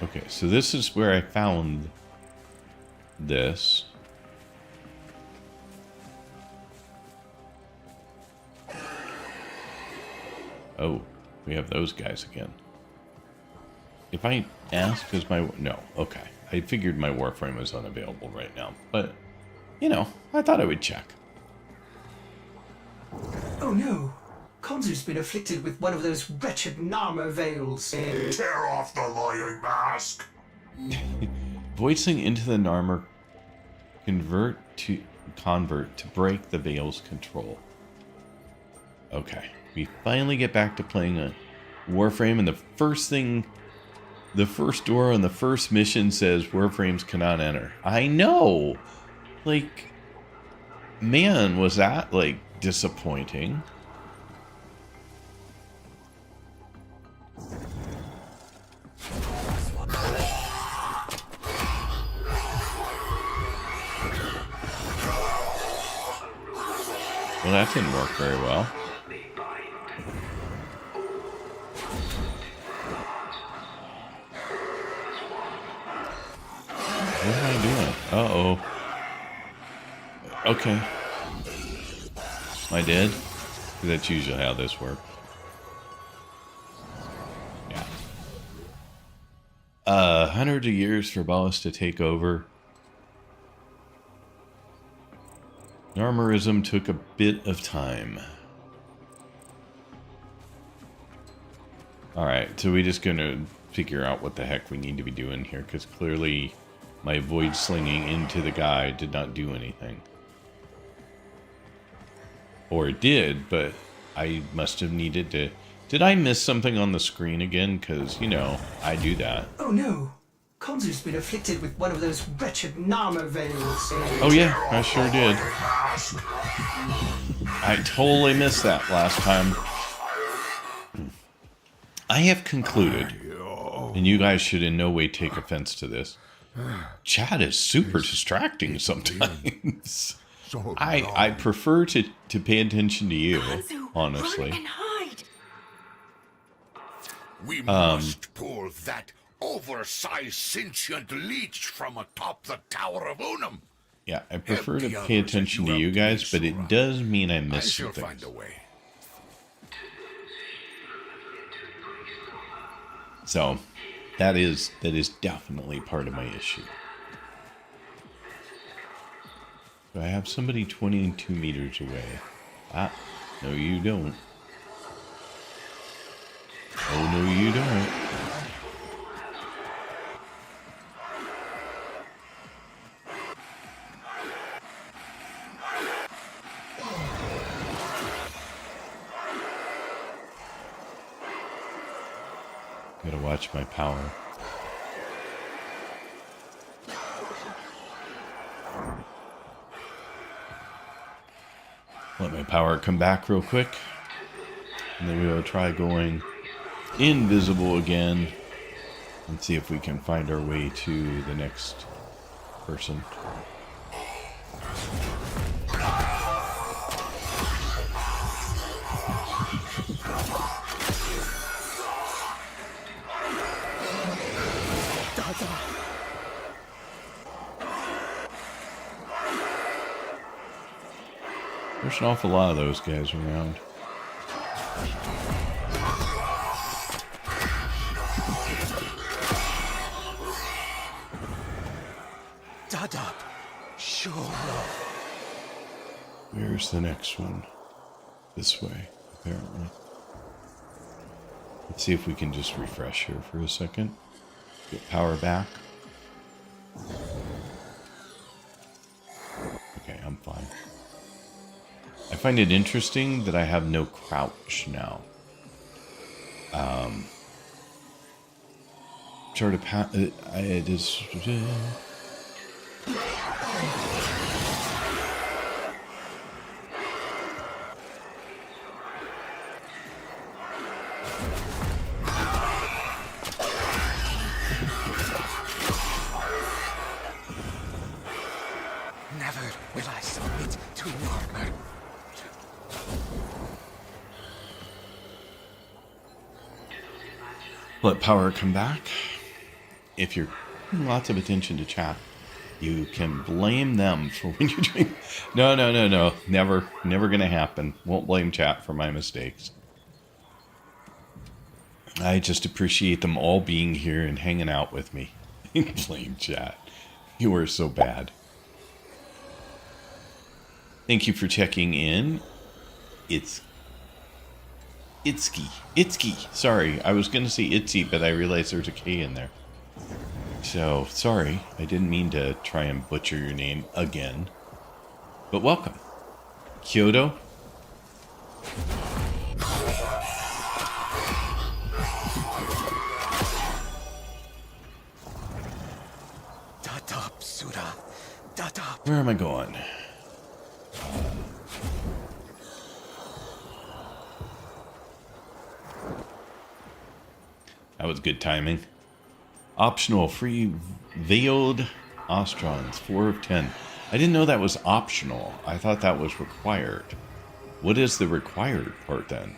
Okay, so this is where I found this. Oh, we have those guys again. If I ask, is my... No, okay. I figured my Warframe was unavailable right now. But, you know, I thought I would check. Oh no! Konzu's been afflicted with one of those wretched Narmer veils. Tear off the lying mask! Voicing into the Narmer convert to break the veil's control. Okay. We finally get back to playing a Warframe, and the first door on the first mission says Warframes cannot enter. I know! Like, man, was that, like, disappointing. Well, that didn't work very well. What am I doing? Uh-oh. Okay. Am I dead? That's usually how this works. Yeah. Hundreds of years for Ballas to take over. Narmerism took a bit of time. Alright, so we're just gonna figure out what the heck we need to be doing here, because clearly my void slinging into the guy did not do anything. Or it did, but I must have needed to... Did I miss something on the screen again? Because, you know, I do that. Oh no! Konzu's been afflicted with one of those wretched Narmer veils. Oh yeah, I sure did. I totally missed that last time. I have concluded, and you guys should in no way take offense to this, chat is super distracting sometimes. I prefer to pay attention to you, honestly. We must pull that oversized sentient leech from atop the Tower of Unum. Yeah, I prefer to pay attention to you guys, but it does mean I miss some things. Find a way. So, that is definitely part of my issue. Do I have somebody 22 meters away? Ah, no you don't. Oh, no you don't. Gotta watch my power. Let my power come back real quick. And then we'll try going invisible again. And see if we can find our way to the next person. There's an awful lot of those guys around. Dada, sure. Where's the next one? This way, apparently. Let's see if we can just refresh here for a second. Get power back. find it interesting that I have no crouch now. Sort of it is. Never will I submit to normal. Let power come back. If you're paying lots of attention to chat, you can blame them for when you're doing... No. Never gonna happen. Won't blame chat for my mistakes. I just appreciate them all being here and hanging out with me. Blame chat. You are so bad. Thank you for checking in. Itsuki. Sorry, I was gonna say Itzy, but I realized there's a K in there. So, sorry, I didn't mean to try and butcher your name again. But welcome. Kyoto. Where am I going? That was good timing. Optional, free veiled ostrons, 4 of 10. I didn't know that was optional. I thought that was required. What is the required part then?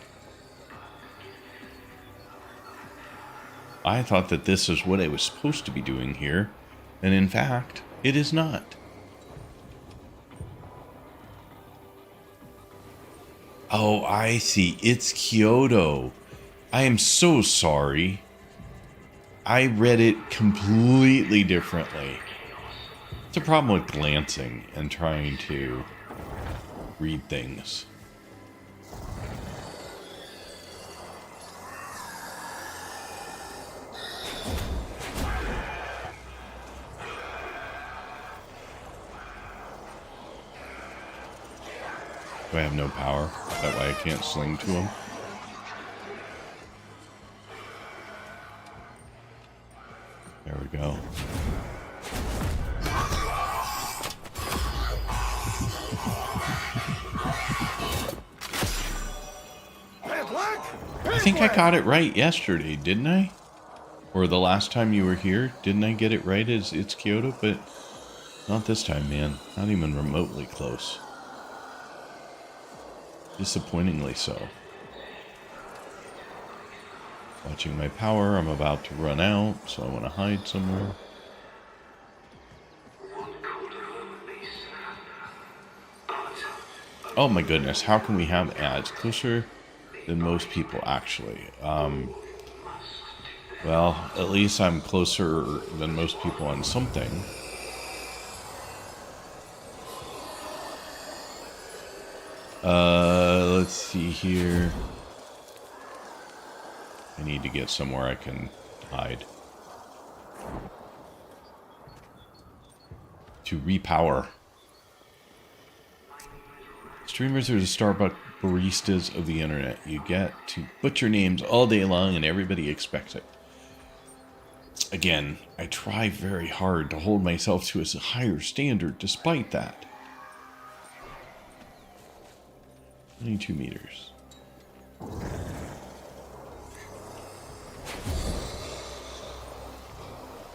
I thought that this is what I was supposed to be doing here, and in fact, it is not. Oh, I see. It's Kyoto. I am so sorry. I read it completely differently. It's a problem with glancing and trying to read things. Do I have no power? Is that why I can't sling to him? There we go. I think I got it right yesterday, didn't I? Or the last time you were here, didn't I get it right as it's Kyoto? But not this time, man. Not even remotely close. Disappointingly so. Watching my power, I'm about to run out, so I want to hide somewhere. Oh my goodness, how can we have ads closer than most people actually? Well, at least I'm closer than most people on something. Let's see here. I need to get somewhere I can hide. To repower. Streamers are the Starbucks baristas of the internet. You get to butcher names all day long and everybody expects it. Again, I try very hard to hold myself to a higher standard despite that. 22 meters.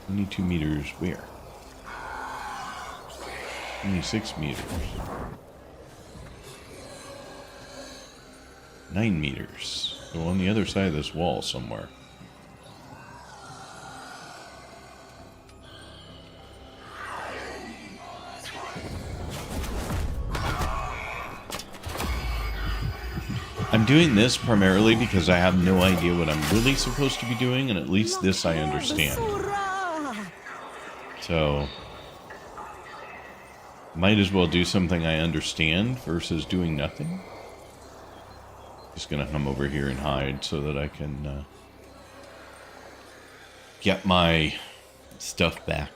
$22 meters where? 26 meters. 9 meters. So on the other side of this wall somewhere. I'm doing this primarily because I have no idea what I'm really supposed to be doing, and at least this I understand. So, might as well do something I understand versus doing nothing. Just gonna come over here and hide so that I can get my stuff back.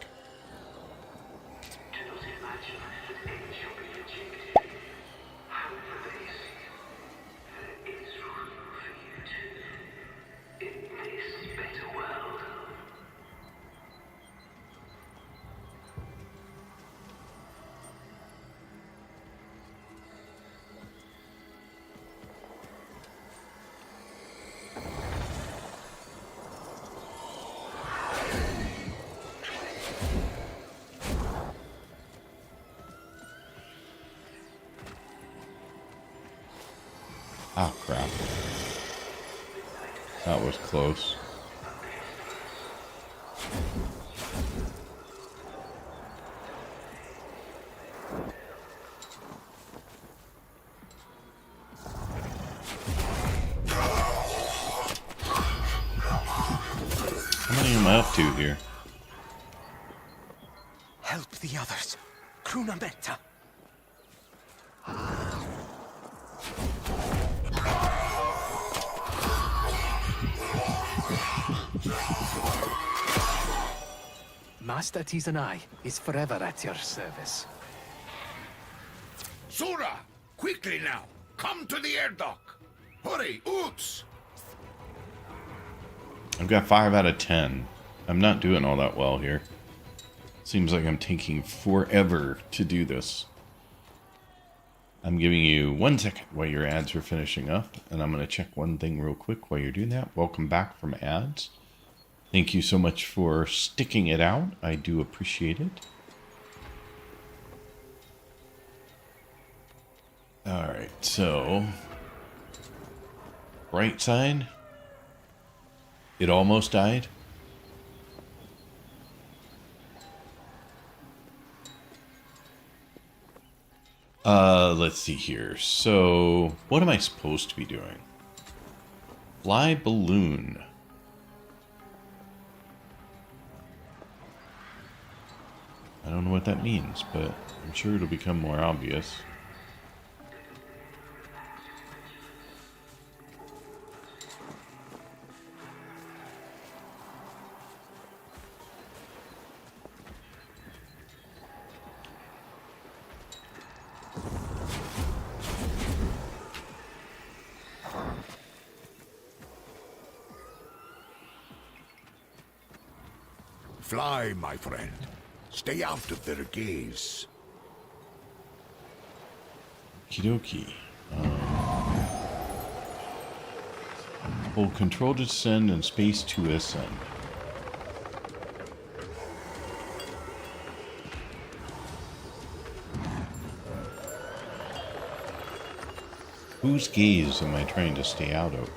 Oh, crap. That was close. How many am I up to here? Help the others. Krunametta. Master Tizanai is forever at your service. Sura! Quickly now! Come to the air dock! Hurry, Oots! I've got 5 out of 10. I'm not doing all that well here. Seems like I'm taking forever to do this. I'm giving you 1 second while your ads are finishing up, and I'm going to check one thing real quick while you're doing that. Welcome back from ads. Thank you so much for sticking it out. I do appreciate it. Alright, so... Right side. It almost died. Let's see here. So, what am I supposed to be doing? Fly balloon. I don't know what that means, but I'm sure it'll become more obvious. Fly, my friend. Stay out of their gaze. Okie dokie. Hold control to descend and space to ascend. Whose gaze am I trying to stay out of?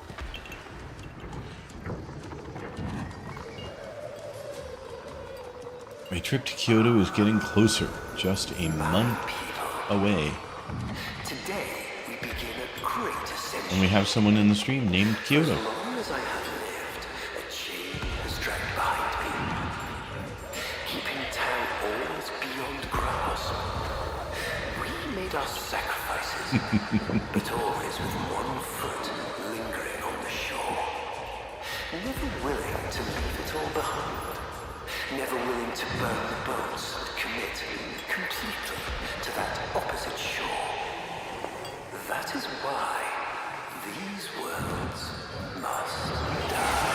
My trip to Kyoto is getting closer, just a month away. Today we begin a great ascension. And we have someone in the stream named Kyoto. As long as I have lived, a chain has dragged behind me, keeping town always beyond grasp. We made our sacrifices, but always with one foot lingering on the shore. Never willing to leave it all behind. Never willing to burn the boats and commit completely to that opposite shore. That is why these worlds must die.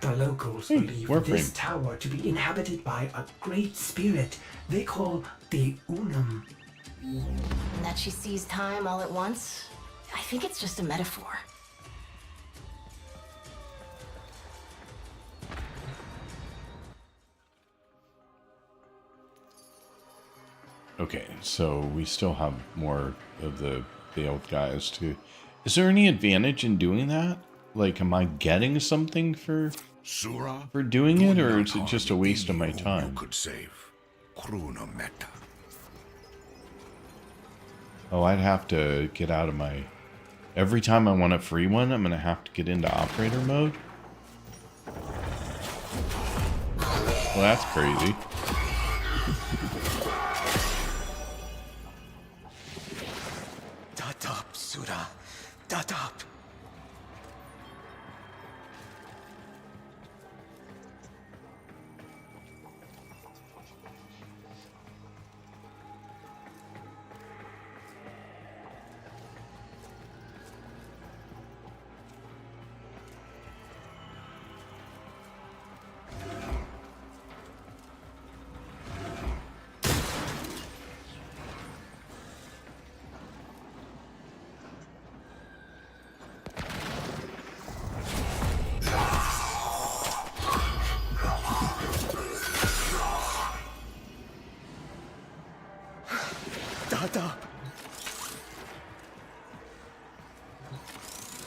The locals believe Warframe. this tower to be inhabited by a great spirit they call the Unum. And that she sees time all at once? I think it's just a metaphor. Okay, so we still have more of the veiled guys too. Is there any advantage in doing that? Like, am I getting something for doing it, or is it just a waste of my time? You could save Krunametta. Oh, I'd have to get out of my... Every time I want a free one, I'm going to have to get into operator mode? Well, that's crazy. Dot up, Sura. Dot up.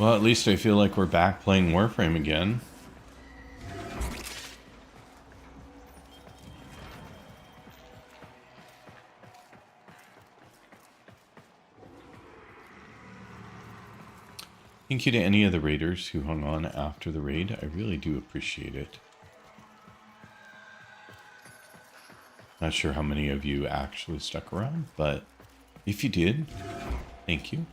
Well, at least I feel like we're back playing Warframe again. Thank you to any of the raiders who hung on after the raid. I really do appreciate it. Not sure how many of you actually stuck around, but if you did, thank you.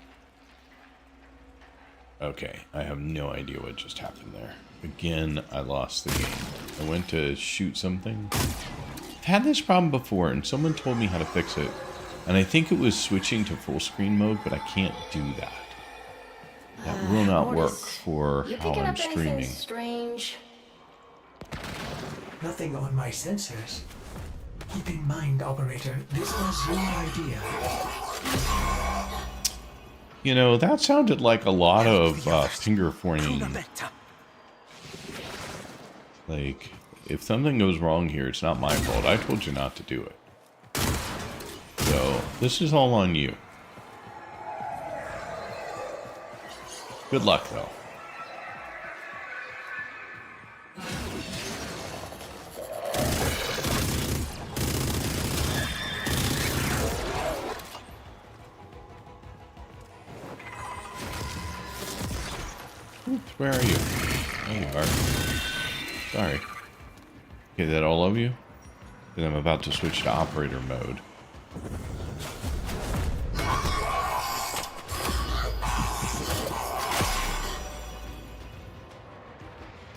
Okay, I have no idea what just happened there. Again, I lost the game. I went to shoot something. I've had this problem before, and someone told me how to fix it. And I think it was switching to full screen mode, but I can't do that. That will not work for how I'm streaming. Strange? Nothing on my sensors. Keep in mind, operator, this was your idea. You know, that sounded like a lot of finger pointing. Like, if something goes wrong here, it's not my fault. I told you not to do it. So, this is all on you. Good luck, though. Oops, where are you? There you are. Sorry. Okay, that all of you? Then I'm about to switch to operator mode.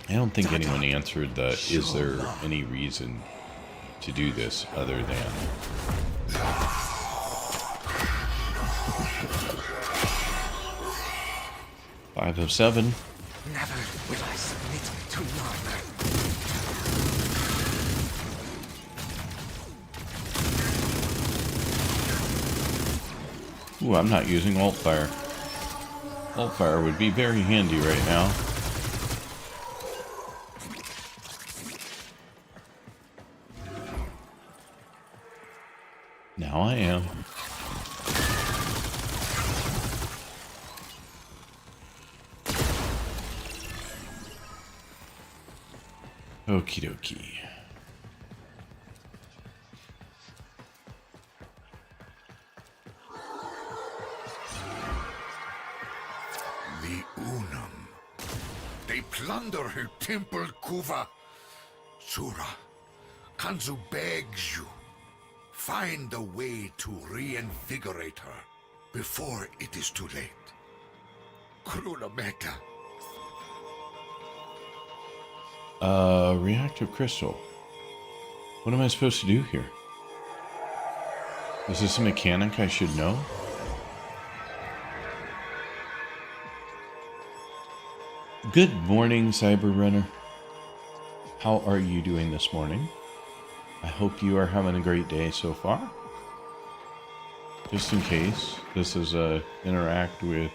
I don't think anyone answered the, is there any reason to do this other than... 5 of 7. Never will I submit to longer. Ooh, I'm not using alt fire. Alt fire would be very handy right now. Now I am. Okie dokie. The Unum. They plunder her temple, Kuva. Sura, Kanzu begs you, find a way to reinvigorate her before it is too late. Kruna Meta. Reactive crystal. What am I supposed to do here? Is this a mechanic I should know? Good morning, Cyber Runner. How are you doing this morning? I hope you are having a great day so far. Just in case, this is a interact with...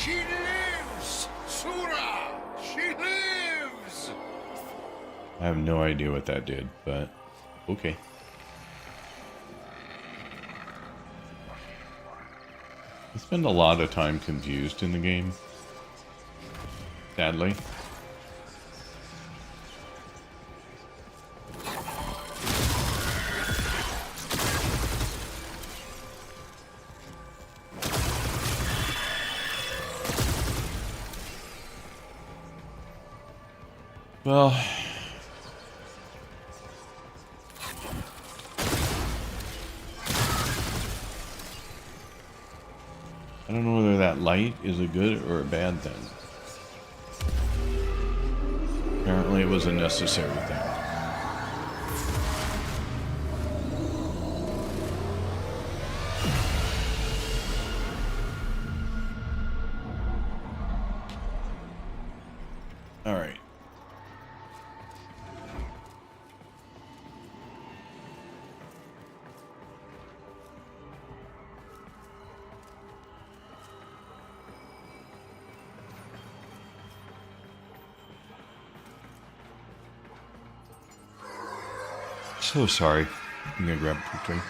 She lives! Sura! She lives! I have no idea what that did, but okay. I spend a lot of time confused in the game. Sadly. Well, I don't know whether that light is a good or a bad thing. Apparently it was a necessary thing. All right. So sorry. I'm gonna grab a quick drink.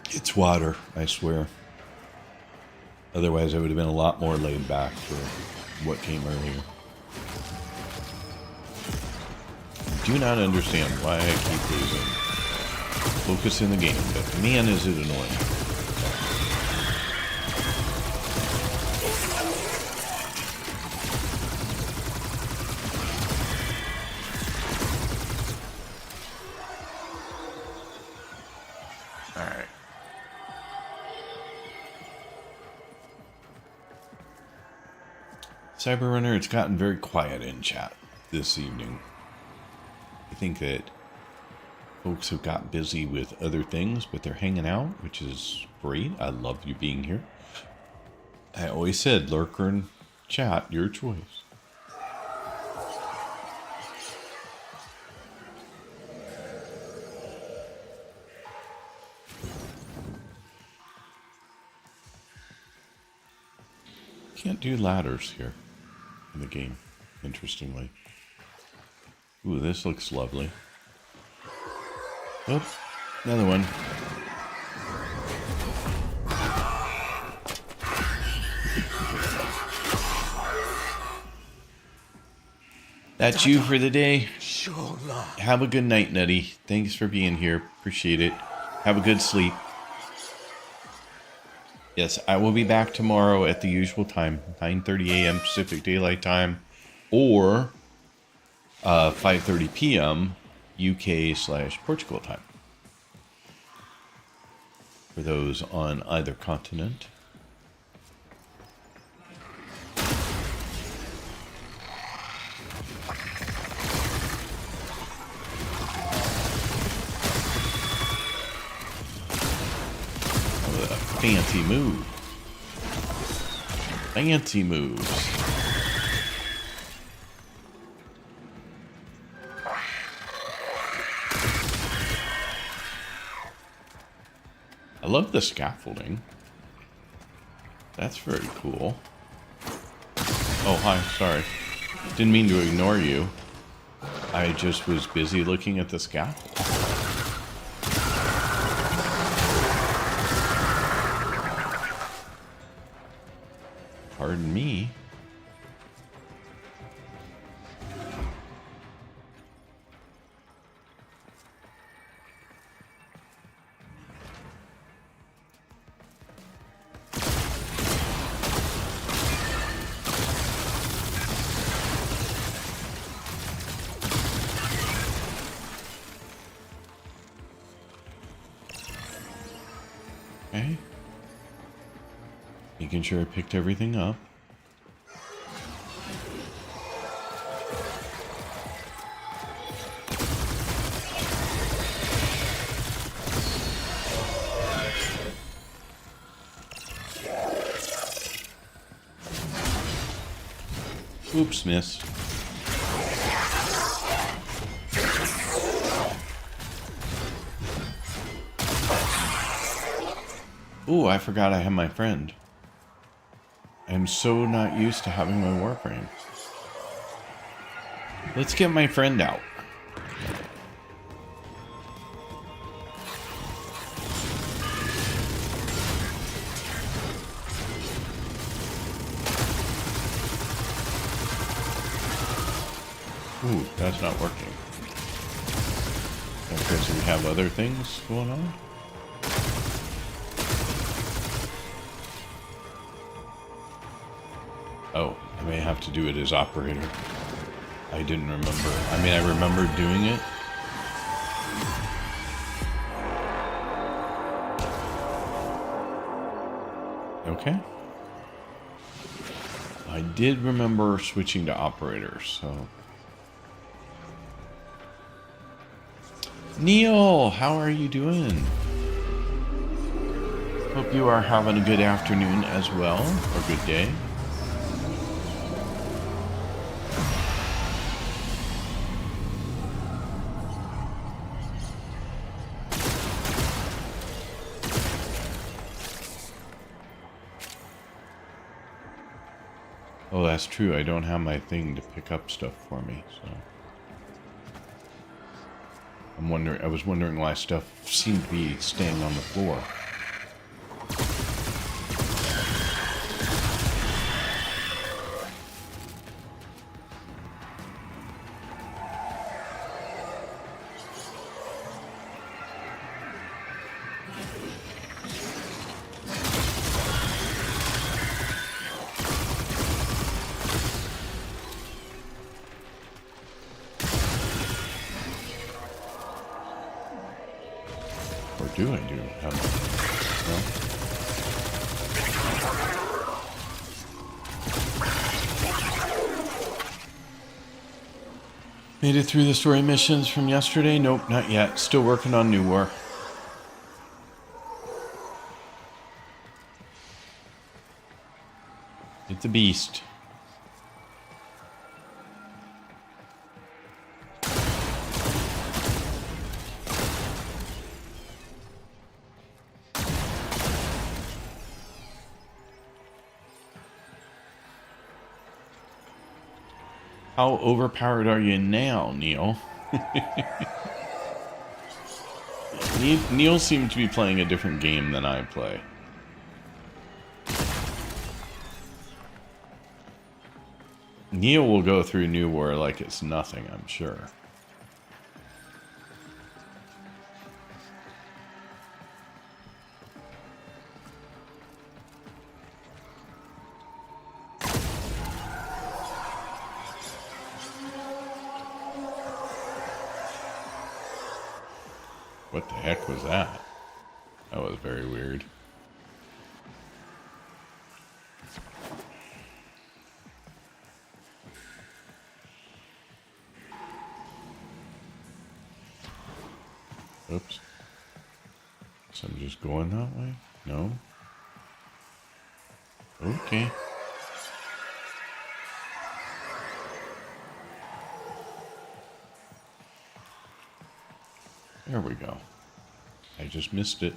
It's water, I swear. Otherwise, I would have been a lot more laid back for what came earlier. Do not understand why I keep losing. Focus in the game, but man, is it annoying. Alright. Cyberrunner, it's gotten very quiet in chat this evening. I think that folks have got busy with other things, but they're hanging out, which is great. I love you being here. I always said, lurker and chat, your choice. Can't do ladders here in the game, interestingly. Ooh, this looks lovely. Oh, another one. That's you for the day. Have a good night, Nutty. Thanks for being here. Appreciate it. Have a good sleep. Yes, I will be back tomorrow at the usual time, 9:30 a.m. Pacific Daylight Time, or 5:30 p.m. UK/Portugal time. For those on either continent. Fancy move. Fancy moves. I love the scaffolding. That's very cool. Oh, hi. Sorry. Didn't mean to ignore you. I just was busy looking at the scaffold. Pardon me. Okay. Making sure I picked everything up. Oops, miss. Ooh, I forgot I have my friend. I'm so not used to having my Warframe. Let's get my friend out. Ooh, that's not working. Okay, so we have other things going on? Oh, I may have to do it as operator. I didn't remember. I mean, I remember doing it. Okay. I did remember switching to operator, so... Neil, how are you doing? Hope you are having a good afternoon as well, or good day. Oh, that's true. I don't have my thing to pick up stuff for me, so... I was wondering why stuff seemed to be staying on the floor. Do I do? How much? No? Made it through the story missions from yesterday? Nope, not yet. Still working on New War. It's a beast. How overpowered are you now, Neil? Neil seemed to be playing a different game than I play. Neil will go through New War like it's nothing, I'm sure. What the heck was that? That was very weird. Oops. So I'm just going that way? No? Okay. There we go. I just missed it.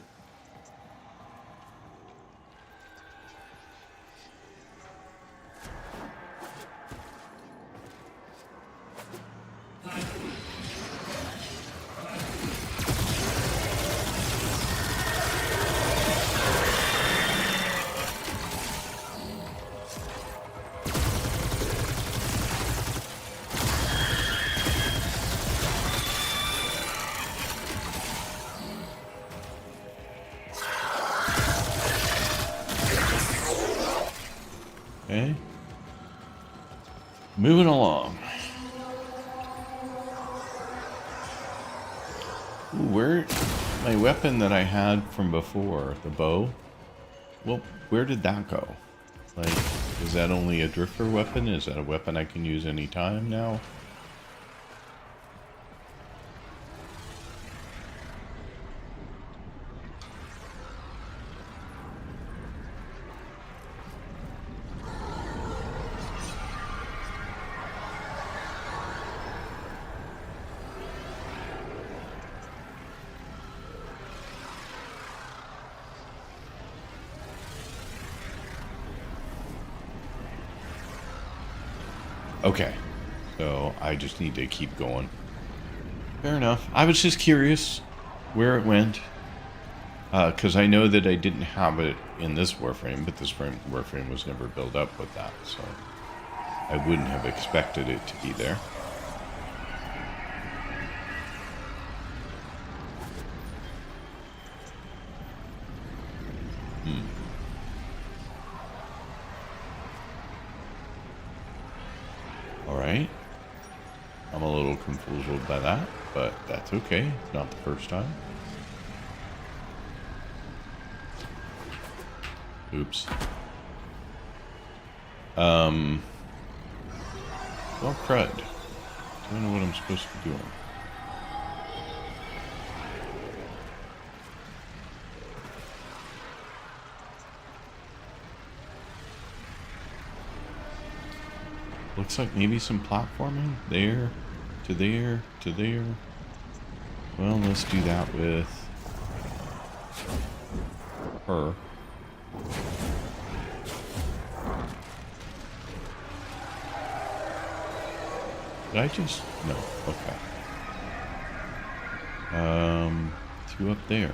Okay. Moving along. Ooh, where my weapon that I had from before, the bow? Well, where did that go? Like, is that only a drifter weapon? Is that a weapon I can use anytime now? Okay, so I just need to keep going. Fair enough. I was just curious where it went. Because I know that I didn't have it in this Warframe, but this Warframe was never built up with that, so I wouldn't have expected it to be there. Alright. I'm a little confused by that, but that's okay. Not the first time. Oops. Well, crud. I don't know what I'm supposed to be doing. Looks like maybe some platforming. There, to there, to there. Well, let's do that with her. Did I just... No. Okay. Two up there.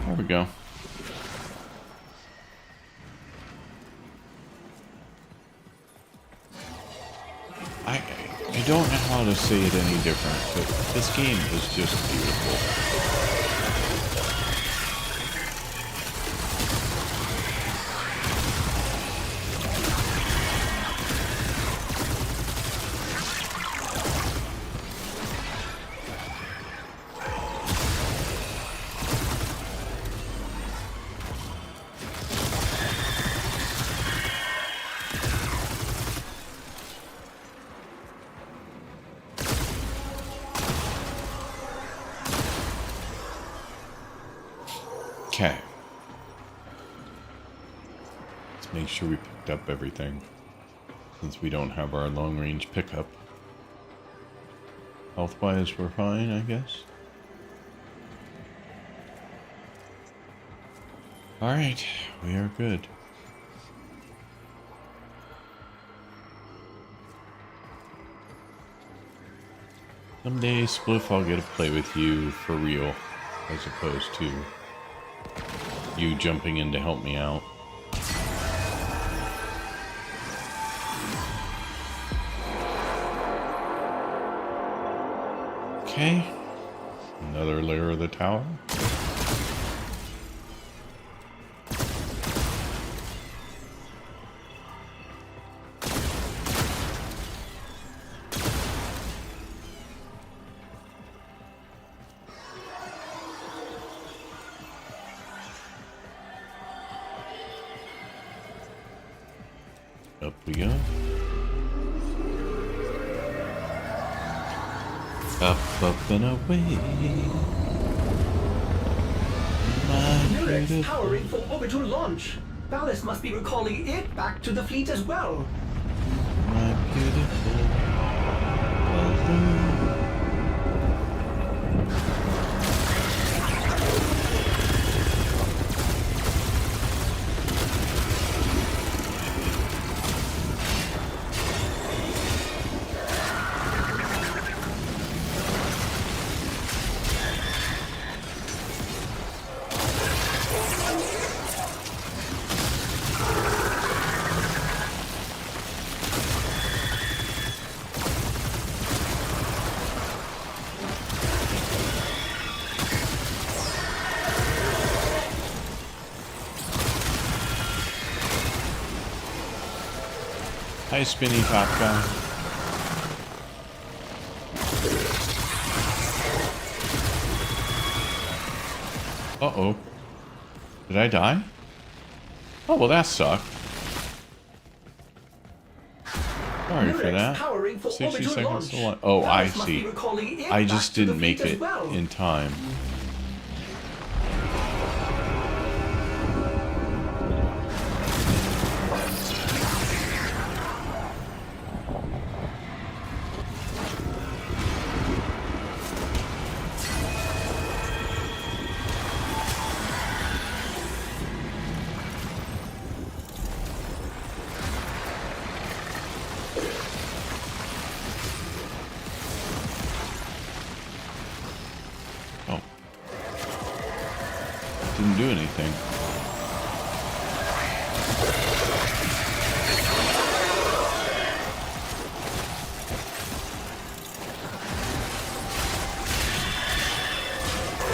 There we go. I don't know how to say it any different, but this game is just beautiful. Okay. Let's make sure we picked up everything, since we don't have our long-range pickup. Health-wise, we're fine, I guess. Alright, we are good. Someday, Spliff, I'll get to play with you for real, as opposed to you jumping in to help me out. Okay. Another layer of the tower. Up we go. Up and away. Nurex powering for orbital launch. Ballast must be recalling it back to the fleet as well. My beautiful balloon. Hi, Spinny Top Guy. Uh-oh. Did I die? Oh, well, that sucked. Sorry for that. 60 seconds to launch. Oh, I see. I just didn't make it in time. Didn't do anything.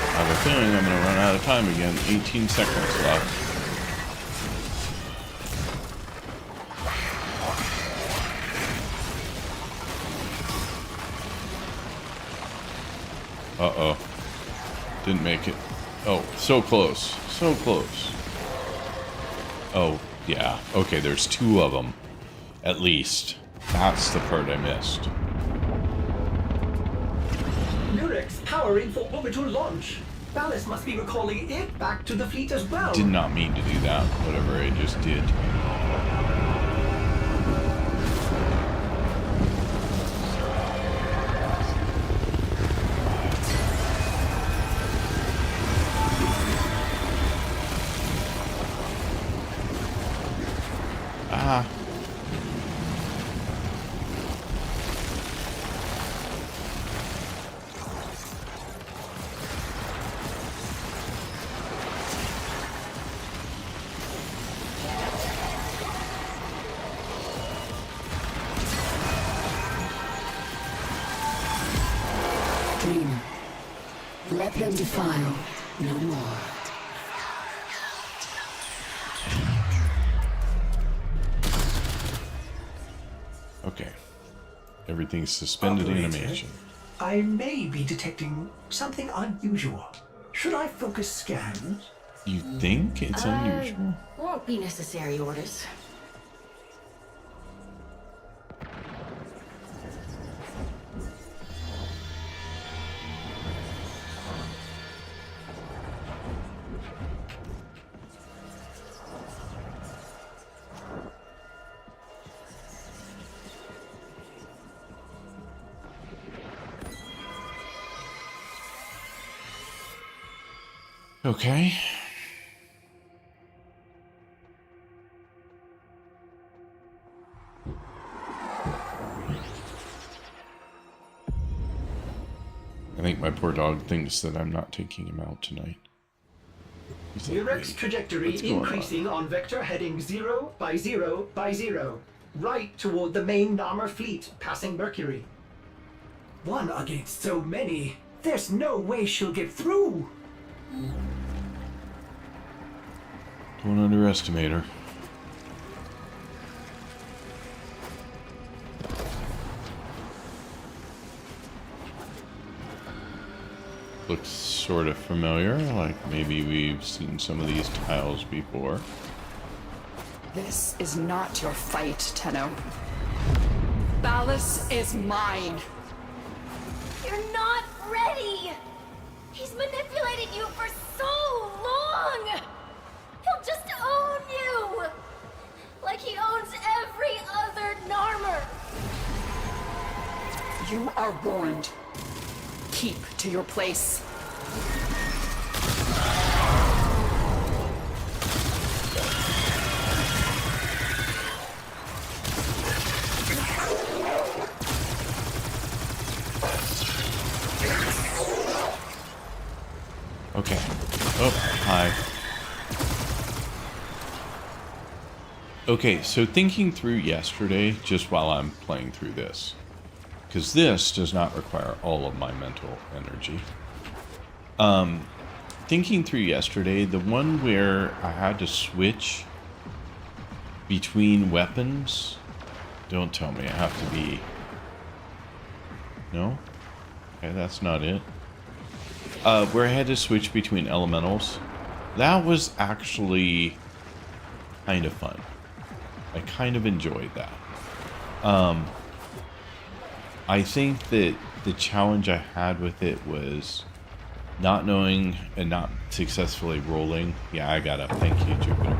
I have a feeling I'm going to run out of time again. 18 seconds left. Uh-oh. Didn't make it. Oh, so close. So close. Oh, yeah. Okay, there's two of them. At least. That's the part I missed. Nurex powering for orbital launch. Ballast must be recalling it back to the fleet as well. Did not mean to do that. Whatever I just did. clean. Let them defile no more. Okay. Everything's suspended Operator, animation. I may be detecting something unusual. Should I focus scans? You think it's unusual? Won't be necessary, Orders. Okay. I think my poor dog thinks that I'm not taking him out tonight. He's like, Direct "Wait, trajectory what's going on?" increasing on vector heading 0 by 0 by 0. Right toward the main Narmer fleet, passing Mercury. One against so many. There's no way she'll get through. Don't underestimate her. Looks sort of familiar, like maybe we've seen some of these tiles before. This is not your fight, Tenno. Ballas is mine. You're not ready! He's manipulated you for so long! He'll just own you! Like he owns every other Narmer! You are warned. Keep to your place. Okay. Oh, hi. Okay, so thinking through yesterday, just while I'm playing through this, because this does not require all of my mental energy. Thinking through yesterday, the one where I had to switch between weapons, don't tell me I have to be... No? Okay, that's not it. Where I had to switch between elementals, that was actually kind of fun. I kind of enjoyed that. I think that the challenge I had with it was not knowing and not successfully rolling. Yeah, I got up. Thank you, Jupiter.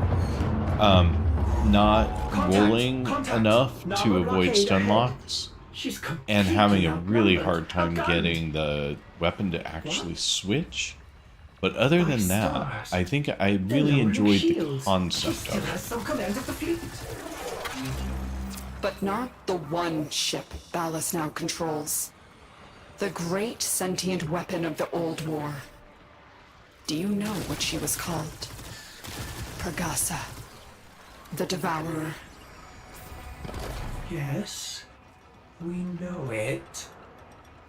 Not rolling enough to avoid stun locks. And having a really hard time getting the weapon to actually switch. But other than that, I think I really enjoyed the concept of it. But not the one ship Ballas now controls. The great sentient weapon of the old war. Do you know what she was called? Pergasa. The Devourer. Yes, we know it.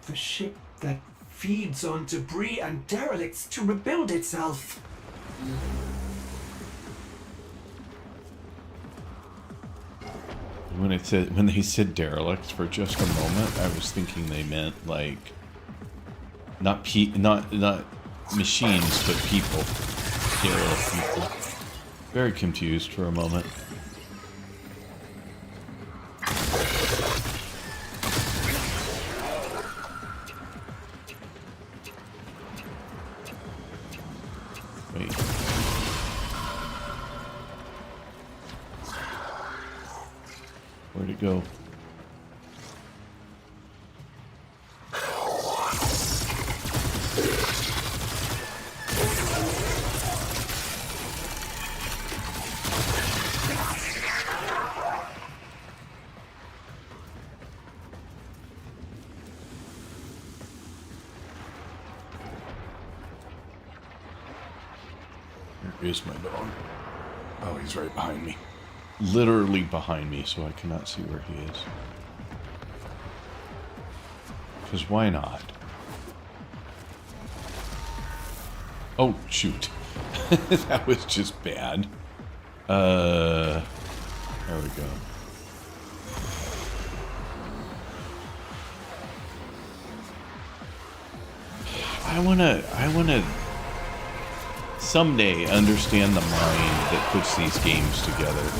The ship that feeds on debris and derelicts to rebuild itself. When they said derelicts for just a moment, I was thinking they meant like not machines, but people. Derelict people. Very confused for a moment. Wait. Where'd it go? Where is my dog? Oh, he's right behind me. Literally behind me, so I cannot see where he is. Because why not? Oh, shoot. That was just bad. There we go. I wanna someday understand the mind that puts these games together.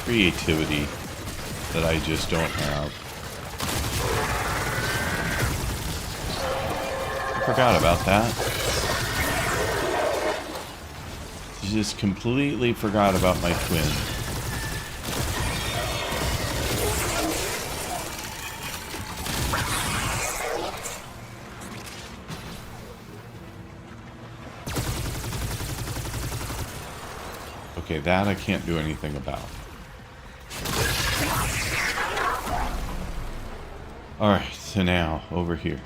Creativity that I just don't have. I forgot about that. Just completely forgot about my twin. Okay, that I can't do anything about. Alright, so now, over here.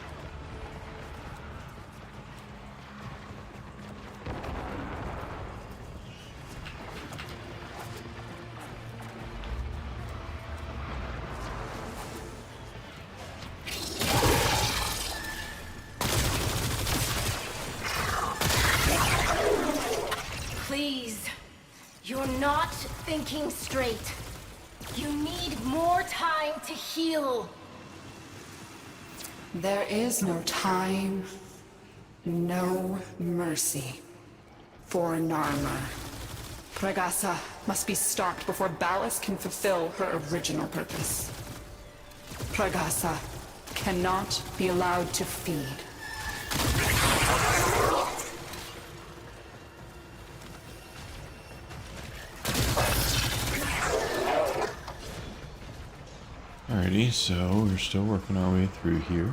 Please, you're not thinking straight. You need more time to heal. There is no time, no mercy for Narmer. Pragasa must be stopped before Ballas can fulfill her original purpose. Pragasa cannot be allowed to feed. Alrighty, so we're still working our way through here.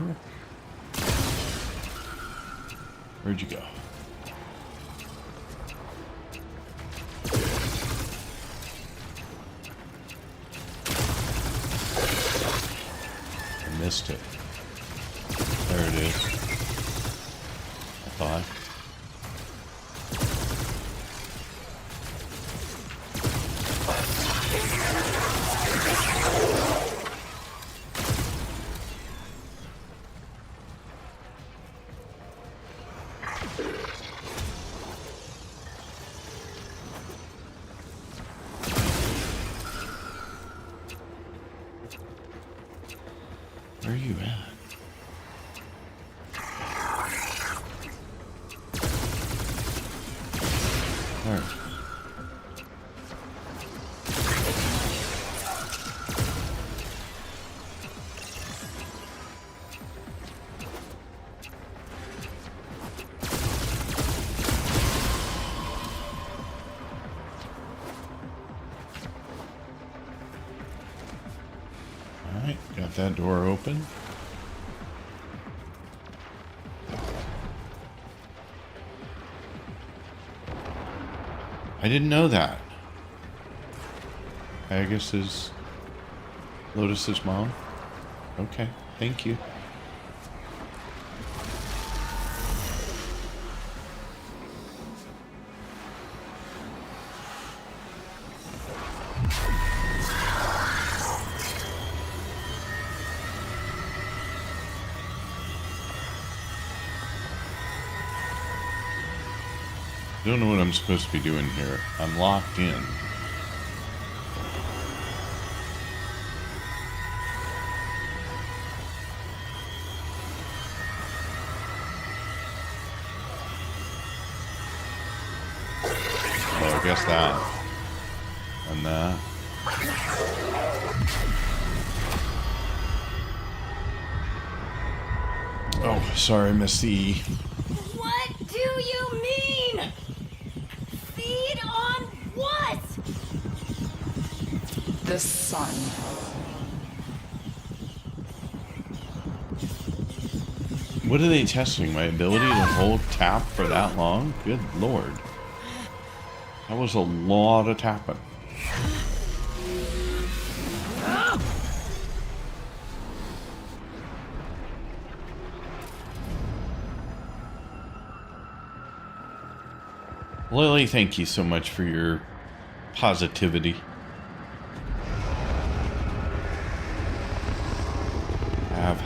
Where'd you go? I missed it. There it is. I thought. Where are you at? There. Alright, got that door open. I didn't know that. Agus is Lotus's mom? Okay, thank you. I don't know what I'm supposed to be doing here. I'm locked in. Well, I guess that. And that. Oh, sorry, Miss E. What do you mean? Feed on what? The sun. What are they testing? My ability to hold tap for that long? Good lord. That was a lot of tapping. Lily, thank you so much for your positivity.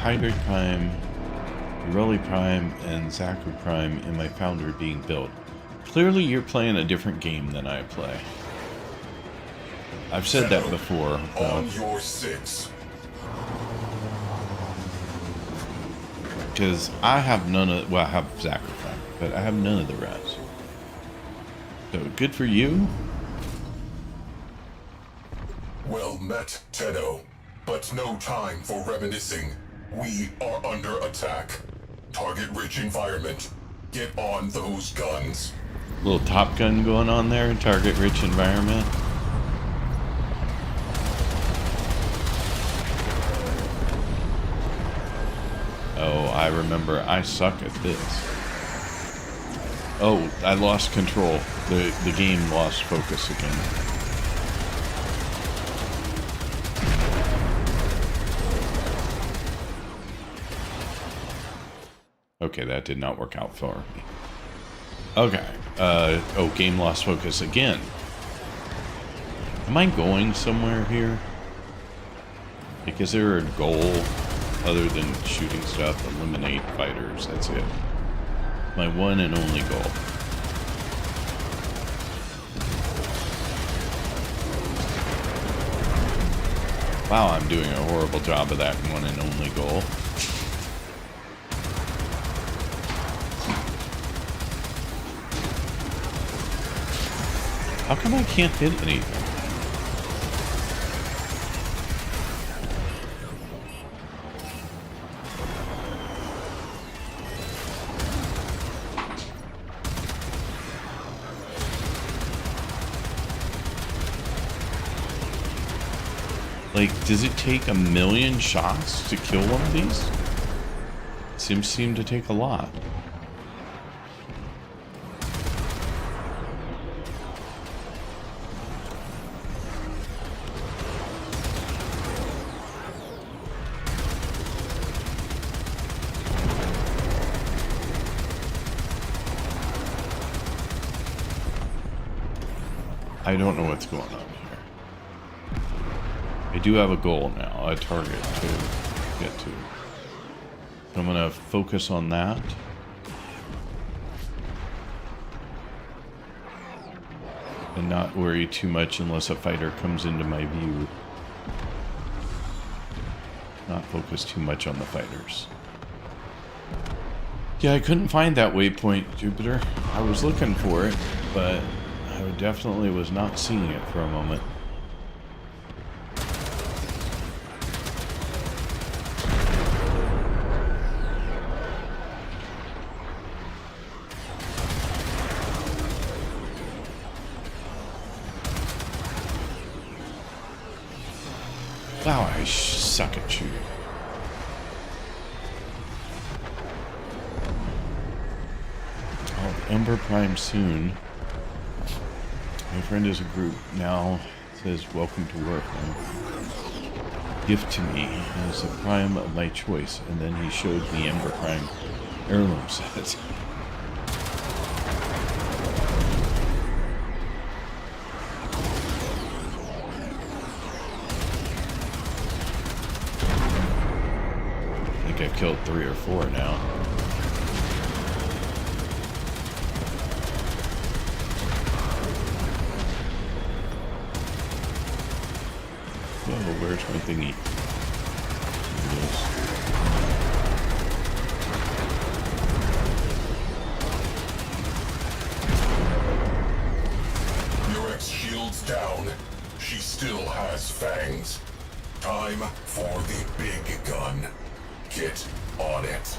Hydra Prime, Uroli Prime, and Zachary Prime in my Foundry being built. Clearly you're playing a different game than I play. I've said that before. On your 6. Because I have none of, well, I have Zachary Prime, but I have none of the rest. So good for you. Well met, Tedo. But no time for reminiscing. We are under attack. Target-rich environment. Get on those guns. Little Top Gun going on there, target-rich environment. Oh, I remember. I suck at this. Oh, I lost control. The game lost focus again. Okay, that did not work out for me. Okay. Oh, game lost focus again. Am I going somewhere here? Like, is there a goal other than shooting stuff? Eliminate fighters. That's it. My one and only goal. Wow, I'm doing a horrible job of that one and only goal. How come I can't hit anything? Like, does it take 1,000,000 shots to kill one of these? Seem to take a lot. I don't know what's going on here. I do have a goal now, a target to get to. So I'm going to focus on that. And not worry too much unless a fighter comes into my view. Not focus too much on the fighters. Yeah, I couldn't find that waypoint, Jupiter. I was looking for it, but I definitely was not seeing it for a moment. Wow, I suck at shooting. Oh, Ember Prime soon. My friend is a group now. Says, welcome to Warframe. Gift to me as a prime of my choice. And then he showed me Ember Prime heirloom sets. I think I've killed 3 or 4 now. Oh, where's my thingy? Your ex-shield's down. She still has fangs. Time for the big gun. Get on it.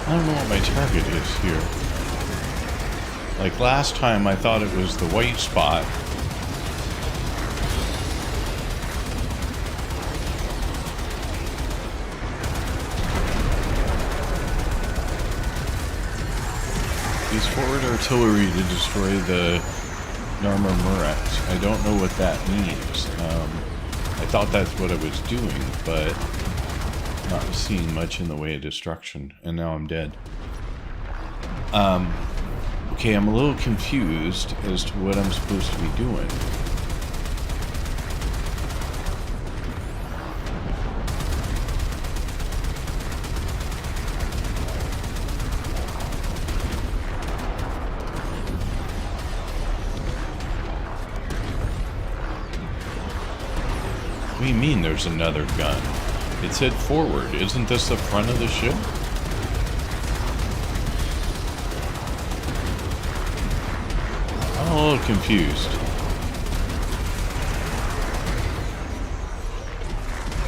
I don't know what my target is here. Like last time, I thought it was the white spot. Use forward artillery to destroy the Narmer Murex. I don't know what that means. I thought that's what it was doing, but not seeing much in the way of destruction. And now I'm dead. Okay, I'm a little confused as to what I'm supposed to be doing. What do you mean there's another gun? It said forward. Isn't this the front of the ship? I'm a little confused.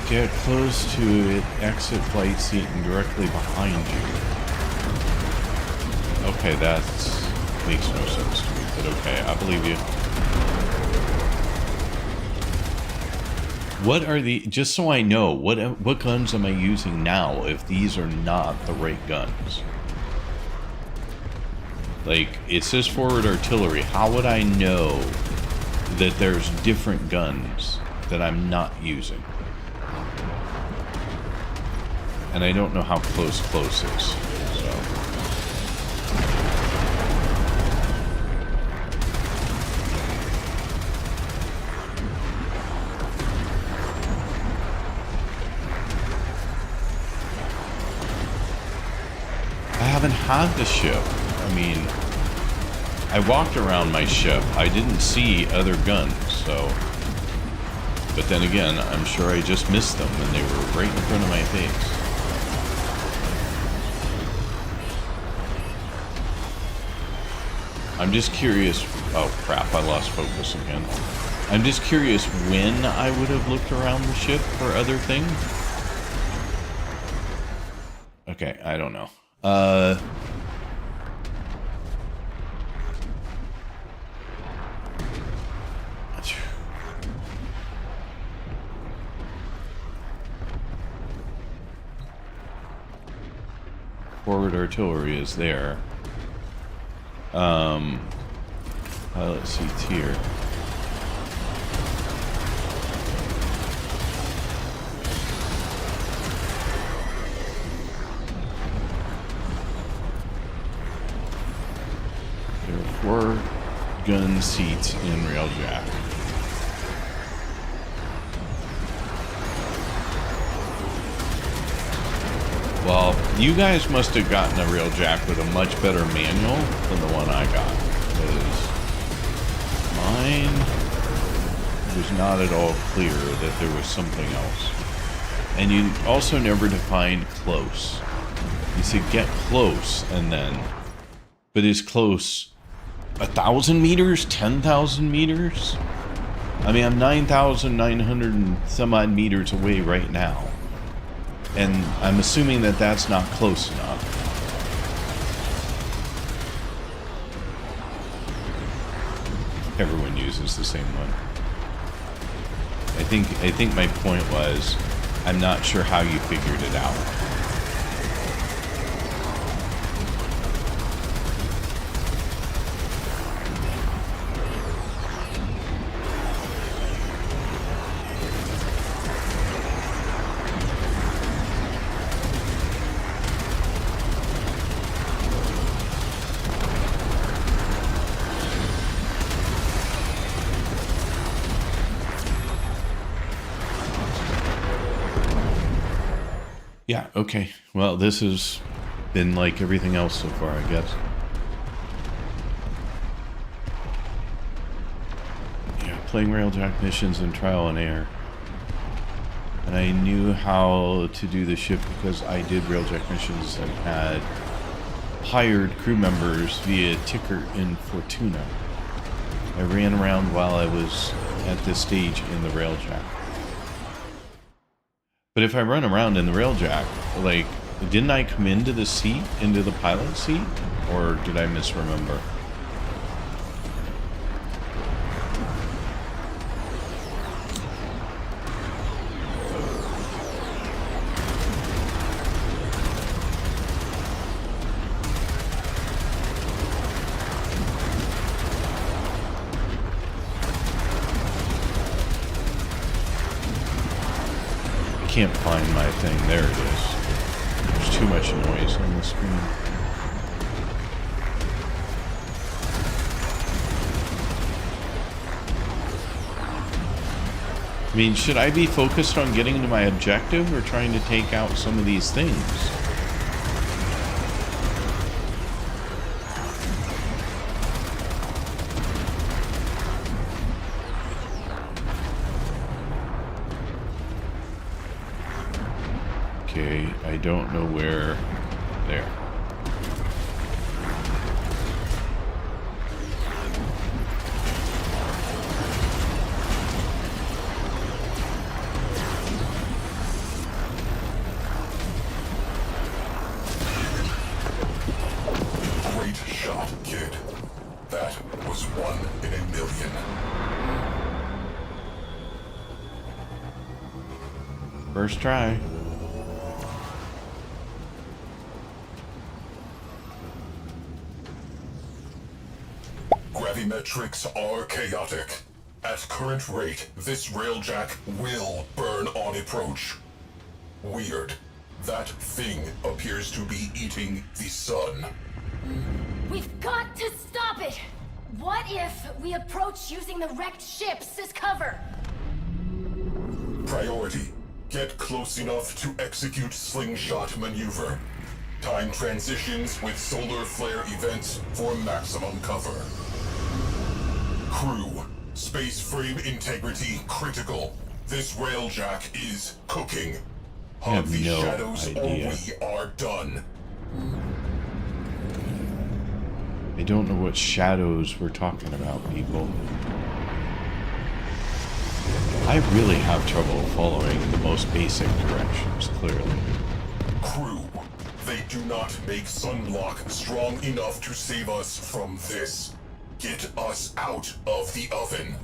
Get close to it, exit flight seat and directly behind you. Okay, that makes no sense to me, but okay, I believe you. What are the, just so I know, what guns am I using now if these are not the right guns? Like, it says forward artillery. How would I know that there's different guns that I'm not using? And I don't know how close is, so. I haven't had the ship. I mean, I walked around my ship. I didn't see other guns, so. But then again, I'm sure I just missed them and they were right in front of my face. I'm just curious. Oh crap, I lost focus again. I'm just curious when I would have looked around the ship for other things. Okay, I don't know. Forward artillery is there. Pilot seats here. There are 4 gun seats in railjack. Well, you guys must have gotten a railjack with a much better manual than the one I got. Because mine was not at all clear that there was something else. And you also never defined close. You said get close and then... But is close 1,000 meters? 10,000 meters? I mean, I'm 9,900 and some odd meters away right now. And I'm assuming that that's not close enough. Everyone uses the same one. I think my point was, I'm not sure how you figured it out. Yeah, okay. Well, this has been like everything else so far, I guess. Yeah, playing railjack missions and trial and error. And I knew how to do the ship because I did railjack missions and had hired crew members via ticker in Fortuna. I ran around while I was at this stage in the railjack. But if I run around in the railjack, like, didn't I come into the seat, into the pilot seat? Or did I misremember? can't find my thing. There it is. There's too much noise on the screen. I mean, should I be focused on getting to my objective or trying to take out some of these things? Okay, I don't know where. There. Great shot, kid. That was 1 in a million. First try. Gravimetrics are chaotic. At current rate, this railjack will burn on approach. Weird. That thing appears to be eating the sun. We've got to stop it! What if we approach using the wrecked ships as cover? Priority. Get close enough to execute slingshot maneuver. Time transitions with solar flare events for maximum cover. Crew, space frame integrity critical. This railjack is cooking. I have Hug the no shadows idea. or we are done. I don't know what shadows we're talking about, people. I really have trouble following the most basic directions, clearly. Crew, they do not make sunblock strong enough to save us from this. Get us out of the oven.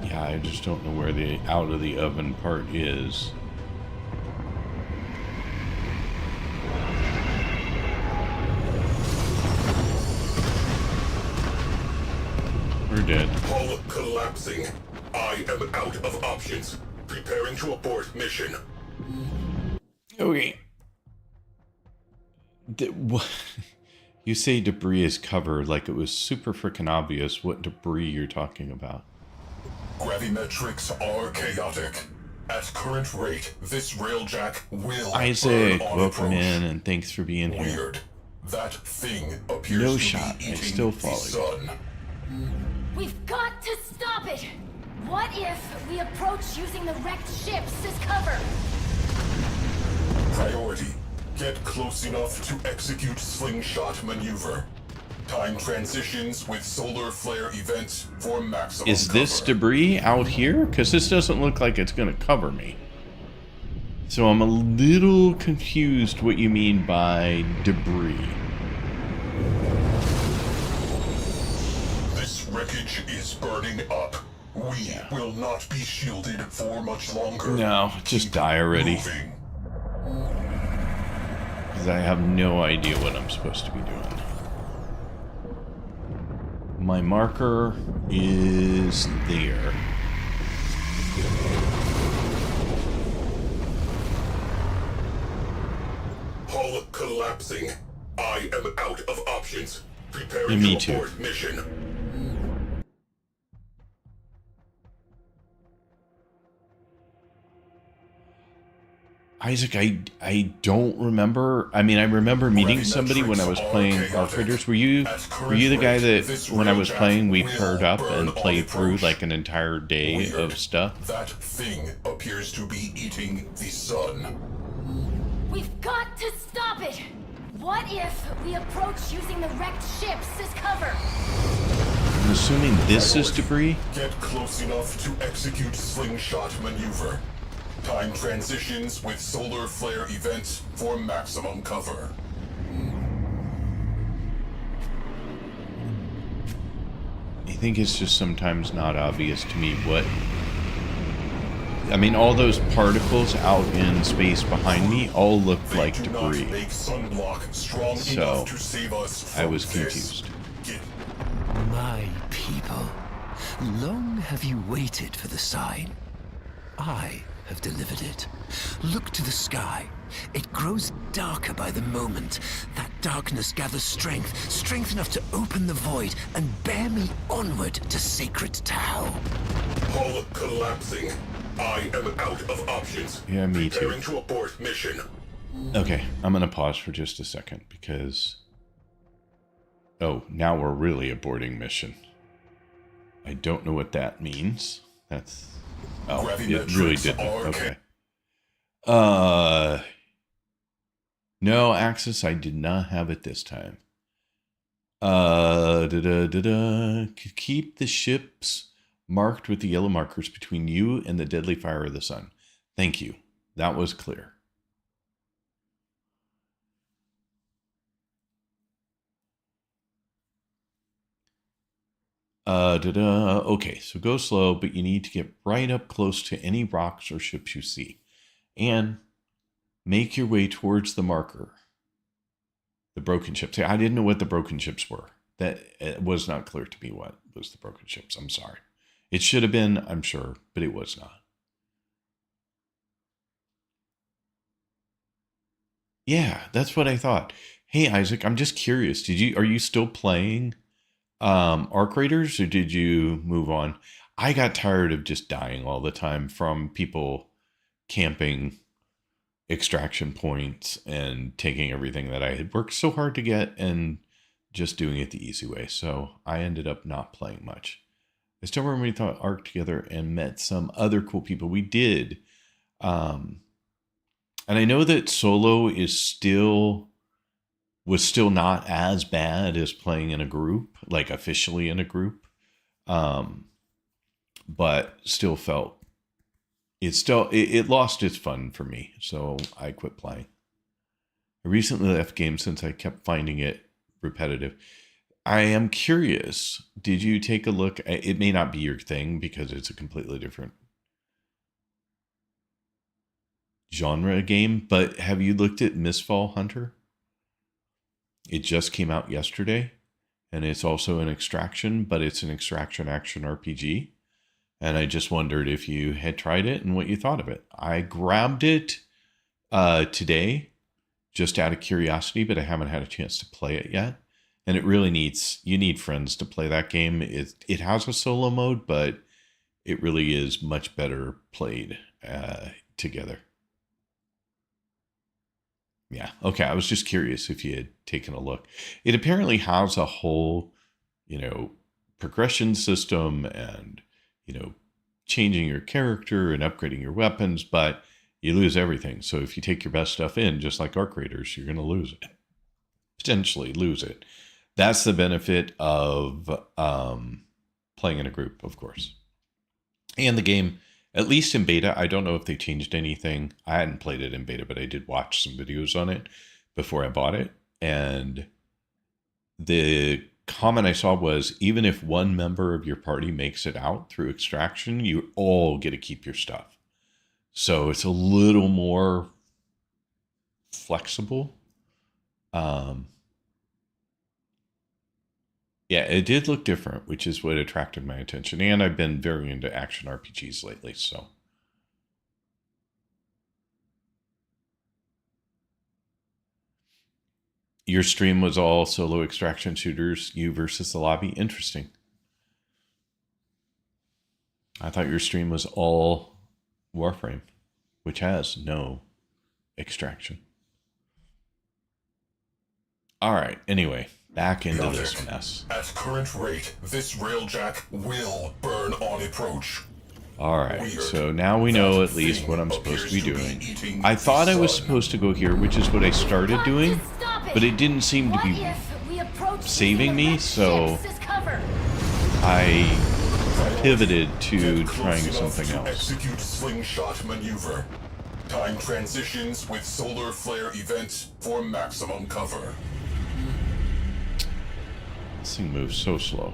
Yeah, I just don't know where the out of the oven part is. We're dead. Hull collapsing. I am out of options. Preparing to abort mission. Okay. You say debris is covered like it was super freaking obvious what debris you're talking about. Gravimetrics are chaotic. At current rate, this railjack will Isaac, burn on welcome approach. in and thanks for being here. Weird. That thing appears No to shot. be I eating still the follow you. sun. We've got to stop it! What if we approach using the wrecked ships as cover? Priority. Get close enough to execute slingshot maneuver. Time transitions with solar flare events for maximum Is this cover. debris out here? Because this doesn't look like it's going to cover me. So I'm a little confused what you mean by debris. This wreckage is burning up. We will not be shielded for much longer. No, just die already. Moving. Because I have no idea what I'm supposed to be doing. My marker is there. Hull collapsing. I am out of options. Yeah, Preparing me to too. abort mission. Isaac, I don't remember. I mean, I remember meeting somebody when I was playing Warframe. Were you the guy that when I was playing we paired up and played through like an entire day of stuff? That thing appears to be eating the sun. We've got to stop it! What if we approach using the wrecked ships as cover? I'm assuming this is debris. Get close enough to execute slingshot maneuver. Time transitions with solar flare events for maximum cover. I think it's just sometimes not obvious to me what... I mean, all those particles out in space behind me all look like debris. Make sunblock strong So, enough to save us I from was this. confused. My people, long have you waited for the sign. I have delivered it. Look to the sky. It grows darker by the moment. That darkness gathers strength, strength enough to open the void and bear me onward to sacred Tau. Hull collapsing. I am out of options. Yeah, me too. Preparing to abort mission. Okay, I'm going to pause for just a second because... Oh, now we're really aborting mission. I don't know what that means. That's... Oh, it really didn't. Okay. No, Axis, I did not have it this time. Keep the ships marked with the yellow markers between you and the deadly fire of the sun. Thank you. That was clear. Okay, so go slow, but you need to get right up close to any rocks or ships you see. And make your way towards the marker. The broken ships. I didn't know what the broken ships were. That it was not clear to me what was the broken ships. I'm sorry. It should have been, I'm sure, but it was not. Yeah, that's what I thought. Hey, Isaac, I'm just curious. Are you still playing Arc Raiders, or did you move on? I got tired of just dying all the time from people camping extraction points and taking everything that I had worked so hard to get and just doing it the easy way. So I ended up not playing much. I still remember we thought Arc together and met some other cool people. We did. And I know that solo was still not as bad as playing in a group, like officially in a group. But still felt it lost its fun for me, so I quit playing. I recently left games since I kept finding it repetitive. I am curious, did you take a look? It may not be your thing because it's a completely different genre game, but have you looked at Mistfall Hunter? It just came out yesterday, and it's also an extraction, but it's an extraction action RPG. And I just wondered if you had tried it and what you thought of it. I grabbed it today just out of curiosity, but I haven't had a chance to play it yet. And it really you need friends to play that game. It has a solo mode, but it really is much better played together. Yeah. Okay. I was just curious if you had taken a look. It apparently has a whole, progression system and, changing your character and upgrading your weapons, but you lose everything. So if you take your best stuff in, just like Arc Raiders, you're going to lose it. Potentially lose it. That's the benefit of playing in a group, of course. And the game, at least in beta, I don't know if they changed anything. I hadn't played it in beta, but I did watch some videos on it before I bought it. And the comment I saw was, even if one member of your party makes it out through extraction, you all get to keep your stuff. So it's a little more flexible. Yeah, it did look different, which is what attracted my attention. And I've been very into action RPGs lately, so. Your stream was all solo extraction shooters, you versus the lobby. Interesting. I thought your stream was all Warframe, which has no extraction. All right, anyway, back into this mess. At current rate, this railjack will burn on approach. All right, so now we know at least what I'm supposed to be doing. I thought I was supposed to go here, which is what I started doing, but it didn't seem to be saving me, so I pivoted to trying something else. Execute slingshot maneuver. Time transitions with solar flare events for maximum cover. This thing moves so slow.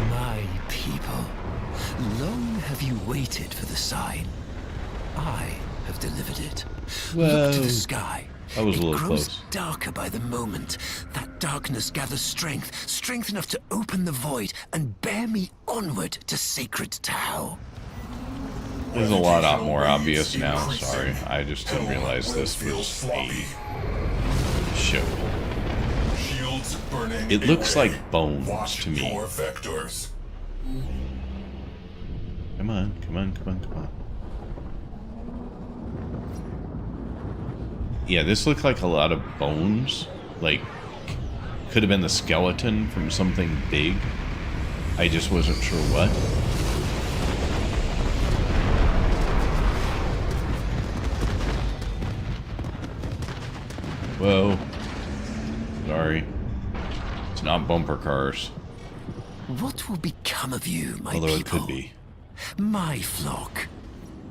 My people, long have you waited for the sign. I have delivered it. Look to the sky. That was a little close. It grows close. darker by the moment. That darkness gathers strength, strength enough to open the void and bear me onward to sacred Tau. This is a lot more obvious now. Sorry, I just didn't realize this was a show. It looks like bones to me. Come on, come on, come on, come on. Yeah, this looked like a lot of bones. Like, could have been the skeleton from something big. I just wasn't sure what. Whoa. Sorry. It's not bumper cars. What will become of you, my Although people? it could be. My flock.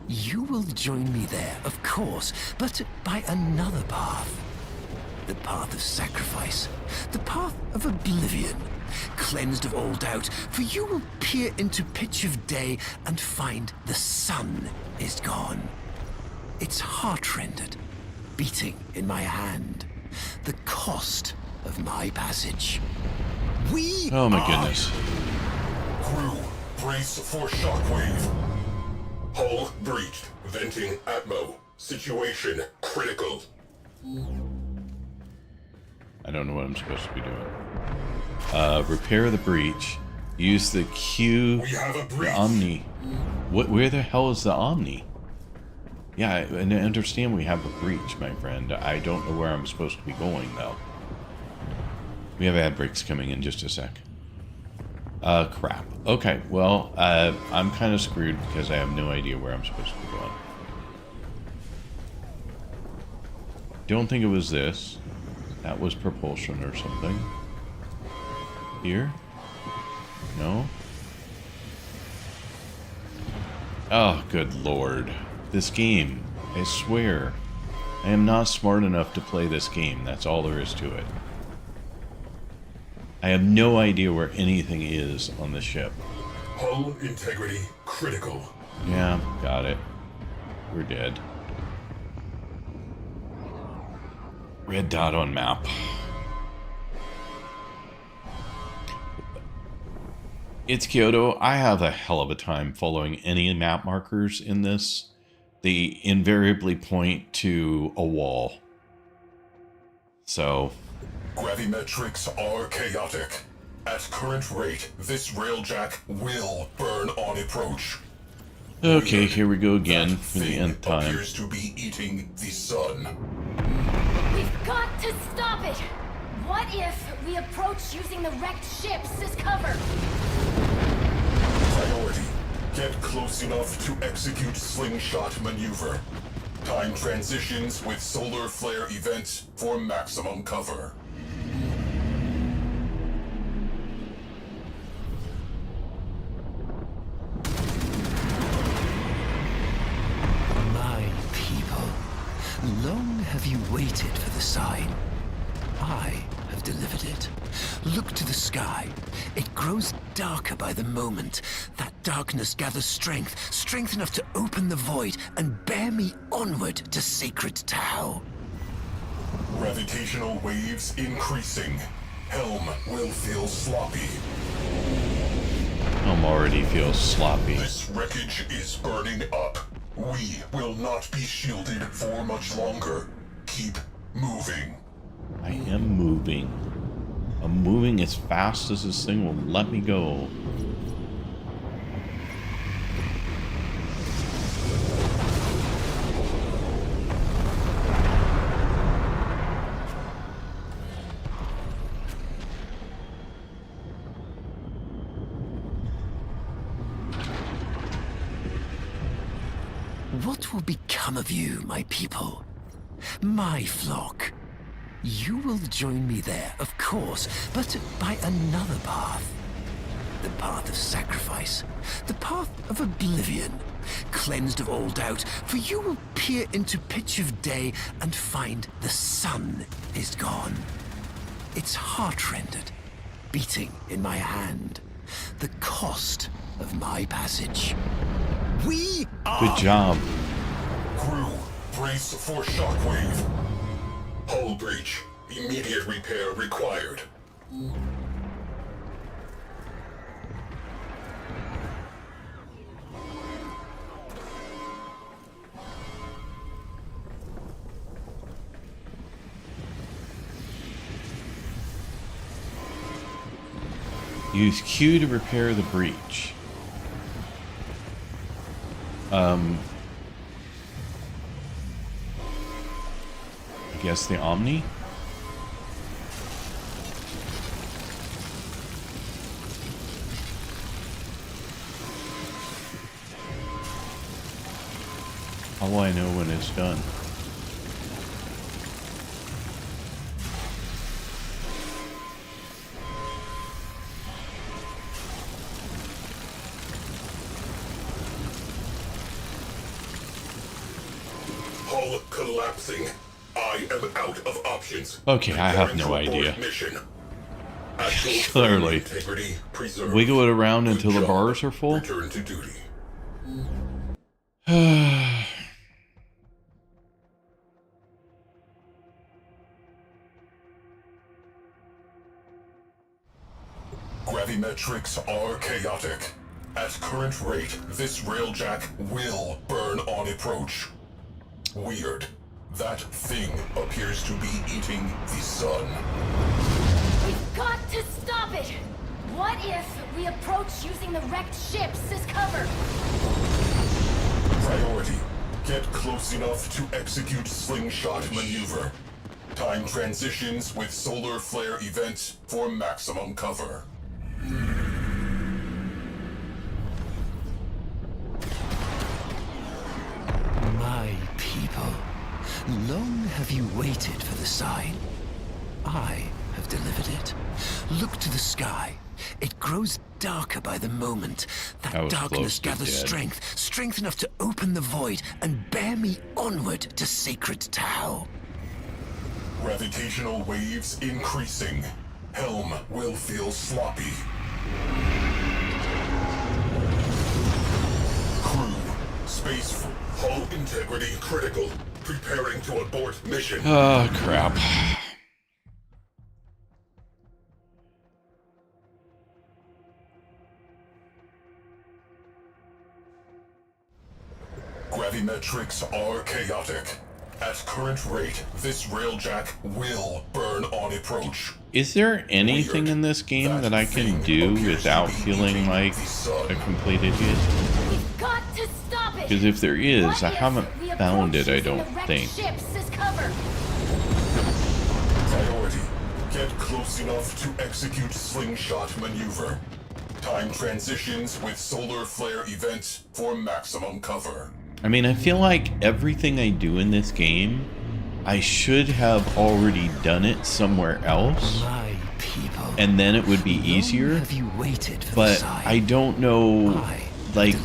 You will join me there, of course, but by another path. The path of sacrifice. The path of oblivion. Cleansed of all doubt, for you will peer into pitch of day and find the sun is gone. Its heart-rendered, beating in my hand. The cost of my passage. Oh my goodness. Crew, brace for shockwave. Hull breached. Venting Atmo. Situation critical. I don't know what I'm supposed to be doing. Repair the breach. Use the Q. We have a breach. The Omni. Where the hell is the Omni? Yeah, and I understand we have a breach, my friend. I don't know where I'm supposed to be going, though. We have ad breaks coming in just a sec. Crap. Okay, well, I'm kind of screwed because I have no idea where I'm supposed to be going. Don't think it was this. That was propulsion or something. Here? No? Oh, good lord. This game. I swear. I am not smart enough to play this game. That's all there is to it. I have no idea where anything is on the ship. Hull integrity critical. Yeah, got it. We're dead. Red dot on map. It's Kyoto. I have a hell of a time following any map markers in this. They invariably point to a wall. So... Gravimetrics are chaotic. At current rate, this railjack will burn on approach. Okay, here we go again for the nth time. Appears to be eating the sun. We've got to stop it! What if we approach using the wrecked ships as cover? Priority. Get close enough to execute slingshot maneuver. Time transitions with solar flare events for maximum cover. My people, long have you waited for the sign. I have delivered it. Look to the sky. It grows darker by the moment. That darkness gathers strength, strength enough to open the void and bear me onward to sacred Tau. Gravitational waves increasing. Helm will feel sloppy. Helm already feels sloppy. This wreckage is burning up. We will not be shielded for much longer. Keep moving. I am moving. I'm moving as fast as this thing will let me go. What will become of you, my people? My flock? You will join me there, of course, but by another path. The path of sacrifice. The path of oblivion. Cleansed of all doubt, for you will peer into pitch of day and find the sun is gone. Its heart-rendered, beating in my hand. The cost of my passage. We are... Good job. Crew, brace for shockwave. Hull breach. Immediate repair required. Use Q to repair the breach. I guess the Omni? How will I know when it's done? Hull collapsing. I am out of options. Okay, I have no idea. Mission. Clearly. Integrity preserved. Wiggle it around until the bars are full. Return to duty. Gravimetrics are chaotic. At current rate, this railjack will burn on approach. Weird. That thing appears to be eating the sun. We've got to stop it! What if we approach using the wrecked ships as cover? Priority. Get close enough to execute slingshot maneuver. Time transitions with solar flare event for maximum cover. My people, long have you waited for the sign. I have delivered it. Look to the sky. It grows darker by the moment. That darkness gathers strength, strength enough to open the void and bear me onward to sacred Tau. Gravitational waves increasing. Helm will feel sloppy. Crew, space, hull integrity critical. Preparing to abort mission. Oh, crap. Gravimetrics are chaotic. At current rate, this railjack will burn on approach. Is there anything in this game that I can do without feeling like a complete idiot? We've got to stop it! Because if there is, I haven't found it, I don't think. Ships as cover. Priority. Get close enough to execute slingshot maneuver. Time transitions with solar flare event for maximum cover. I mean, I feel like everything I do in this game, I should have already done it somewhere else. My people, and then it would be easier. Have you waited for but the sign? I don't know, like,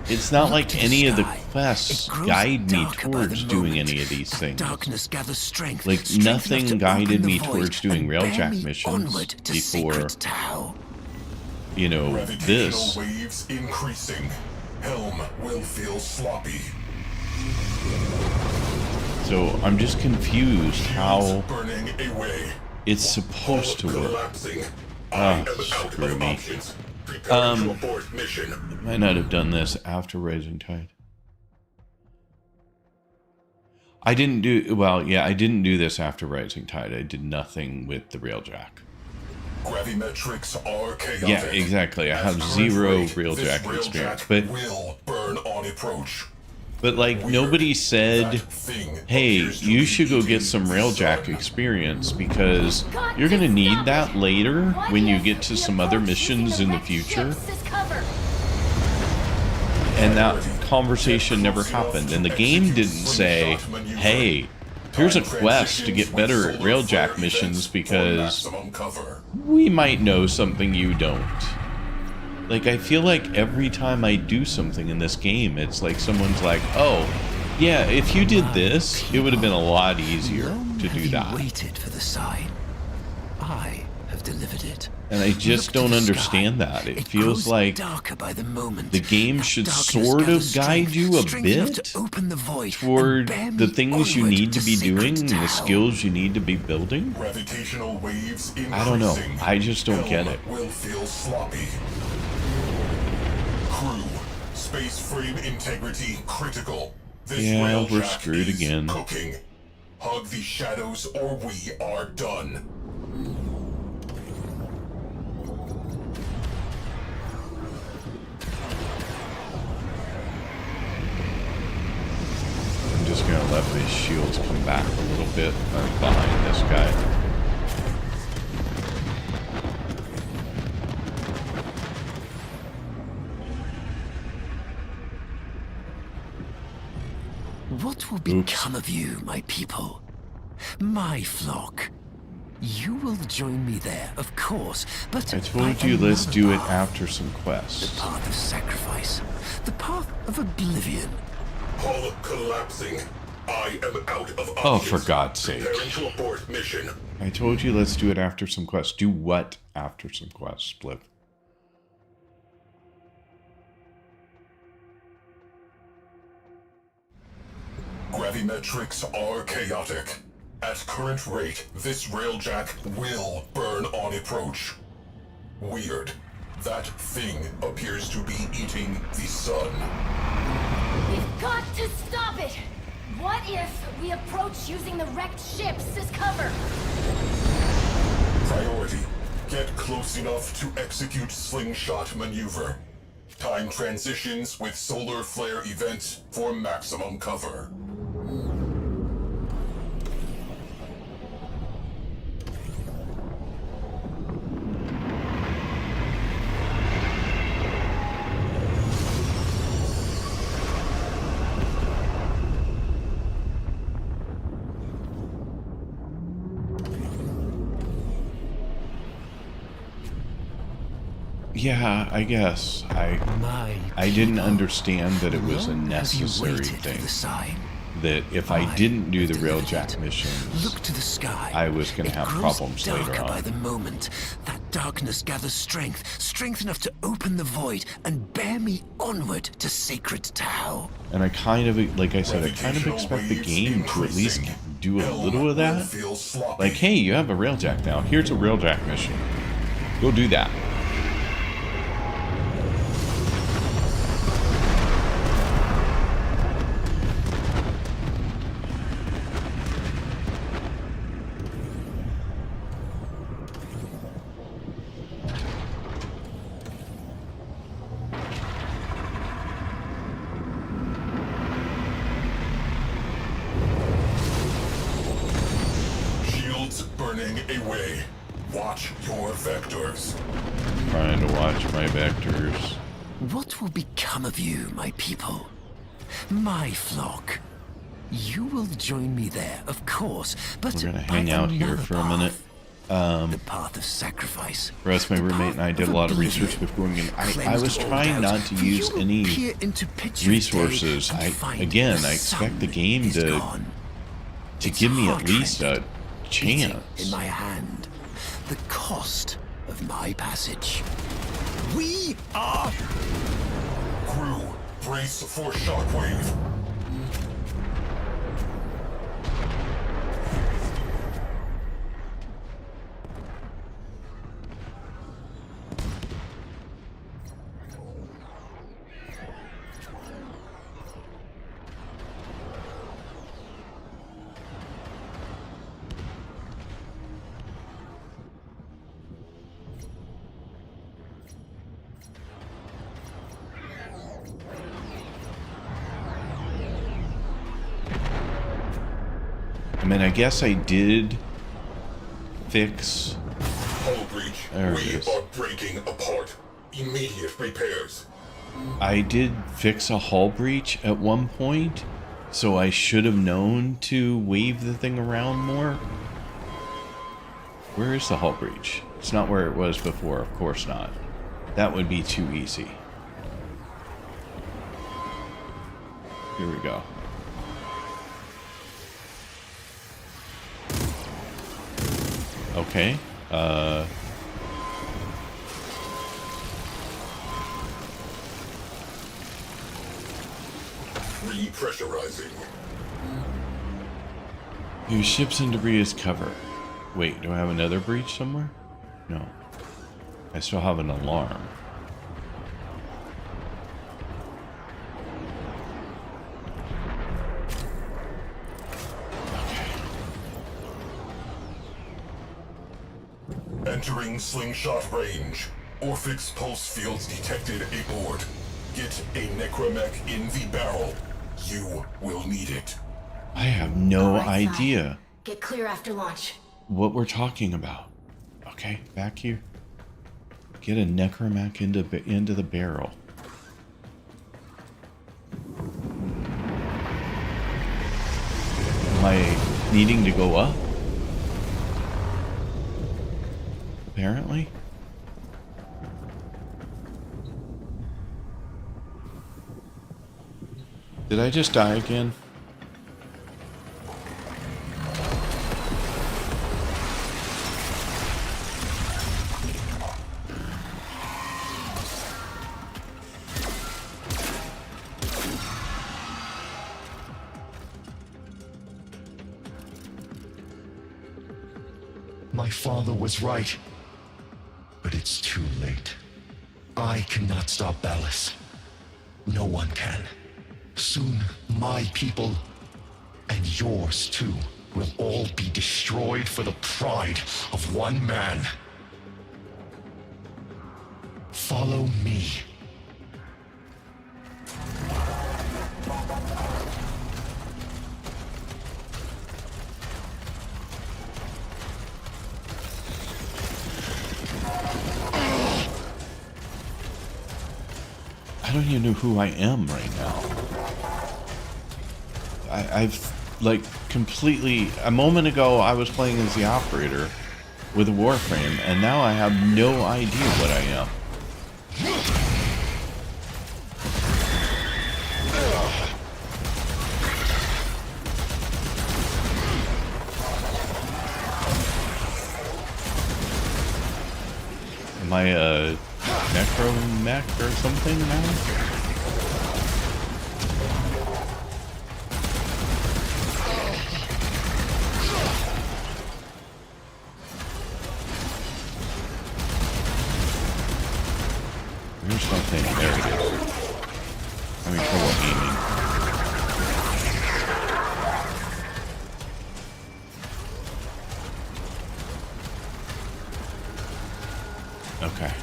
it's not like any of the sky. quests guide me towards doing any of these things. Darkness gathers strength. Like, strength enough to nothing guided open me the void towards doing and bear railjack me missions onward to before, sacred Tau. you know, this. Gravitational waves increasing. Helm will feel sloppy. So I'm just confused how Burning away. it's supposed to work. Collapsing. Oh, screw me. Preparing to abort mission. Might not have done this after Rising Tide. I didn't do, well, yeah, I didn't do this after Rising Tide. I did nothing with the railjack. Gravimetrics are chaotic. Yeah, exactly. I have zero railjack experience, but will burn on approach. But like nobody said, hey, you should go get some railjack experience because you're gonna need that later when you get to some other missions in the future. And that conversation never happened. And the game didn't say, hey, here's a quest to get better at railjack missions because we might know something you don't. Like, I feel like every time I do something in this game, it's like someone's like, oh, yeah, if you did this, it would have been a lot easier to do that. Waited for the sign. I have delivered it. And I just don't understand that. It feels like the game should sort of guide you a bit toward the things you need to be doing and the skills you need to be building. I don't know. I just don't get it. Will feel sloppy. Crew, space frame integrity critical. This Yeah, we're railjack screwed is again. Cooking. Hug the shadows or we are done. up his shields come back a little bit behind this guy. What will become of you, my people? My flock? You will join me there, of course, but I told you let's do it after some quests. The path of sacrifice. The path of oblivion. Hull collapsing. I am out of options. Oh, for God's sake. Preparing to abort mission. I told you let's do it after some quests. Do what after some quests, Spliff? Gravimetrics are chaotic. At current rate, this railjack will burn on approach. Weird. That thing appears to be eating the sun. We've got to stop it! What if we approach using the wrecked ships as cover? Priority. Get close enough to execute slingshot maneuver. Time transitions with solar flare events for maximum cover. Yeah, I guess. I didn't understand that it was a necessary thing. That if I didn't do the railjack missions, Look to the sky. I was going to have problems later By on. the moment, that darkness gathers strength enough to open the void and bear me onward to sacred Tau. And I kind of, like I said, I kind of expect the game to at least do a little of that. Like, hey, you have a railjack now. Here's a railjack mission. Go do that. Burning away. Watch your vectors. Trying to watch my vectors. What will become of you, my people? My flock? You will join me there, of course, but we're gonna hang out here for a minute. The path of sacrifice. Russ, my roommate, and I did a lot of research before going in. I was trying not to use any resources. I expect the game to give me at least a chance. In my hand, the cost of my passage. We are. Crew, brace for shockwave. I mean, I guess I did fix. Hull breach. There it We is. are breaking apart. Immediate repairs. I did fix a hull breach at one point, so I should have known to wave the thing around more. Where is the hull breach? It's not where it was before, of course not. That would be too easy. Here we go. Okay. Repressurizing. Use ships and debris as cover. Wait, do I have another breach somewhere? No. I still have an alarm. Entering slingshot range. Orphix pulse fields detected aboard. Get a necromech in the barrel. You will need it. I have no All right, idea Get clear after launch. what we're talking about. Okay, back here. Get a necromac into the barrel. Am I needing to go up? Apparently. Did I just die again? My father was right. But it's too late. I cannot stop Ballas. No one can. Soon, my people, and yours too, will all be destroyed for the pride of one man. Follow me. I don't even know who I am right now. I've like completely. A moment ago, I was playing as the operator with a Warframe, and now I have no idea what I am. Am I a necromech or something now? There's something. There it is. Having trouble aiming. Okay.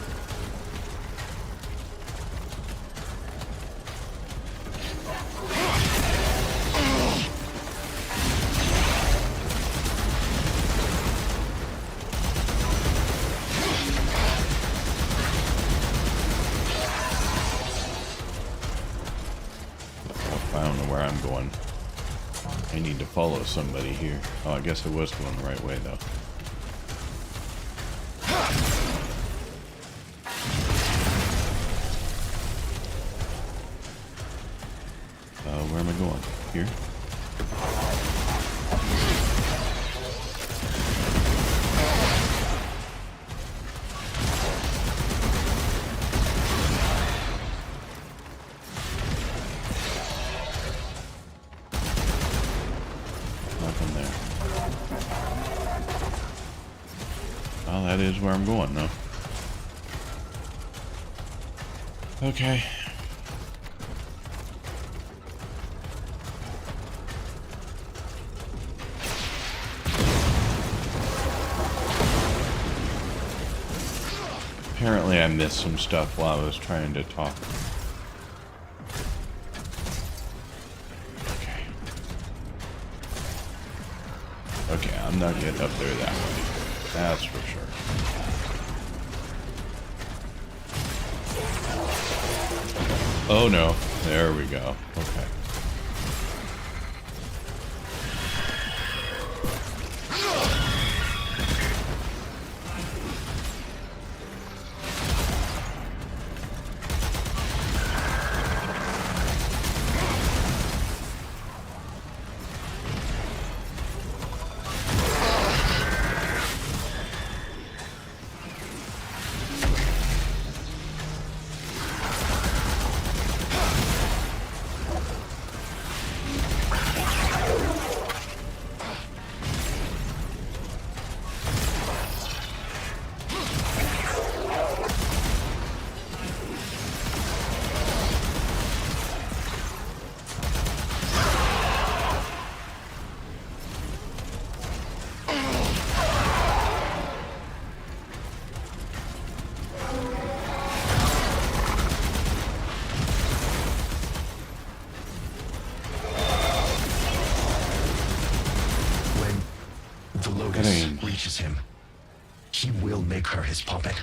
I don't know where I'm going. I need to follow somebody here. Oh, I guess I was going the right way, though. Where am I going? Here? Nothing there. Well, that is where I'm going, though. Okay. Apparently I missed some stuff while I was trying to talk. Okay. Okay, I'm not getting up there that way. That's for sure. Oh no. There we go. Okay. reaches him, he will make her his puppet.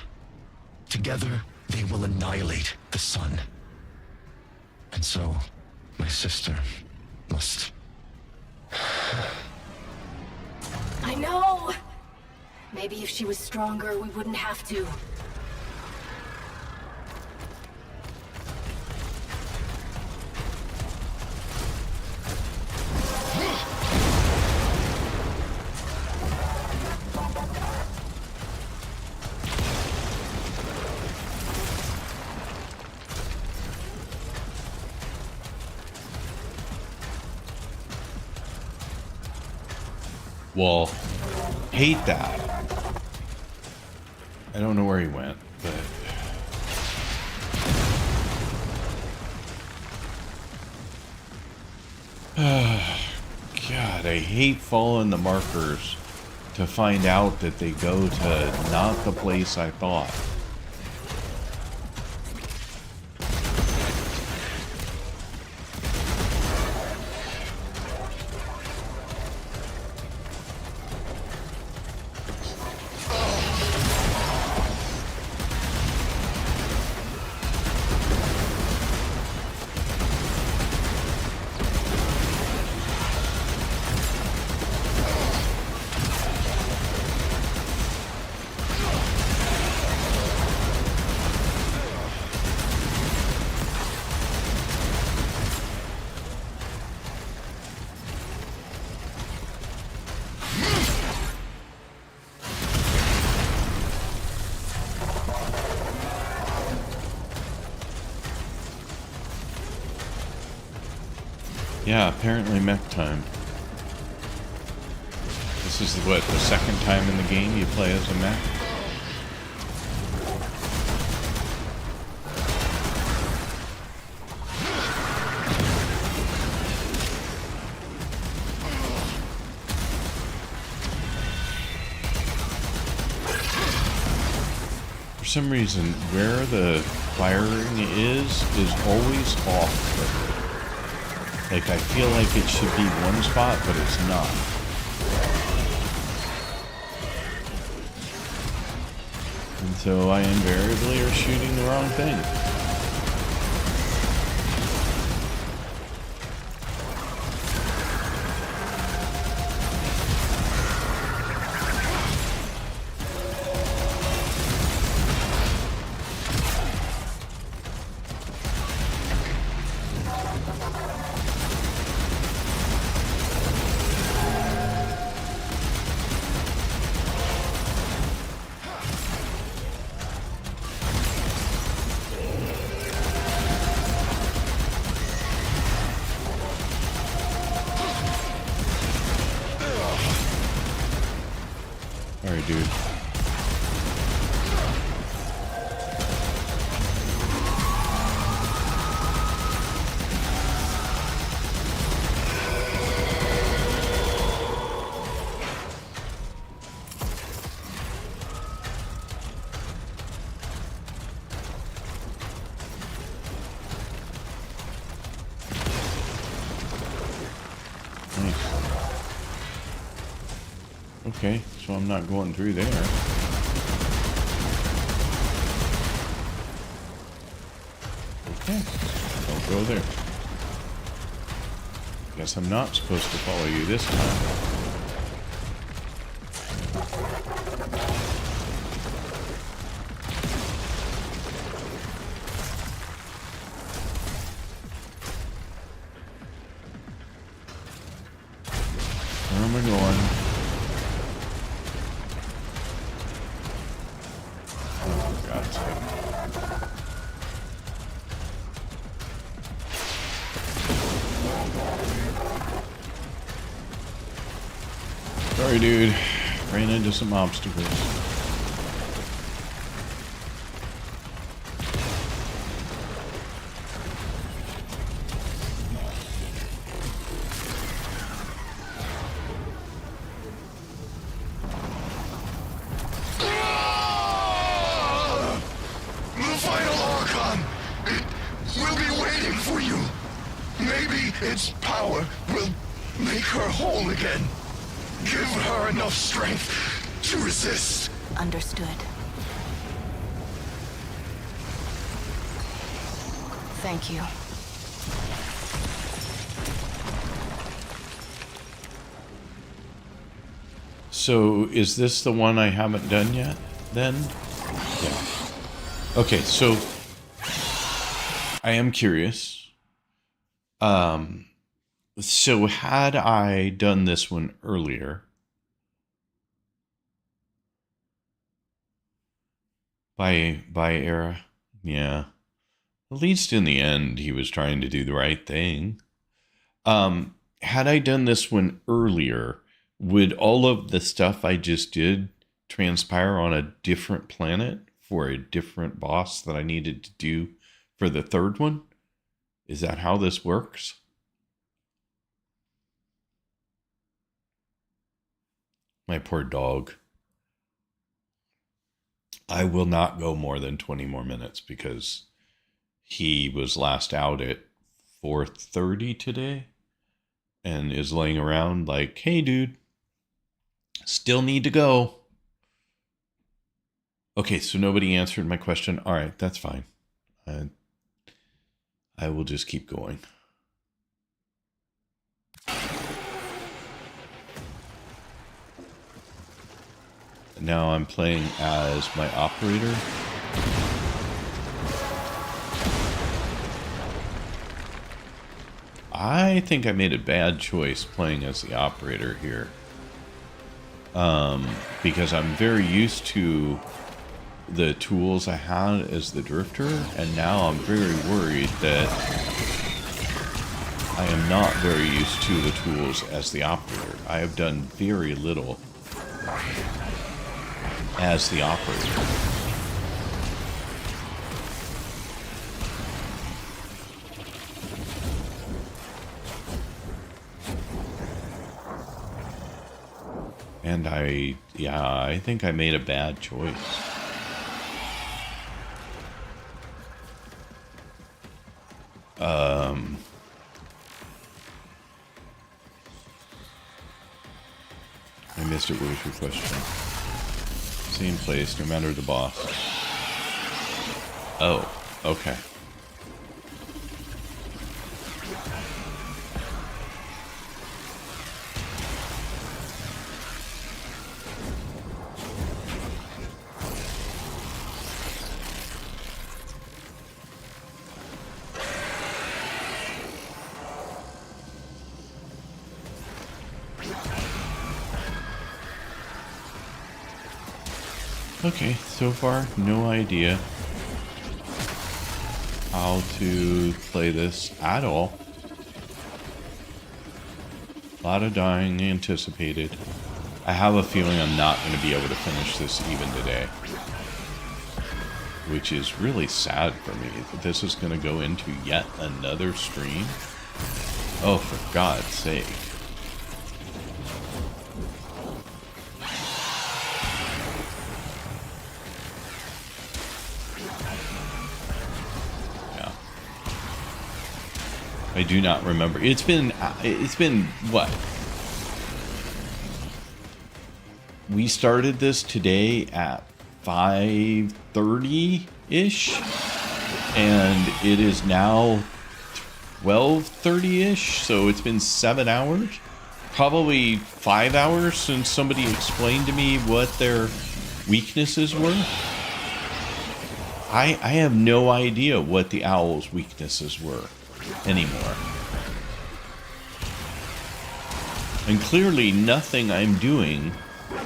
Together, they will annihilate the sun. And so, my sister must... I know! Maybe if she was stronger, we wouldn't have to. Well, hate that. I don't know where he went, but... God, I hate following the markers to find out that they go to not the place I thought. Yeah, apparently mech time. This is what, the second time in the game you play as a mech? For some reason, where the firing is always off. Like, I feel like it should be one spot, but it's not. And so I invariably are shooting the wrong thing. Alright, dude. Okay, so I'm not going through there. Okay, don't go there. Guess I'm not supposed to follow you this time. Where am I going? Sorry, dude. Ran into some obstacles. The final Archon! It will be waiting for you! Maybe its power will make her whole again. Give her enough strength to resist. Understood. Thank you. So, is this the one I haven't done yet, then? Yeah. Okay, so I am curious. So had I done this one earlier, by era, yeah. At least in the end, he was trying to do the right thing. Had I done this one earlier, would all of the stuff I just did transpire on a different planet for a different boss that I needed to do for the third one? Is that how this works? My poor dog. I will not go more than 20 more minutes because he was last out at 4:30 today and is laying around like, hey, dude, still need to go. Okay, so nobody answered my question. All right, that's fine. I will just keep going. Now I'm playing as my operator. I think I made a bad choice playing as the operator here. Because I'm very used to the tools I had as the drifter, and now I'm very worried that I am not very used to the tools as the operator. I have done very little as the operator. And I think I made a bad choice. I missed it. What was your question? Same place, no matter the boss. Oh, okay. Okay, so far, no idea how to play this at all. A lot of dying anticipated. I have a feeling I'm not going to be able to finish this even today. Which is really sad for me, that this is going to go into yet another stream. Oh, for God's sake. I do not remember. It's been what? We started this today at 5:30-ish, and it is now 12:30-ish, so it's been 7 hours. Probably 5 hours since somebody explained to me what their weaknesses were. I have no idea what the owl's weaknesses were anymore. And clearly nothing I'm doing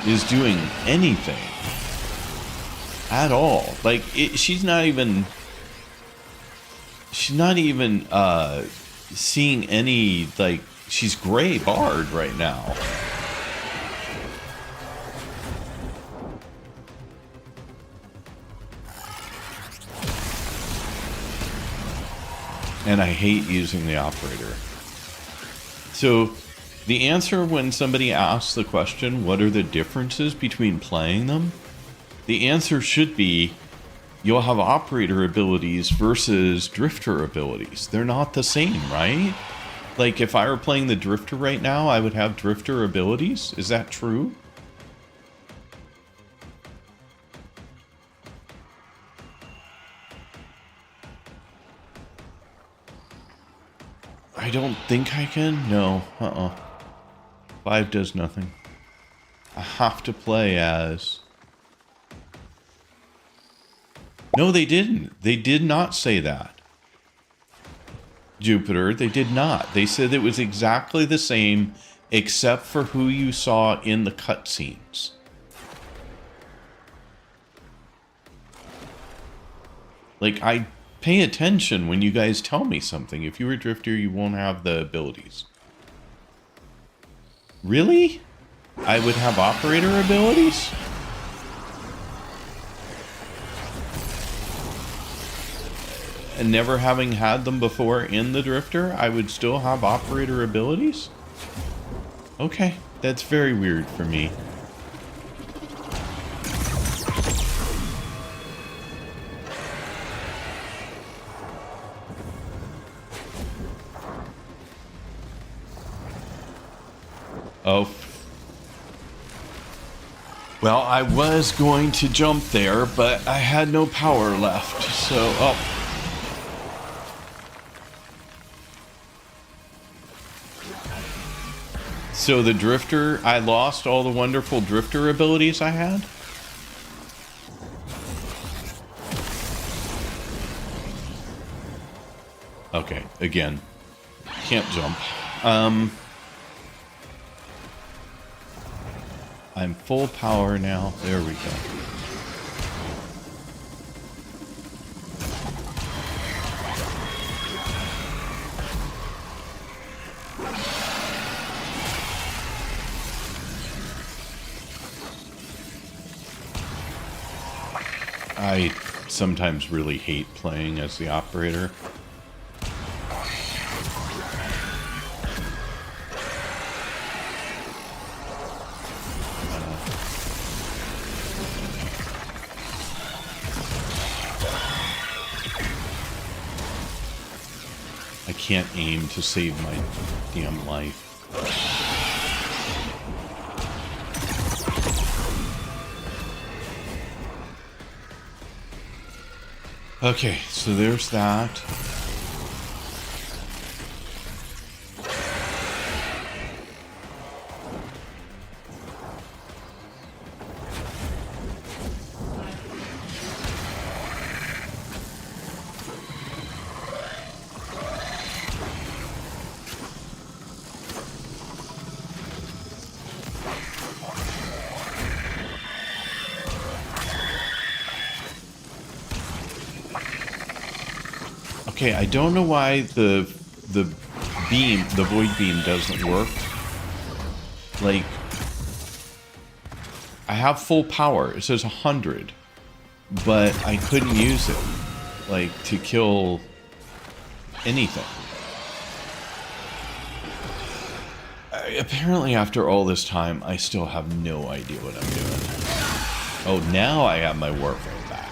is doing anything at all. Like, she's not even seeing any, like, she's gray barred right now. And I hate using the operator. So the answer when somebody asks the question, what are the differences between playing them? The answer should be, you'll have operator abilities versus drifter abilities. They're not the same, right? Like, if I were playing the drifter right now, I would have drifter abilities. Is that true? don't think I can. No. 5 does nothing. I have to play as... No, they didn't. They did not say that. Jupiter, they did not. They said it was exactly the same except for who you saw in the cutscenes. Like, I pay attention when you guys tell me something. If you were Drifter, you won't have the abilities. Really? I would have operator abilities? And never having had them before in the Drifter, I would still have operator abilities? Okay, that's very weird for me. Oh. Well, I was going to jump there, but I had no power left, so... Oh. So the Drifter, I lost all the wonderful Drifter abilities I had? Okay, again, can't jump. I'm full power now. There we go. I sometimes really hate playing as the operator. I can't aim to save my damn life. Okay, so there's that. Okay, I don't know why the beam, the void beam doesn't work. Like, I have full power. It says 100, but I couldn't use it, like, to kill anything. Apparently, after all this time, I still have no idea what I'm doing. Oh, now I have my Warframe back.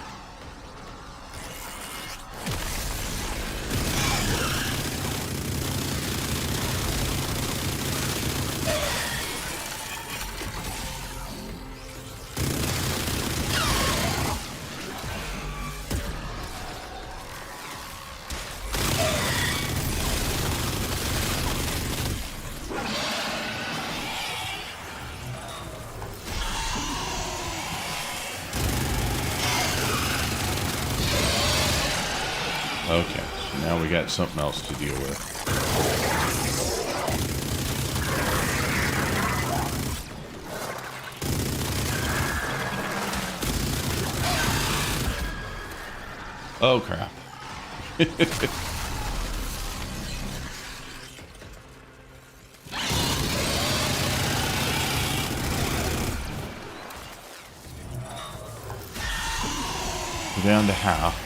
Okay, so now we got something else to deal with. Oh, crap. We're down to half.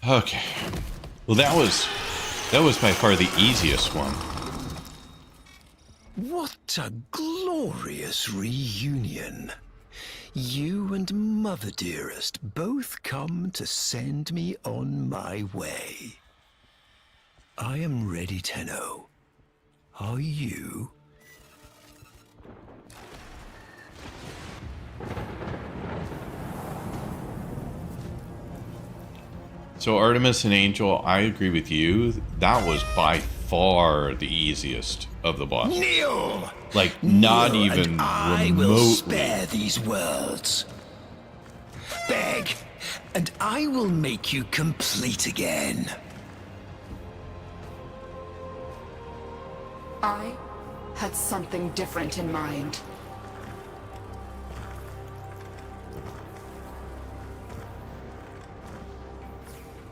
Okay. Well, that was by far the easiest one. What a glorious reunion. You and Mother Dearest both come to send me on my way. I am ready, Tenno. Are you? So Artemis and Angel, I agree with you. That was by far the easiest of the bosses. Kneel! Like, not Kneel, even and I remotely. will spare these worlds. Beg, and I will make you complete again. I had something different in mind.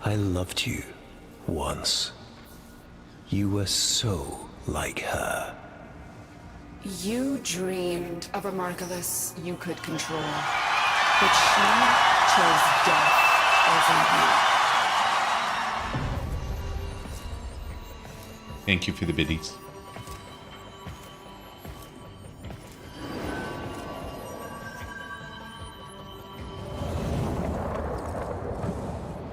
I loved you once. You were so like her. You dreamed of a Margulis you could control, but she chose death over you. Thank you for the biddies.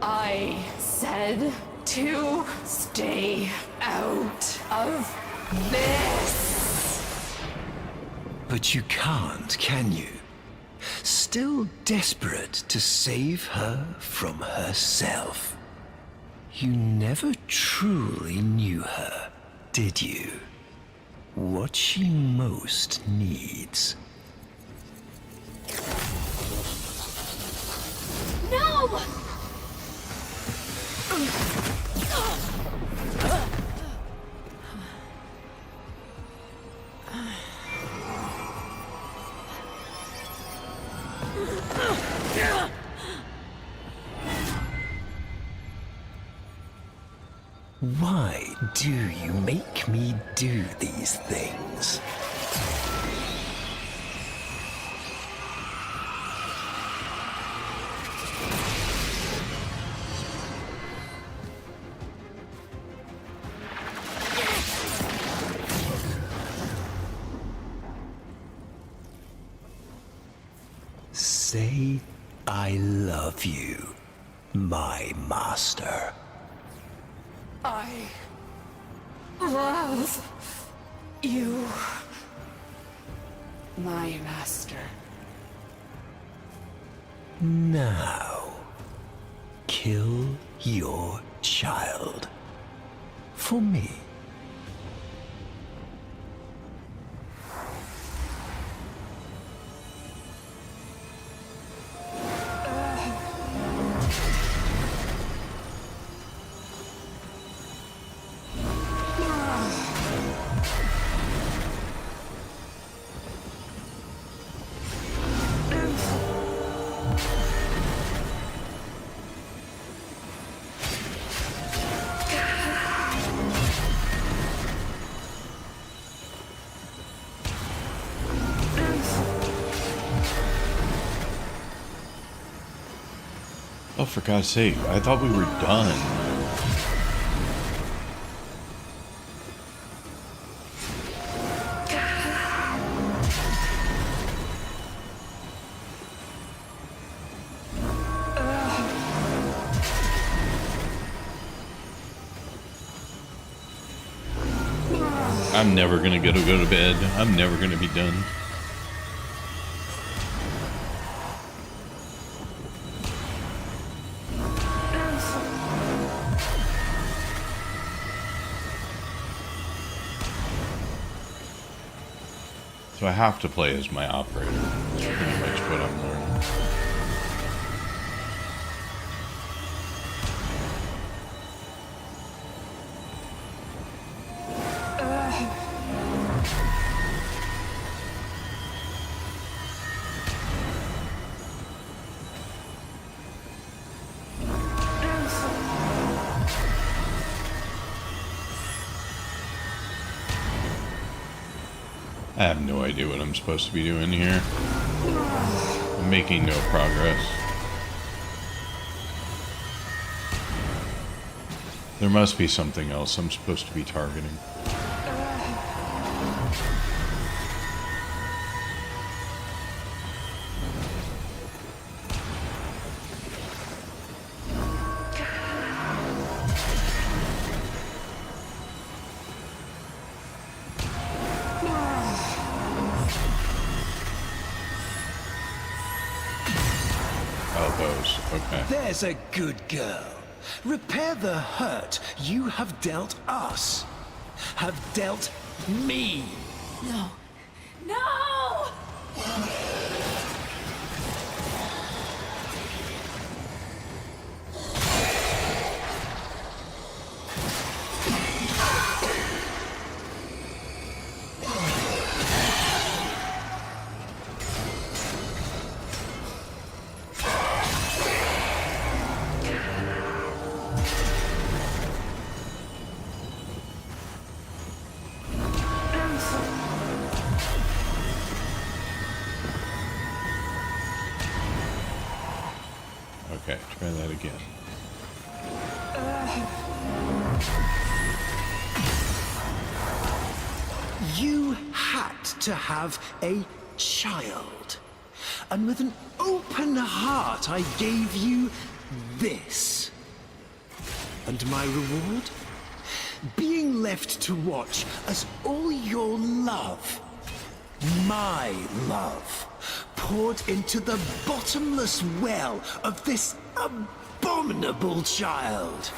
I said to stay out of this. But you can't, can you? Still desperate to save her from herself. You never truly knew her, did you? What she most needs. No! Why do you make me do these things? Say, I love you, my master. I love you, my master. Now, kill your child. For me. Oh, for God's sake, I thought we were done. I'm never gonna go to bed. I'm never gonna be done. So I have to play as my operator. That's pretty much what I'm learning. I have no idea what I'm supposed to be doing here. I'm making no progress. There must be something else I'm supposed to be targeting. Oh, those. Okay. There's a good girl. Repair the hurt you have dealt us. Have dealt me. No. No! Okay, try that again. You had to have a child. And with an open heart, I gave you this. And my reward? Being left to watch as all your love, my love, poured into the bottomless well of this abominable child.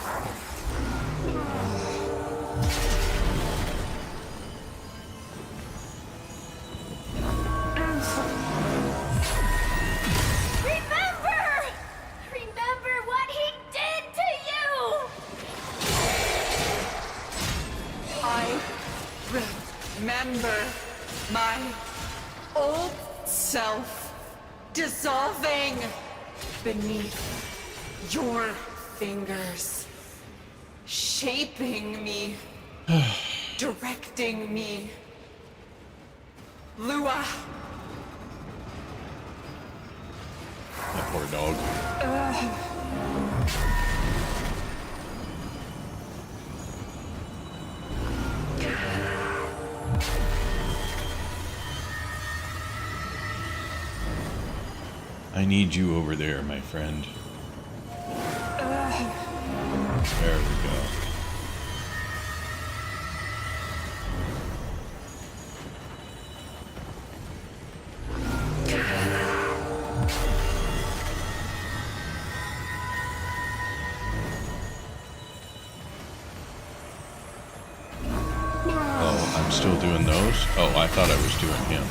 Remember what he did to you! I remember my old self dissolving beneath your fingers, shaping me, directing me. Lua. That poor dog. I need you over there, my friend. There we go. Oh, I'm still doing those? Oh, I thought I was doing him.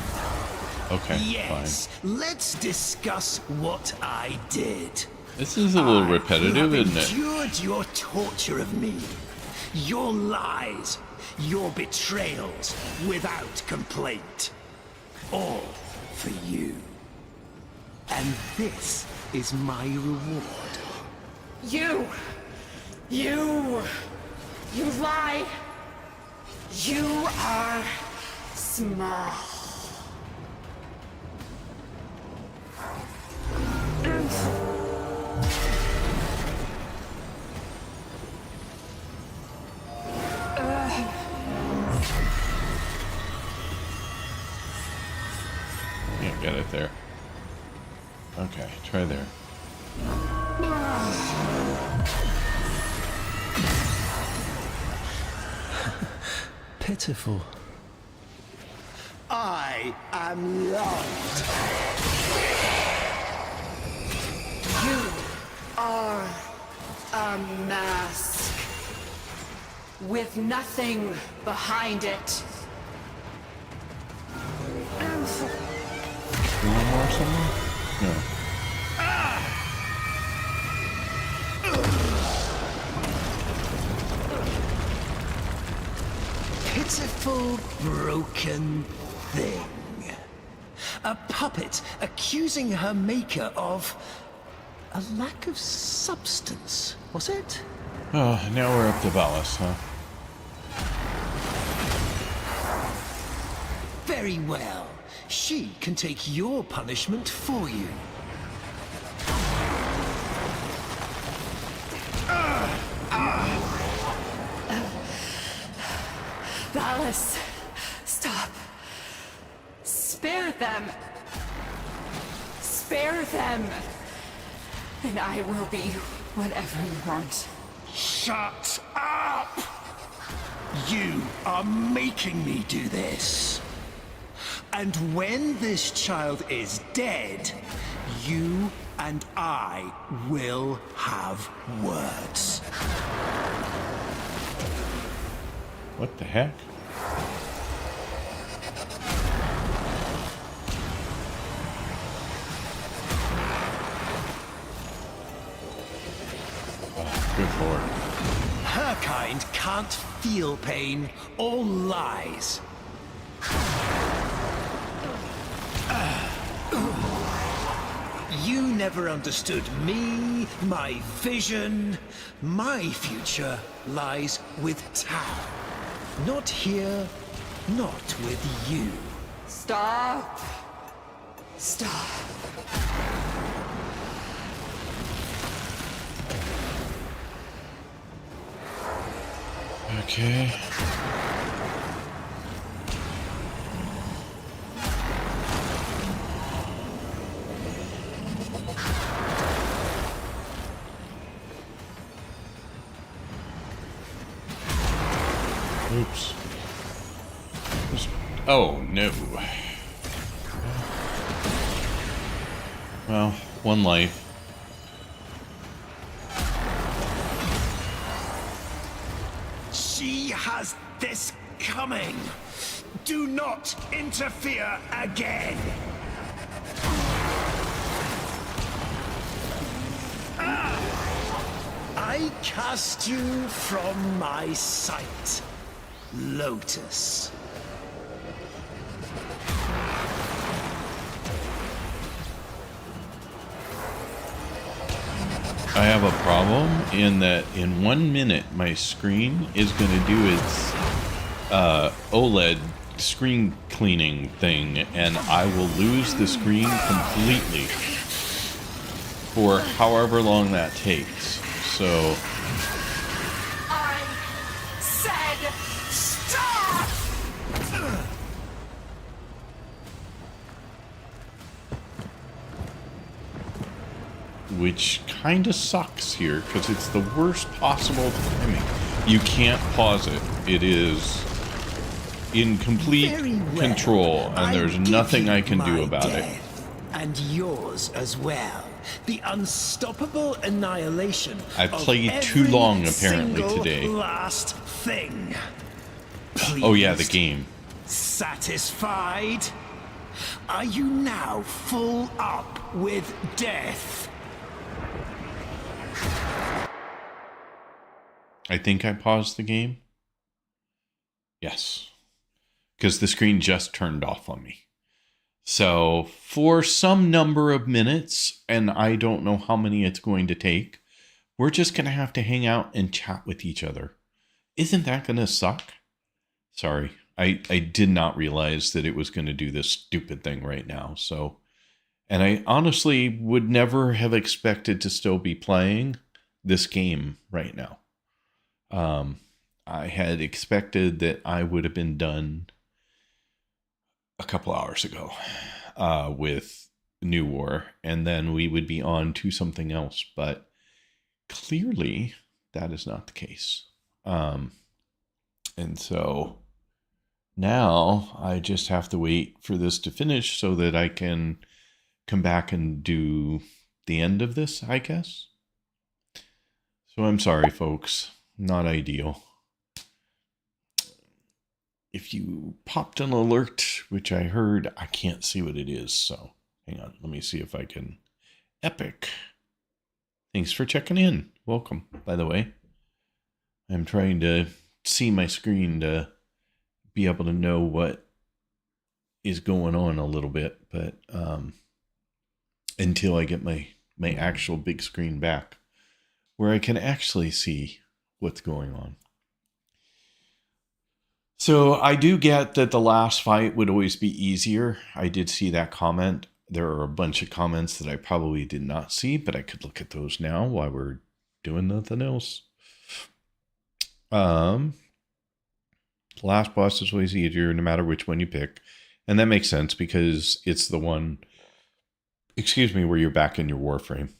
Okay, yes, fine. Let's discuss what I did. This is a little repetitive, isn't it? I endured your torture of me, your lies, your betrayals without complaint. All for you. And this is my reward. You lie. You are small. Can't get it there. Okay, try there. Pitiful. I am loved. You are a mask with nothing behind it. One more somewhere? No. Pitiful, broken thing. A puppet accusing her maker of a lack of substance, was it? Oh, now we're up to Valis, huh? Very well. She can take your punishment for you. Valis, stop. Spare them. Spare them. And I will be whatever you want. Shut up! You are making me do this. And when this child is dead, you and I will have words. What the heck? Oh, good lord. Her kind can't feel pain or lies. You never understood me, my vision. My future lies with Tao. Not here, not with you. Stop. Stop. Okay. Oops. Oh, no. Well, one life. She has this coming. Do not interfere again. I cast you from my sight, Lotus. I have a problem in that in 1 minute my screen is going to do its OLED screen cleaning thing, and I will lose the screen completely for however long that takes. So I said stop! which kind of sucks here because it's the worst possible timing. You can't pause it. It is in complete control, and there's nothing I can do about it. And yours as well. The unstoppable annihilation. I played too long apparently today. Last thing. Oh yeah, the game. Satisfied? Are you now full up with death? I think I paused the game. Yes. Because the screen just turned off on me. So for some number of minutes, and I don't know how many it's going to take, we're just going to have to hang out and chat with each other. Isn't that going to suck? Sorry. I did not realize that it was going to do this stupid thing right now. So, and I honestly would never have expected to still be playing this game right now. I had expected that I would have been done a couple hours ago with New War, and then we would be on to something else. But clearly, that is not the case. And so now I just have to wait for this to finish so that I can come back and do the end of this, I guess. So I'm sorry, folks. Not ideal. If you popped an alert, which I heard, I can't see what it is. So hang on. Let me see if I can. Epic. Thanks for checking in. Welcome, by the way. I'm trying to see my screen to be able to know what is going on a little bit, but until I get my actual big screen back where I can actually see what's going on. So I do get that the last fight would always be easier. I did see that comment. There are a bunch of comments that I probably did not see, but I could look at those now while we're doing nothing else. The last boss is always easier no matter which one you pick. And that makes sense because it's the one, where you're back in your Warframe.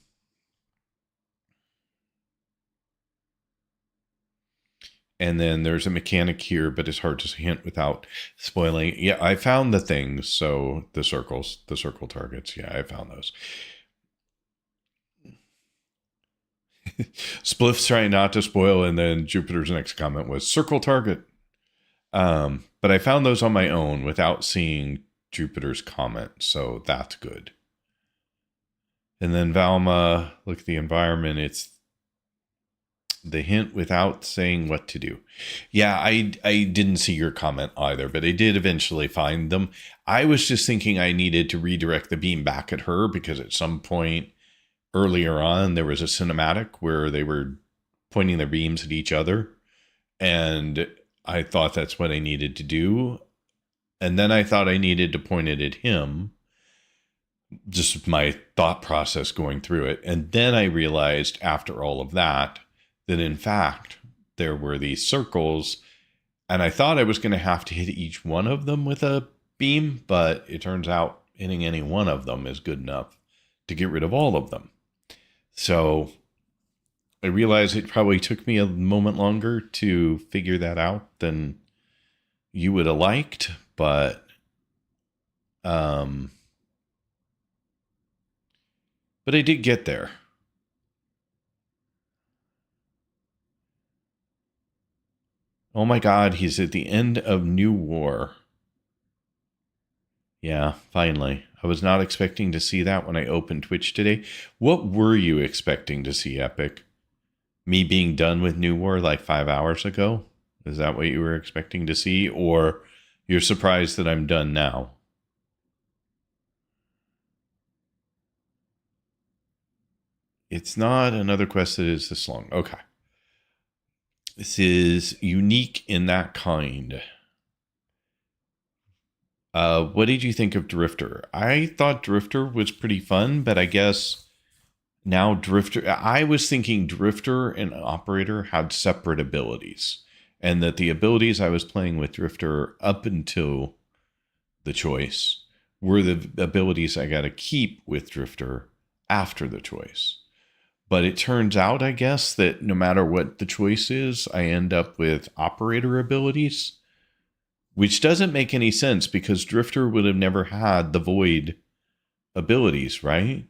And then there's a mechanic here, but it's hard to hint without spoiling. Yeah, I found the things. So the circles, the circle targets. Yeah, I found those. Spliff's trying not to spoil, and then Jupiter's next comment was circle target. But I found those on my own without seeing Jupiter's comment, so that's good. And then Valma, look at the environment. It's the hint without saying what to do. Yeah, I didn't see your comment either, but I did eventually find them. I was just thinking I needed to redirect the beam back at her because at some point earlier on, there was a cinematic where they were pointing their beams at each other. And I thought that's what I needed to do. And then I thought I needed to point it at him. Just my thought process going through it. And then I realized after all of that, that in fact, there were these circles. And I thought I was going to have to hit each one of them with a beam. But it turns out hitting any one of them is good enough to get rid of all of them. So I realized it probably took me a moment longer to figure that out than you would have liked, but I did get there. Oh my God, he's at the end of New War. Yeah, finally. I was not expecting to see that when I opened Twitch today. What were you expecting to see, Epic? Me being done with New War like 5 hours ago? Is that what you were expecting to see? Or you're surprised that I'm done now? It's not another quest that is this long. Okay. This is unique in that kind. What did you think of Drifter? I thought Drifter was pretty fun, but I guess now Drifter... I was thinking Drifter and Operator had separate abilities. And that the abilities I was playing with Drifter up until the choice were the abilities I got to keep with Drifter after the choice. But it turns out, I guess, that no matter what the choice is, I end up with Operator abilities. Which doesn't make any sense because Drifter would have never had the Void abilities, right?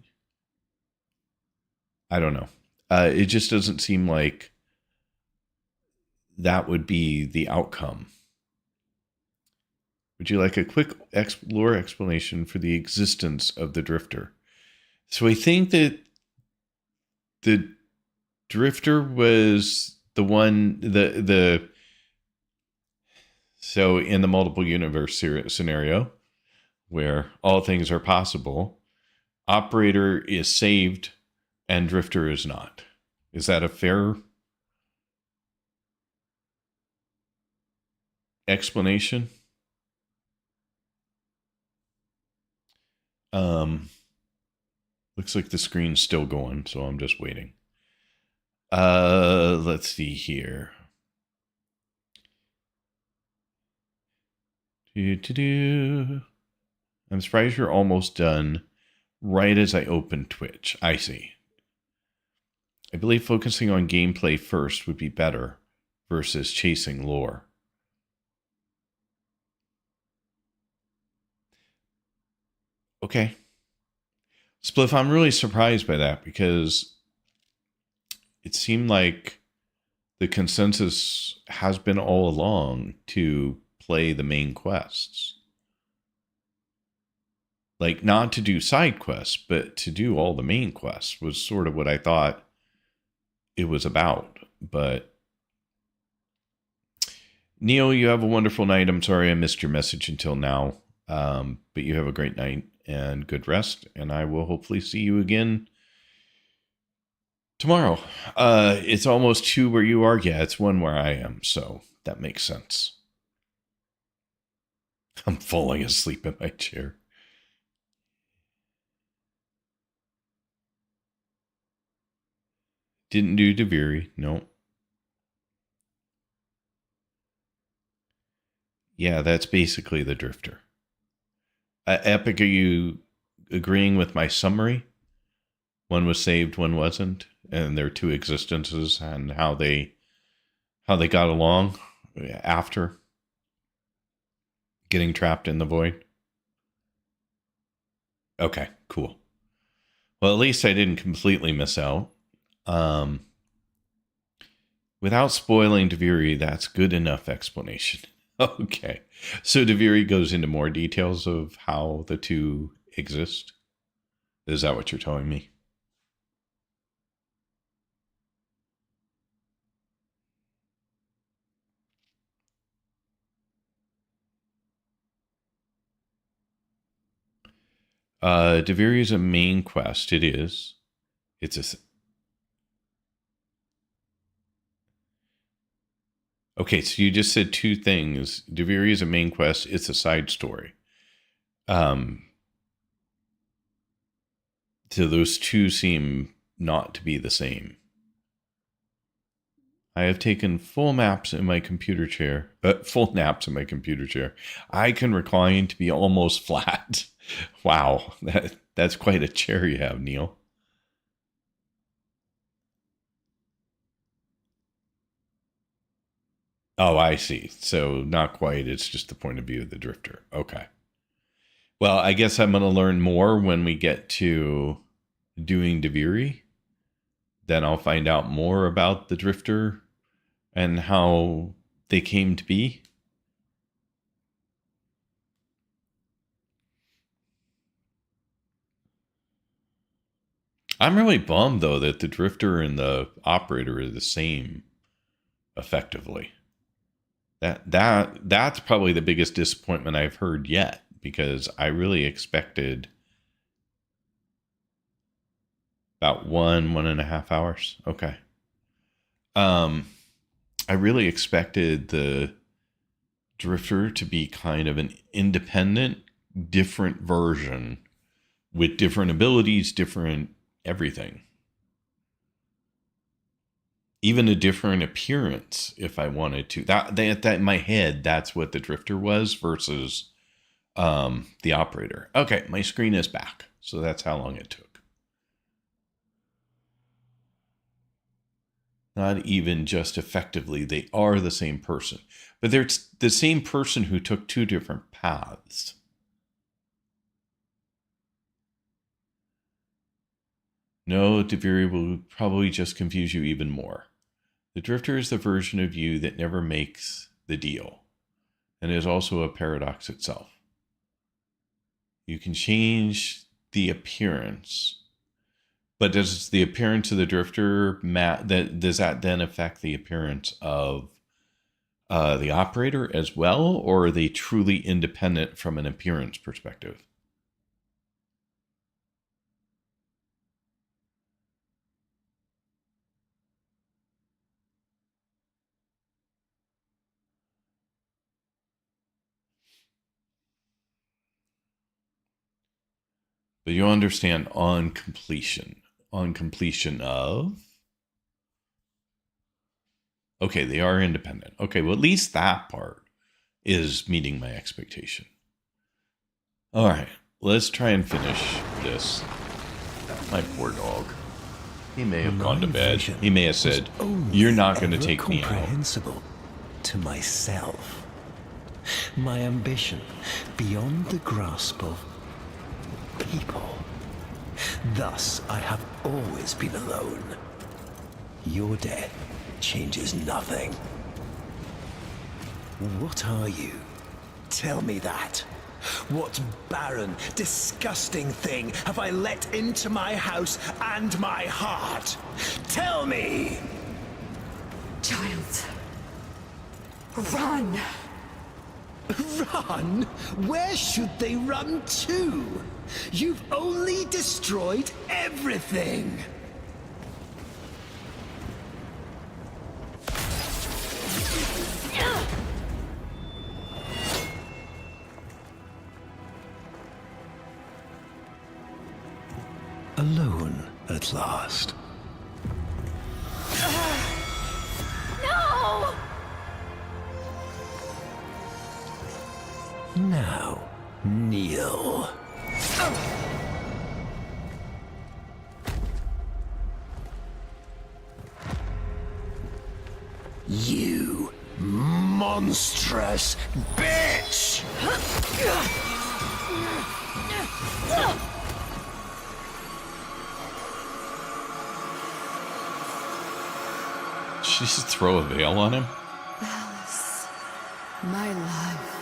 I don't know. It just doesn't seem like that would be the outcome. Would you like a quick lore explanation for the existence of the Drifter? So I think that the Drifter was the one, so in the multiple universe scenario, where all things are possible, Operator is saved and Drifter is not. Is that a fair explanation? Looks like the screen's still going, so I'm just waiting. Let's see here. I'm surprised you're almost done right as I open Twitch. I see. I believe focusing on gameplay first would be better versus chasing lore. Okay. Spliff, I'm really surprised by that because it seemed like the consensus has been all along to play the main quests. Like, not to do side quests, but to do all the main quests was sort of what I thought it was about. But Neo, you have a wonderful night. I'm sorry I missed your message until now. But you have a great night and good rest. And I will hopefully see you again tomorrow. It's almost 2 where you are. Yeah, it's 1 where I am. So that makes sense. I'm falling asleep in my chair. Didn't do Deviri. No. Yeah, that's basically the Drifter. Epic, are you agreeing with my summary? One was saved, one wasn't, and there are 2 existences, and how how they got along after getting trapped in the void? Okay, cool. Well, at least I didn't completely miss out. Without spoiling Deviri, that's good enough explanation. Okay. So Deviri goes into more details of how the two exist. Is that what you're telling me? Deviri is a main quest. It is. It's a... Okay, so you just said two things. Deviri is a main quest. It's a side story. So those two seem not to be the same. I have taken full naps in my computer chair. Full naps in my computer chair. I can recline to be almost flat. Wow, that's quite a chair you have, Neil. Oh, I see. So not quite. It's just the point of view of the drifter. Okay. Well, I guess I'm going to learn more when we get to doing Deviri. Then I'll find out more about the drifter and how they came to be. I'm really bummed, though, that the drifter and the operator are the same, effectively. That's probably the biggest disappointment I've heard yet, because I really expected about 1.5 hours. Okay. I really expected the drifter to be kind of an independent, different version with different abilities, different everything. Even a different appearance if I wanted to. That in my head, that's what the drifter was versus the operator. Okay, my screen is back. So that's how long it took. Not even just effectively, they are the same person. But they're the same person who took two different paths. No, Deviri will probably just confuse you even more. The drifter is the version of you that never makes the deal, and is also a paradox itself. You can change the appearance, but does the appearance of the drifter does that then affect the appearance of the operator as well, or are they truly independent from an appearance perspective? But you understand on completion of... Okay, they are independent. Okay, well, at least that part is meeting my expectation. All right, let's try and finish this. My poor dog. He may have gone to bed. He may have said, "You're not going to take me out." Comprehensible to myself. My ambition beyond the grasp of people. Thus, I have always been alone. Your death changes nothing. What are you? Tell me that. What barren, disgusting thing have I let into my house and my heart? Tell me! Child. Run! Run? Where should they run to? You've only destroyed everything! Alone at last. No! Now, kneel. You monstrous bitch! Did she just throw a veil on him? Alice, my love.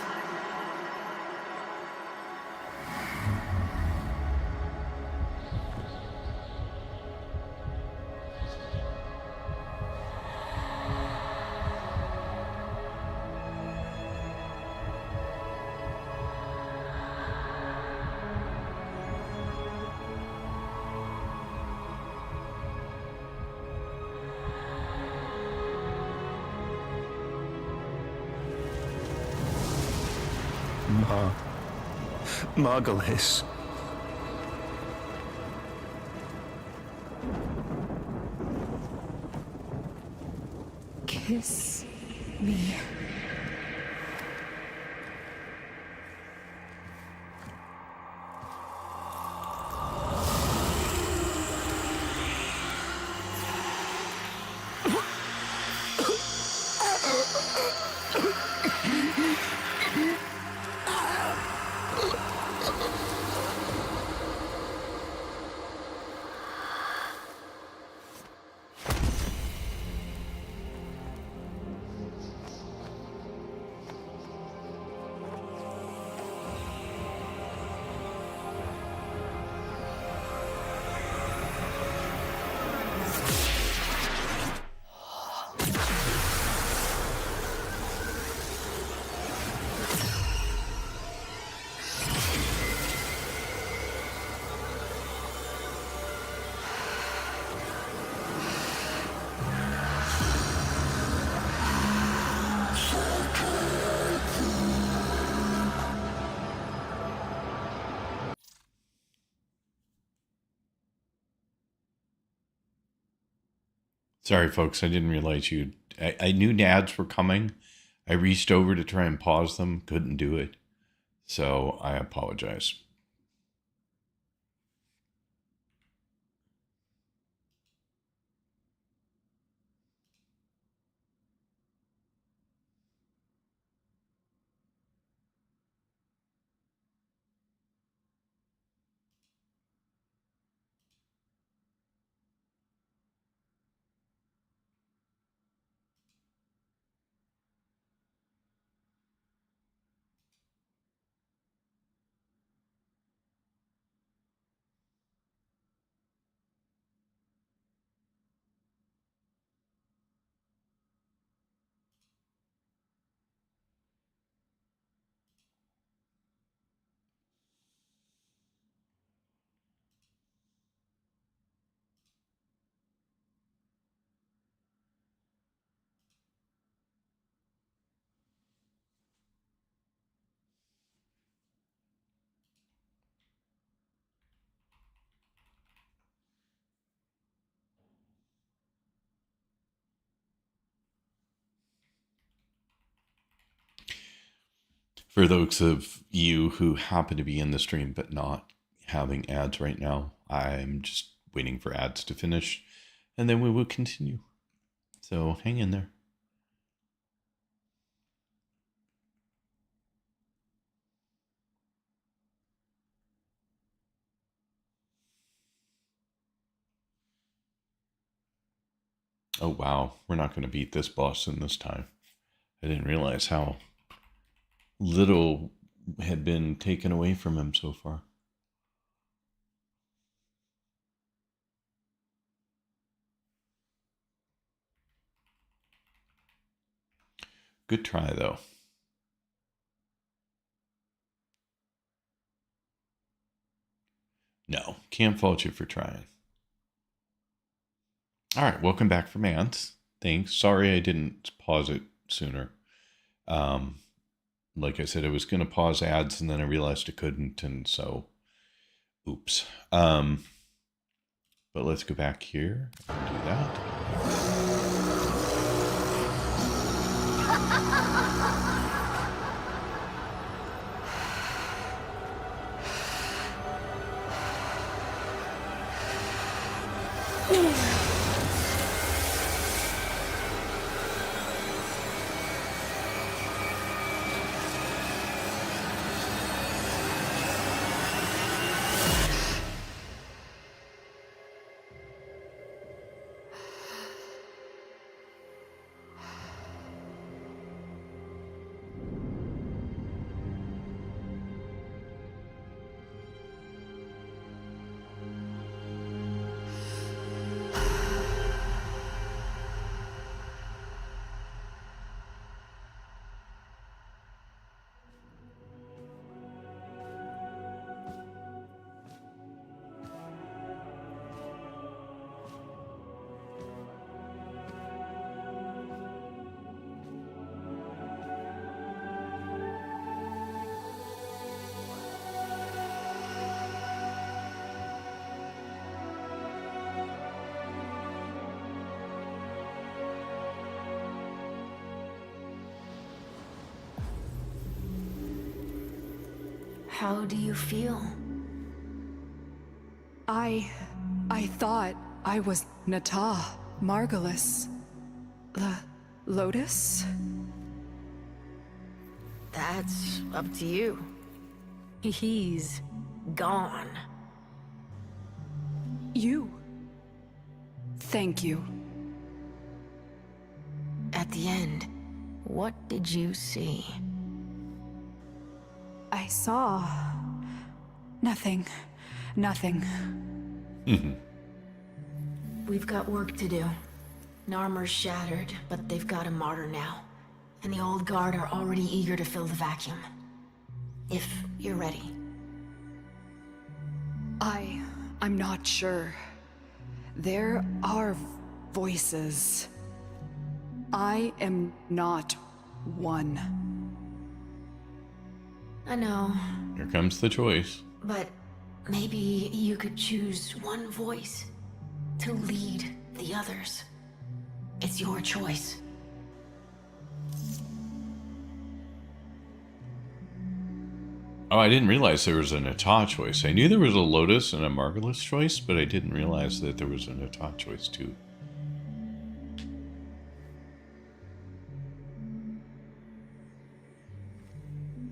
Margulis. Kiss me. Sorry, folks. I didn't realize you. I knew ads were coming. I reached over to try and pause them. Couldn't do it. So I apologize. For those of you who happen to be in the stream but not having ads right now, I'm just waiting for ads to finish and then we will continue. So hang in there. Oh wow, we're not going to beat this boss in this time. I didn't realize how little had been taken away from him so far. Good try, though. No, can't fault you for trying. All right, welcome back from Ants. Thanks. Sorry I didn't pause it sooner. Like I said, I was going to pause ads and then I realized I couldn't, and so, oops. But let's go back here and do that. How do you feel? I thought I was Nata, Margulis. Lotus? That's up to you. He's gone. You. Thank you. At the end, what did you see? I saw... nothing. Nothing. We've got work to do. Narmer's shattered, but they've got a martyr now. And the old guard are already eager to fill the vacuum. If you're ready. I'm not sure. There are voices. I am not one. I know, Here comes the choice. but maybe you could choose one voice to lead the others. It's your choice. Oh, I didn't realize there was a Nata choice. I knew there was a Lotus and a Margulis choice, but I didn't realize that there was a Nata choice too.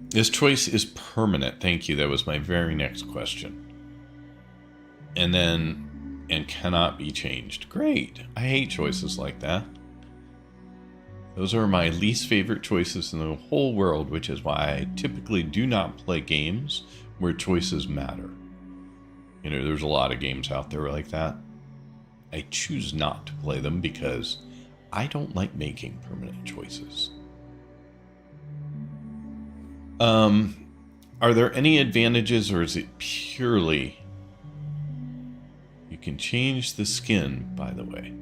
This choice is permanent. Thank you. That was my very next question. And cannot be changed. Great. I hate choices like that. Those are my least favorite choices in the whole world, which is why I typically do not play games where choices matter. You know, there's a lot of games out there like that. I choose not to play them because I don't like making permanent choices. Are there any advantages, or is it purely... You can change the skin, by the way.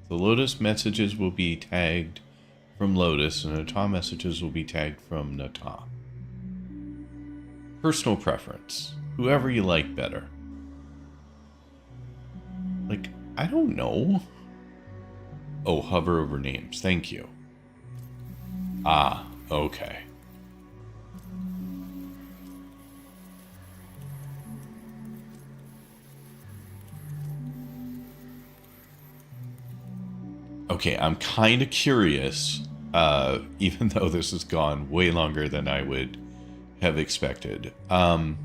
The Lotus messages will be tagged from Lotus, and Nata messages will be tagged from Nata. Personal preference. Whoever you like better. Like, I don't know. Oh, hover over names. Thank you. Ah, okay. Okay, I'm kind of curious, even though this has gone way longer than I would have expected. I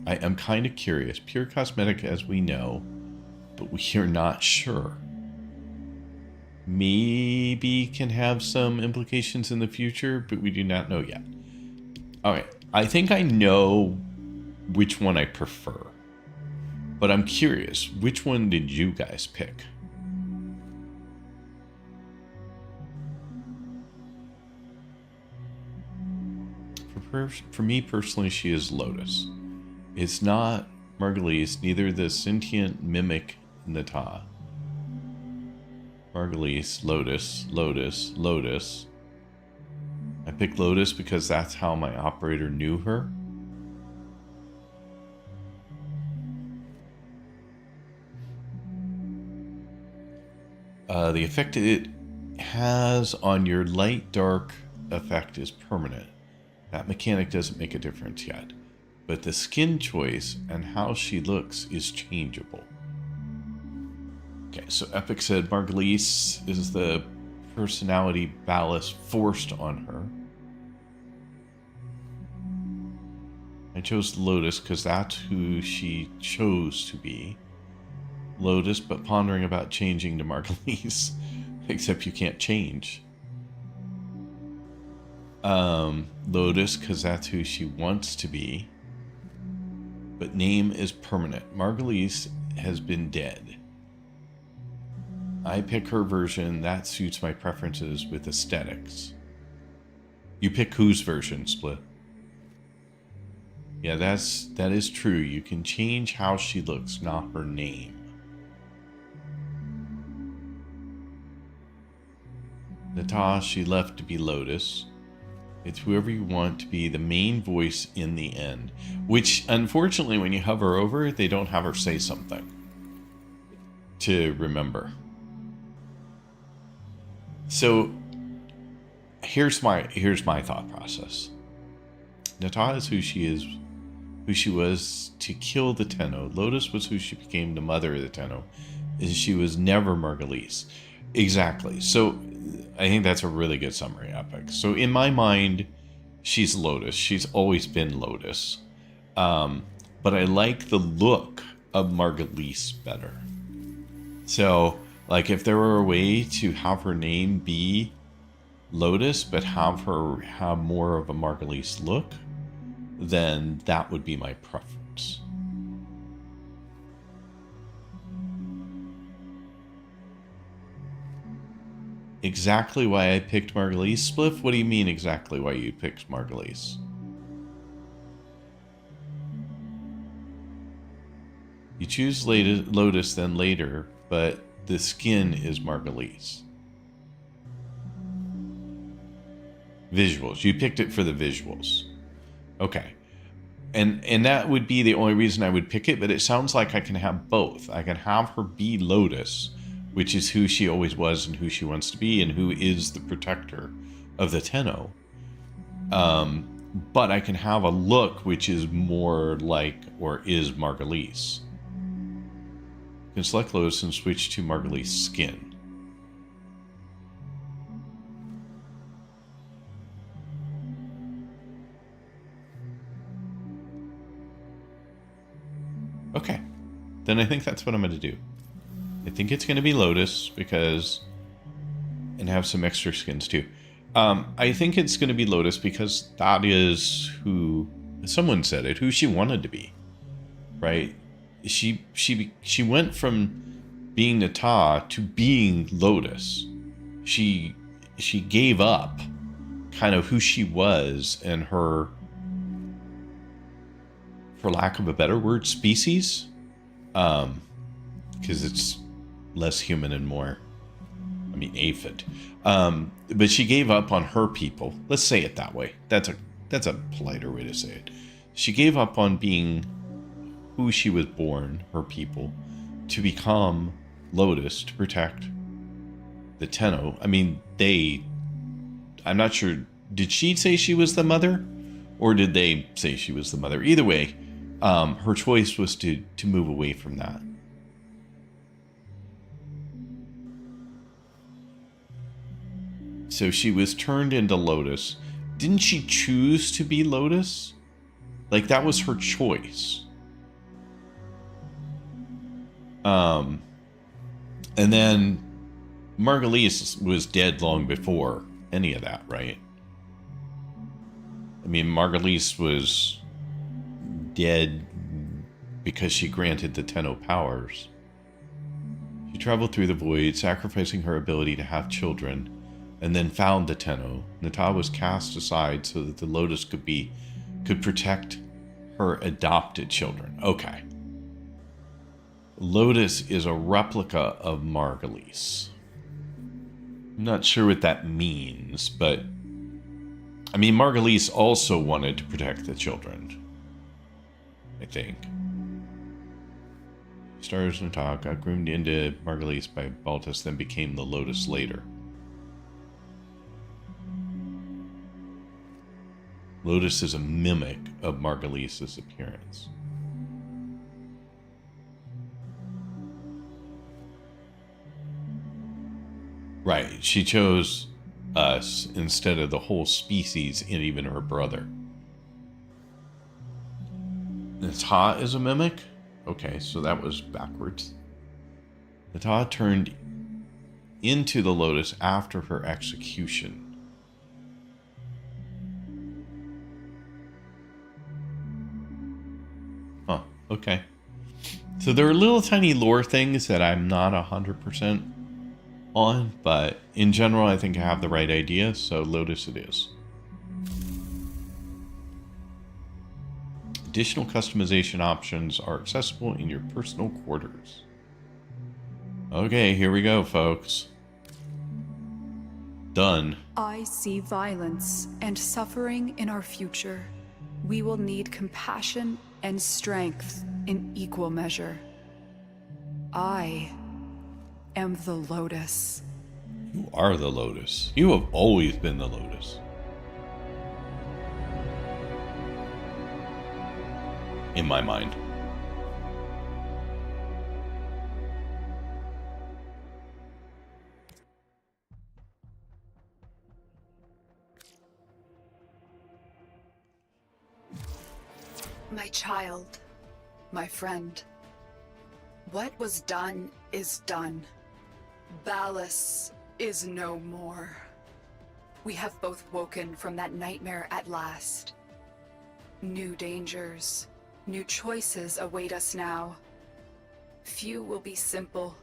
am kind of curious. Pure cosmetic, as we know, but we are not sure. Maybe can have some implications in the future, but we do not know yet. Alright, I think I know which one I prefer. But I'm curious, which one did you guys pick? For me personally, she is Lotus. It's not Margulis, neither the sentient mimic Nata. Margulis, Lotus, Lotus, Lotus. I picked Lotus because that's how my operator knew her. The effect it has on your light-dark effect is permanent. That mechanic doesn't make a difference yet. But the skin choice and how she looks is changeable. Okay, so Epic said Margulis is the personality Ballas forced on her. I chose Lotus because that's who she chose to be. Lotus, but pondering about changing to Margulis. Except you can't change. Lotus, because that's who she wants to be. But name is permanent. Margulis has been dead. I pick her version. That suits my preferences with aesthetics. You pick whose version, Split? Yeah, that is true. You can change how she looks, not her name. Nata, she left to be Lotus. It's whoever you want to be the main voice in the end. Which, unfortunately, when you hover over it, they don't have her say something to remember. So, here's my thought process. Nata is who she is, who she was to kill the Tenno. Lotus was who she became, the mother of the Tenno. And she was never Margulies. Exactly. So I think that's a really good summary, Epic. So in my mind, she's Lotus. She's always been Lotus. But I like the look of Margulies better. So, like, if there were a way to have her name be Lotus, but have her have more of a Margulies look, then that would be my preference. Exactly why I picked Margulies. Spliff, what do you mean exactly why you picked Margulies? You choose Lotus then later, but the skin is Margulies. Visuals. You picked it for the visuals. Okay. And that would be the only reason I would pick it, but it sounds like I can have both. I can have her be Lotus, which is who she always was and who she wants to be and who is the protector of the Tenno. But I can have a look which is more like, or is Margulies. You can select Lotus and switch to Margulies skin. Okay, then I think that's what I'm going to do. I think it's going to be Lotus because, and have some extra skins too. I think it's going to be Lotus because that is who, someone said it, who she wanted to be, right? She went from being Nata to being Lotus. She gave up kind of who she was and her, for lack of a better word, species, because it's less human and more, I mean, aphid. But she gave up on her people. Let's say it that way. That's a politer way to say it. She gave up on being who she was born, her people, to become Lotus to protect the Tenno. I mean, I'm not sure, did she say she was the mother? Or did they say she was the mother? Either way, her choice was to move away from that. So she was turned into Lotus. Didn't she choose to be Lotus? Like, that was her choice. And then Margulies was dead long before any of that, right? I mean, Margulies was dead because she granted the Tenno powers. She traveled through the void, sacrificing her ability to have children, and then found the Tenno. Nata was cast aside so that the Lotus could protect her adopted children. Okay. Lotus is a replica of Margulies. I'm not sure what that means, but I mean, Margulies also wanted to protect the children, I think. Stars Nata got groomed into Margulies by Baltus, then became the Lotus later. Lotus is a mimic of Margulies' appearance. Right, she chose us instead of the whole species and even her brother. Nata is a mimic? Okay, so that was backwards. Nata turned into the Lotus after her execution. Huh, okay. So there are little tiny lore things that I'm not 100% on, but in general I think I have the right idea, so Lotus it is. Additional customization options are accessible in your personal quarters. Okay, here we go, folks. Done. I see violence and suffering in our future. We will need compassion and strength in equal measure. I am the Lotus. You are the Lotus. You have always been the Lotus. In my mind. My child, my friend. What was done is done. Ballas is no more. We have both woken from that nightmare at last. New dangers, new choices await us now. Few will be simple.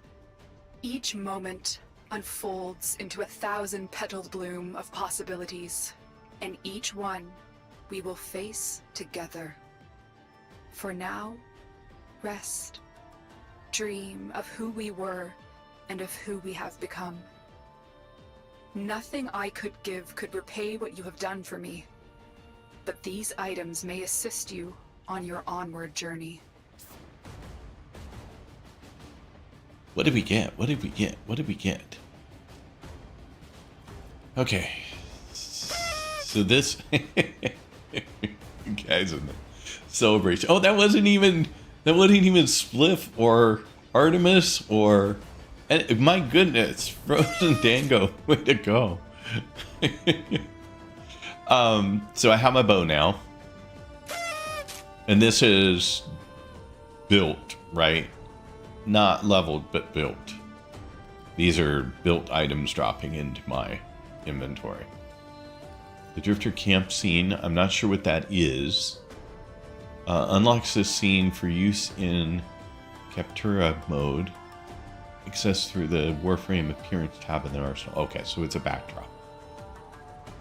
Each moment unfolds into 1,000-petaled bloom of possibilities, and each one we will face together. For now, rest. Dream of who we were and of who we have become. Nothing I could give could repay what you have done for me, but these items may assist you on your onward journey. What did we get? What did we get? What did we get? Okay. So this guys in the celebration. Oh, that wasn't even Spliff or Artemis or, and my goodness, Frozen Dango, way to go. So I have my bow now, and this is built, right? Not leveled, but built. These are built items dropping into my inventory. The Drifter Camp scene, I'm not sure what that is. Unlocks this scene for use in Captura mode. Access through the Warframe appearance tab in the arsenal. Okay, so it's a backdrop.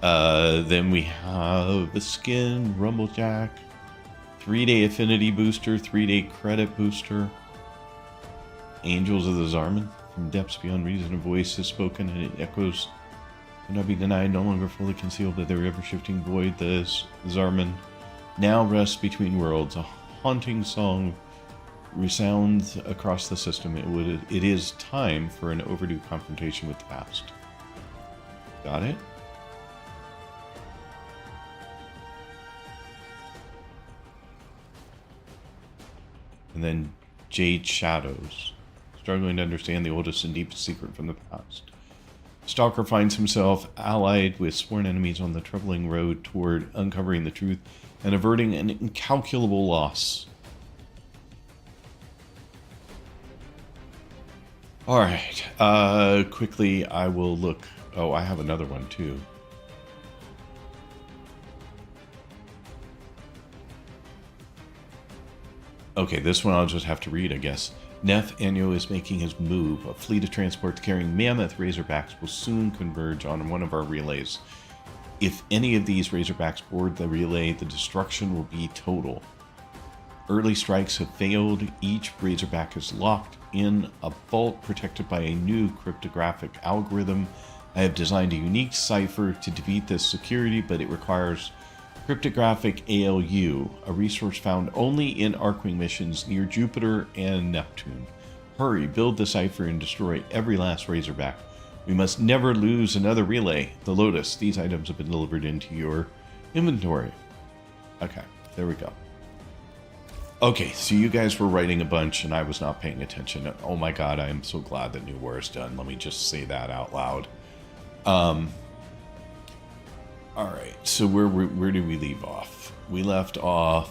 Then we have the skin, Rumblejack, 3-day affinity booster, 3-day credit booster. Angels of the Zarman, from depths beyond reason, a voice is spoken and it echoes, cannot be denied, no longer fully concealed that their ever-shifting void, the Zarman now rests between worlds. A haunting song resounds across the system. It is time for an overdue confrontation with the past. Got it? And then Jade Shadows. Struggling to understand the oldest and deepest secret from the past. Stalker finds himself allied with sworn enemies on the troubling road toward uncovering the truth and averting an incalculable loss. Alright, quickly I will look. Oh, I have another one too. Okay, this one I'll just have to read, I guess. Neth Anyo is making his move. A fleet of transports carrying mammoth Razorbacks will soon converge on one of our relays. If any of these Razorbacks board the relay, the destruction will be total. Early strikes have failed. Each Razorback is locked in a vault protected by a new cryptographic algorithm. I have designed a unique cipher to defeat this security, but it requires cryptographic ALU, a resource found only in Archwing missions near Jupiter and Neptune. Hurry, build the cipher and destroy every last Razorback. We must never lose another relay. The Lotus, these items have been delivered into your inventory. Okay, there we go. Okay, so you guys were writing a bunch and I was not paying attention. Oh my god, I am so glad that New War is done. Let me just say that out loud. Alright, so where did we leave off? We left off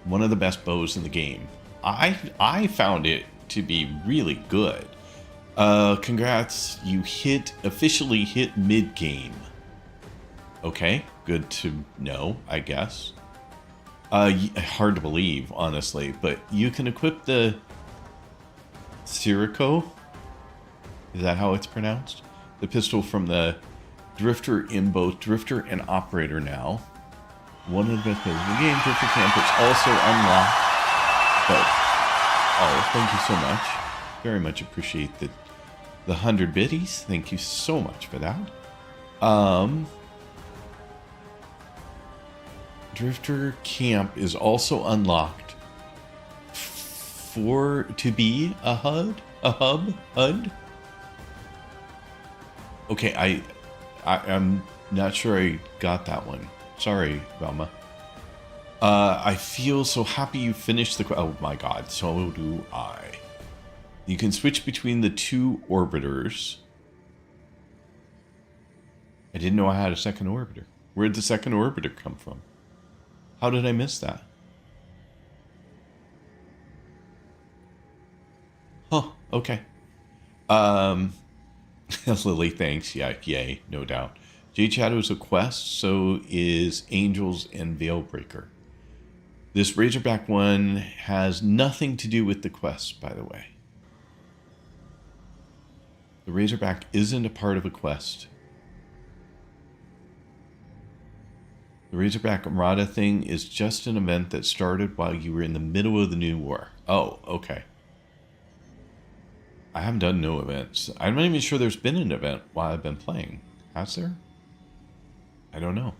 one of the best bows in the game. I found it to be really good. Congrats, you officially hit mid-game. Okay, good to know, I guess. Hard to believe, honestly, but you can equip the Sirocco. Is that how it's pronounced? The pistol from the Drifter in both Drifter and Operator now. One of the best pistons in the game. Drifter Camp is also unlocked. But, oh, thank you so much. Very much appreciate the 100 biddies. Thank you so much for that. Drifter Camp is also unlocked to be a HUD. A hub? HUD? Okay, I'm not sure I got that one. Sorry, Velma. I feel so happy you finished the... Oh my god, so do I. You can switch between the two orbiters. I didn't know I had a second orbiter. Where did the second orbiter come from? How did I miss that? Huh, okay. Lily, thanks. Yeah, yay, no doubt. Jade Shadow is a quest, so is Angels and Veilbreaker. This Razorback one has nothing to do with the quest, by the way. The Razorback isn't a part of a quest. The Razorback Armada thing is just an event that started while you were in the middle of the new war. Oh, okay. I haven't done no events. I'm not even sure there's been an event while I've been playing. Has there? I don't know.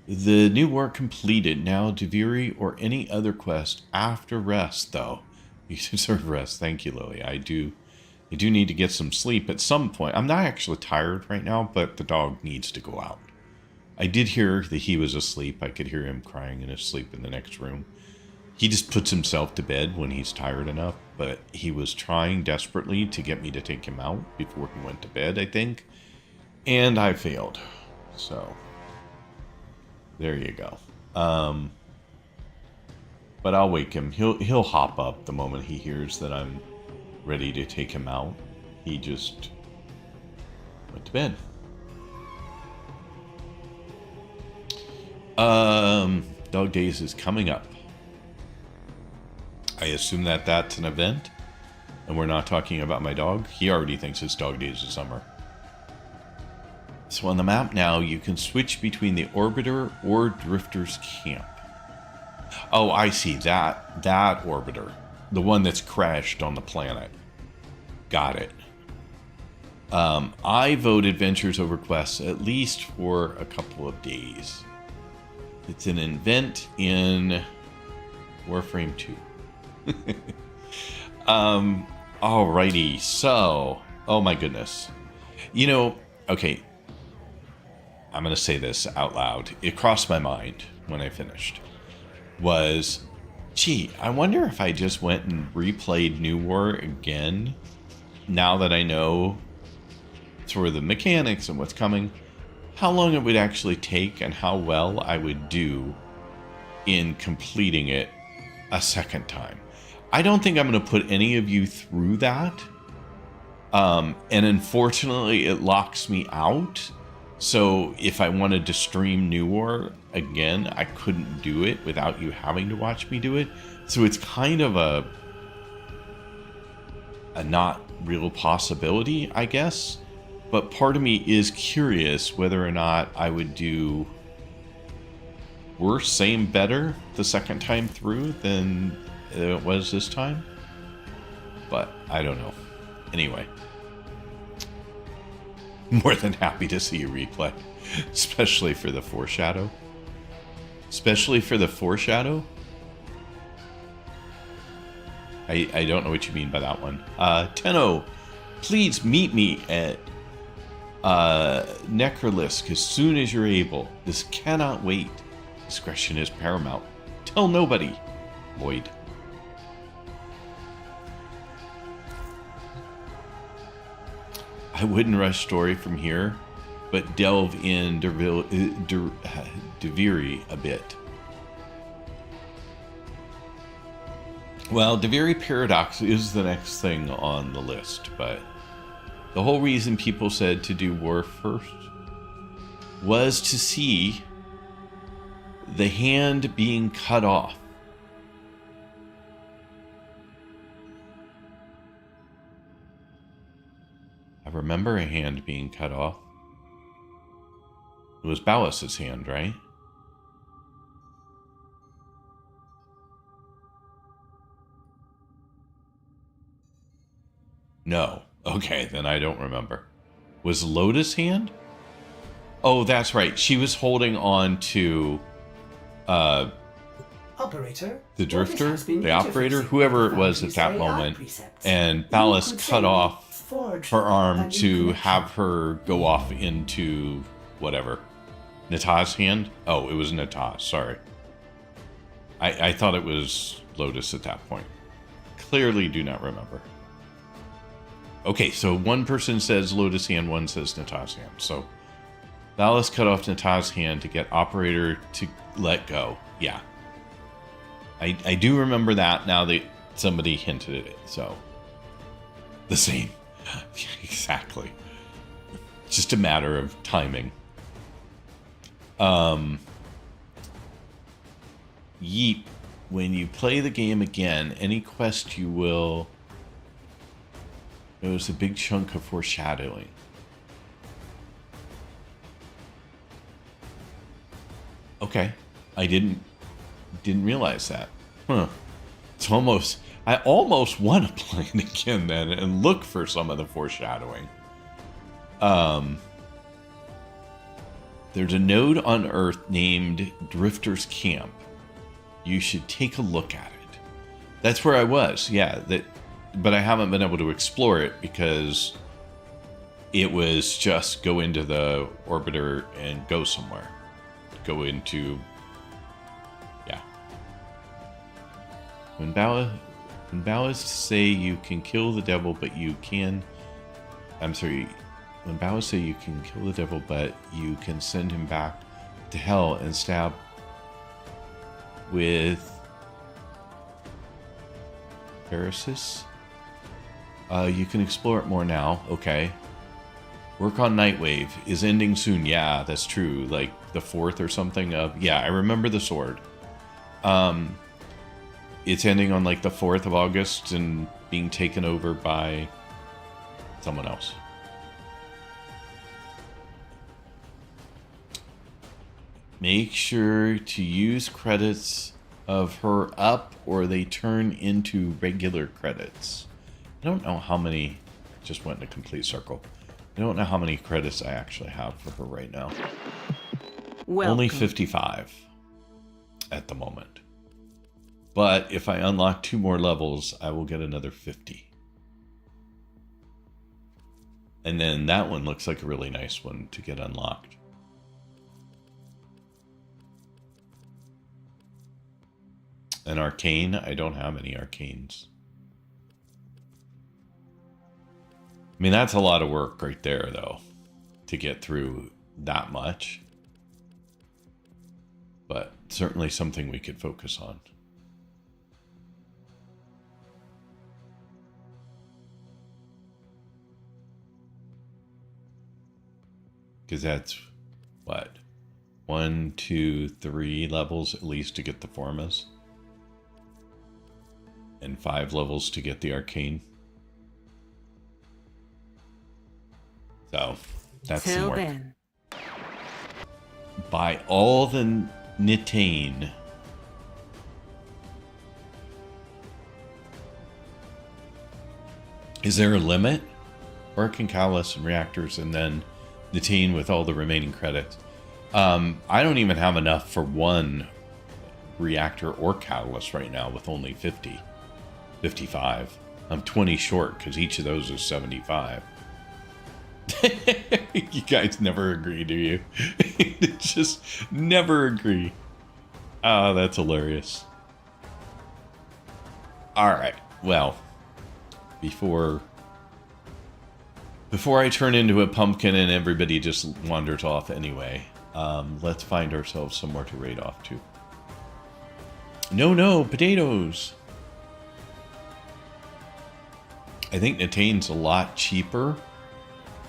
The new war completed. Now Deviri or any other quest after rest, though. You deserve rest. Thank you, Lily. I do need to get some sleep at some point. I'm not actually tired right now, but the dog needs to go out. I did hear that he was asleep. I could hear him crying in his sleep in the next room. He just puts himself to bed when he's tired enough, but he was trying desperately to get me to take him out before he went to bed, I think. And I failed. So, there you go. But I'll wake him. He'll hop up the moment he hears that I'm ready to take him out. He just went to bed. Dog Days is coming up. I assume that that's an event, and we're not talking about my dog. He already thinks it's Dog Days of Summer. So on the map now, you can switch between the Orbiter or Drifter's Camp. Oh, I see. That Orbiter. The one that's crashed on the planet. Got it. I vote Adventures over Quests, at least for a couple of days. It's an event in Warframe 2. Alrighty, so, oh my goodness. You know, okay, I'm going to say this out loud. It crossed my mind when I finished. Was, gee, I wonder if I just went and replayed New War again, now that I know sort of the mechanics and what's coming, how long it would actually take and how well I would do in completing it a second time. I don't think I'm going to put any of you through that. And unfortunately, it locks me out. So if I wanted to stream New War again, I couldn't do it without you having to watch me do it. So it's kind of a not real possibility, I guess. But part of me is curious whether or not I would do worse, same, better the second time through than it was this time. But I don't know. Anyway. More than happy to see a replay. Especially for the foreshadow. Especially for the foreshadow? I don't know what you mean by that one. Tenno, please meet me at Necrolisk as soon as you're able. This cannot wait. Discretion is paramount. Tell nobody. Lloyd. I wouldn't rush story from here, but delve in Deviri a bit. Well, Deviri Paradox is the next thing on the list, but the whole reason people said to do War first was to see the hand being cut off. I remember a hand being cut off. It was Ballas's hand, right? No. Okay, then I don't remember. Was Lotus' hand? Oh, that's right. She was holding on to Operator, the Orbis drifter, has been the operator, interfacing whoever with it the was at Foundry's that AI moment, precepts. and You Ballas could say cut we off forged her a arm new to connection. have her go off into whatever. Natah's hand? Oh, it was Natah, sorry. I thought it was Lotus at that point. Clearly do not remember. Okay, so one person says Lotus hand, one says Natah's hand. So Ballas cut off Natah's hand to get operator to let go. Yeah. I do remember that now that somebody hinted at it. So the same. Exactly. Just a matter of timing. Yeep. When you play the game again, any quest you will... It was a big chunk of foreshadowing. Okay. I didn't realize that. Huh. It's almost... I almost want to play it again then and look for some of the foreshadowing. There's a node on Earth named Drifter's Camp. You should take a look at it. That's where I was, yeah. But I haven't been able to explore it because it was just go into the orbiter and go somewhere. Go into... Yeah. When Ballas say you can kill the devil, but you can... I'm sorry. When Ballas say you can kill the devil, but you can send him back to hell and stab with Parasis. You can explore it more now. Okay. Work on Nightwave is ending soon. Yeah, that's true. Like the 4th or something of... Yeah, I remember the sword. It's ending on like the 4th of August and being taken over by someone else. Make sure to use credits of her up or they turn into regular credits. I don't know how many... Just went in a complete circle. I don't know how many credits I actually have for her right now. Welcome. Only 55 at the moment. But if I unlock 2 more levels, I will get another 50. And then that one looks like a really nice one to get unlocked. An arcane? I don't have any arcanes. I mean, that's a lot of work right there, though, to get through that much. But certainly something we could focus on. Because that's, what, 1, 2, 3 levels at least to get the Formas. And 5 levels to get the arcane. So, that's Till some work. then. Buy all the Nitane. Is there a limit? Work and Catalyst and Reactors and then Nitane with all the remaining credits. I don't even have enough for one Reactor or Catalyst right now with only 50. 55. I'm 20 short because each of those is 75. You guys never agree, do you? Just never agree. Oh, that's hilarious. Alright, well, before I turn into a pumpkin and everybody just wanders off anyway, let's find ourselves somewhere to raid off to. No, potatoes! I think Nitane's a lot cheaper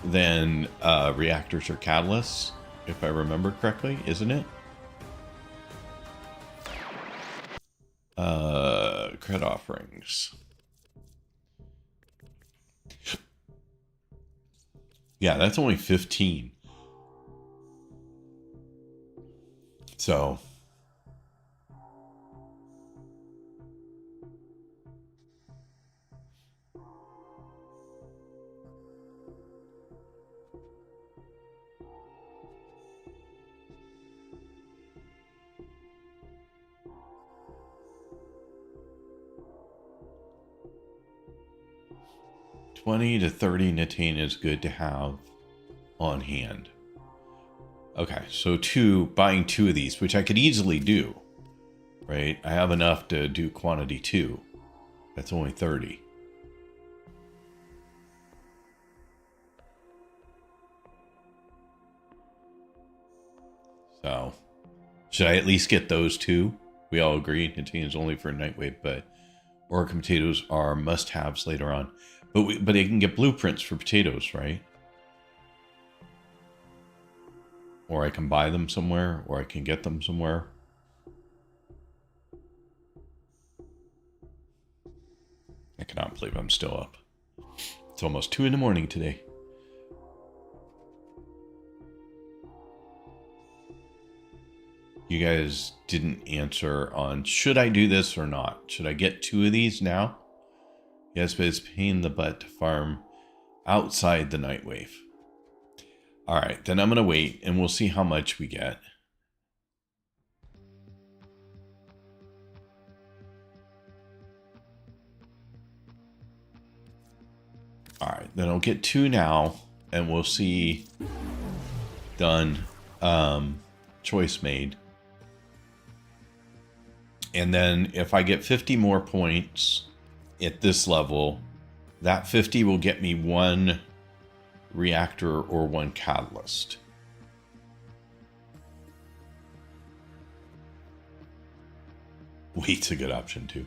than reactors or catalysts, if I remember correctly, isn't it? Cred offerings. Yeah, that's only 15. So... 20 to 30 Natane is good to have on hand. Okay, so buying 2 of these, which I could easily do, right? I have enough to do quantity 2. That's only 30. So, should I at least get those 2? We all agree Natane is only for Nightwave, but Orca potatoes are must-haves later on. But I can get blueprints for potatoes, right? Or I can buy them somewhere, or I can get them somewhere. I cannot believe I'm still up. It's almost 2 in the morning today. You guys didn't answer on should I do this or not? Should I get 2 of these now? Yes, but it's a pain in the butt to farm outside the Nightwave. Alright, then I'm going to wait and we'll see how much we get. Alright, then I'll get 2 now and we'll see. Done. Choice made. And then if I get 50 more points at this level, that 50 will get me 1 reactor or 1 catalyst. Wait's a good option too.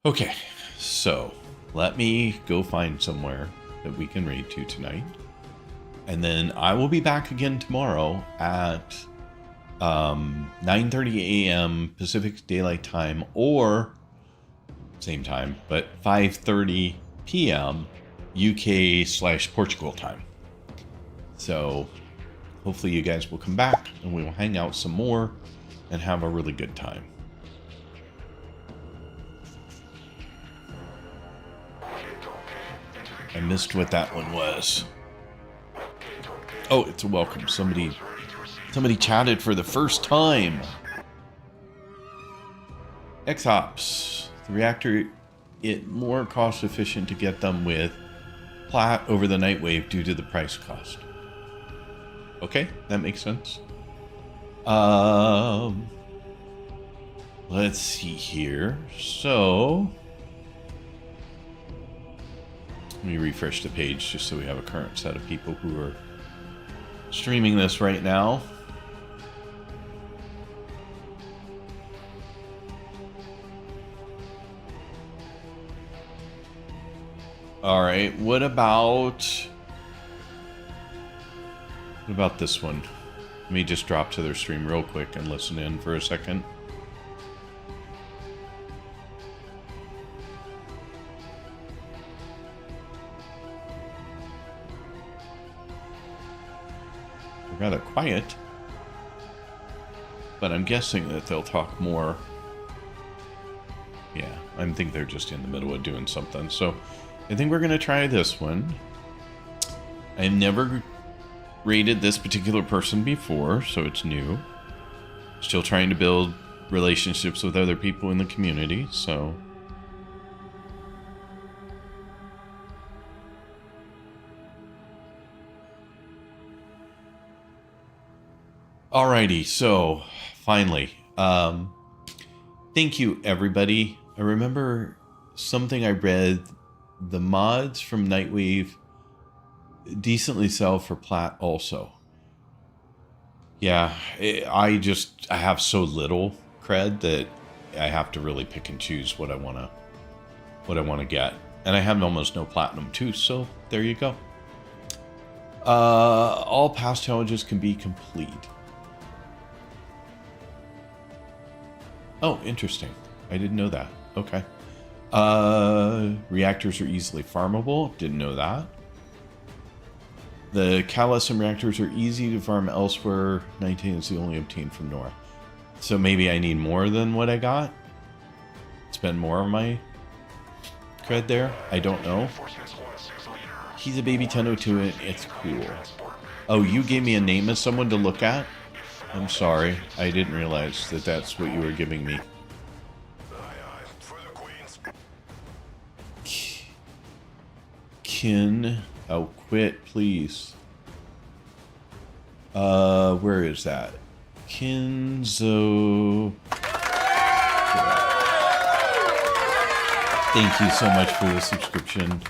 Okay, so let me go find somewhere that we can raid to tonight. And then I will be back again tomorrow at 9:30 a.m. Pacific Daylight Time, or same time, but 5:30 p.m. UK/Portugal time. So hopefully you guys will come back and we will hang out some more and have a really good time. I missed what that one was. Oh, it's a welcome. Somebody chatted for the first time. X-Hops. The reactor, it more cost efficient to get them with Plat over the Nightwave due to the price cost. Okay, that makes sense. Let's see here. So let me refresh the page just so we have a current set of people who are streaming this right now. All right, what about this one? Let me just drop to their stream real quick and listen in for a second. They're rather quiet, but I'm guessing that they'll talk more. Yeah, I think they're just in the middle of doing something. So I think we're going to try this one. I've never rated this particular person before, so it's new. Still trying to build relationships with other people in the community, so alrighty, so finally, thank you everybody. I remember something I read, the mods from Nightwave decently sell for Plat also. Yeah, I have so little cred that I have to really pick and choose what I want to get. And I have almost no platinum too, so there you go. All past challenges can be complete. Oh, interesting. I didn't know that. Okay. Reactors are easily farmable. Didn't know that. The Calisum reactors are easy to farm elsewhere. 19 is the only obtained from Nora. So maybe I need more than what I got? Spend more of my cred there? I don't know. He's a baby 1002 and it's cool. Oh, you gave me a name of someone to look at? I'm sorry. I didn't realize that that's what you were giving me. Kin. Oh, quit, please. Where is that? Kinzo. Thank you so much for the subscription.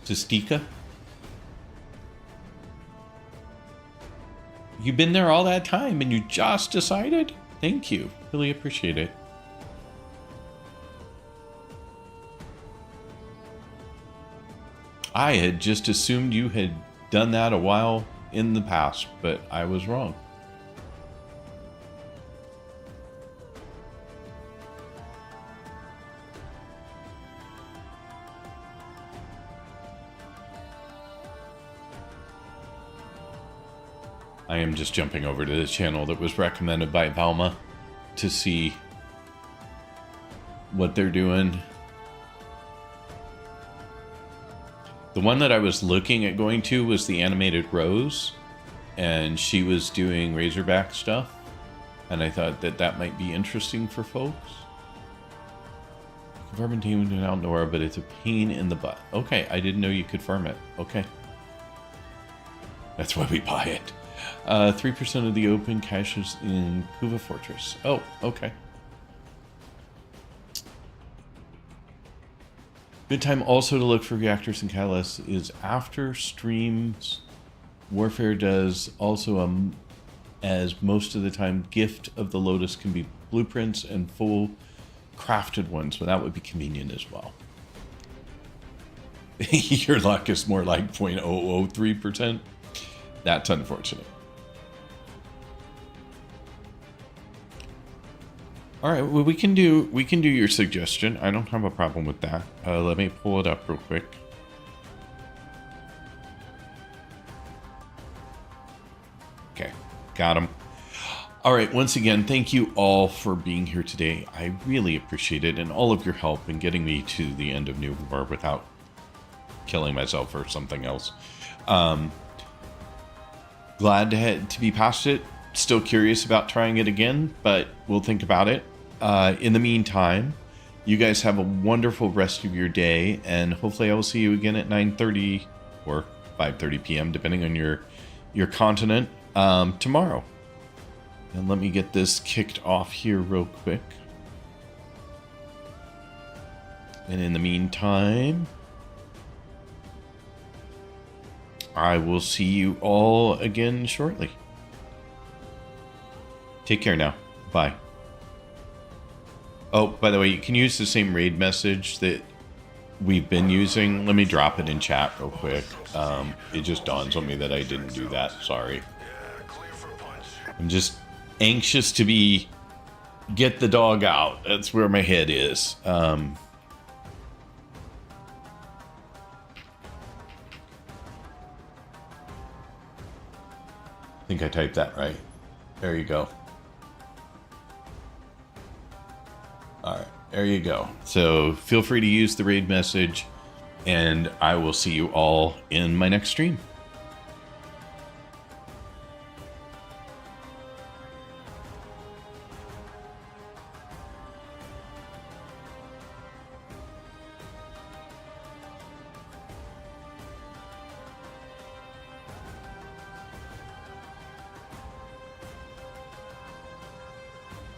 Stika? You've been there all that time and you just decided? Thank you. Really appreciate it. I had just assumed you had done that a while in the past, but I was wrong. I am just jumping over to the channel that was recommended by Valma to see what they're doing. The one that I was looking at going to was the animated Rose, and she was doing Razorback stuff, and I thought that that might be interesting for folks. Farming team and outdoor, but it's a pain in the butt. Okay, I didn't know you could farm it. Okay. That's why we buy it. 3% of the open caches in Kuva Fortress. Oh, okay. Good time also to look for reactors and catalysts is after streams. Warfare does also, as most of the time, Gift of the Lotus can be blueprints and full crafted ones, so that would be convenient as well. Your luck is more like 0.003%. That's unfortunate. All right, well, we can do your suggestion. I don't have a problem with that. Let me pull it up real quick. Okay, got him. All right, once again, thank you all for being here today. I really appreciate it, and all of your help in getting me to the end of New War without killing myself or something else. Glad to be past it. Still curious about trying it again, but we'll think about it. In the meantime, you guys have a wonderful rest of your day, and hopefully I will see you again at 9:30 or 5:30 p.m., depending on your continent, tomorrow. And let me get this kicked off here real quick. And in the meantime, I will see you all again shortly. Take care now. Bye. Oh, by the way, you can use the same raid message that we've been using. Let me drop it in chat real quick. It just dawns on me that I didn't do that. Sorry. I'm just anxious to get the dog out. That's where my head is. I think I typed that right. There you go. All right, there you go. So feel free to use the raid message, and I will see you all in my next stream.